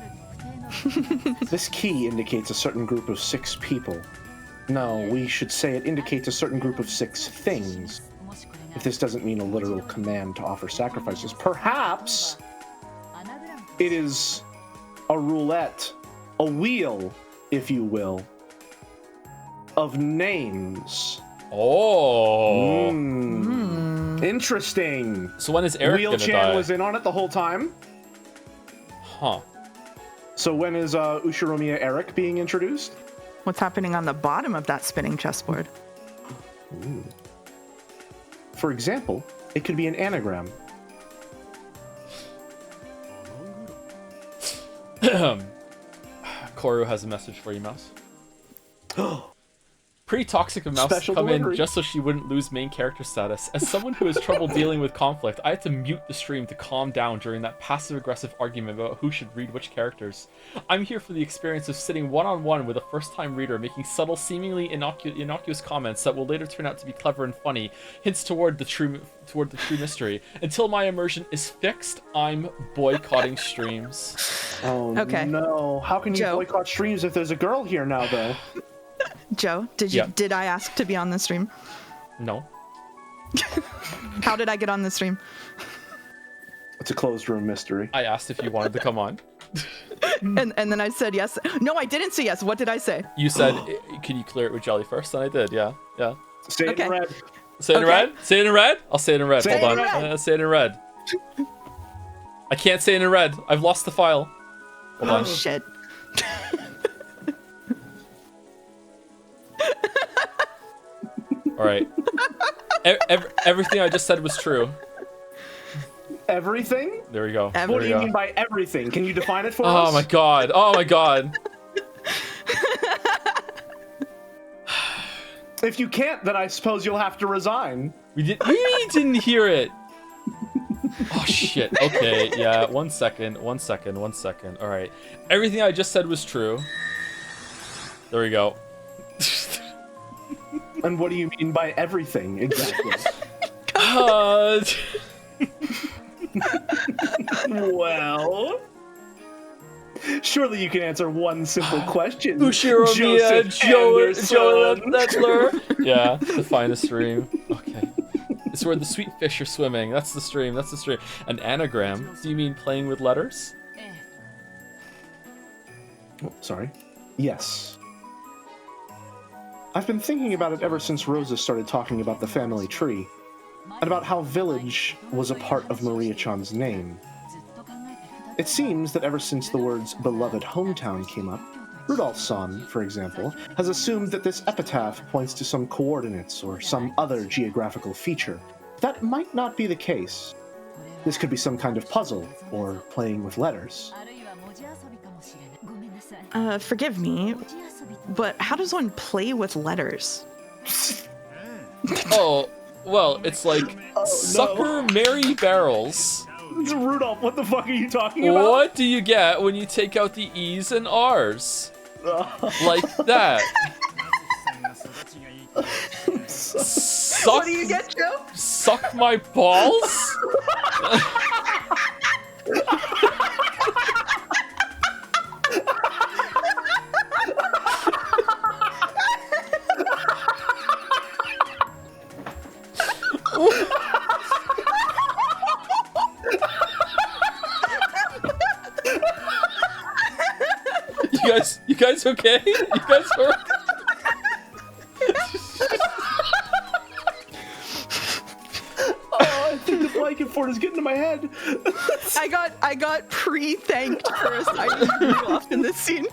This key indicates a certain group of 6 people. No, we should say it indicates a certain group of 6 things. If this doesn't mean a literal command to offer sacrifices, perhaps it is a roulette, a wheel, if you will, of names. Oh. Interesting. So when is Eric gonna die? Wheel-chan was in on it the whole time. Huh. So when is Ushiromiya Eric being introduced? What's happening on the bottom of that spinning chessboard? Ooh. For example, it could be an anagram. Koru has a message for you, Mouse. Pretty toxic of Mouse to come in just so she wouldn't lose main character status. As someone who has trouble dealing with conflict, I had to mute the stream to calm down during that passive-aggressive argument about who should read which characters. I'm here for the experience of sitting one-on-one with a first-time reader, making subtle, seemingly innocuous comments that will later turn out to be clever and funny, hints toward the true mystery. Until my immersion is fixed, I'm boycotting streams. Oh okay. No! How can you boycott streams if there's a girl here now, though? Joe, did I ask to be on the stream? No. How did I get on the stream? It's a closed room mystery. I asked if you wanted to come on. and then I said yes. No, I didn't say yes. What did I say? You said, can you clear it with jelly first? And I did, yeah. Say it in red. Say it in red? Say it in red? I'll say it in red. Hold on. Say it in red. I can't say it in red. I've lost the file. Hold on. Oh, shit. All right. Everything I just said was true. Everything? There we go. What do you mean by everything? Can you define it for us? Oh my god. Oh my god. If you can't, then I suppose you'll have to resign. We didn't hear it. Oh shit. Okay. Yeah. 1 second. All right. Everything I just said was true. There we go. And what do you mean by everything exactly? Well, surely you can answer one simple question. Ushiromiya, Joe Netler. Yeah, the finest stream. Okay. It's where the sweet fish are swimming. That's the stream. An anagram. Do you mean playing with letters? Oh, sorry. Yes. I've been thinking about it ever since Rosa started talking about the family tree, and about how village was a part of Maria-chan's name. It seems that ever since the words beloved hometown came up, Rudolph-san, for example, has assumed that this epitaph points to some coordinates or some other geographical feature. That might not be the case. This could be some kind of puzzle, or playing with letters. Forgive me, but how does one play with letters? Oh, well, it's like Sucker Mary Barrels Rudolph, what the fuck are you talking about? What do you get when you take out the E's and R's? Like that. Suck, What do you get, Joe? Suck my balls? You guys okay? You guys are... I think the blanket fort is getting to my head. I got pre-thanked for assigning Rudolph in this scene.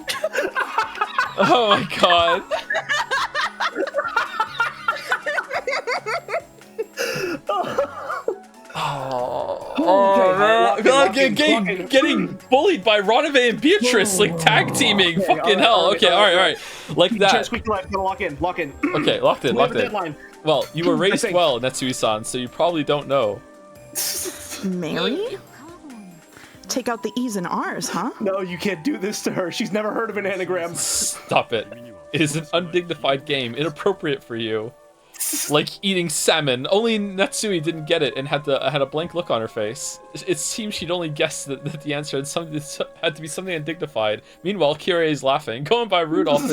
Oh my god. Getting bullied by Ronave and Beatrice, like tag teaming. Fucking hell. Okay, all right. Like that. Squeaky life, gotta lock in. Okay, locked in. Deadline. Well, you were raised well, Netsui-san, so you probably don't know. Mary? Take out the E's and R's, huh? No, you can't do this to her. She's never heard of an anagram. Stop it. It is an undignified game, inappropriate for you. Like eating salmon. Only Natsui didn't get it and had a blank look on her face. It seems she'd only guessed that the answer had to be something undignified. Meanwhile, Kirei is laughing, going by Rudolph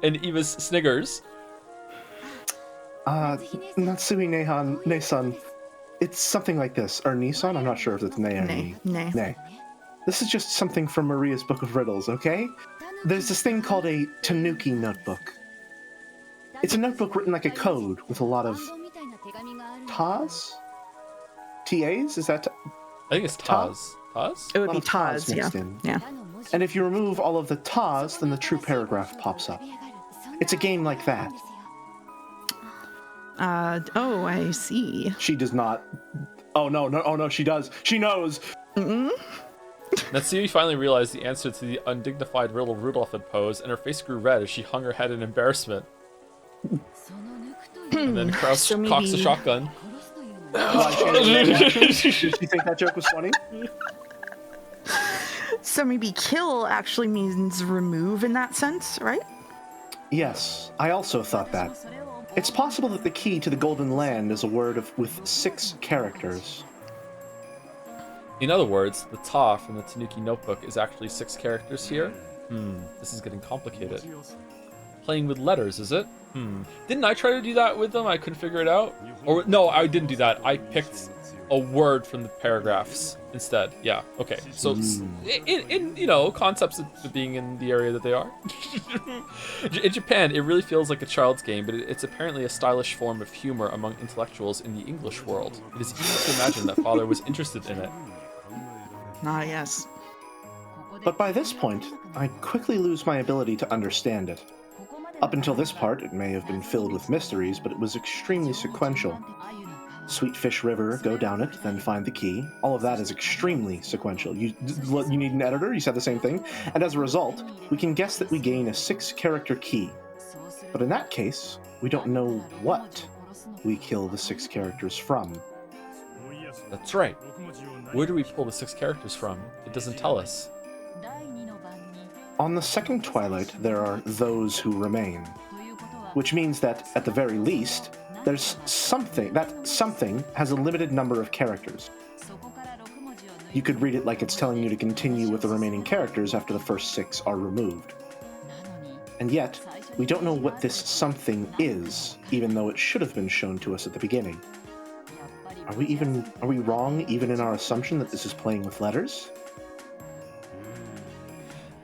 and Eva's sniggers. Natsui Nehan, it's something like this. Or Nissan? I'm not sure if it's Ne or Ni. Nay. This is just something from Maria's Book of Riddles, okay? There's this thing called a Tanuki notebook. It's a notebook written like a code with a lot of TAs? TAs? Is that? I think it's TAs. TAs? It would be TAs, yeah. Yeah. And if you remove all of the TAs, then the true paragraph pops up. It's a game like that. Oh, I see. She does not. Oh no, she does. She knows. Natsui finally realized the answer to the undignified riddle Rudolph had posed, and her face grew red as she hung her head in embarrassment. And then Kraus cocks a shotgun. Did she think that joke was funny? So maybe kill actually means remove in that sense, right? Yes, I also thought that. It's possible that the key to the Golden Land is a word with 6 characters. In other words, the Ta from the Tanuki notebook is actually 6 characters here? This is getting complicated. Playing with letters, is it? Didn't I try to do that with them? I couldn't figure it out? Or no, I didn't do that. I picked a word from the paragraphs instead. Yeah, okay. So in you know, concepts of being in the area that they are. In Japan, it really feels like a child's game, but it's apparently a stylish form of humor among intellectuals in the English world. It is easy to imagine that Father was interested in it. Ah, yes. But by this point, I quickly lose my ability to understand it. Up until this part, it may have been filled with mysteries, but it was extremely sequential. Sweet Fish River, go down it, then find the key. All of that is extremely sequential. You need an editor, you said the same thing. And as a result, we can guess that we gain a 6-character key. But in that case, we don't know what we kill the 6 characters from. That's right. Where do we pull the 6 characters from? It doesn't tell us. On the second Twilight, there are those who remain. Which means that, at the very least, there's something has a limited number of characters. You could read it like it's telling you to continue with the remaining characters after the first 6 are removed. And yet, we don't know what this something is, even though it should have been shown to us at the beginning. Are we wrong even in our assumption that this is playing with letters?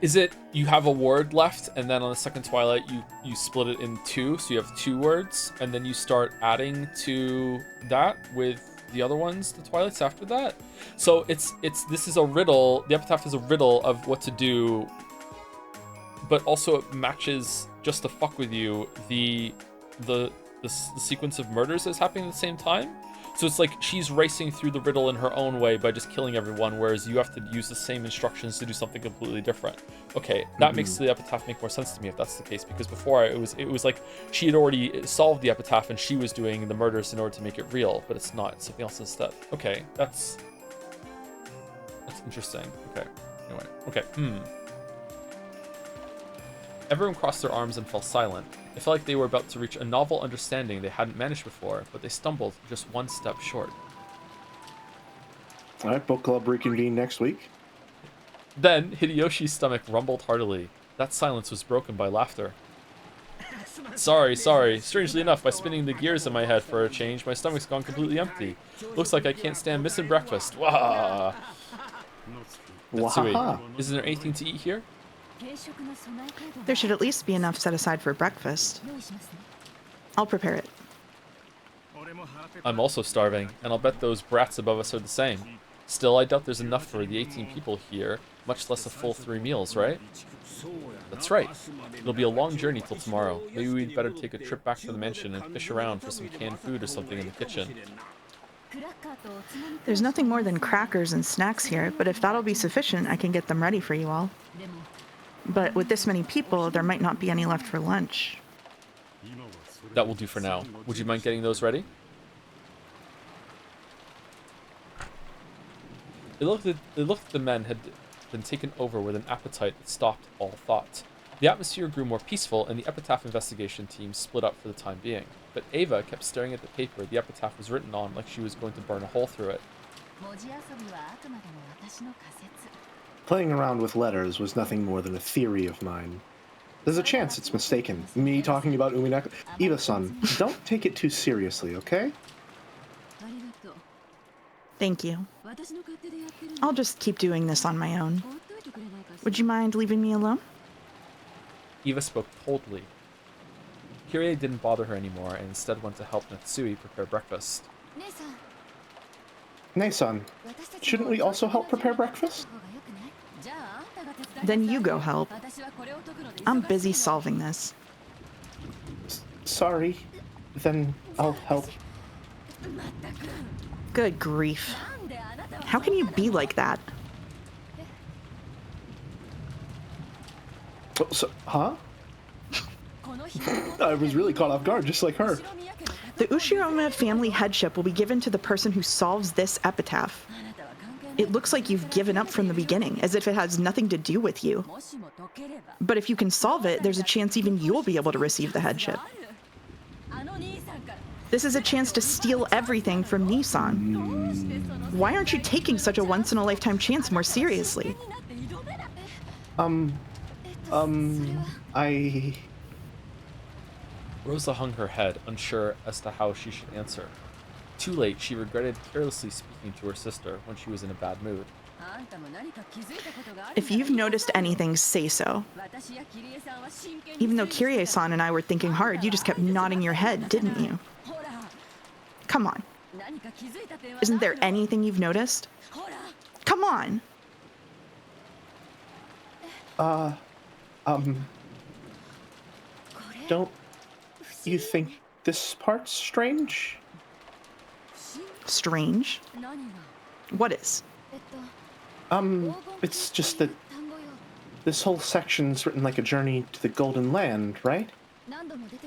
Is it you have a word left, and then on the second Twilight you split it in 2, so you have 2 words, and then you start adding to that with the other ones, the Twilights after that? So this is a riddle. The epitaph is a riddle of what to do, but also it matches, just to fuck with you, the sequence of murders that's happening at the same time. So it's like she's racing through the riddle in her own way by just killing everyone, whereas you have to use the same instructions to do something completely different. Okay, that makes the epitaph make more sense to me if that's the case, because before it was like she had already solved the epitaph and she was doing the murders in order to make it real, but it's not. It's something else instead. Okay, Interesting. Okay. Anyway. Okay. Everyone crossed their arms and fell silent. It felt like they were about to reach a novel understanding they hadn't managed before, but they stumbled just one step short. All right, book club reconvene next week. Then, Hideyoshi's stomach rumbled heartily. That silence was broken by laughter. Sorry. Strangely enough, by spinning the gears in my head for a change, my stomach's gone completely empty. Looks like I can't stand missing breakfast. Wah! Natsui, isn't there anything to eat here? There should at least be enough set aside for breakfast. I'll prepare it. I'm also starving, and I'll bet those brats above us are the same. Still, I doubt there's enough for the 18 people here, much less a full 3 meals, right? That's right. It'll be a long journey till tomorrow. Maybe we'd better take a trip back to the mansion and fish around for some canned food or something in the kitchen. There's nothing more than crackers and snacks here, but if that'll be sufficient, I can get them ready for you all. But with this many people, there might not be any left for lunch. That will do for now. Would you mind getting those ready? It looked like the men had been taken over with an appetite that stopped all thought. The atmosphere grew more peaceful, and the epitaph investigation team split up for the time being. But Ava kept staring at the paper the epitaph was written on like she was going to burn a hole through it. Playing around with letters was nothing more than a theory of mine. There's a chance it's mistaken. Me talking about Umineko. Eva-san, don't take it too seriously, okay? Thank you. I'll just keep doing this on my own. Would you mind leaving me alone? Eva spoke coldly. Kirie didn't bother her anymore and instead went to help Natsui prepare breakfast. Nei-san, shouldn't we also help prepare breakfast? Then you go help. I'm busy solving this. Sorry. Then I'll help. Good grief. How can you be like that? Oh, so, huh? I was really caught off guard, just like her. The Ushiroma family headship will be given to the person who solves this epitaph. It looks like you've given up from the beginning, as if it has nothing to do with you. But if you can solve it, there's a chance even you'll be able to receive the headship. This is a chance to steal everything from Nissan. Why aren't you taking such a once-in-a-lifetime chance more seriously? Rosa hung her head, unsure as to how she should answer. Too late, she regretted carelessly speaking to her sister when she was in a bad mood. If you've noticed anything, say so. Even though Kirie-san and I were thinking hard, you just kept nodding your head, didn't you? Come on. Isn't there anything you've noticed? Come on! Don't you think this part's strange? Strange? What is? It's just that this whole section's written like a journey to the Golden Land, right?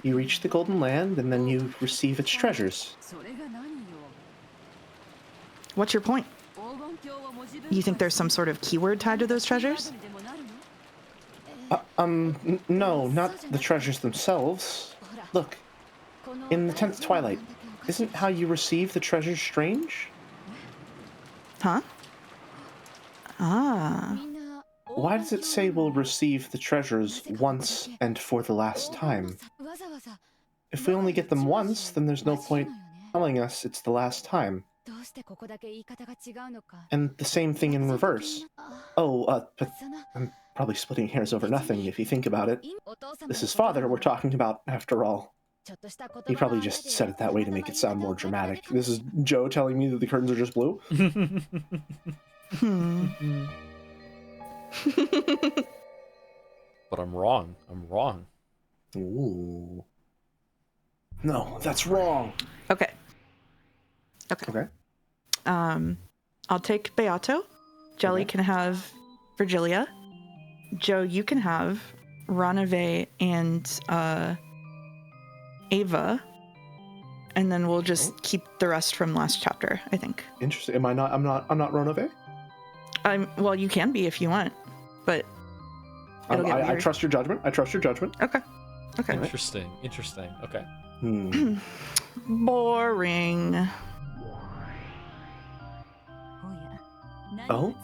You reach the Golden Land, and then you receive its treasures. What's your point? You think there's some sort of keyword tied to those treasures? No, not the treasures themselves. Look, in the 10th Twilight, isn't how you receive the treasures strange? Huh? Ah. Why does it say we'll receive the treasures once and for the last time? If we only get them once, then there's no point telling us it's the last time. And the same thing in reverse. But I'm probably splitting hairs over nothing if you think about it. This is father we're talking about, after all. He probably just said it that way to make it sound more dramatic. This is Joe telling me that the curtains are just blue? But I'm wrong. I'm wrong. Ooh. No, that's wrong. Okay. I'll take Beato. Jelly can have Virgilia. Joe, you can have Ranave and Ava. And then we'll just keep the rest from last chapter, I think. Interesting. I'm not Ronove? Well, you can be if you want, but I trust your judgment. I trust your judgment. Okay. Interesting. Okay. Boring. Oh?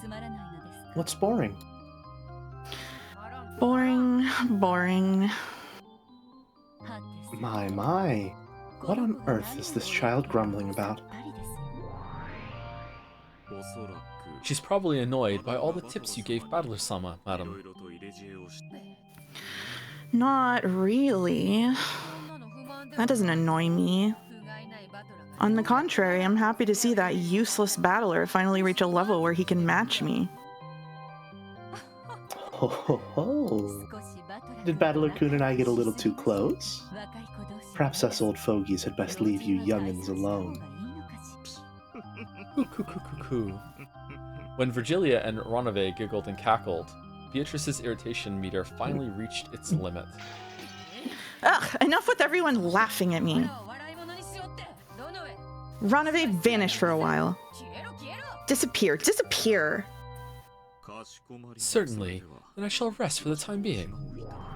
What's boring? Boring. My. What on earth is this child grumbling about? She's probably annoyed by all the tips you gave Battler-sama, madam. Not really. That doesn't annoy me. On the contrary, I'm happy to see that useless battler finally reach a level where he can match me. Ho. Did Battler-kun and I get a little too close? Perhaps us old fogies had best leave you youngins alone. When Virgilia and Ronave giggled and cackled, Beatrice's irritation meter finally reached its limit. Ugh, enough with everyone laughing at me. Ronave vanished for a while. Disappear. Certainly, then I shall rest for the time being.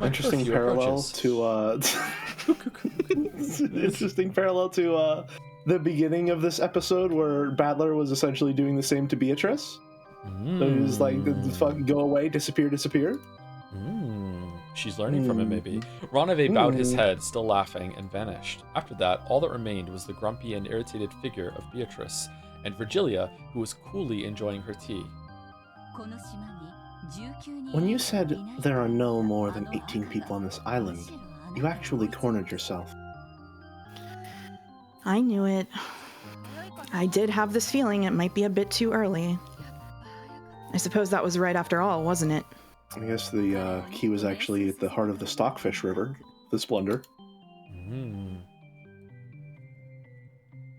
My Interesting parallel to interesting parallel to the beginning of this episode where Battler was essentially doing the same to Beatrice. So he was like, fucking go away, disappear. She's learning from it, maybe. Ronave bowed his head, still laughing, and vanished. After that, all that remained was the grumpy and irritated figure of Beatrice, and Virgilia, who was coolly enjoying her tea. When you said there are no more than 18 people on this island, you actually cornered yourself. I knew it. I did have this feeling it might be a bit too early. I suppose that was right after all, wasn't it? I guess the key was actually at the heart of the Stockfish River, this blunder.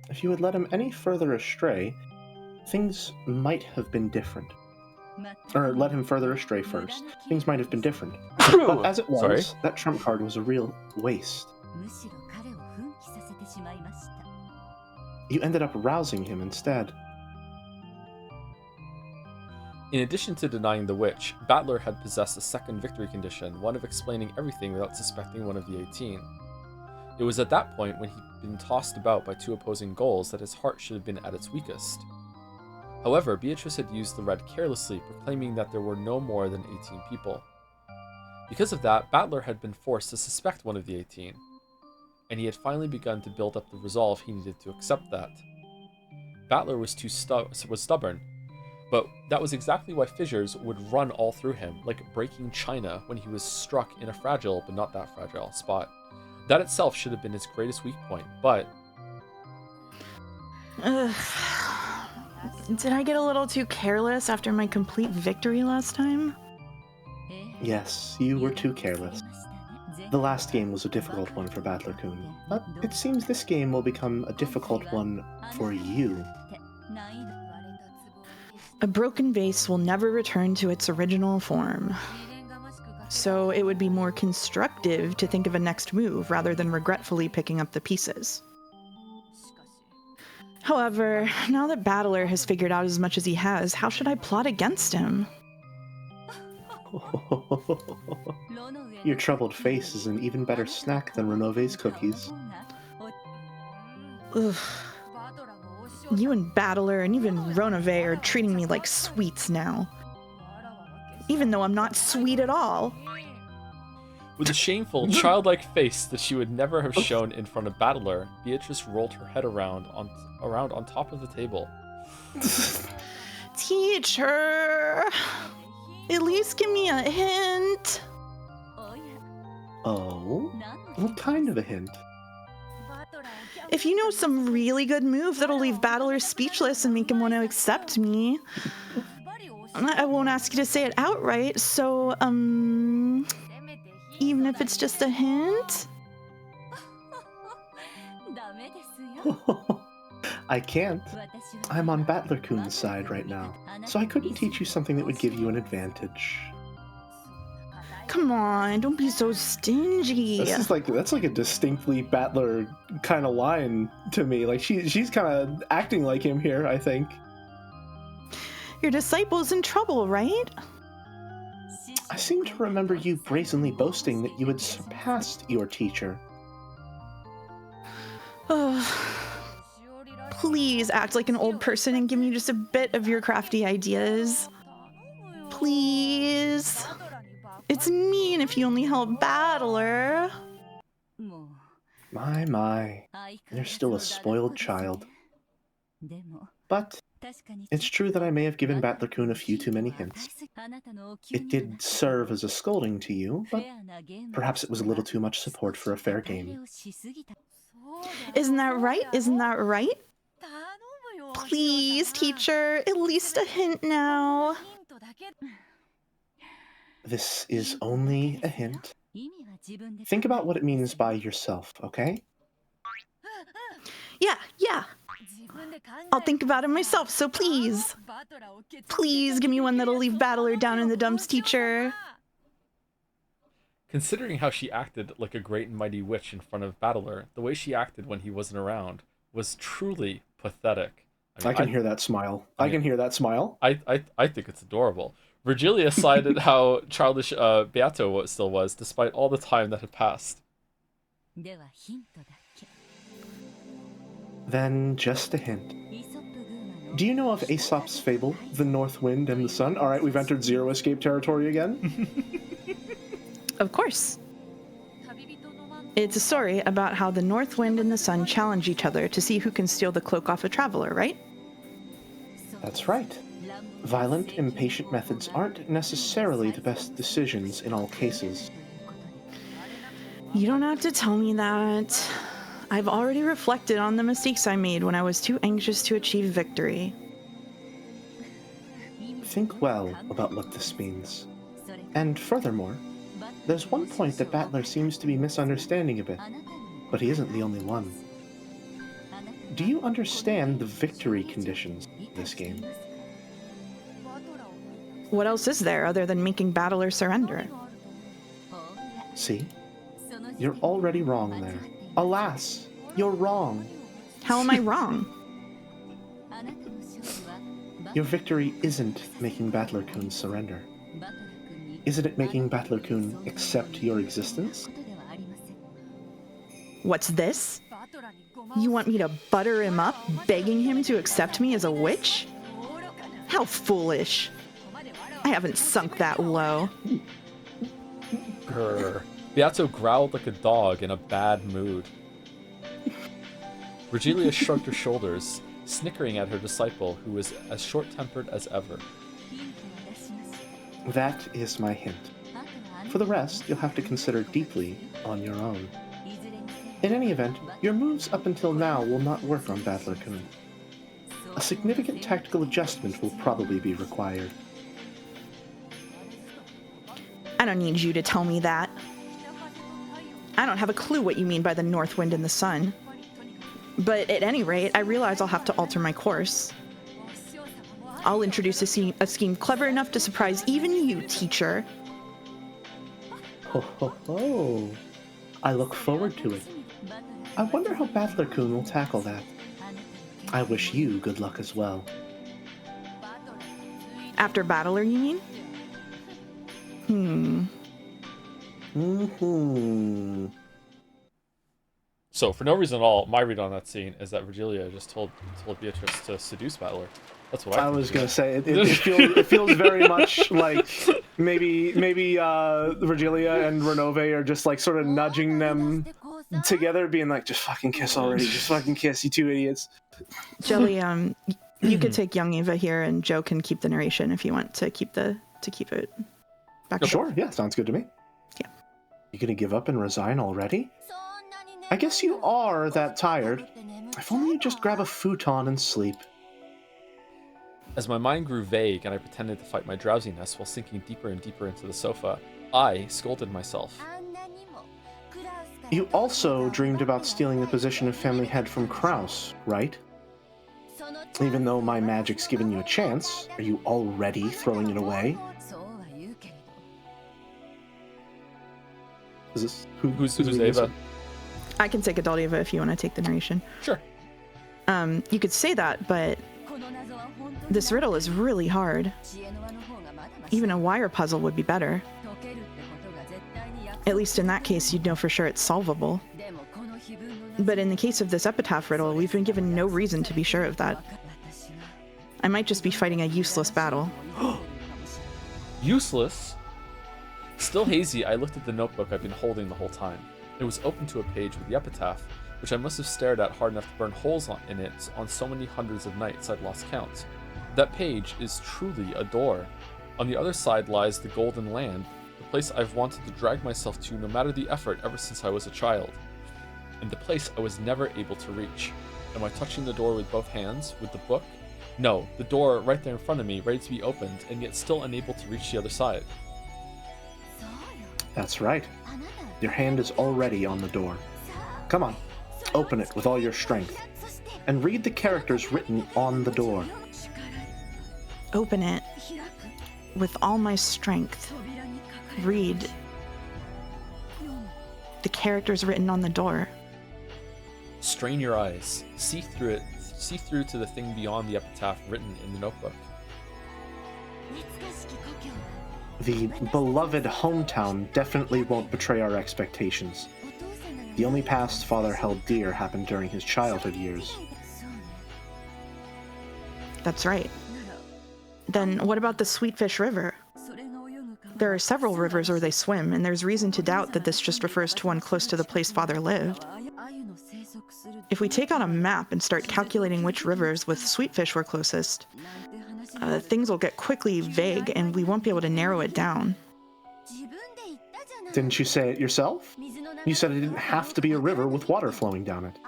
If you had led him any further astray, things might have been different. Or led him further astray first. Things might have been different. But as it was, that trump card was a real waste. You ended up rousing him instead. In addition to denying the witch, Battler had possessed a second victory condition, one of explaining everything without suspecting one of the 18. It was at that point, when he'd been tossed about by two opposing goals, that his heart should have been at its weakest. However, Beatrice had used the red carelessly, proclaiming that there were no more than 18 people. Because of that, Battler had been forced to suspect one of the 18, and he had finally begun to build up the resolve he needed to accept that. Battler was stubborn, but that was exactly why fissures would run all through him, like breaking china when he was struck in a fragile, but not that fragile, spot. That itself should have been his greatest weak point, but... Did I get a little too careless after my complete victory last time? Yes, you were too careless. The last game was a difficult one for Battler-kun, but it seems this game will become a difficult one for you. A broken vase will never return to its original form. So it would be more constructive to think of a next move rather than regretfully picking up the pieces. However, now that Battler has figured out as much as he has, how should I plot against him? Your troubled face is an even better snack than Renove's cookies. Ugh. You and Battler and even Ronove are treating me like sweets now. Even though I'm not sweet at all. With a shameful, childlike face that she would never have shown in front of Battler, Beatrice rolled her head around on top of the table. Teacher! At least give me a hint. Oh? What kind of a hint? If you know some really good move that'll leave Battler speechless and make him want to accept me, I won't ask you to say it outright, so, even if it's just a hint? I can't. I'm on Battler-kun's side right now, so I couldn't teach you something that would give you an advantage. Come on, don't be so stingy. That's like a distinctly Battler kind of line to me. Like she's kind of acting like him here, I think. Your disciple's in trouble, right? I seem to remember you brazenly boasting that you had surpassed your teacher. Please act like an old person and give me just a bit of your crafty ideas. Please. It's mean if you only help Battler. My. You're still a spoiled child. But it's true that I may have given Battler-kun a few too many hints. It did serve as a scolding to you, but perhaps it was a little too much support for a fair game. Isn't that right? Isn't that right? Please, teacher, at least a hint now. This is only a hint. Think about what it means by yourself, okay? Yeah. I'll think about it myself, so please. Please give me one that'll leave Battler down in the dumps, teacher. Considering how she acted like a great and mighty witch in front of Battler, the way she acted when he wasn't around was truly pathetic. I can hear that smile. I think it's adorable. Virgilia cited how childish Beato still was, despite all the time that had passed. Then just a hint. Do you know of Aesop's fable, The North Wind and the Sun? All right, we've entered Zero Escape territory again. Of course. It's a story about how the North Wind and the Sun challenge each other to see who can steal the cloak off a traveler, right? That's right. Violent, impatient methods aren't necessarily the best decisions in all cases. You don't have to tell me that. I've already reflected on the mistakes I made when I was too anxious to achieve victory. Think well about what this means. And furthermore, there's one point that Battler seems to be misunderstanding a bit, but he isn't the only one. Do you understand the victory conditions of this game? What else is there other than making Battler surrender? See? You're already wrong there. Alas, you're wrong. How am I wrong? Your victory isn't making Battler-kun surrender. Isn't it making Battler-kun accept your existence? What's this? You want me to butter him up, begging him to accept me as a witch? How foolish. I haven't sunk that low. Grr. Beato growled like a dog in a bad mood. Virgilia shrugged her shoulders, snickering at her disciple, who was as short-tempered as ever. That is my hint. For the rest, you'll have to consider deeply on your own. In any event, your moves up until now will not work on Battler-kun. A significant tactical adjustment will probably be required. I don't need you to tell me that. I don't have a clue what you mean by the North Wind and the Sun. But at any rate, I realize I'll have to alter my course. I'll introduce a scheme clever enough to surprise even you, teacher. Ho ho ho! I look forward to it. I wonder how Battler-kun will tackle that. I wish you good luck as well. After Battler, you mean? So, for no reason at all, my read on that scene is that Virgilia just told Beatrice to seduce Battler. That's what I was going to say. It feels very much like maybe Virgilia and Renove are just like sort of nudging them together, being like, just fucking kiss already. Just fucking kiss, you two idiots. Jelly, you could take young Eva here, and Joe can keep the narration if you want to keep it back. Sure, yeah, sounds good to me. Yeah. You gonna give up and resign already? I guess you are that tired. If only you just grab a futon and sleep. As my mind grew vague and I pretended to fight my drowsiness while sinking deeper and deeper into the sofa, I scolded myself. You also dreamed about stealing the position of family head from Kraus, right? Even though my magic's given you a chance, are you already throwing it away? Is this who's Ava? I can take adult Eva if you want to take the narration. Sure. You could say that, but This riddle is really hard. Even a wire puzzle would be better. At least in that case, you'd know for sure it's solvable. But in the case of this epitaph riddle, we've been given no reason to be sure of that. I might just be fighting a useless battle. Useless? Still hazy, I looked at the notebook I've been holding the whole time. It was open to a page with the epitaph, which I must have stared at hard enough to burn holes in it on so many hundreds of nights I'd lost count. That page is truly a door. On the other side lies the Golden Land, the place I've wanted to drag myself to no matter the effort ever since I was a child. And the place I was never able to reach. Am I touching the door with both hands, with the book? No, the door right there in front of me, ready to be opened, and yet still unable to reach the other side. That's right. Your hand is already on the door. Come on, open it with all your strength, and read the characters written on the door. Open it with all my strength. Read the characters written on the door. Strain your eyes. See through to the thing beyond the epitaph written in the notebook. The beloved hometown definitely won't betray our expectations. The only past Father held dear happened during his childhood years. That's right. Then what about the Sweetfish River? There are several rivers where they swim, and there's reason to doubt that this just refers to one close to the place Father lived. If we take out a map and start calculating which rivers with Sweetfish were closest, things will get quickly vague and we won't be able to narrow it down. Didn't you say it yourself? You said it didn't have to be a river with water flowing down it.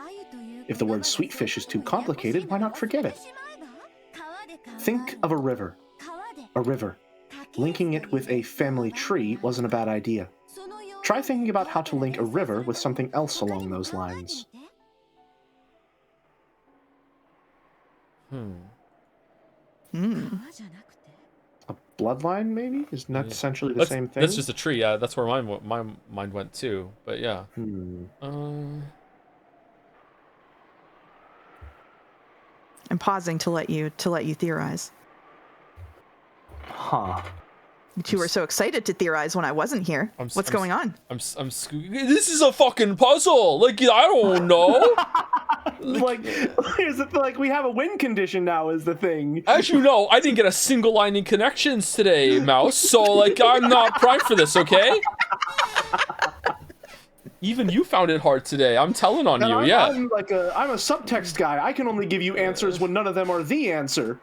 If the word Sweetfish is too complicated, why not forget it? Think of a river. A river. Linking it with a family tree wasn't a bad idea. Try thinking about how to link a river with something else along those lines. A bloodline, maybe? Isn't that essentially the same thing? That's just a tree, yeah. That's where my mind went too. But yeah. I'm pausing to let you theorize. Huh. You two were so excited to theorize when I wasn't here. What's going on? This is a fucking puzzle. Like, I don't know. Like we have a win condition now is the thing. As you know, I didn't get a single line in connections today, Mouse. So like, I'm not primed for this, okay? Even you found it hard today. I'm telling on you, yeah. I'm a subtext guy. I can only give you answers when none of them are the answer.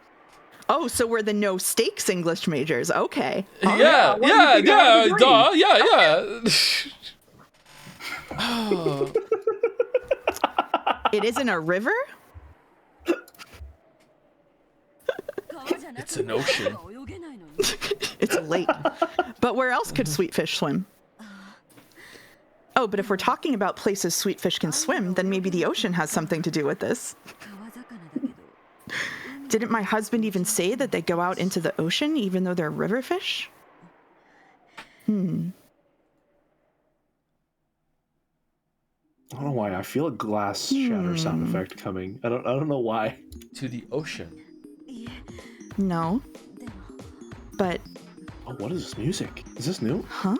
Oh, so we're the no stakes English majors. Okay. Yeah. It isn't a river? It's an ocean. It's a lake. But where else could Sweetfish swim? Oh, but if we're talking about places Sweetfish can swim, then maybe the ocean has something to do with this. Didn't my husband even say that they go out into the ocean even though they're river fish? I don't know why. I feel a glass shatter sound effect coming. I don't know why. To the ocean. No. But... Oh, what is this music? Is this new? Huh?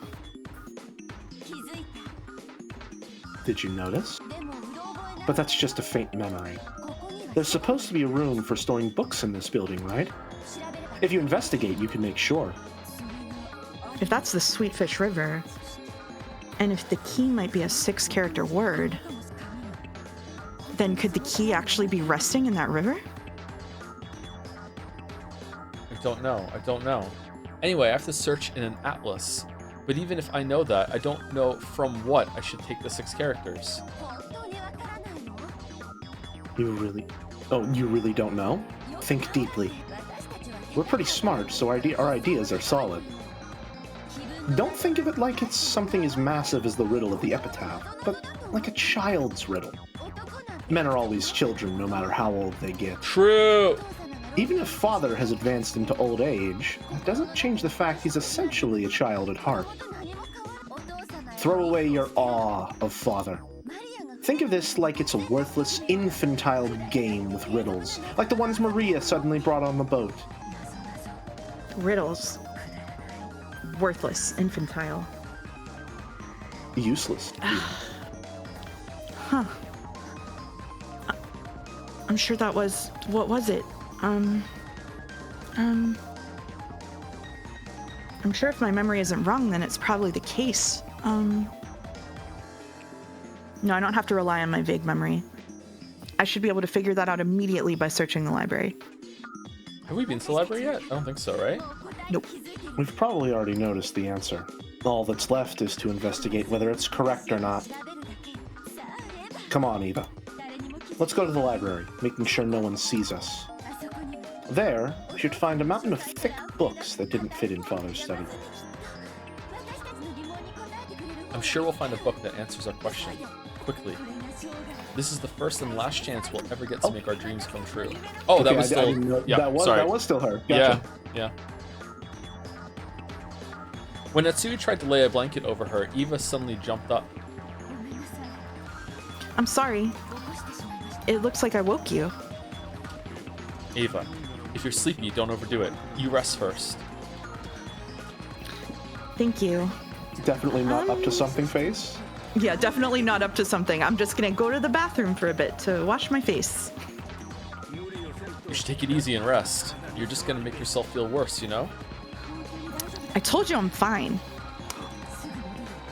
Did you notice? But that's just a faint memory. There's supposed to be a room for storing books in this building, right? If you investigate, you can make sure. If that's the Sweetfish River, and if the key might be a 6-character word, then could the key actually be resting in that river? I don't know. Anyway, I have to search in an atlas. But even if I know that, I don't know from what I should take the 6 characters. You really don't know? Think deeply. We're pretty smart, so our ideas are solid. Don't think of it like it's something as massive as the riddle of the epitaph, but like a child's riddle. Men are always children, no matter how old they get. True! Even if Father has advanced into old age, it doesn't change the fact he's essentially a child at heart. Throw away your awe of Father. Think of this like it's a worthless, infantile game with riddles, like the ones Maria suddenly brought on the boat. Riddles. Worthless, infantile. Useless. Huh. I'm sure that was... What was it? I'm sure if my memory isn't wrong, then it's probably the case. No, I don't have to rely on my vague memory. I should be able to figure that out immediately by searching the library. Have we been to the library yet? I don't think so, right? Nope. We've probably already noticed the answer. All that's left is to investigate whether it's correct or not. Come on, Eva. Let's go to the library, making sure no one sees us. There, we should find a mountain of thick books that didn't fit in Father's study. I'm sure we'll find a book that answers our question. Quickly. This is the first and last chance we'll ever get to make our dreams come true. Oh, okay, that was still... Yeah, sorry. That was still her. Gotcha. Yeah. When Natsui tried to lay a blanket over her, Eva suddenly jumped up. I'm sorry. It looks like I woke you. Eva, if you're sleepy, don't overdo it. You rest first. Thank you. Definitely not up to something, face? Yeah, definitely not up to something. I'm just gonna go to the bathroom for a bit to wash my face. You should take it easy and rest. You're just gonna make yourself feel worse, you know? I told you I'm fine.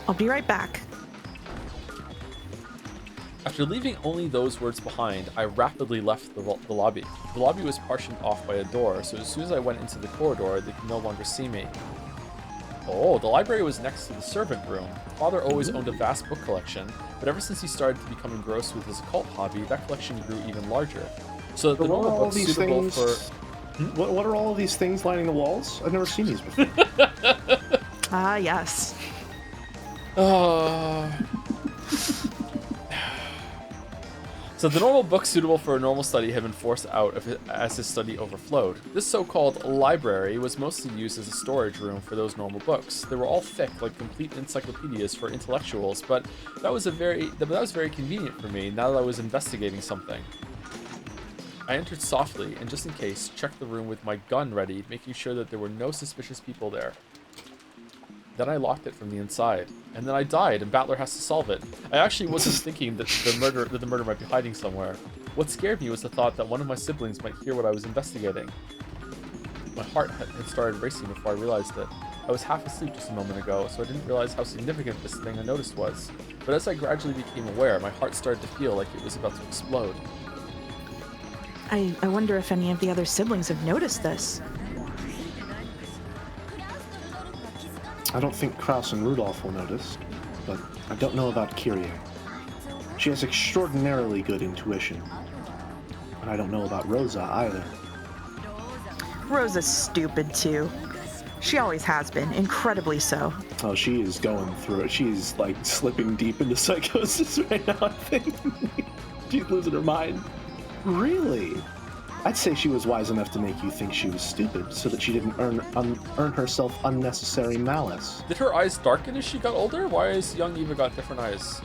I'll be right back. After leaving only those words behind, I rapidly left the lobby. The lobby was partitioned off by a door, so as soon as I went into the corridor, they could no longer see me. Oh, the library was next to the servant room. Father always owned a vast book collection, but ever since he started to become engrossed with his occult hobby, that collection grew even larger. So the normal books suitable for... What are all of these things lining the walls? I've never seen these before. Ah, yes. So the normal books suitable for a normal study had been forced out as his study overflowed. This so-called library was mostly used as a storage room for those normal books. They were all thick, like complete encyclopedias for intellectuals, but that was very convenient for me now that I was investigating something. I entered softly, and just in case, checked the room with my gun ready, making sure that there were no suspicious people there. Then I locked it from the inside, and then I died, and Battler has to solve it. I actually wasn't thinking that the murder might be hiding somewhere. What scared me was the thought that one of my siblings might hear what I was investigating. My heart had started racing before I realized it. I was half asleep just a moment ago, so I didn't realize how significant this thing I noticed was. But as I gradually became aware, my heart started to feel like it was about to explode. I wonder if any of the other siblings have noticed this. I don't think Kraus and Rudolph will notice, but I don't know about Kyrie. She has extraordinarily good intuition. And I don't know about Rosa either. Rosa's stupid too. She always has been, incredibly so. Oh, she is going through it. She's like slipping deep into psychosis right now, I think. She's losing her mind. Really? I'd say she was wise enough to make you think she was stupid, so that she didn't earn herself unnecessary malice. Did her eyes darken as she got older? Why has young Eva got different eyes?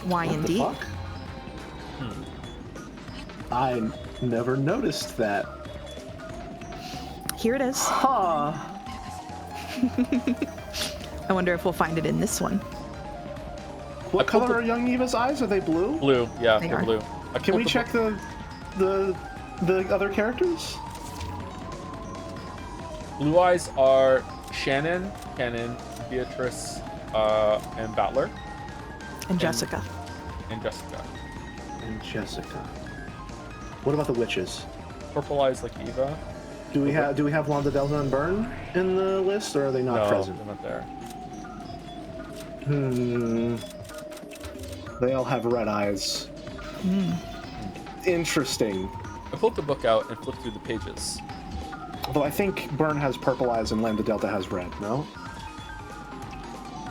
Why what indeed? The fuck? I never noticed that. Here it is. Huh. I wonder if we'll find it in this one. What color are young Eva's eyes? Are they blue? Blue, yeah, they're blue. Can we check the other characters? Blue eyes are Shannon, Beatrice, and Battler. And Jessica. And Jessica. And Jessica. What about the witches? Purple eyes like Eva. Do we have Londa Delta and Byrne in the list, or are they not present? No, they're not there. They all have red eyes. Interesting. I pulled the book out and flipped through the pages. Although I think Byrne has purple eyes and Lambda Delta has red, no?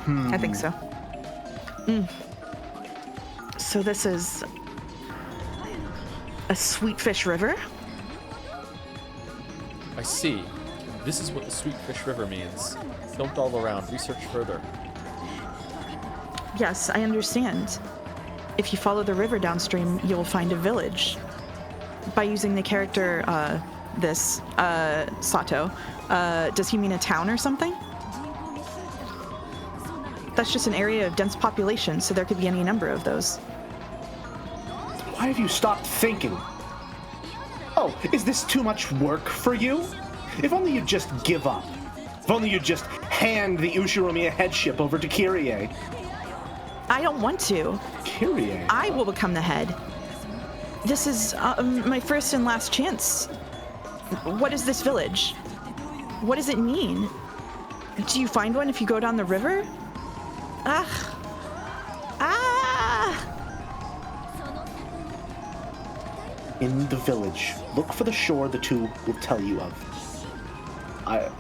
I think so. So this is a Sweetfish River? I see. This is what the Sweetfish River means. Don't dawdle around. Research further. Yes, I understand. if you follow the river downstream, you'll find a village. By using the character, Sato, does he mean a town or something? That's just an area of dense population, so there could be any number of those. Why have you stopped thinking? Oh, is this too much work for you? If only you'd just give up. If only you'd just hand the Ushiromiya headship over to Kyrie. I don't want to. Kyrie? I will become the head. This is my first and last chance. What is this village? What does it mean? Do you find one if you go down the river? Ah! In the village. Look for the shore the two will tell you of. I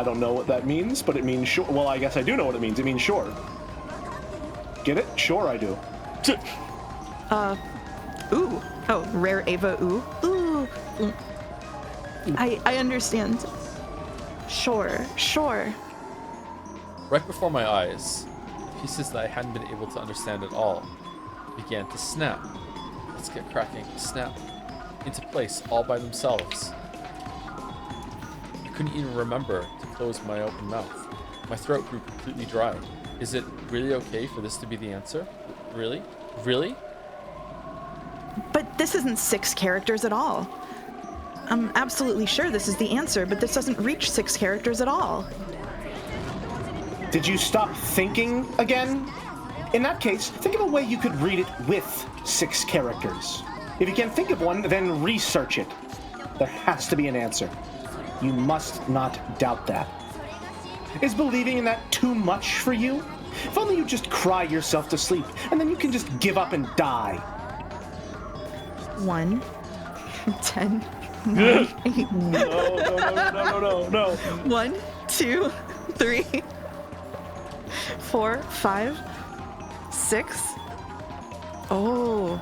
don't know what that means, but it means shore. Well, I guess I do know what it means. It means shore. Get it? Sure, I do. Ooh. Oh, rare Ava ooh. Ooh. I understand. Sure. Right before my eyes, pieces that I hadn't been able to understand at all began to snap. Let's get cracking. Snap into place all by themselves. I couldn't even remember to close my open mouth. My throat grew completely dry. Is it really okay for this to be the answer? Really? Really? But this isn't 6 characters at all. I'm absolutely sure this is the answer, but this doesn't reach 6 characters at all. Did you stop thinking again? In that case, think of a way you could read it with 6 characters. If you can't think of one, then research it. There has to be an answer. You must not doubt that. Is believing in that too much for you? If only you just cry yourself to sleep, and then you can just give up and die. 1, 10, 9, 8. No. 1, 2, 3, 4, 5, 6. Oh.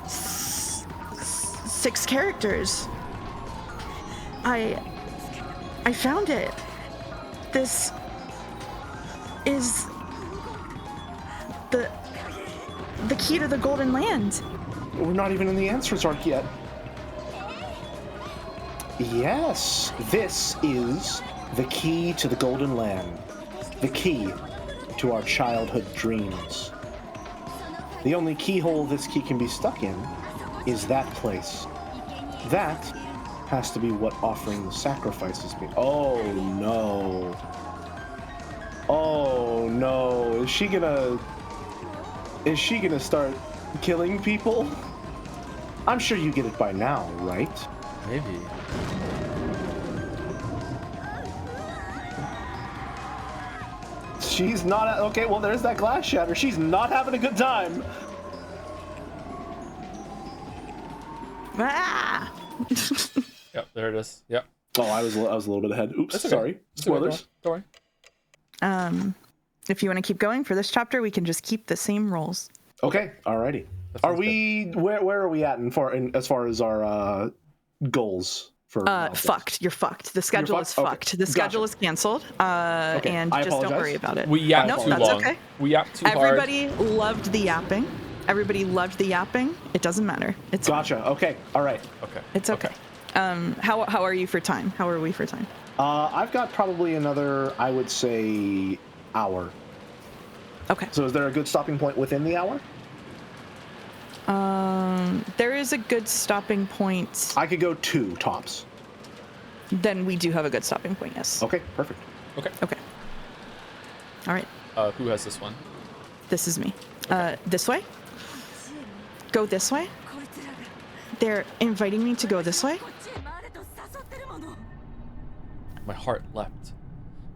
6 characters. I found it. This is the key to the Golden Land. We're not even in the answers arc yet. Yes, this is the key to the Golden Land. The key to our childhood dreams. The only keyhole this key can be stuck in is that place. That has to be what offering the sacrifices mean. Oh no. Oh no. Is she gonna start killing people? I'm sure you get it by now, right? Maybe. She's not okay, well there's that glass shatter. She's not having a good time. Ah! Yep, there it is. Yep. Oh, I was a little bit ahead. Oops, That's okay. sorry. That's Spoilers. okay. Don't worry. If you want to keep going for this chapter, we can just keep the same rolls. Okay, alrighty. Are we where are we at as far as our goals for fucked. You're fucked. The schedule is fucked. Okay. The schedule is canceled. And I just apologize. don't worry about it. We yapped Nope, too that's long. okay. We yapped too hard. Everybody loved the yapping. It doesn't matter. It's Gotcha. fine. Okay. All right. Okay. It's okay. How are you for time? How are we for time? I've got probably another, I would say, hour. Okay. So is there a good stopping point within the hour? There is a good stopping point. I could go 2 tops. Then we do have a good stopping point, yes. Okay, perfect. Okay. Okay. All right. Who has this one? This is me. This way? Go this way? They're inviting me to go this way? My heart leapt,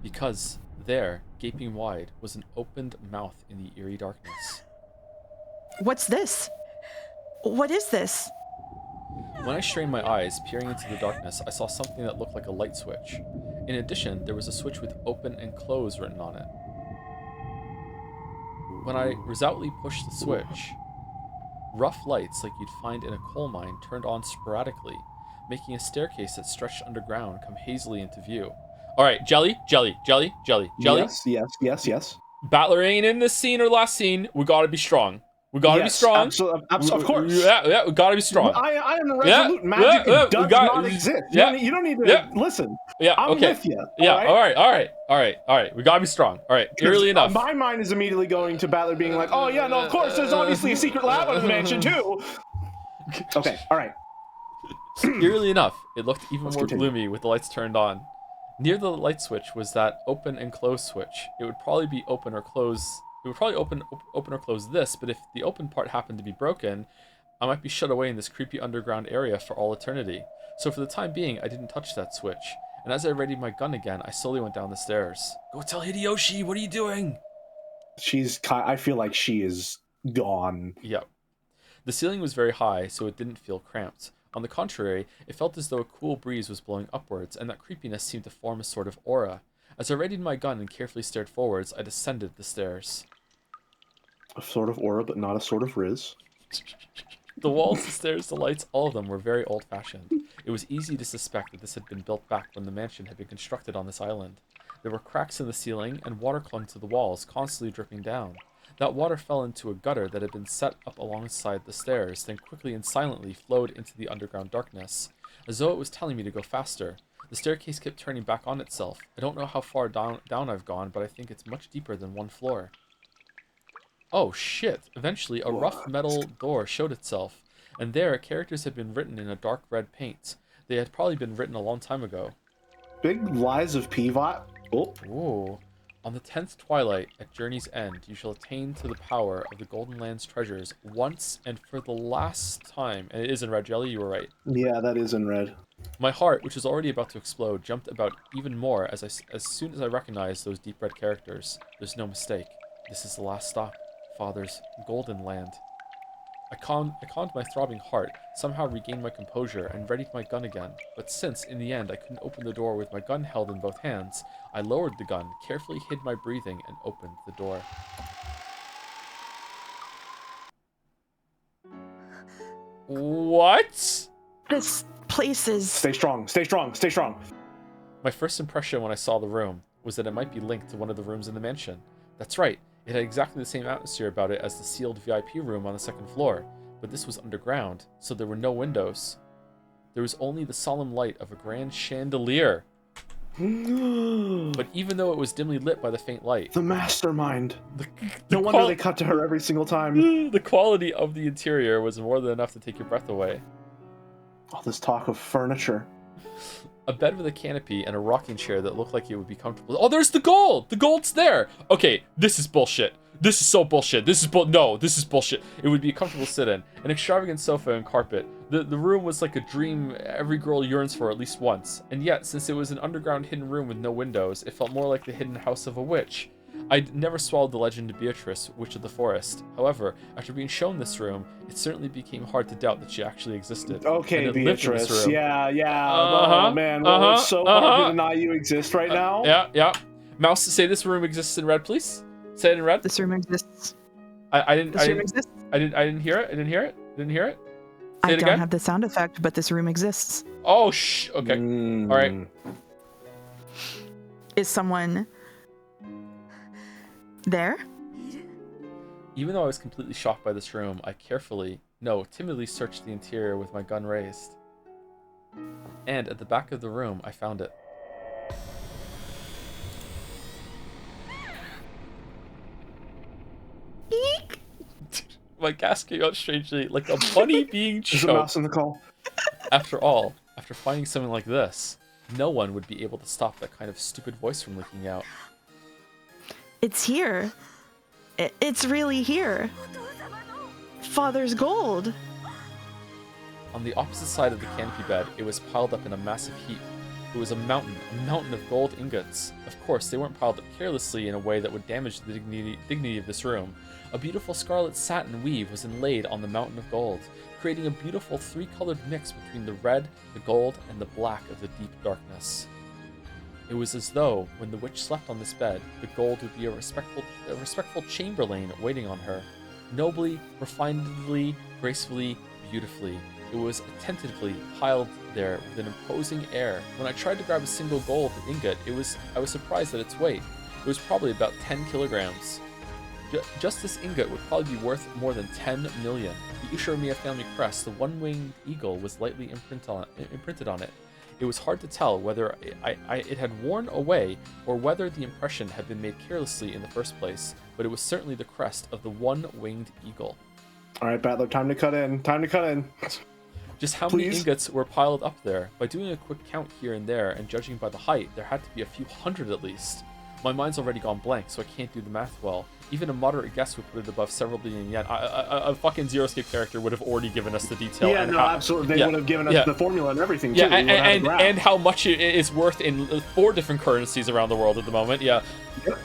because there, gaping wide, was an opened mouth in the eerie darkness. What's this? What is this? When I strained my eyes, peering into the darkness, I saw something that looked like a light switch. In addition, there was a switch with open and close written on it. When I resolutely pushed the switch, rough lights like you'd find in a coal mine turned on sporadically, making a staircase that stretched underground come hazily into view. Alright, jelly. Yes. Battler ain't in this scene or last scene. We gotta be strong. We gotta be strong. Of course. Yeah, we gotta be strong. I am resolute. Magic does not exist. You don't need to listen. Yeah, I'm okay. with you. Yeah, all right. We gotta be strong. All right, eerily enough. My mind is immediately going to Battler being like, oh yeah, no, of course, there's obviously a secret lab under the mansion too. Okay, all right. Eerily enough, it looked even more continue. gloomy with the lights turned on. Near the light switch was that open and close switch. It would probably be open or close. It would probably open or close this, but if the open part happened to be broken, I might be shut away in this creepy underground area for all eternity. So for the time being, I didn't touch that switch. And as I readied my gun again, I slowly went down the stairs. Go tell Hideyoshi, what are you doing? I feel like she is gone. Yep. The ceiling was very high, so it didn't feel cramped. On the contrary, it felt as though a cool breeze was blowing upwards, and that creepiness seemed to form a sort of aura. As I readied my gun and carefully stared forwards, I descended the stairs. A sort of aura, but not a sort of riz. The walls, the stairs, the lights, all of them were very old-fashioned. It was easy to suspect that this had been built back when the mansion had been constructed on this island. There were cracks in the ceiling, and water clung to the walls, constantly dripping down. That water fell into a gutter that had been set up alongside the stairs, then quickly and silently flowed into the underground darkness, as though it was telling me to go faster. The staircase kept turning back on itself. I don't know how far down I've gone, but I think it's much deeper than one floor. Oh shit! Eventually, a rough metal door showed itself, and there, characters had been written in a dark red paint. They had probably been written a long time ago. Big lies of Pivot. Oh. Ooh. On the 10th twilight, at journey's end, you shall attain to the power of the Golden Land's treasures once and for the last time. And it is in red, Jelly, you were right. Yeah, that is in red. My heart, which was already about to explode, jumped about even more as soon as I recognized those deep red characters. There's no mistake. This is the last stop. Father's Golden Land. I calmed my throbbing heart, somehow regained my composure, and readied my gun again. But since, in the end, I couldn't open the door with my gun held in both hands, I lowered the gun, carefully hid my breathing, and opened the door. What? This place is... Stay strong, stay strong, stay strong. My first impression when I saw the room was that it might be linked to one of the rooms in the mansion. That's right. It had exactly the same atmosphere about it as the sealed VIP room on the second floor, but this was underground, so there were no windows. There was only the solemn light of a grand chandelier. But even though it was dimly lit by the faint light... The mastermind. No wonder they cut to her every single time. The quality of the interior was more than enough to take your breath away. All this talk of furniture. A bed with a canopy and a rocking chair that looked like it would be comfortable. Oh, there's the gold! The gold's there! Okay, this is bullshit. This is so bullshit. This is bullshit. It would be a comfortable sit-in. An extravagant sofa and carpet. The room was like a dream every girl yearns for at least once. And yet, since it was an underground hidden room with no windows, it felt more like the hidden house of a witch. I'd never swallowed the legend of Beatrice, Witch of the Forest. However, after being shown this room, it certainly became hard to doubt that she actually existed. Okay, Beatrice. Yeah. Oh, man. Well, it's so hard to deny you exist right now. Yeah. Mouse, say this room exists in red, please. Say it in red. This room exists. I didn't This room exists. I didn't hear it. Didn't hear it. Say I it don't again. have the sound effect, but this room exists. Oh, okay. All right. Is someone there? Even though I was completely shocked by this room, I timidly searched the interior with my gun raised. And at the back of the room, I found it. Eek! My gas came out strangely, like a bunny being choked. There's a mouse in the call. After all, after finding something like this, no one would be able to stop that kind of stupid voice from leaking out. It's here. It's really here. Father's gold. On the opposite side of the canopy bed, it was piled up in a massive heap. It was a mountain of gold ingots. Of course, they weren't piled up carelessly in a way that would damage the dignity of this room. A beautiful scarlet satin weave was inlaid on the mountain of gold, creating a beautiful three-colored mix between the red, the gold, and the black of the deep darkness. It was as though, when the witch slept on this bed, the gold would be a respectful chamberlain waiting on her. Nobly, refinedly, gracefully, beautifully. It was attentively piled there with an imposing air. When I tried to grab a single gold ingot, I was surprised at its weight. It was probably about 10 kilograms. Just this ingot would probably be worth more than 10 million. The Ushiromiya family crest, the one-winged eagle, was lightly imprinted on it. It was hard to tell whether it had worn away or whether the impression had been made carelessly in the first place, but it was certainly the crest of the one-winged eagle. All right, Battler, time to cut in. Time to cut in. Just how many ingots were piled up there? By doing a quick count here and there, and judging by the height, there had to be a few hundred at least. My mind's already gone blank, so I can't do the math well. Even a moderate guess would put it above several billion yen. A fucking Zero Escape character would have already given us the detail. Yeah, no, absolutely. They would have given us the formula and everything, too. And how much it is worth in 4 different currencies around the world at the moment, yeah. Yep.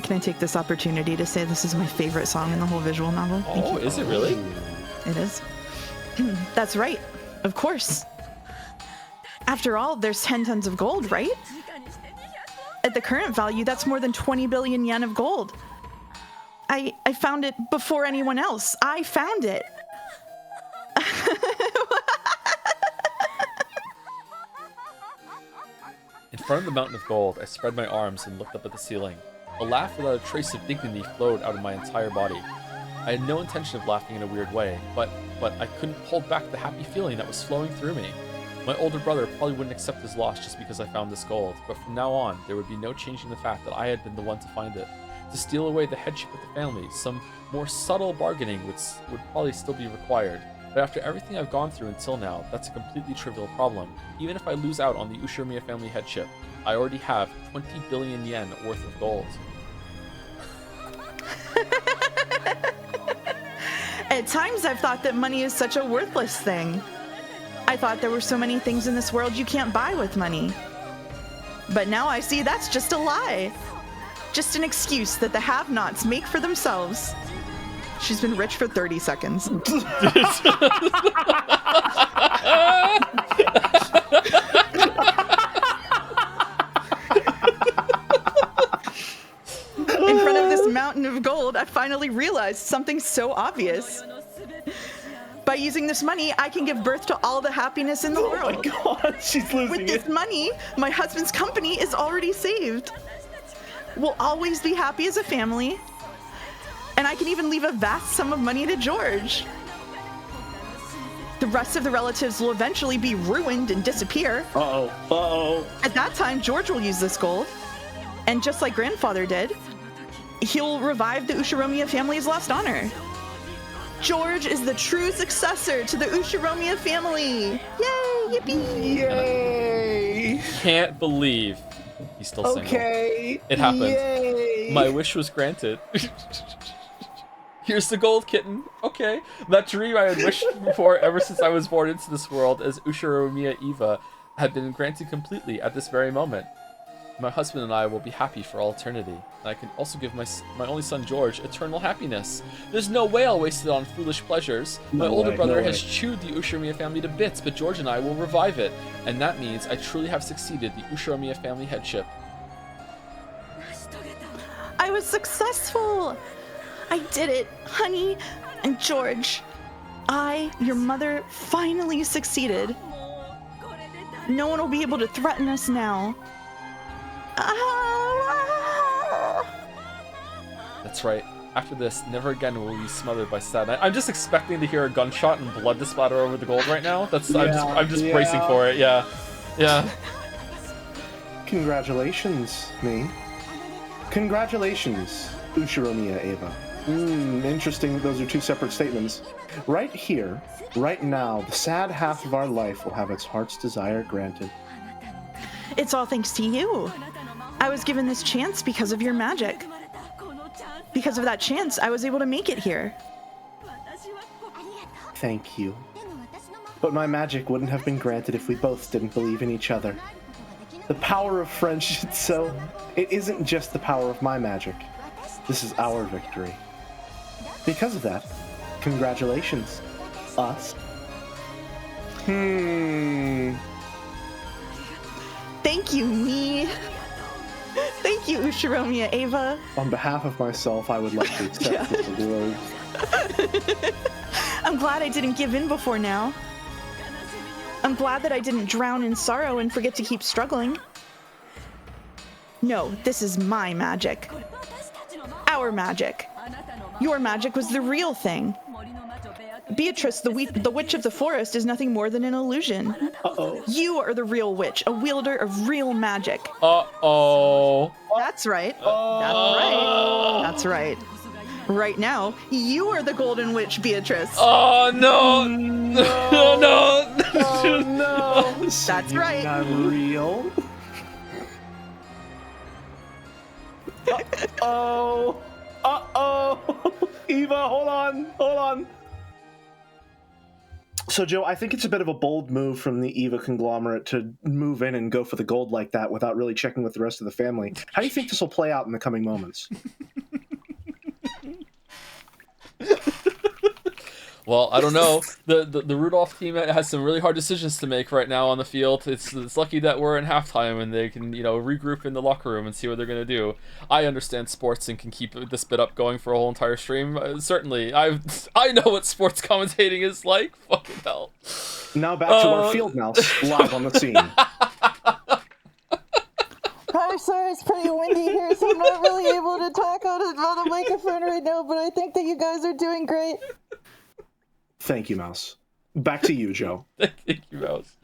Can I take this opportunity to say this is my favorite song in the whole visual novel? Oh, is it really? It is. That's right. Of course. After all, there's 10 tons of gold, right? At the current value, that's more than 20 billion yen of gold. I found it before anyone else. I found it. In front of the mountain of gold, I spread my arms and looked up at the ceiling. A laugh without a trace of dignity flowed out of my entire body. I had no intention of laughing in a weird way, but I couldn't hold back the happy feeling that was flowing through me. My older brother probably wouldn't accept his loss just because I found this gold, but from now on, there would be no changing the fact that I had been the one to find it. To steal away the headship of the family, some more subtle bargaining would probably still be required. But after everything I've gone through until now, that's a completely trivial problem. Even if I lose out on the Ushiromiya family headship, I already have 20 billion yen worth of gold. At times I've thought that money is such a worthless thing. I thought there were so many things in this world you can't buy with money. But now I see that's just a lie. Just an excuse that the have-nots make for themselves. She's been rich for 30 seconds. In front of this mountain of gold, I finally realized something so obvious. By using this money, I can give birth to all the happiness in the world. Oh my god, she's losing With this money, my husband's company is already saved. We'll always be happy as a family. And I can even leave a vast sum of money to George. The rest of the relatives will eventually be ruined and disappear. Uh-oh, uh-oh. At that time, George will use this gold. And just like grandfather did, he'll revive the Ushiromiya family's lost honor. George is the true successor to the Ushiromiya family. Yay! Yippee! Yay! Can't believe he's still single. Okay. It happened. Yay. My wish was granted. Here's the gold kitten. Okay. That dream I had wished for ever since I was born into this world as Ushiromiya Eva had been granted completely at this very moment. My husband and I will be happy for all eternity, and I can also give my only son George eternal happiness. There's no way I'll waste it on foolish pleasures. My older brother has chewed the Ushiromiya family to bits, but George and I will revive it, and that means I truly have succeeded the Ushiromiya family headship. I was successful! I did it, honey and George. I, your mother, finally succeeded. No one will be able to threaten us now. That's right. After this, never again will we be smothered by sadness. I'm just expecting to hear a gunshot and blood to splatter over the gold right now. I'm just bracing for it. Yeah, yeah. Congratulations, me. Congratulations, Ushiromiya Eva. Interesting. Those are two separate statements. Right here, right now, the sad half of our life will have its heart's desire granted. It's all thanks to you. I was given this chance because of your magic. Because of that chance, I was able to make it here. Thank you. But my magic wouldn't have been granted if we both didn't believe in each other. The power of friendship, so it isn't just the power of my magic. This is our victory. Because of that, congratulations, us. Thank you, me. Thank you, Ushiromiya Eva. On behalf of myself, I would like to accept this award. I'm glad I didn't give in before now. I'm glad that I didn't drown in sorrow and forget to keep struggling. No, this is my magic. Our magic. Your magic was the real thing. Beatrice, the witch of the forest, is nothing more than an illusion. Uh-oh. You are the real witch, a wielder of real magic. Uh-oh. That's right. That's right. That's right. Right now, you are the golden witch, Beatrice. Oh, no. No. No. Oh, no. That's right. Not real. Uh-oh. Uh-oh. Eva, hold on. So, Joe, I think it's a bit of a bold move from the Eva conglomerate to move in and go for the gold like that without really checking with the rest of the family. How do you think this will play out in the coming moments? Well, I don't know. The Rudolph team has some really hard decisions to make right now on the field. It's lucky that we're in halftime and they can, regroup in the locker room and see what they're going to do. I understand sports and can keep this bit up going for a whole entire stream. Certainly. I know what sports commentating is like. Fucking hell. Now back to our field mouse live on the scene. I'm sorry, it's pretty windy here, so I'm not really able to talk on the microphone right now, but I think that you guys are doing great. Thank you, Mouse. Back to you, Joe. Thank you, Mouse.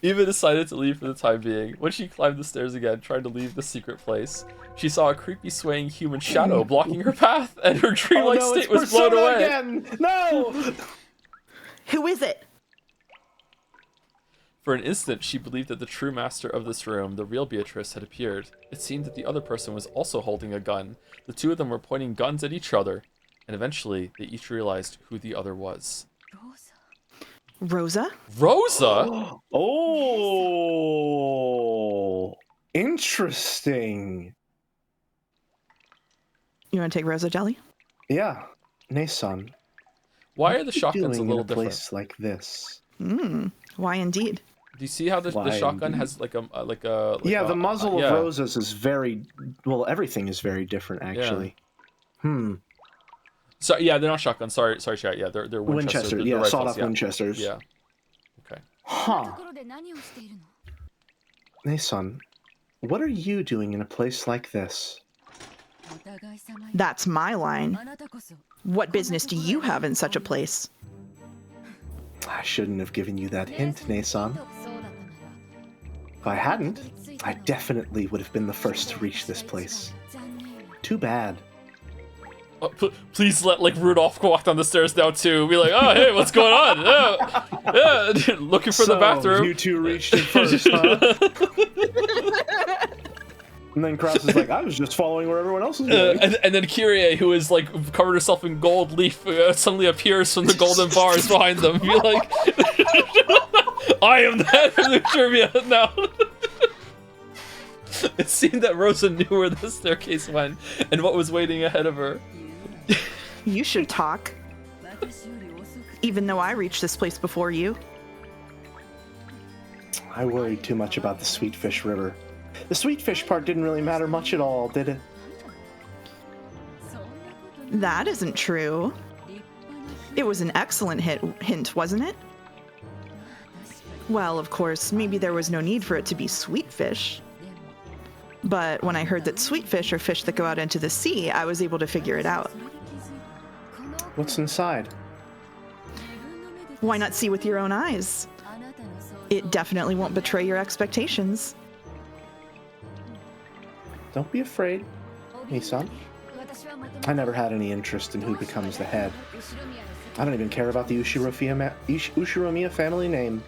Eva decided to leave for the time being. When she climbed the stairs again, trying to leave the secret place, she saw a creepy swaying human shadow blocking her path, and her dreamlike state was blown away. Again. No! Who is it? For an instant, she believed that the true master of this room, the real Beatrice, had appeared. It seemed that the other person was also holding a gun. The two of them were pointing guns at each other, and eventually, they each realized who the other was. Rosa? Rosa? Oh! Interesting. You want to take Rosa, Jelly? Yeah. Nay-san. Why are the shotguns a little in a different? place like this? Why indeed? Do you see how the shotgun has like a the muzzle of Rosa's is very everything is very different actually. Yeah. So yeah, they're not shotguns. Sorry, chat. Yeah, they're Winchester. Yeah, sawed-off Winchesters. Yeah. Okay. Huh. Nay-san, what are you doing in a place like this? That's my line. What business do you have in such a place? I shouldn't have given you that hint, Nay-san. If I hadn't, I definitely would have been the first to reach this place. Too bad. Please let Rudolph walk down the stairs now too. Be like, oh hey, what's going on? Yeah, looking for the bathroom. You two reached it first, huh? And then Krause is like, I was just following where everyone else is going. And then Kyrie, who is covered herself in gold leaf, suddenly appears from the golden bars behind them. Be like, I am the head of the trivia now. It seemed that Rosa knew where the staircase went and what was waiting ahead of her. You should talk. Even though I reached this place before you. I worried too much about the Sweetfish River. The Sweetfish part didn't really matter much at all, did it? That isn't true. It was an excellent hint, wasn't it? Well, of course, maybe there was no need for it to be sweetfish. But when I heard that sweetfish are fish that go out into the sea, I was able to figure it out. What's inside? Why not see with your own eyes? It definitely won't betray your expectations. Don't be afraid, Nissan. I never had any interest in who becomes the head. I don't even care about the Ushiromiya family name.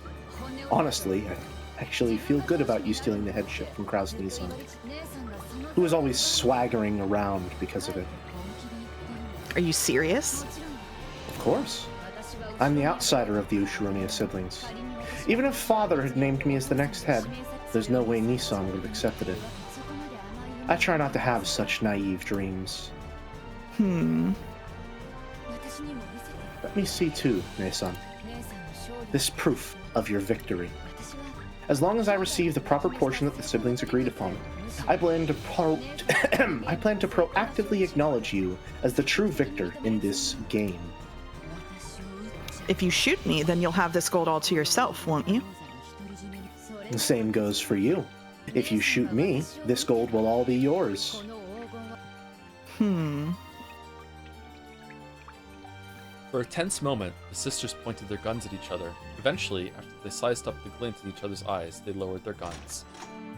Honestly, I actually feel good about you stealing the headship from Krause Nissan, who was always swaggering around because of it. Are you serious? Of course. I'm the outsider of the Ushiromiya siblings. Even if Father had named me as the next head, there's no way Nissan would have accepted it. I try not to have such naive dreams. Let me see too, Nei-san. This proof of your victory. As long as I receive the proper portion that the siblings agreed upon, I plan to proactively acknowledge you as the true victor in this game. If you shoot me, then you'll have this gold all to yourself, won't you? The same goes for you. If you shoot me, this gold will all be yours. For a tense moment, the sisters pointed their guns at each other. Eventually, after they sized up the glint in each other's eyes, they lowered their guns.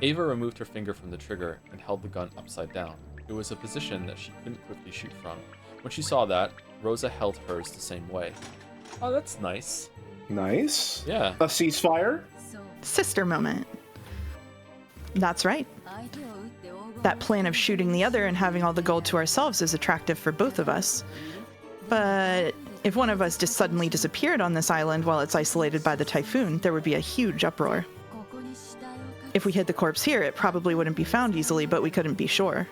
Ava removed her finger from the trigger and held the gun upside down. It was a position that she couldn't quickly shoot from. When she saw that, Rosa held hers the same way. Oh, that's nice. Nice. Yeah. A ceasefire? Sister moment. That's right. That plan of shooting the other and having all the gold to ourselves is attractive for both of us. But if one of us just suddenly disappeared on this island while it's isolated by the typhoon, there would be a huge uproar. If we hid the corpse here, it probably wouldn't be found easily, but we couldn't be sure.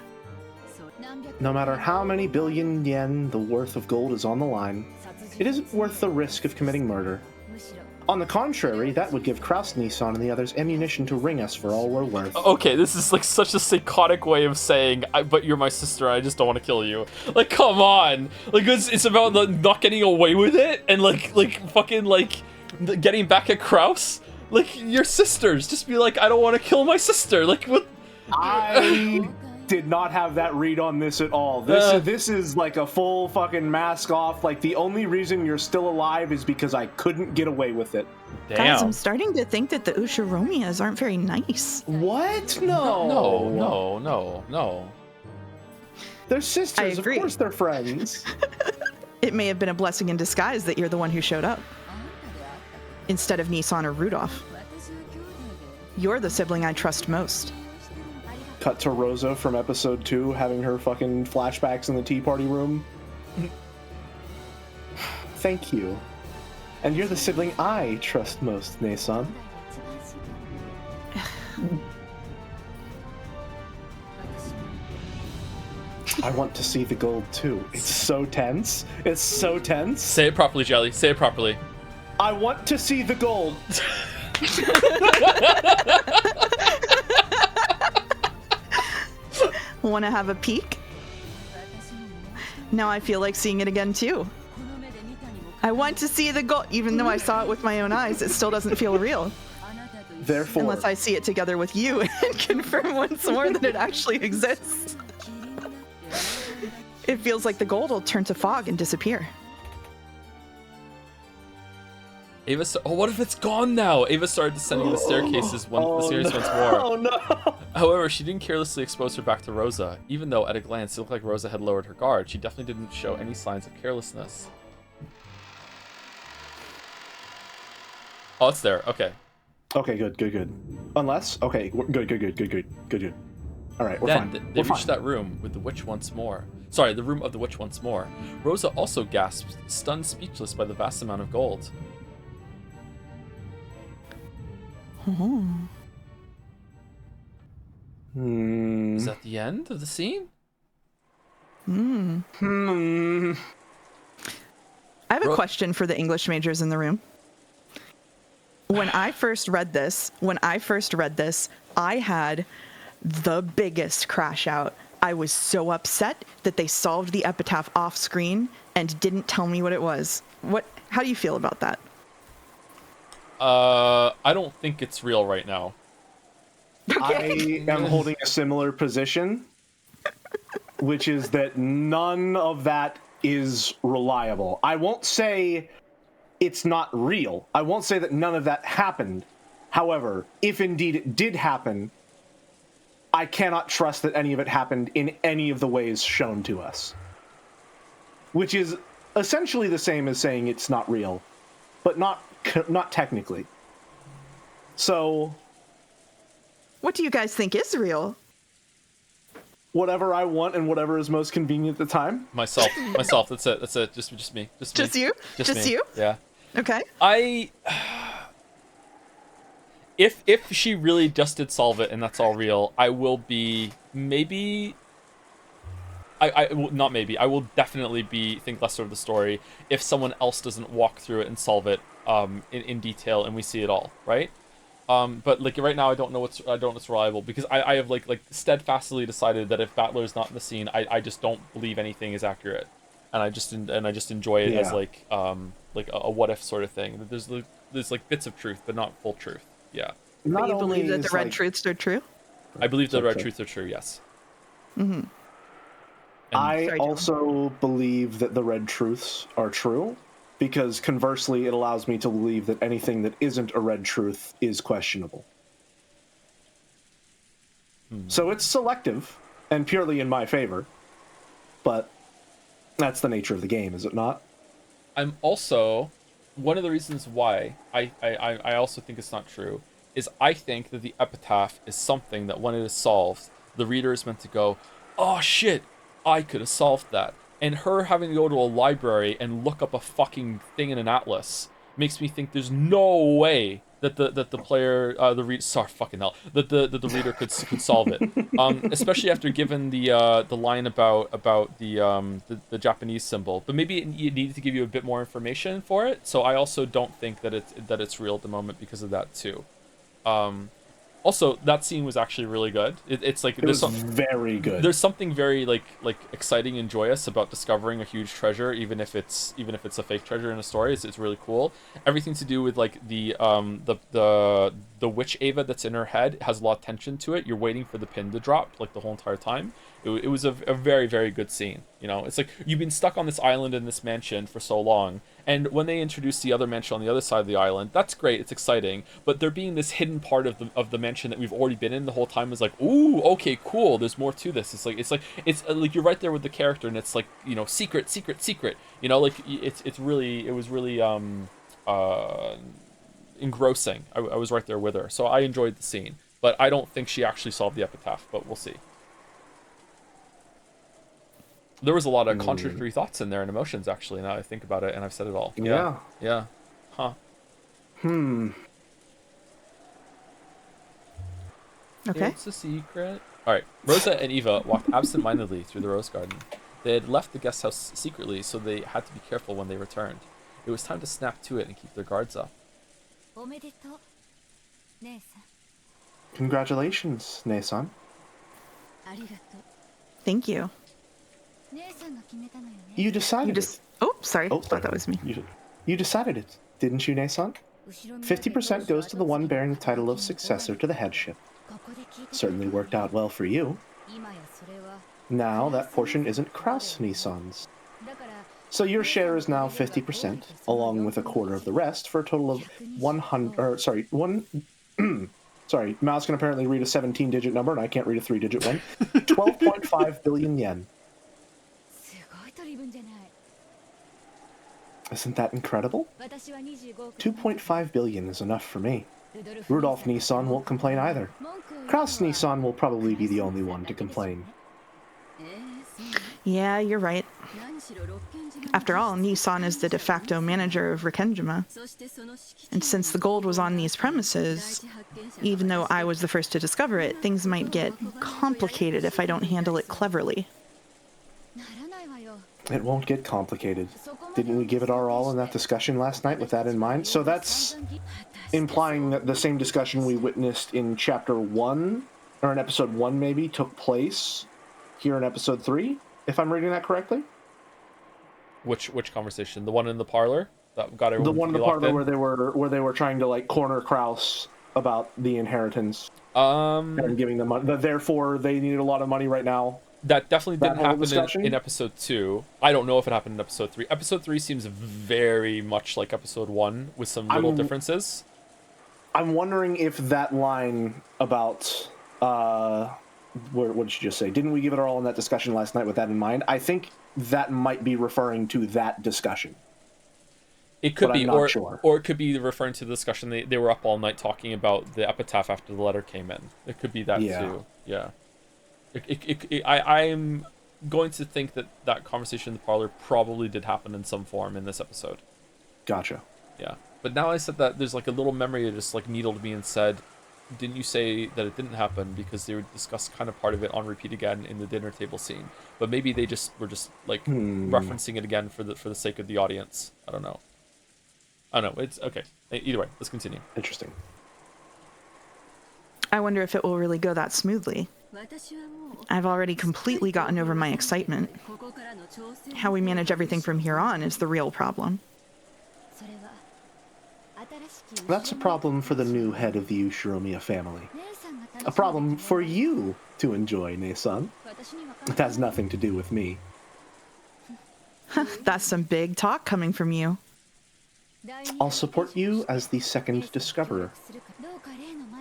No matter how many billion yen the worth of gold is on the line, it isn't worth the risk of committing murder. On the contrary, that would give Kraus Nissan and the others ammunition to ring us for all we're worth. Okay, this is like such a psychotic way of saying, but you're my sister, I just don't want to kill you. Like, come on! Like, it's about not getting away with it, and like fucking, like, getting back at Kraus? Like, you're sisters, just be like, I don't want to kill my sister, like, what? I did not have that read on this at all. This is like a full fucking mask off. Like, the only reason you're still alive is because I couldn't get away with it. Damn. Guys, I'm starting to think that the Ushiromias aren't very nice. What? No. No. They're sisters. I agree. Of course they're friends. It may have been a blessing in disguise that you're the one who showed up, instead of Nissan or Rudolph. You're the sibling I trust most. Cut to Rosa from episode 2 having her fucking flashbacks in the tea party room. Thank you. And you're the sibling I trust most, Nissan. I want to see the gold too. It's so tense. It's so tense. Say it properly, Jelly. Say it properly. I want to see the gold. Want to have a peek? Now I feel like seeing it again too. I want to see the gold. Even though I saw it with my own eyes, it still doesn't feel real. Therefore, unless I see it together with you and confirm once more that it actually exists. It feels like the gold will turn to fog and disappear. Ava, what if it's gone now? Ava started descending the staircases once more. Oh no! However, she didn't carelessly expose her back to Rosa. Even though at a glance it looked like Rosa had lowered her guard, she definitely didn't show any signs of carelessness. Oh, it's there. Okay. Okay, good. Unless, okay, good. All right, we're then fine. They reached that room with the witch once more. Sorry, the room of the witch once more. Rosa also gasped, stunned speechless by the vast amount of gold. Is that the end of the scene? I have a question for the English majors in the room. When I first read this, I had the biggest crash out. I was so upset that they solved the epitaph off screen and didn't tell me what it was. How do you feel about that? I don't think it's real right now. I am holding a similar position, which is that none of that is reliable. I won't say it's not real. I won't say that none of that happened. However, if indeed it did happen, I cannot trust that any of it happened in any of the ways shown to us. Which is essentially the same as saying it's not real, but not technically. So, what do you guys think is real? Whatever I want and whatever is most convenient at the time. Myself. That's it. Just me. Just you? Just me. you? Yeah. Okay. If she really just did solve it and that's all real, I will be maybe. I will definitely think lesser of the story if someone else doesn't walk through it and solve it in detail and we see it all, right? But like right now I don't know what's reliable because I have like steadfastly decided that if Battler's not in the scene, I just don't believe anything is accurate, and I just enjoy it as like a what if sort of thing. There's like bits of truth but not full truth. Yeah. But you believe that the red truths are true? I believe the red truths are true, yes. Mm-hmm. I Sorry, also believe that the red truths are true, because conversely, it allows me to believe that anything that isn't a red truth is questionable. So it's selective and purely in my favor, but that's the nature of the game, is it not? I'm also, one of the reasons why I also think it's not true is I think that the epitaph is something that when it is solved, the reader is meant to go, oh shit, I could have solved that. And her having to go to a library and look up a fucking thing in an atlas makes me think there's no way that the player the reader, sorry, fucking hell, that the reader could solve it. Especially after given the line about the Japanese symbol, but maybe it needed to give you a bit more information for it. So I also don't think that it's real at the moment because of that too. Also, that scene was actually really good. It's like it was very good. There's something very like exciting and joyous about discovering a huge treasure, even if it's a fake treasure in a story. It's really cool. Everything to do with like the witch Ava that's in her head has a lot of tension to it. You're waiting for the pin to drop like the whole entire time. It was a very, very good scene. You know, it's like you've been stuck on this island in this mansion for so long, and when they introduce the other mansion on the other side of the island, that's great. It's exciting, but there being this hidden part of the mansion that we've already been in the whole time is like, ooh, okay, cool. There's more to this. It's like you're right there with the character, and it's like, you know, secret. You know, like it was really engrossing. I was right there with her, so I enjoyed the scene. But I don't think she actually solved the epitaph. But we'll see. There was a lot of contradictory thoughts in there and emotions, actually, now I think about it, and I've said it all. Yeah. Huh. Okay. It's a secret. Alright, Rosa and Eva walked absent-mindedly through the rose garden. They had left the guest house secretly, so they had to be careful when they returned. It was time to snap to it and keep their guards up. Congratulations, Ne-san. Thank you. You decided it. Oh, sorry. I thought that was me. You decided it, didn't you, Ne-san? 50% goes to the one bearing the title of successor to the headship. Certainly worked out well for you. Now that portion isn't Kraus Nissan's. So your share is now 50%, along with a quarter of the rest, for a total of 100. Sorry, Mouse can apparently read a 17-digit number, and I can't read a 3-digit one. 12.5 billion yen. Isn't that incredible? 2.5 billion is enough for me. Rudolph Nissan won't complain either. Kraus Nissan will probably be the only one to complain. Yeah, you're right. After all, Nissan is the de facto manager of Rikkenjima. And since the gold was on these premises, even though I was the first to discover it, things might get complicated if I don't handle it cleverly. It won't get complicated. Didn't we give it our all in that discussion last night with that in mind? So that's implying that the same discussion we witnessed in Chapter 1, or in Episode 1 maybe, took place here in Episode 3, if I'm reading that correctly? Which conversation? The one in the parlor that got everyone. The one in the parlor where they were trying to like corner Kraus about the inheritance. And giving them money. Therefore, they needed a lot of money right now. That definitely didn't happen in Episode 2. I don't know if it happened in Episode 3. Episode 3 seems very much like Episode 1 with some little differences. I'm wondering if that line about what did you just say? Didn't we give it our all in that discussion last night with that in mind? I think that might be referring to that discussion. It could be, or it could be referring to the discussion they were up all night talking about the epitaph after the letter came in. It could be that too. Yeah. I'm going to think that conversation in the parlor probably did happen in some form in this episode. Gotcha. Yeah. But now I said that, there's like a little memory that just like needled me and said, didn't you say that it didn't happen because they would discuss kind of part of it on repeat again in the dinner table scene? But maybe they were just like referencing it again for the sake of the audience. I don't know. It's okay. Either way, let's continue. Interesting. I wonder if it will really go that smoothly. I've already completely gotten over my excitement. How we manage everything from here on is the real problem. That's a problem for the new head of the Ushiromiya family. A problem for you to enjoy, Ne-san. It has nothing to do with me. That's some big talk coming from you. I'll support you as the second discoverer.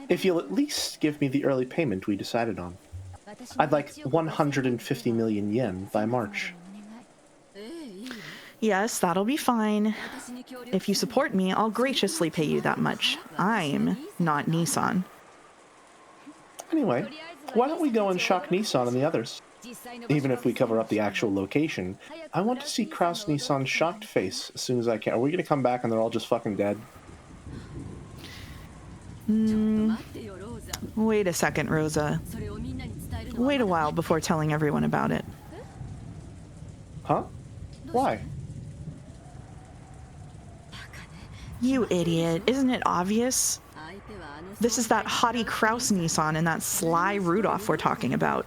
If you'll at least give me the early payment we decided on. I'd like 150 million yen by March. Yes, that'll be fine. If you support me, I'll graciously pay you that much. I'm not Nissan. Anyway, why don't we go and shock Nissan and the others? Even if we cover up the actual location, I want to see Kraus Nissan's shocked face as soon as I can. Are we gonna come back and they're all just fucking dead? Wait a second, Rosa. Wait a while before telling everyone about it. Huh? Why? You idiot. Isn't it obvious? This is that haughty Kraus Nissan and that sly Rudolph we're talking about.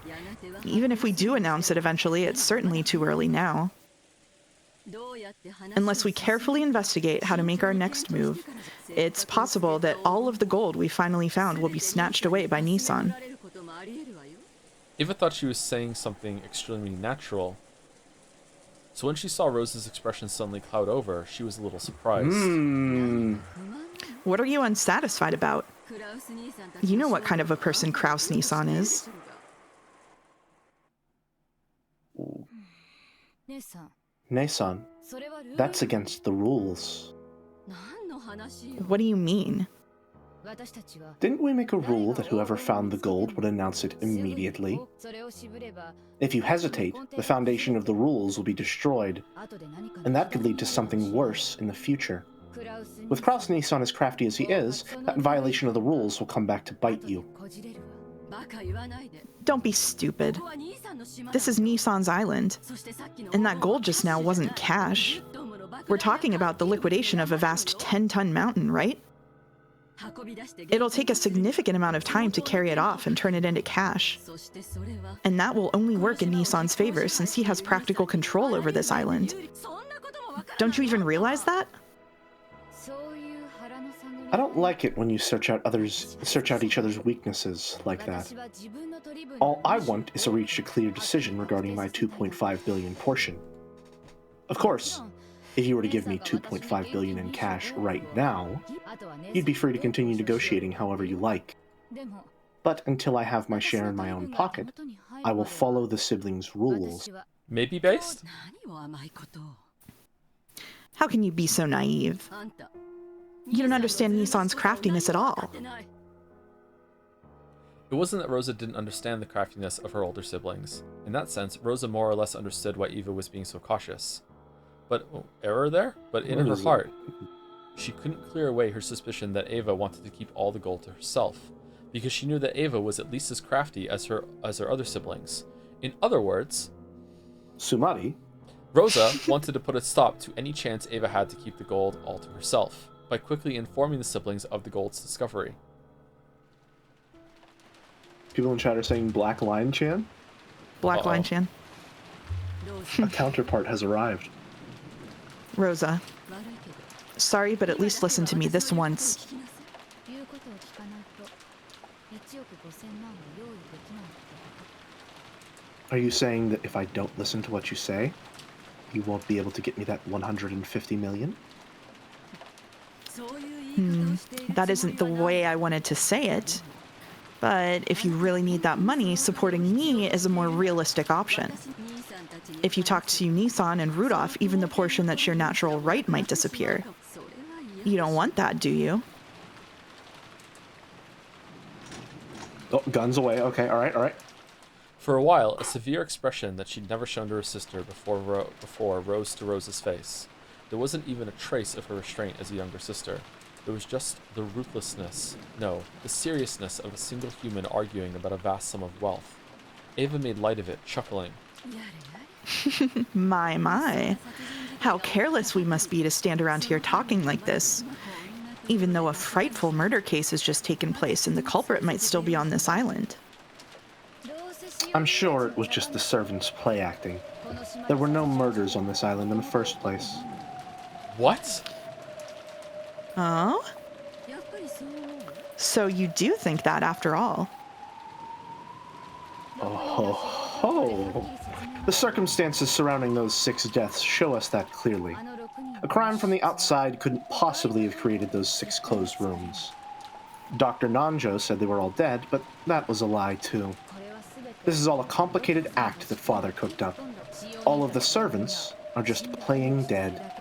Even if we do announce it eventually, it's certainly too early now. Unless we carefully investigate how to make our next move, it's possible that all of the gold we finally found will be snatched away by Nissan. Eva thought she was saying something extremely natural. So when she saw Rose's expression suddenly cloud over, she was a little surprised. What are you unsatisfied about? You know what kind of a person Kraus Nissan is. Ne-san, that's against the rules. What do you mean? Didn't we make a rule that whoever found the gold would announce it immediately? If you hesitate, the foundation of the rules will be destroyed, and that could lead to something worse in the future. With Kraus Nissan as crafty as he is, that violation of the rules will come back to bite you. Don't be stupid. This is Nissan's island, and that gold just now wasn't cash. We're talking about the liquidation of a vast 10-ton mountain, right? It'll take a significant amount of time to carry it off and turn it into cash. And that will only work in Nissan's favor since he has practical control over this island. Don't you even realize that? I don't like it when you search out each other's weaknesses like that. All I want is to reach a clear decision regarding my 2.5 billion portion. Of course, if you were to give me 2.5 billion in cash right now, you'd be free to continue negotiating however you like. But until I have my share in my own pocket, I will follow the siblings' rules. Maybe based? How can you be so naive? You don't understand Nissan's craftiness at all. It wasn't that Rosa didn't understand the craftiness of her older siblings. In that sense, Rosa more or less understood why Eva was being so cautious. But, error there? But in her heart, she couldn't clear away her suspicion that Eva wanted to keep all the gold to herself, because she knew that Eva was at least as crafty as her other siblings. In other words, Sumari? Rosa wanted to put a stop to any chance Eva had to keep the gold all to herself, by quickly informing the siblings of the gold's discovery. People in chat are saying Black Lion Chan? Black Lion Chan. A counterpart has arrived. Rosa. Sorry, but at least listen to me this once. Are you saying that if I don't listen to what you say, you won't be able to get me that 150 million? That isn't the way I wanted to say it. But if you really need that money, supporting me is a more realistic option. If you talk to Nissan and Rudolph, even the portion that's your natural right might disappear. You don't want that, do you? Oh, guns away. Okay, all right. For a while, a severe expression that she'd never shown to her sister before rose to Rosa's face. There wasn't even a trace of her restraint as a younger sister. There was just the ruthlessness, no, the seriousness of a single human arguing about a vast sum of wealth. Eva made light of it, chuckling. My. How careless we must be to stand around here talking like this. Even though a frightful murder case has just taken place and the culprit might still be on this island. I'm sure it was just the servants play acting. There were no murders on this island in the first place. What? Oh? So you do think that after all? Oh ho ho! The circumstances surrounding those 6 deaths show us that clearly. A crime from the outside couldn't possibly have created those 6 closed rooms. Dr. Nanjo said they were all dead, but that was a lie too. This is all a complicated act that Father cooked up. All of the servants are just playing dead.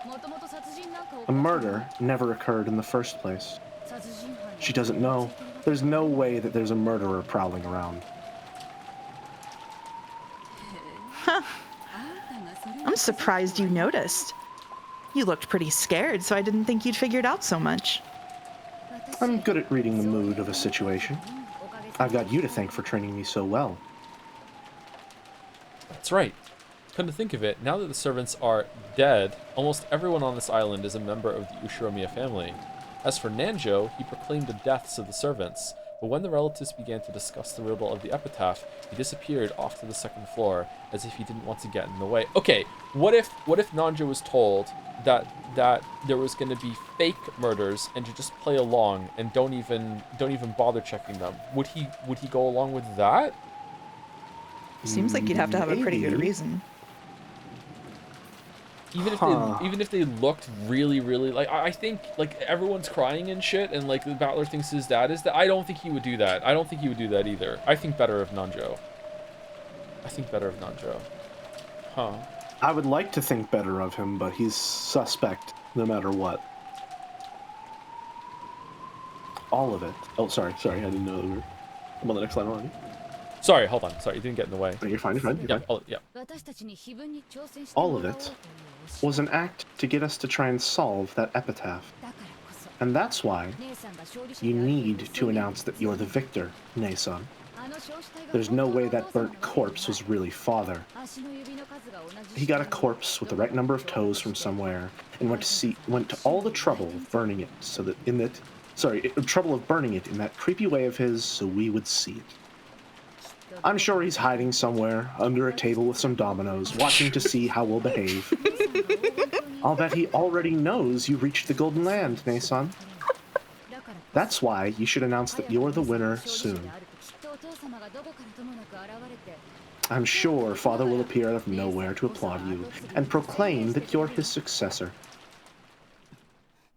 A murder never occurred in the first place. She doesn't know. There's no way that there's a murderer prowling around. Huh. I'm surprised you noticed. You looked pretty scared, so I didn't think you'd figured out so much. I'm good at reading the mood of a situation. I've got you to thank for training me so well. That's right. Come to think of it, now that the servants are dead, almost everyone on this island is a member of the Ushiromiya family. As for Nanjo, he proclaimed the deaths of the servants, but when the relatives began to discuss the riddle of the epitaph, he disappeared off to the 2nd floor, as if he didn't want to get in the way. Okay, what if Nanjo was told that there was going to be fake murders and to just play along and don't even bother checking them? Would he go along with that? Seems like you'd have to have a pretty good reason. Even if they looked really, really like, I think like everyone's crying and shit, and like the battler thinks his dad is that. I don't think he would do that. I don't think he would do that either. I think better of Nanjo. Huh. I would like to think better of him, but he's suspect no matter what. All of it. Oh, sorry. I didn't know that we were... I'm on the next line already. Sorry, hold on. Sorry, you didn't get in the way. Oh, you're fine. Yeah. All of it was an act to get us to try and solve that epitaph. And that's why you need to announce that you're the victor, Ne-san. There's no way that burnt corpse was really Father. He got a corpse with the right number of toes from somewhere and went to all the trouble of burning it in that creepy way of his so we would see it. I'm sure he's hiding somewhere under a table with some dominoes, watching to see how we'll behave. I'll bet he already knows you reached the Golden Land, Ne-san. That's why you should announce that you're the winner soon. I'm sure Father will appear out of nowhere to applaud you and proclaim that you're his successor.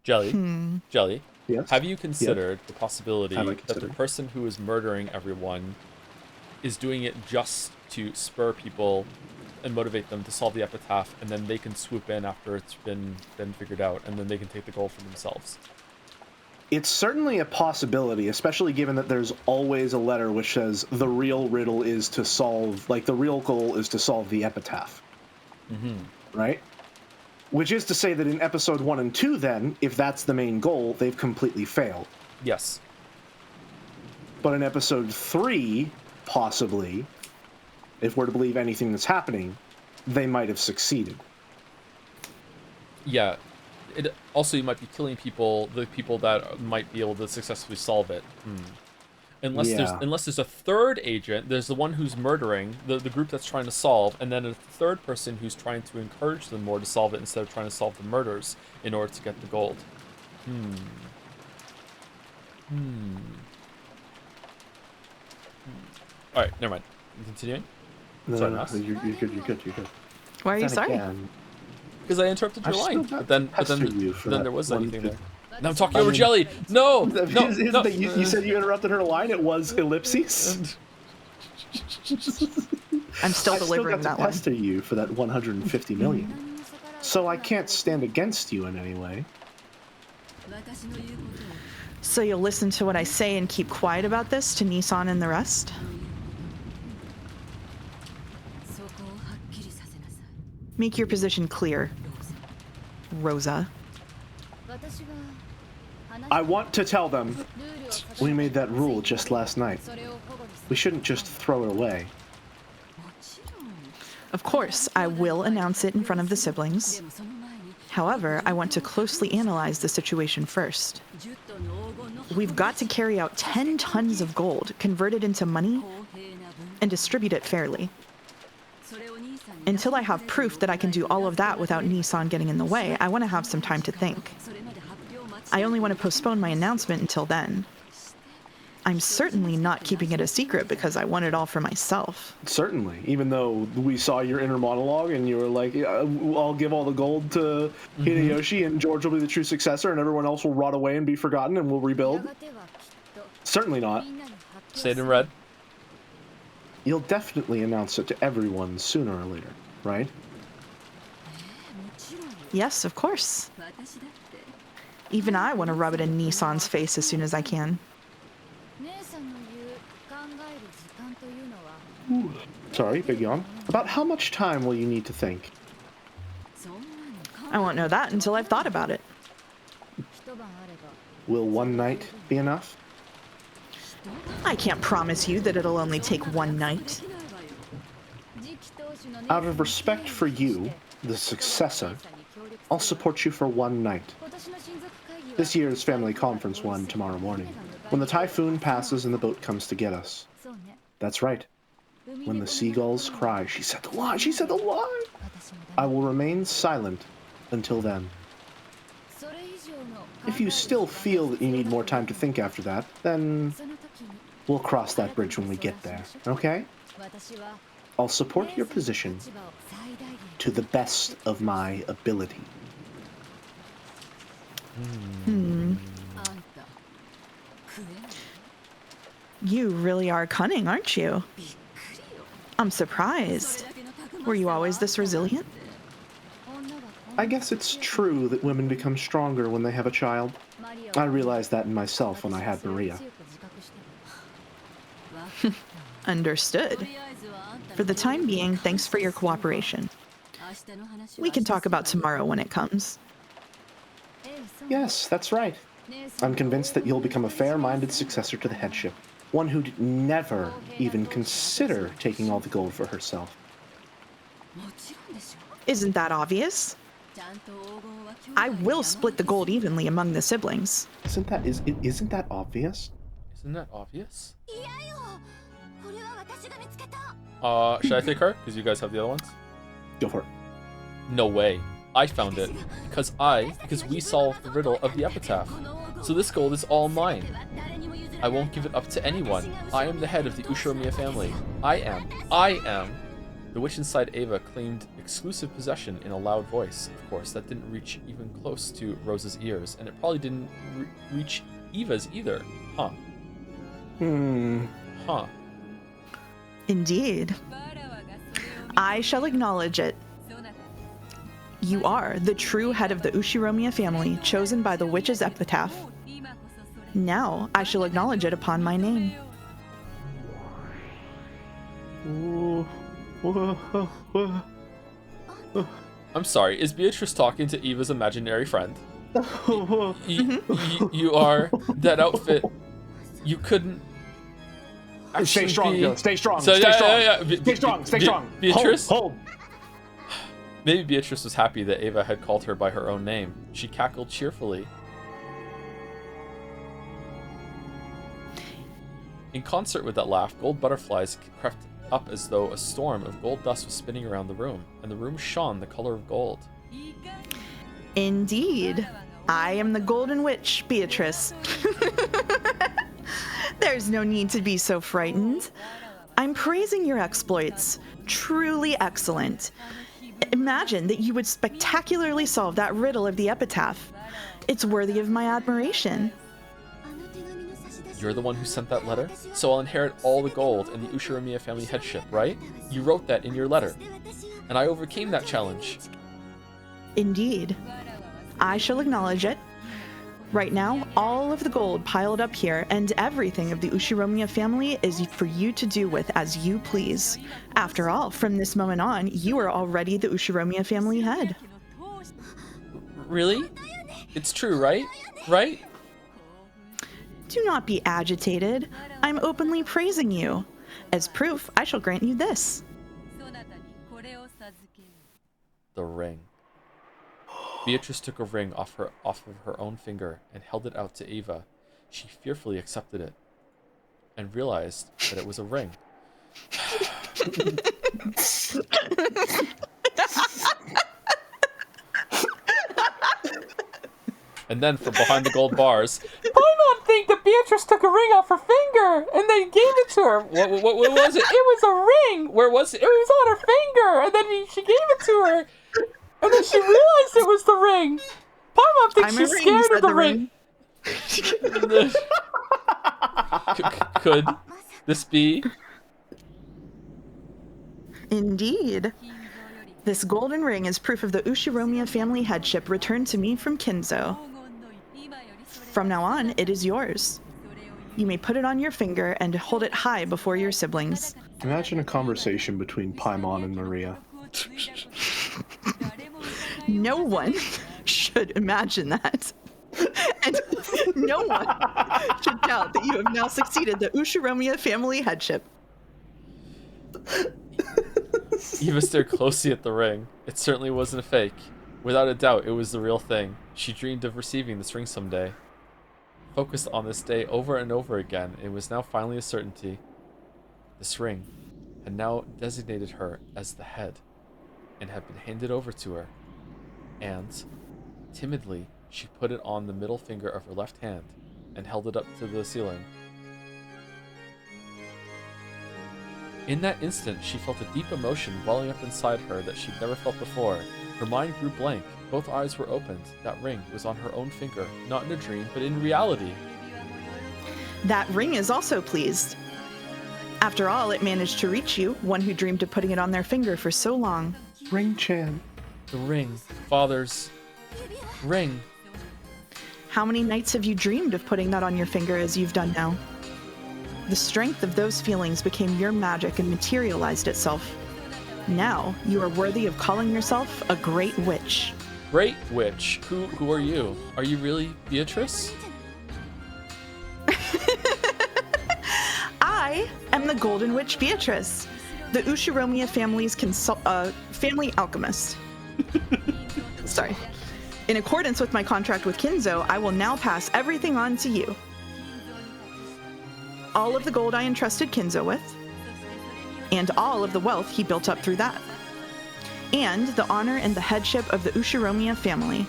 Jelly, yes? Have you considered the possibility that the person who is murdering everyone is doing it just to spur people and motivate them to solve the epitaph, and then they can swoop in after it's been figured out, and then they can take the gold for themselves? It's certainly a possibility, especially given that there's always a letter which says the real riddle is to solve, like the real goal is to solve the epitaph. Mm-hmm. Right? Which is to say that in episode 1 and 2 then, if that's the main goal, they've completely failed. Yes. But in episode 3, possibly, if we're to believe anything that's happening, they might have succeeded. Yeah. Also, you might be killing the people that might be able to successfully solve it. Unless there's a third agent, there's the one who's murdering, the group that's trying to solve, and then a third person who's trying to encourage them more to solve it instead of trying to solve the murders in order to get the gold. Alright, never mind. Continuing? Sorry, you're good. Why are you sorry? Because I interrupted your line, but then there was anything there. Now I'm talking over mean, Jelly. No. You said you interrupted her line. It was ellipses. I'm still delivering that one. I still got to pester you for that 150 million, so I can't stand against you in any way. So you'll listen to what I say and keep quiet about this to Ne-san and the rest? Make your position clear, Rosa. I want to tell them we made that rule just last night. We shouldn't just throw it away. Of course, I will announce it in front of the siblings. However, I want to closely analyze the situation first. We've got to carry out 10 tons of gold, convert it into money, and distribute it fairly. Until I have proof that I can do all of that without Ne-san getting in the way, I want to have some time to think. I only want to postpone my announcement until then. I'm certainly not keeping it a secret because I want it all for myself. Certainly, even though we saw your inner monologue and you were like, I'll give all the gold to Hideyoshi and George will be the true successor and everyone else will rot away and be forgotten and we'll rebuild. Certainly not. Say it in red. You'll definitely announce it to everyone sooner or later, right? Yes, of course. Even I want to rub it in Nissan's face as soon as I can. Ooh, sorry, big yawn. About how much time will you need to think? I won't know that until I've thought about it. Will one night be enough? I can't promise you that it'll only take one night. Out of respect for you, the successor, I'll support you for one night. This year's family conference one tomorrow morning, when the typhoon passes and the boat comes to get us. That's right. When the seagulls cry, she said the lie, she said the lie! I will remain silent until then. If you still feel that you need more time to think after that, then we'll cross that bridge when we get there, okay? I'll support your position to the best of my ability. You really are cunning, aren't you? I'm surprised. Were you always this resilient? I guess it's true that women become stronger when they have a child. I realized that in myself when I had Maria. Understood. For the time being, thanks for your cooperation. We can talk about tomorrow when it comes. Yes, that's right. I'm convinced that you'll become a fair-minded successor to the headship. One who'd never even consider taking all the gold for herself. Isn't that obvious? I will split the gold evenly among the siblings. Isn't that obvious? Isn't that obvious? Should I take her? Because you guys have the other ones? Go for it. No way. I found it. Because we solved the riddle of the epitaph. So this gold is all mine. I won't give it up to anyone. I am the head of the Ushiromiya family. I am. The witch inside Ava claimed exclusive possession in a loud voice. Of course, that didn't reach even close to Rose's ears, and it probably didn't reach Eva's either. Huh. Huh. Indeed. I shall acknowledge it. You are the true head of the Ushiromiya family, chosen by the witch's epitaph. Now I shall acknowledge it upon my name. I'm sorry, is Beatrice talking to Eva's imaginary friend? You are that outfit. You couldn't. Stay strong, Joe. Stay strong. So, stay strong. Yeah. Stay strong. Beatrice? Hold. Maybe Beatrice was happy that Ava had called her by her own name. She cackled cheerfully. In concert with that laugh, gold butterflies crept up as though a storm of gold dust was spinning around the room, and the room shone the color of gold. Indeed. I am the Golden Witch, Beatrice. There's no need to be so frightened. I'm praising your exploits. Truly excellent. Imagine that you would spectacularly solve that riddle of the epitaph. It's worthy of my admiration. You're the one who sent that letter? So I'll inherit all the gold and the Ushiromiya family headship, right? You wrote that in your letter. And I overcame that challenge. Indeed. I shall acknowledge it. Right now, all of the gold piled up here and everything of the Ushiromiya family is for you to do with as you please. After all, from this moment on, you are already the Ushiromiya family head. Really? It's true, right? Right? Do not be agitated. I'm openly praising you. As proof, I shall grant you this. The ring. Beatrice took a ring off of her own finger and held it out to Ava. She fearfully accepted it and realized that it was a ring. And then from behind the gold bars, Paimon think that Beatrice took a ring off her finger and they gave it to her. What was it? It was a ring. Where was it? It was on her finger, and then she gave it to her, and then she realized it was the ring. Paimon thinks she's scared of the ring. Could this be? Indeed. This golden ring is proof of the Ushiromiya family headship returned to me from Kinzo. From now on, it is yours. You may put it on your finger and hold it high before your siblings. Imagine a conversation between Paimon and Maria. No one should imagine that. And no one should doubt that you have now succeeded the Ushiromiya family headship. Eva stared closely at the ring. It certainly wasn't a fake. Without a doubt, it was the real thing. She dreamed of receiving this ring someday. Focused on this day over and over again, it was now finally a certainty. This ring had now designated her as the head, and had been handed over to her. And, timidly, she put it on the middle finger of her left hand, and held it up to the ceiling. In that instant, she felt a deep emotion welling up inside her that she'd never felt before. Her mind grew blank. Both eyes were opened. That ring was on her own finger, not in a dream, but in reality. That ring is also pleased. After all, it managed to reach you, one who dreamed of putting it on their finger for so long. Ring-chan. The ring. Father's ring. How many nights have you dreamed of putting that on your finger as you've done now? The strength of those feelings became your magic and materialized itself. Now, you are worthy of calling yourself a great witch. Great witch? Who are you? Are you really Beatrice? I am the Golden Witch Beatrice, the Ushiromiya family's family alchemist. Sorry. In accordance with my contract with Kinzo, I will now pass everything on to you. All of the gold I entrusted Kinzo with, and all of the wealth he built up through that, and the honor and the headship of the Ushiromiya family,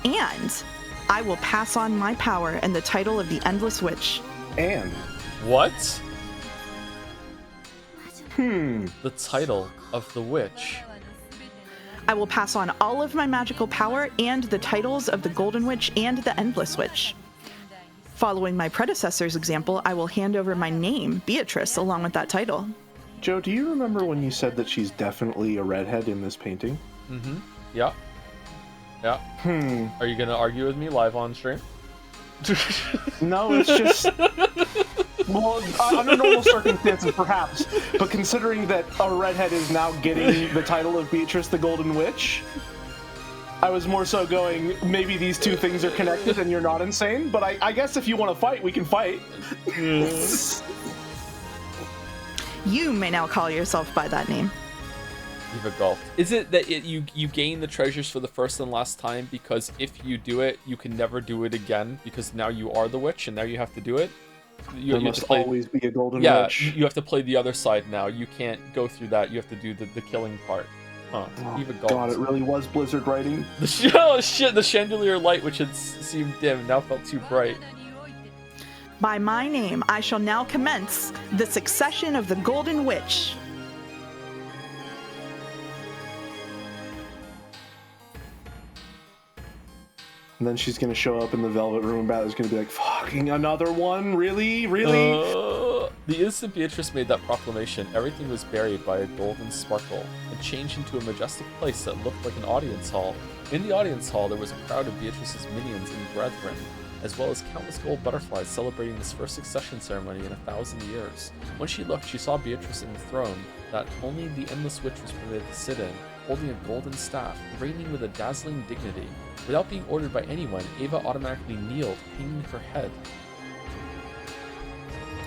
and I will pass on my power and the title of the Endless Witch. And? What? The title of the witch. I will pass on all of my magical power and the titles of the Golden Witch and the Endless Witch. Following my predecessor's example, I will hand over my name, Beatrice, along with that title. Joe, do you remember when you said that she's definitely a redhead in this painting? Mm-hmm. Yeah. Yeah. Are you gonna argue with me live on stream? No, it's just... Well, under normal circumstances, perhaps. But considering that a redhead is now getting the title of Beatrice the Golden Witch, I was more so going, maybe these two things are connected and you're not insane, but I guess if you want to fight, we can fight. You may now call yourself by that name. Eva gulped. Is it that you gain the treasures for the first and last time because if you do it, you can never do it again because now you are the witch and now you have to do it? There must always be a golden witch. Yeah, you have to play the other side now. You can't go through that. You have to do the killing part. Huh. Oh, Eva gulped. God, it really was Blizzard writing. Oh shit, the chandelier light which had seemed dim now felt too bright. By my name, I shall now commence the succession of the Golden Witch. And then she's gonna show up in the Velvet Room and Balor's gonna be like, fucking another one? Really? Really? The instant Beatrice made that proclamation, everything was buried by a golden sparkle and changed into a majestic place that looked like an audience hall. In the audience hall, there was a crowd of Beatrice's minions and brethren, as well as countless gold butterflies celebrating this first succession ceremony in 1,000 years. When she looked, she saw Beatrice in the throne that only the Endless Witch was permitted to sit in, holding a golden staff, reigning with a dazzling dignity. Without being ordered by anyone, Eva automatically kneeled, hanging her head.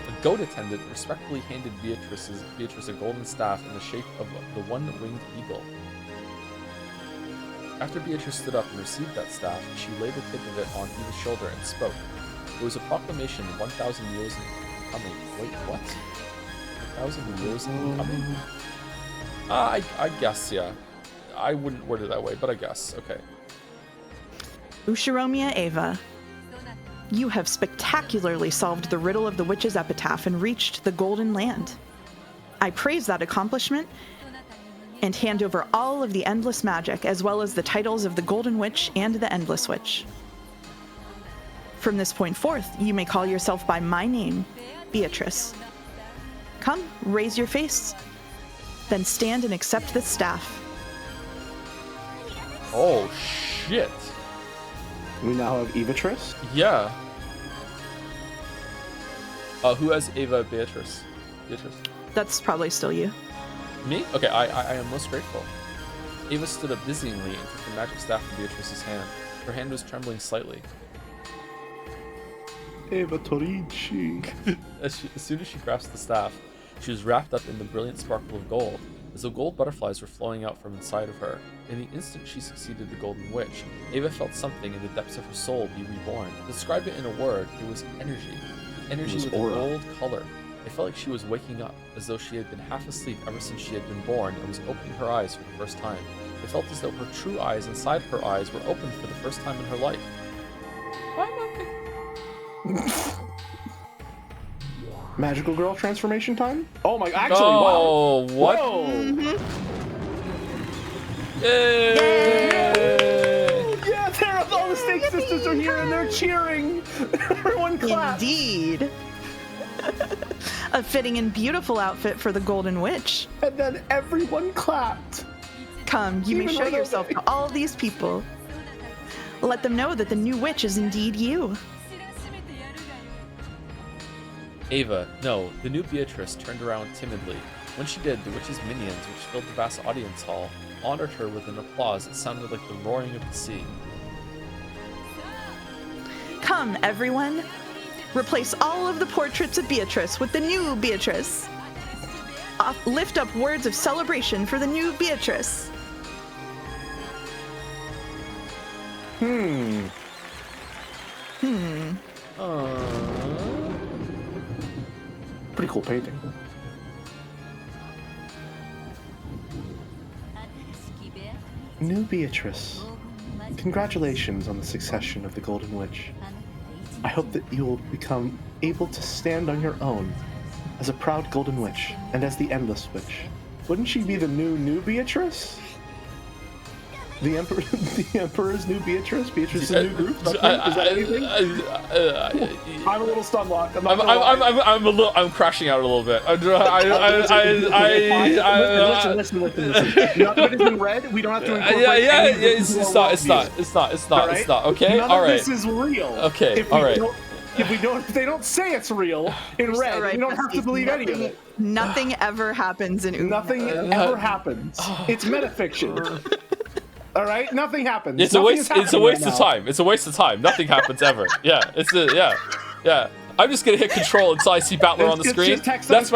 A goat attendant respectfully handed Beatrice a golden staff in the shape of the one-winged eagle. After Beatrice stood up and received that staff, she laid the tip of it on Eva's shoulder and spoke. It was a proclamation 1,000 years in coming. Wait, what? 1,000 years in coming? I guess, yeah. I wouldn't word it that way, but I guess. Okay. Ushiromiya Eva, you have spectacularly solved the riddle of the witch's epitaph and reached the Golden Land. I praise that accomplishment and hand over all of the endless magic, as well as the titles of the Golden Witch and the Endless Witch. From this point forth, you may call yourself by my name, Beatrice. Come, raise your face, then stand and accept this staff. Oh, shit. We now have Evatrice? Yeah. Who has Eva Beatrice? Beatrice? That's probably still you. Me? Okay, I am most grateful. Eva stood up dizzyingly and took the magic staff from Beatrice's hand. Her hand was trembling slightly. Eva Torici. As soon as she grasped the staff, she was wrapped up in the brilliant sparkle of gold, as though gold butterflies were flowing out from inside of her. In the instant she succeeded the Golden Witch, Eva felt something in the depths of her soul be reborn. To describe it in a word, it was energy. Energy with a gold color. It felt like she was waking up, as though she had been half asleep ever since she had been born and was opening her eyes for the first time. It felt as though her true eyes inside her eyes were opened for the first time in her life. Magical girl transformation time? Oh my, actually, oh, wow. What? Whoa. Yay! Yeah, there all the Snake Sisters are here and they're cheering. Everyone claps. Indeed. A fitting and beautiful outfit for the Golden Witch. And then everyone clapped. Come, you may show yourself to all these people. Let them know that the new witch is indeed you. Ava, no, the new Beatrice turned around timidly. When she did, the witch's minions, which filled the vast audience hall, honored her with an applause that sounded like the roaring of the sea. Come, everyone. Replace all of the portraits of Beatrice with the new Beatrice. Lift up words of celebration for the new Beatrice. Pretty cool painting. New Beatrice, congratulations on the succession of the Golden Witch. I hope that you will become able to stand on your own as a proud Golden Witch and as the Endless Witch. Wouldn't she be the new Beatrice? The Emperor's new Beatrice? Beatrice's new group? Is that anything? I'm a little stun locked. I'm crashing out a little bit. Listen. None of it is in red. We don't have to incorporate It's not. Okay, all right. This is real. Okay, all right. If they don't say it's real in red, right, we don't have to believe any of it. Nothing ever happens in Umineko. Nothing ever happens. It's metafiction. All right, nothing happens. It's a waste of time. It's a waste of time. Nothing happens ever. Yeah. I'm just gonna hit control until I see Battler on the screen. That's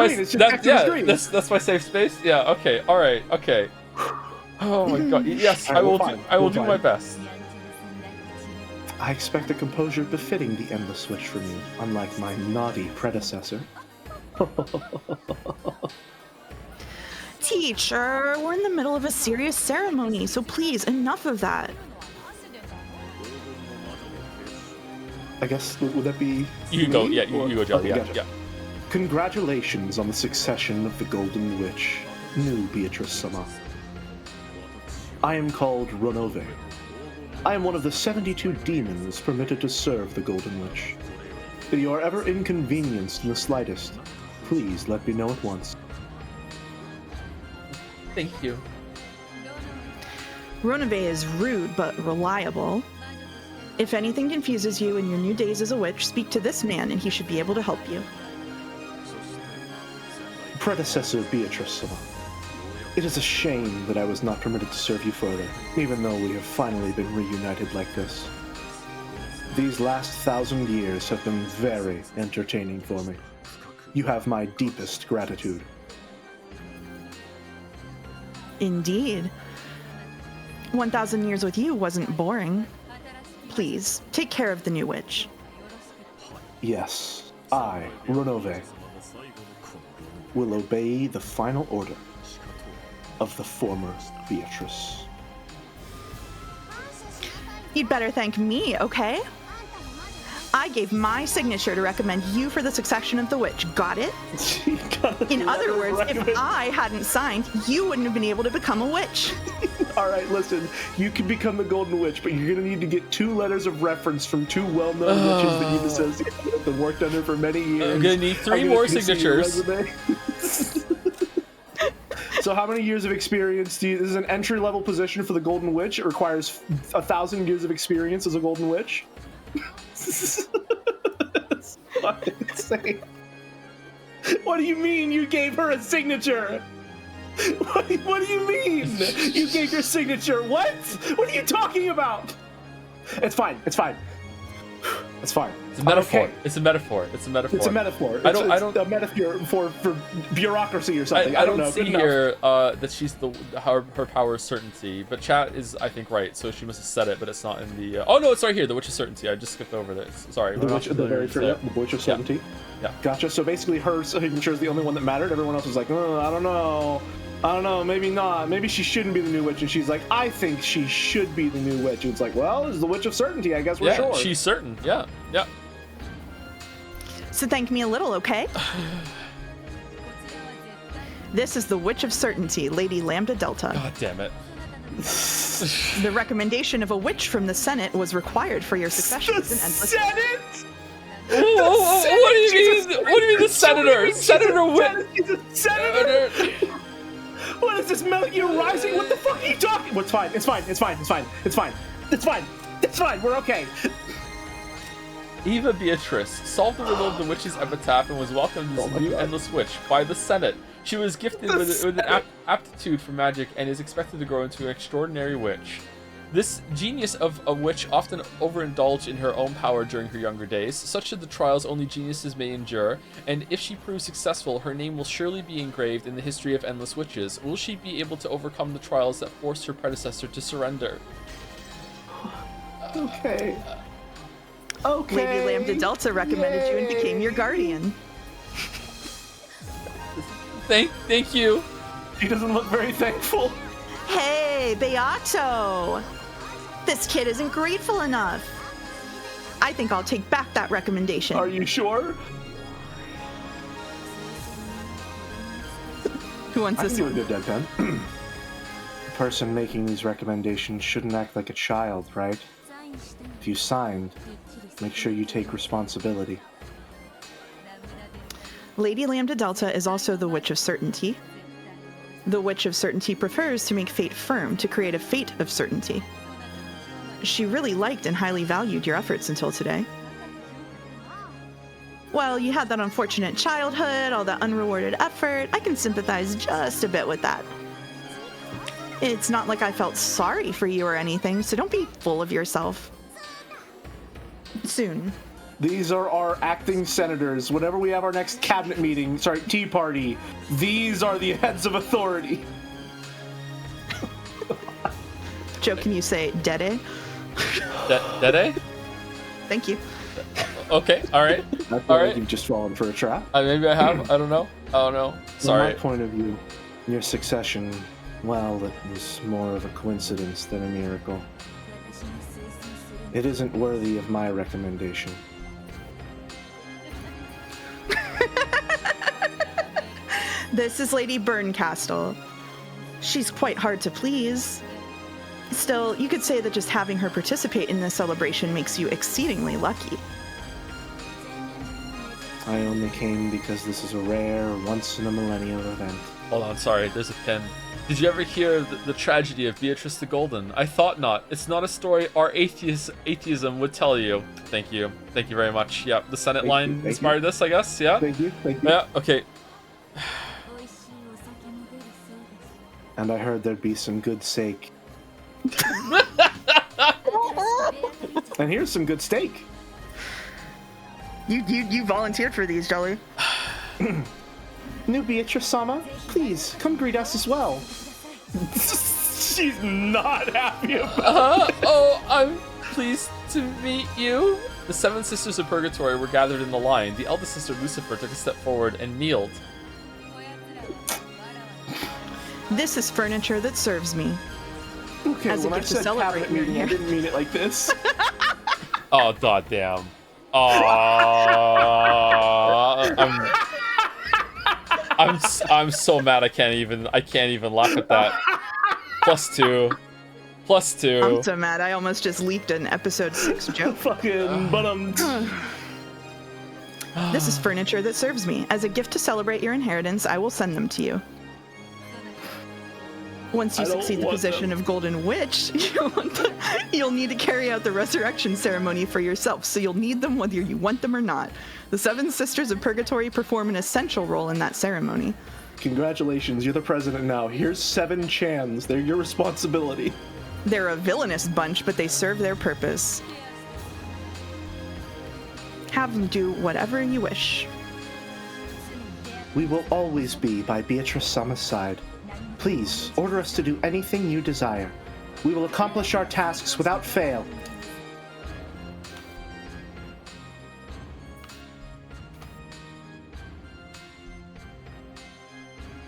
my safe space. Yeah. Okay. All right. Okay. Oh my God. Yes, I will do my best. I expect a composure befitting the Endless Witch from you, unlike my naughty predecessor. Teacher, we're in the middle of a serious ceremony, so please, enough of that. I guess, would that be... You go, yeah, you go, Jelly, okay, yeah. Congratulations on the succession of the Golden Witch, new Beatrice-sama. I am called Ronove. I am one of the 72 demons permitted to serve the Golden Witch. If you are ever inconvenienced in the slightest, please let me know at once. Thank you. Ronove is rude but reliable. If anything confuses you in your new days as a witch, speak to this man and he should be able to help you. Predecessor Beatrice-sama. It is a shame that I was not permitted to serve you further, even though we have finally been reunited like this. These last 1,000 years have been very entertaining for me. You have my deepest gratitude. Indeed. 1,000 years with you wasn't boring. Please, take care of the new witch. Yes, I, Ronove, will obey the final order of the former Beatrice. You'd better thank me, okay? I gave my signature to recommend you for the succession of the witch. Got it? In other words, if I hadn't signed, you wouldn't have been able to become a witch. All right, listen. You can become the Golden Witch, but you're going to need to get 2 letters of reference from 2 well-known witches that you've associated with and worked under for many years. I'm going to need 3 more signatures. So how many years of experience do you... This is an entry-level position for the Golden Witch. It requires 1,000 years of experience as a Golden Witch. That's fucking insane. What do you mean you gave her a signature? What do you mean? You gave your signature? What? What are you talking about? It's fine. It's fine. It's fine. It's a metaphor. Okay. It's a metaphor. It's a metaphor. It's a metaphor. I don't a metaphor for bureaucracy or something. I don't know. see here that she's her power is certainty, but chat is I think right, so she must have said it, but it's not in the. Oh no, it's right here. The Witch of Certainty. I just skipped over this. Sorry. The Witch of Certainty. Yeah. Gotcha. So basically, her signature is the only one that mattered. Everyone else was like, oh, I don't know. Maybe not. Maybe she shouldn't be the new witch. And she's like, I think she should be the new witch. And it's like, well, it's the Witch of Certainty. I guess we're sure. Yeah, she's certain. Yeah. Yeah. So thank me a little, okay? This is the Witch of Certainty, Lady Lambda Delta. God damn it. The recommendation of a witch from the Senate was required for your succession as an endless... Senate? What do you mean? What do you mean the senator? Senator Witch? He's a senator? What is this, Metal Gear Rising? What the fuck are you talking? Well, it's fine. It's fine. It's fine. It's fine. It's fine. It's fine. It's fine. We're okay. Eva Beatrice solved the riddle of the witch's epitaph and was welcomed as the new Endless Witch by the Senate. She was gifted with an aptitude for magic and is expected to grow into an extraordinary witch. This genius of a witch often overindulged in her own power during her younger days. Such are the trials only geniuses may endure, and if she proves successful, her name will surely be engraved in the history of Endless Witches. Will she be able to overcome the trials that forced her predecessor to surrender? Okay. Okay. Lady Lambda Delta recommended you and became your guardian. Thank you. She doesn't look very thankful. Hey, Beato! This kid isn't grateful enough. I think I'll take back that recommendation. Are you sure? Who wants this one? I can do a good deadpan. The person making these recommendations shouldn't act like a child, right? If you signed, make sure you take responsibility. Lady Lambda Delta is also the Witch of Certainty. The Witch of Certainty prefers to make fate firm to create a fate of certainty. She really liked and highly valued your efforts until today. Well, you had that unfortunate childhood, all that unrewarded effort. I can sympathize just a bit with that. It's not like I felt sorry for you or anything, so don't be full of yourself. Soon. These are our acting senators. Whenever we have our next cabinet meeting, tea party, these are the heads of authority. Joe, can you say Dede? Dede? Thank you. Okay, alright. I feel like you've just fallen for a trap. Maybe I have. I don't know. Sorry. From my point of view, your succession, well, it was more of a coincidence than a miracle. It isn't worthy of my recommendation. This is Lady Burncastle. She's quite hard to please. Still, you could say that just having her participate in this celebration makes you exceedingly lucky. I only came because this is a rare, once-in-a-millennium event. Hold on, sorry, there's a pin. Did you ever hear the tragedy of Beatrice the Golden? I thought not. It's not a story our atheism would tell you. Thank you. Thank you very much. Yeah, the Senate line inspired this, I guess. Yeah? Thank you. Yeah, okay. And I heard there'd be some good steak. And here's some good steak. You volunteered for these, Jelly. New Beatrice-sama, please come greet us as well. She's not happy about Oh, I'm pleased to meet you. The 7 sisters of Purgatory were gathered in the line. The eldest sister, Lucifer, took a step forward and kneeled. This is furniture that serves me. Okay, As a when I gift to said celebrate cabinet your meeting, I didn't mean it like this. Oh, goddamn. I'm so mad I can't even laugh at that. +2. +2. I'm so mad. I almost just leaked an episode 6 joke. Fucking, but This is furniture that serves me. As a gift to celebrate your inheritance, I will send them to you. Once you succeed the position of Golden Witch, you'll need to carry out the resurrection ceremony for yourself, so you'll need them whether you want them or not. The 7 Sisters of Purgatory perform an essential role in that ceremony. Congratulations, you're the president now. Here's 7 Chans. They're your responsibility. They're a villainous bunch, but they serve their purpose. Have them do whatever you wish. We will always be by Beatrice Sama's side. Please, order us to do anything you desire. We will accomplish our tasks without fail.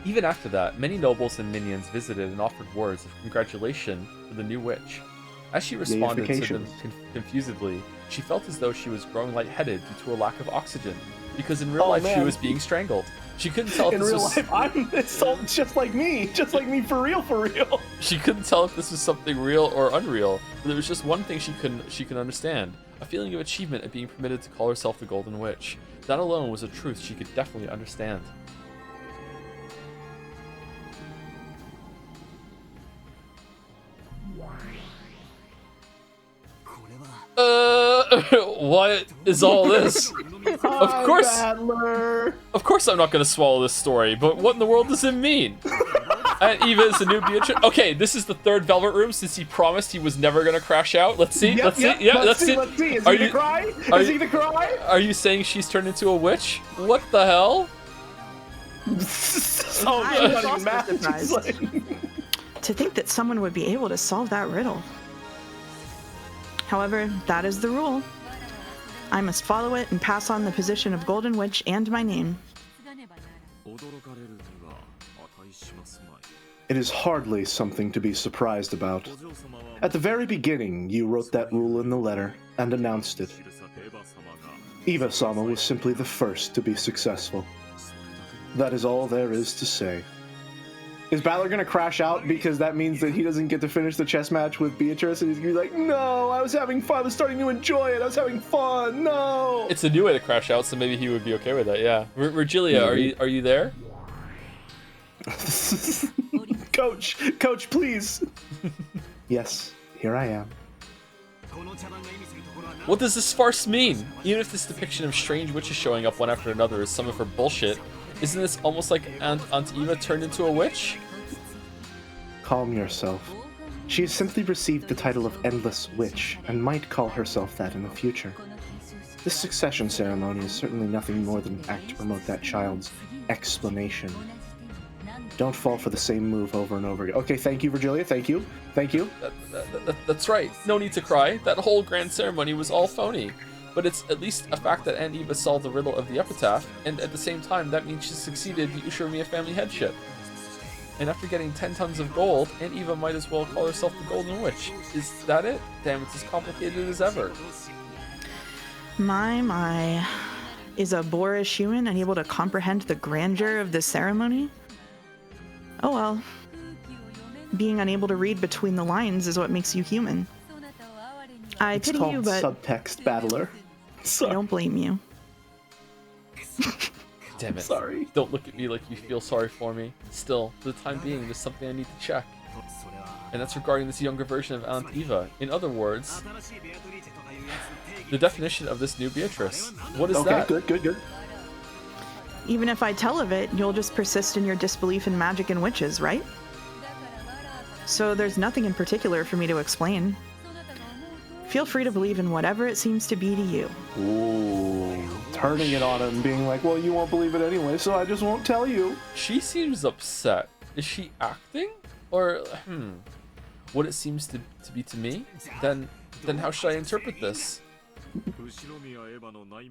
Even after that, many nobles and minions visited and offered words of congratulation for the new witch. As she responded to them confusedly, she felt as though she was growing lightheaded due to a lack of oxygen, because in real life she was being strangled. She couldn't tell if in this real was... life, it's all just like me for real. She couldn't tell if this was something real or unreal, but there was just one thing she could understand: a feeling of achievement at being permitted to call herself the Golden Witch. That alone was a truth she could definitely understand. What is all this? Of course I'm not gonna swallow this story, but what in the world does it mean? Aunt Eva is the new Beatrice. Okay, this is the 3rd Velvet Room since he promised he was never gonna crash out. Let's see, let's see. Is he the cry? Are you saying she's turned into a witch? What the hell? To think that someone would be able to solve that riddle. However, that is the rule. I must follow it and pass on the position of Golden Witch and my name. It is hardly something to be surprised about. At the very beginning, you wrote that rule in the letter and announced it. Eva-sama was simply the first to be successful. That is all there is to say. Is Balor gonna crash out because that means that he doesn't get to finish the chess match with Beatrice, and he's gonna be like, no, I was having fun, I was starting to enjoy it, I was having fun, no! It's a new way to crash out, so maybe he would be okay with that, yeah. Virgilia, are you there? Coach, please! Yes, here I am. What does this farce mean? Even if this depiction of strange witches showing up one after another is some of her bullshit, isn't this almost like Aunt Eva turned into a witch? Calm yourself. She has simply received the title of Endless Witch, and might call herself that in the future. This succession ceremony is certainly nothing more than an act to promote that child's explanation. Don't fall for the same move over and over again. Okay, thank you, Virgilia, thank you. That's right. No need to cry. That whole grand ceremony was all phony. But it's at least a fact that Aunt Eva solved the riddle of the epitaph, and at the same time, that means she succeeded the Ushiromiya family headship. And after getting 10 tons of gold, Aunt Eva might as well call herself the Golden Witch. Is that it? Damn, it's as complicated as ever. My. Is a boorish human unable to comprehend the grandeur of this ceremony? Oh well. Being unable to read between the lines is what makes you human. I pity you, but... subtext, battler. Sorry. I don't blame you. Damn it. Sorry. Don't look at me like you feel sorry for me. Still, for the time being, there's something I need to check. And that's regarding this younger version of Aunt Eva. In other words, the definition of this new Beatrice. What is that? Okay, good. Even if I tell of it, you'll just persist in your disbelief in magic and witches, right? So there's nothing in particular for me to explain. Feel free to believe in whatever it seems to be to you. Ooh, turning it on him, being like, well, you won't believe it anyway, so I just won't tell you. She seems upset. Is she acting? Or, what it seems to be to me? Then how should I interpret this?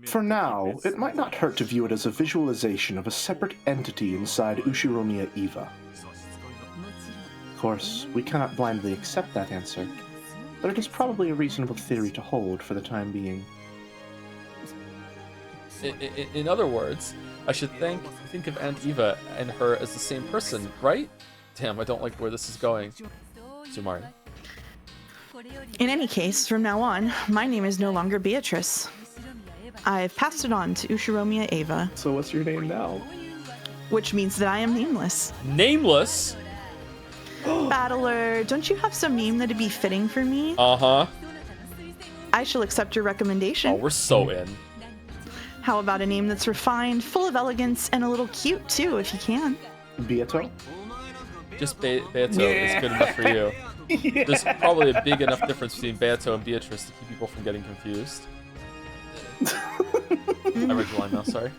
For now, it might not hurt to view it as a visualization of a separate entity inside Ushiromiya Eva. course, we cannot blindly accept that answer, but it is probably a reasonable theory to hold for the time being. In other words, I should think of Aunt Eva and her as the same person, right? Damn, I don't like where this is going. Sumari. In any case, from now on, my name is no longer Beatrice. I've passed it on to Ushiromiya Eva. So what's your name now? Which means that I am nameless. Nameless? Battler, don't you have some name that'd be fitting for me? Uh-huh. I shall accept your recommendation. Oh, we're so in. How about a name that's refined, full of elegance, and a little cute, too, if you can? Beato? Just Beato is good enough for you. Yeah. There's probably a big enough difference between Beato and Beatrice to keep people from getting confused. I read the line now, sorry.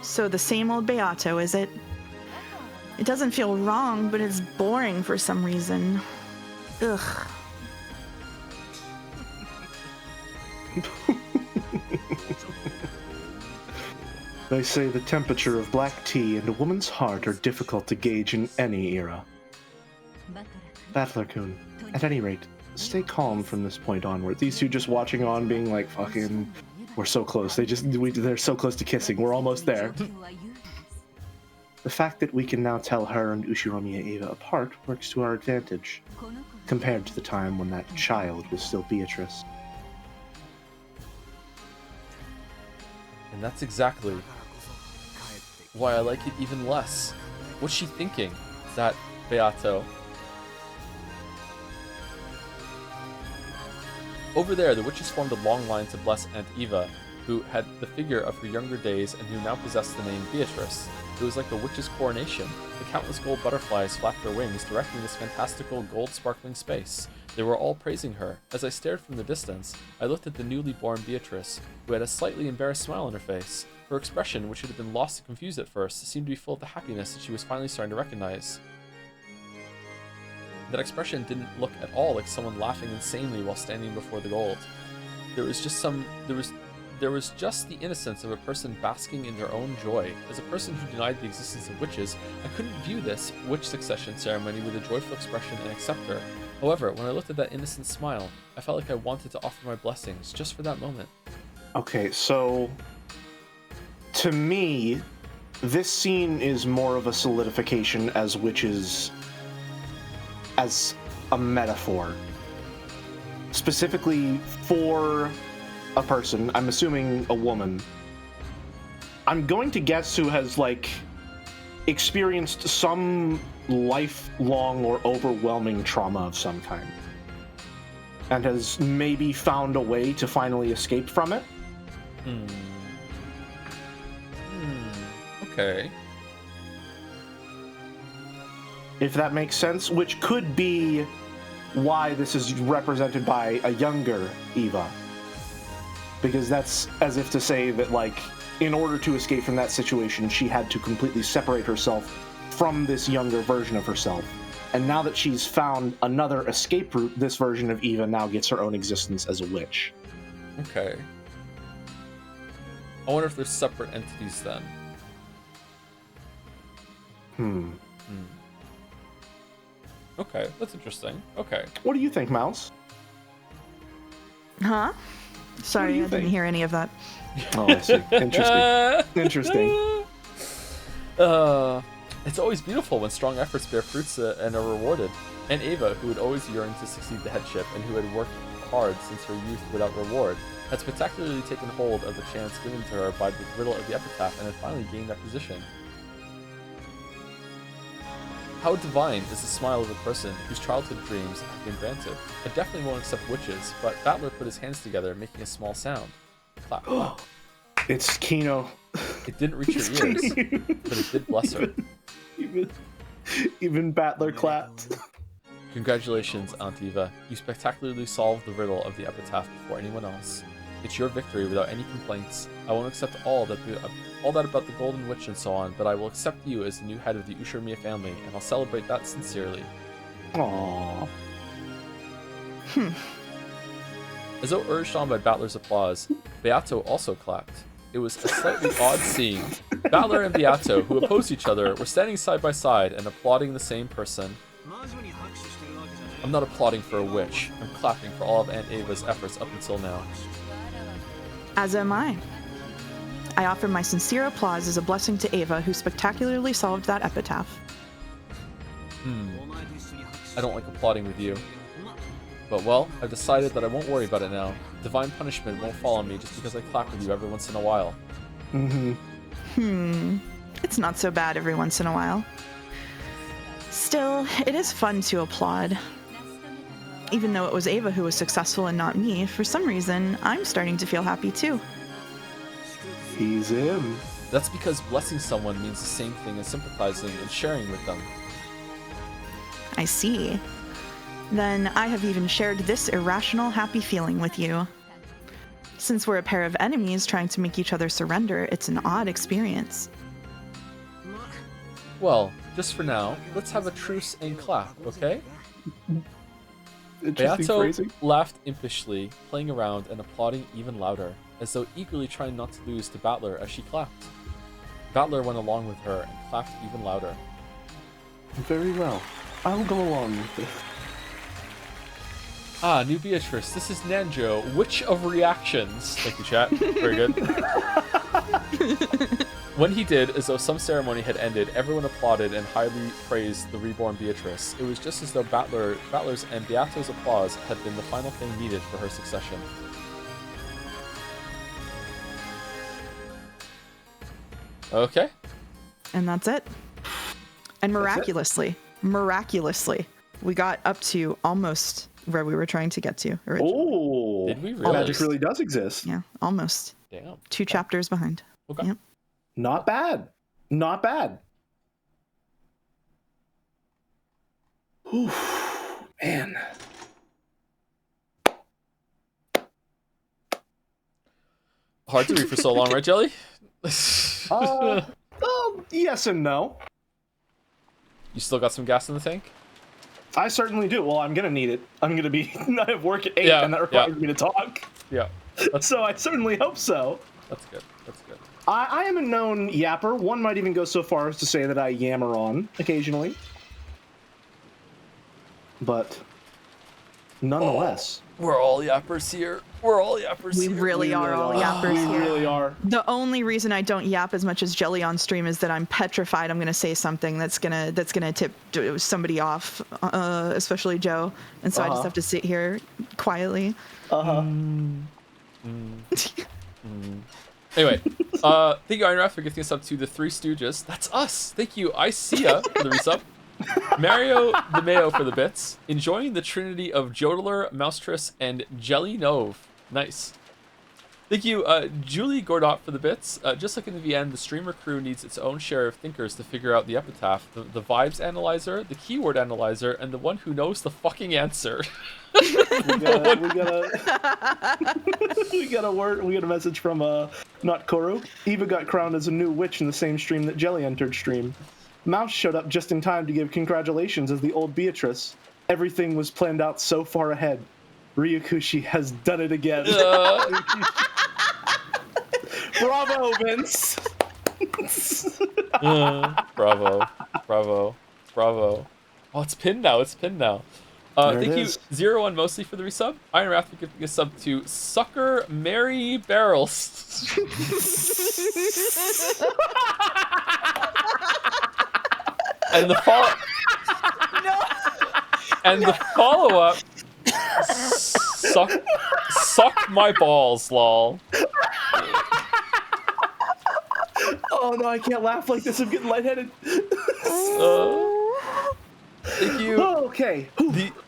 So the same old Beato, is it? It doesn't feel wrong, but it's boring for some reason. Ugh. They say the temperature of black tea and a woman's heart are difficult to gauge in any era. Battler-kun, at any rate, stay calm from this point onward. These two just watching on, being like, fucking, we're so close. They're so close to kissing. We're almost there. The fact that we can now tell her and Ushiromiya Eva apart works to our advantage, compared to the time when that child was still Beatrice. And that's exactly why I like it even less. What's she thinking? That Beato. Over there, the witches formed a long line to bless Aunt Eva, who had the figure of her younger days and who now possessed the name Beatrice. It was like a witch's coronation. The countless gold butterflies flapped their wings, directing this fantastical gold-sparkling space. They were all praising her. As I stared from the distance, I looked at the newly born Beatrice, who had a slightly embarrassed smile on her face. Her expression, which had been lost and confused at first, seemed to be full of the happiness that she was finally starting to recognize. That expression didn't look at all like someone laughing insanely while standing before the gold. There was just the innocence of a person basking in their own joy. As a person who denied the existence of witches, I couldn't view this witch succession ceremony with a joyful expression and accept her. However, when I looked at that innocent smile, I felt like I wanted to offer my blessings just for that moment. Okay, so to me, this scene is more of a solidification as witches as a metaphor. Specifically for a person, I'm assuming a woman. I'm going to guess who has, like, experienced some lifelong or overwhelming trauma of some kind. And has maybe found a way to finally escape from it. Okay. If that makes sense, which could be why this is represented by a younger Eva. Because that's as if to say that, like, in order to escape from that situation, she had to completely separate herself from this younger version of herself. And now that she's found another escape route, this version of Eva now gets her own existence as a witch. Okay. I wonder if they're separate entities then. Okay, that's interesting. Okay. What do you think, Mouse? Huh? Sorry, I didn't hear any of that. Oh, I see. Interesting. It's always beautiful when strong efforts bear fruits and are rewarded. And Ava, who had always yearned to succeed the headship and who had worked hard since her youth without reward, had spectacularly taken hold of the chance given to her by the riddle of the epitaph and had finally gained that position. How divine is the smile of a person whose childhood dreams have been granted. I definitely won't accept witches, but Battler put his hands together, making a small sound. Clap, clap. It's Kino. It didn't reach her ears, but it did bless her. Even Battler clapped. Congratulations, Aunt Eva. You spectacularly solved the riddle of the epitaph before anyone else. It's your victory without any complaints. I won't accept all that about the Golden Witch and so on, but I will accept you as the new head of the Ushiromiya family, and I'll celebrate that sincerely. Aww. As though urged on by Battler's applause, Beato also clapped. It was a slightly odd scene. Battler and Beato, who opposed each other, were standing side by side and applauding the same person. I'm not applauding for a witch. I'm clapping for all of Aunt Ava's efforts up until now. As am I. I offer my sincere applause as a blessing to Ava, who spectacularly solved that epitaph. I don't like applauding with you. But, well, I've decided that I won't worry about it now. Divine punishment won't fall on me just because I clap with you every once in a while. It's not so bad every once in a while. Still, it is fun to applaud. Even though it was Ava who was successful and not me, for some reason, I'm starting to feel happy too. He's him. That's because blessing someone means the same thing as sympathizing and sharing with them. I see. Then I have even shared this irrational happy feeling with you. Since we're a pair of enemies trying to make each other surrender, it's an odd experience. Well, just for now, let's have a truce and clap, okay? Interesting Beato phrasing. laughed impishly, playing around and applauding even louder, as though eagerly trying not to lose to Battler as she clapped. Battler went along with her and clapped even louder. Very well. I'll go along with it. Ah, new Beatrice, this is Nanjo, Witch of Reactions. Thank you, chat. Very good. When he did, as though some ceremony had ended, everyone applauded and highly praised the reborn Beatrice. It was just as though Battler's and Beato's applause had been the final thing needed for her succession. Okay. And that's it. And miraculously, we got up to almost where we were trying to get to originally. Oh, Did we really? magic really does exist. Yeah, almost. Damn. 2 chapters behind. Okay. Yep. Not bad. Not bad. Whew, man. Hard to read for so long, right, Jelly? Yes and no. You still got some gas in the tank? I certainly do. Well, I'm gonna need it. I'm gonna be. I have work at 8, Yeah, and that requires me to talk. Yeah. So I certainly hope so. That's good. That's good. I am a known yapper. One might even go so far as to say that I yammer on occasionally. But nonetheless. We're all yappers here. We're all yappers We here. really are all yappers We here. really are. The only reason I don't yap as much as Jelly on stream is that I'm petrified I'm gonna say something that's gonna tip somebody off, especially Joe, and so I just have to sit here quietly. Anyway, thank you, Ironrath, for gifting us up to the Three Stooges. That's us. Thank you, Isia, for the resub. Mario the Mayo for the bits. Enjoying the trinity of Jodler, Mousetress, and Jelly Nove. Nice. Thank you, Julie Gordot for the bits. Just like in the VN, the streamer crew needs its own share of thinkers to figure out the epitaph. The vibes analyzer, the keyword analyzer, and the one who knows the fucking answer. We got a message from not Koru. Eva got crowned as a new witch in the same stream that Jelly entered stream. Mouse showed up just in time to give congratulations as the old Beatrice. Everything was planned out so far ahead. Ryukushi has done it again. Bravo, Vince. Bravo. Oh, it's pinned now. Thank you, 01 mostly for the resub. Ironwrath for giving a sub to Sucker Mary Barrels. And the follow up. Suck my balls, lol. Oh no, I can't laugh like this. I'm getting lightheaded. Thank you. Oh, okay.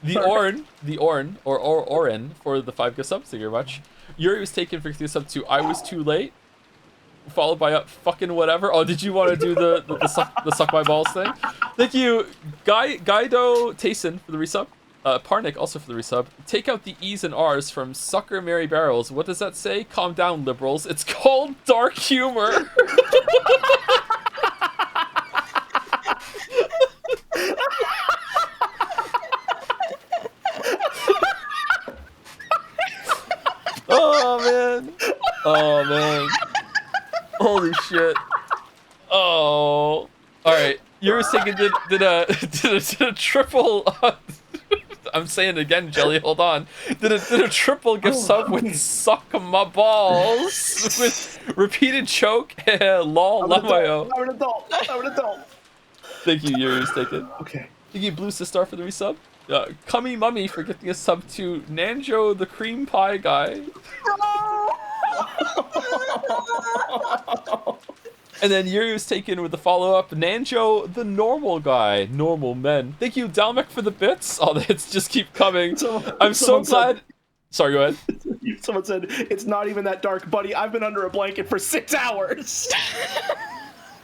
The Orn for the 5 gift subs. Thank you very much. Yuri was taken for giving a sub to I was too late. Followed by a fucking whatever. Oh, did you want to do the suck my balls thing? Thank you, Guido Tayson for the resub. Parnik also for the resub. Take out the E's and R's from Sucker Mary Barrels. What does that say? Calm down, liberals. It's called dark humor. Oh man. Holy shit. Oh. Alright. You're Taken did a triple. I'm saying it again, Jelly. Hold on. Did a triple gift sub with suck my balls with repeated choke. Lol, lamayo. I'm an adult. Thank you, Yuri's Taken. Okay. Thank you, Blue Star for the resub. Cummy Mummy for gifting a sub to Nanjo the cream pie guy. And then Yuri was taken with the follow-up, Nanjo the normal guy, normal men. Thank you, Dalmek, for the bits. All the hits just keep coming. I'm so glad. Sorry, go ahead. Someone said, it's not even that dark, buddy. I've been under a blanket for 6 hours.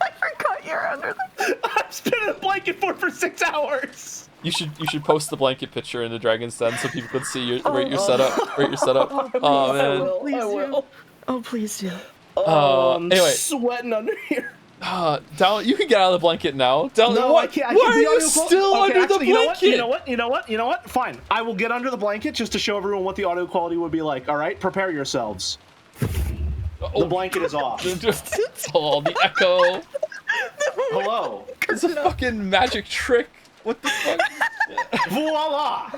I forgot you're under the... I've been in a blanket for 6 hours. You should post the blanket picture in the Dragon's Den so people can see your setup. Rate your setup. Oh man. I will. Oh, please do. I'm anyway. sweating under here. Down, you can get out of the blanket now. Down, No, what? I can't. Why are you still under the blanket? You know what? Fine. I will get under the blanket just to show everyone what the audio quality would be like. All right, prepare yourselves. The blanket is off. Oh, the echo. Hello. It's a fucking magic trick. What the fuck? Voila.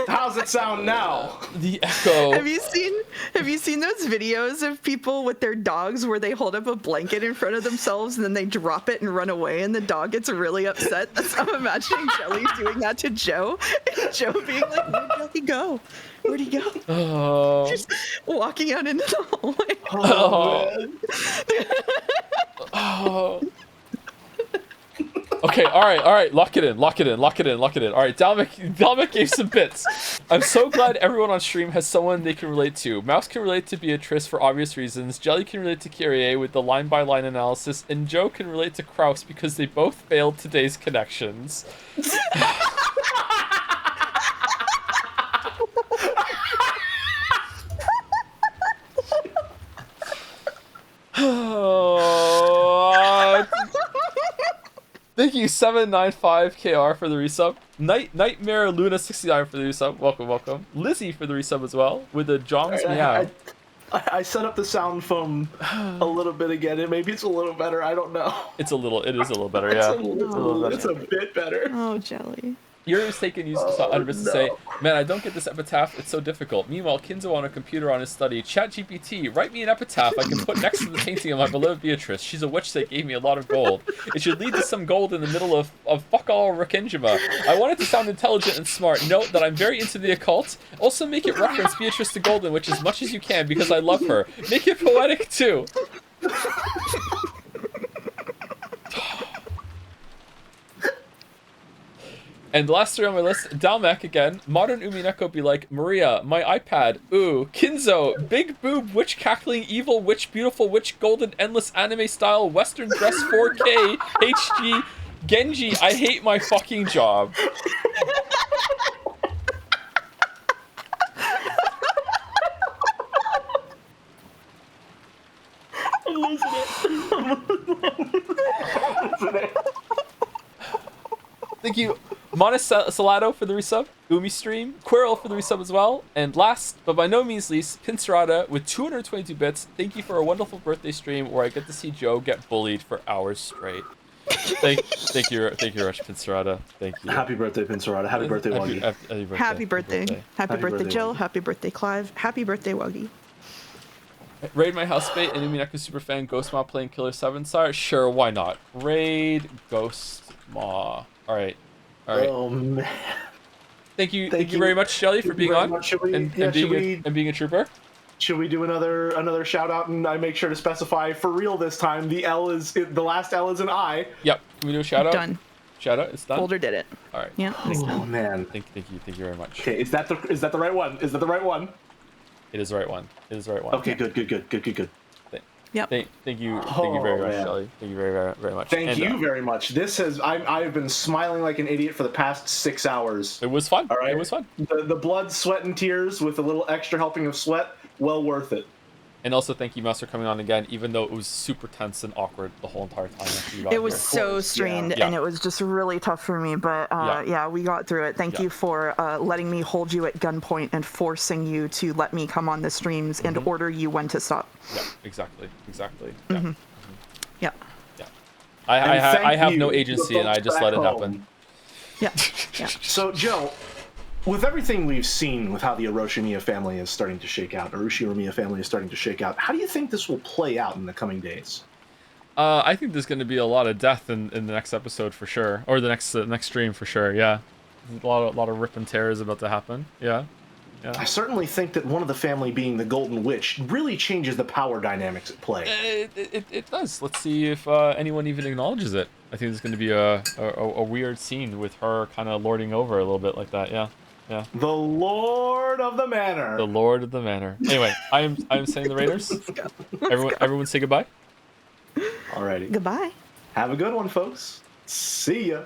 How's it sound now? The echo. Have you seen those videos of people with their dogs where they hold up a blanket in front of themselves and then they drop it and run away and the dog gets really upset? I'm imagining Jelly doing that to Joe, and Joe being like, "Where'd he go? Where'd he go?" Oh. Just walking out into the hallway. Oh. Oh. Okay, all right, lock it in. All right, Dalmek gave some bits. I'm so glad everyone on stream has someone they can relate to. Mouse can relate to Beatrice for obvious reasons, Jelly can relate to Kyrie with the line-by-line analysis, and Joe can relate to Kraus because they both failed today's connections. Thank you, 795KR for the resub. Nightmare Luna 69 for the resub. Welcome. Lizzie for the resub as well, with the John's meow. I set up the sound foam a little bit again, and maybe it's a little better. I don't know. It is a little better, yeah. It's a bit better. Oh, Jelly. Yuri's taken use of to say, man, I don't get this epitaph, it's so difficult. Meanwhile, Kinzo on a computer on his study, ChatGPT, write me an epitaph I can put next to the painting of my beloved Beatrice. She's a witch that gave me a lot of gold. It should lead to some gold in the middle of fuck all Rakinjima. I want it to sound intelligent and smart. Note that I'm very into the occult. Also make it reference Beatrice the Golden Witch as much as you can because I love her. Make it poetic too. And the last three on my list, Dalmek again. Modern Umineko be like, Maria, my iPad. Ooh, Kinzo, big boob, witch cackling, evil witch, beautiful witch, golden, endless anime style, western dress 4K, HG, Genji, I hate my fucking job. I'm losing it. Thank you, Monis Salato for the resub, Umi Stream, Quirrell for the resub as well, and last but by no means least, Pincerata with 222 bits. Thank you for a wonderful birthday stream where I get to see Joe get bullied for hours straight. Thank you, Rush Pincerata. Thank you. Happy birthday, Pincerata. Happy birthday, Wuggy. Happy birthday. Happy birthday, Jill. Happy birthday, Clive. Happy birthday, Wuggy. Raid my housemate and Umineko superfan Ghost Ma playing Killer 7 Sire? Sure, why not? Raid Ghost Ma. Alright. Oh man. Thank you very much, Shelly, for being on and being a trooper. Should we do another shout out and I make sure to specify for real this time the last L is an I. Yep. Can we do a shout out? Done. Shout out, it's done. Boulder did it. Alright. Yeah. Oh man. Thank you very much. Okay, is that the right one? Is that the right one? It is the right one. Okay, good. Yep. Thank you very much, Shelly. Thank you very much. Thank you very much. I've been smiling like an idiot for the past 6 hours. It was fun. All right. It was fun. The blood, sweat, and tears with a little extra helping of sweat, well worth it. And also thank you, Mouse, for coming on again, even though it was super tense and awkward the whole entire time after you got It was here. so strained, and it was just really tough for me, but yeah, we got through it. Thank you for letting me hold you at gunpoint and forcing you to let me come on the streams and order you when to stop. Yeah, exactly. Yeah. Yeah. I have no agency, and I just let it happen. Yeah. So, Joe, with everything we've seen with how the Orochi family is starting to shake out, Orochi family is starting to shake out, how do you think this will play out in the coming days? I think there's going to be a lot of death in the next episode for sure, or the next stream for sure. Yeah, a lot of rip and tear is about to happen. Yeah. I certainly think that one of the family being the Golden Witch really changes the power dynamics at play. It does. Let's see if anyone even acknowledges it. I think there's going to be a weird scene with her kind of lording over a little bit like that. Yeah. Yeah. The Lord of the Manor. The Lord of the Manor. Anyway, I'm saying the Raiders. Everyone say goodbye. Alrighty. Goodbye. Have a good one, folks. See ya.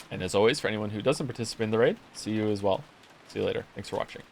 And as always, for anyone who doesn't participate in the raid, see you as well. See you later. Thanks for watching.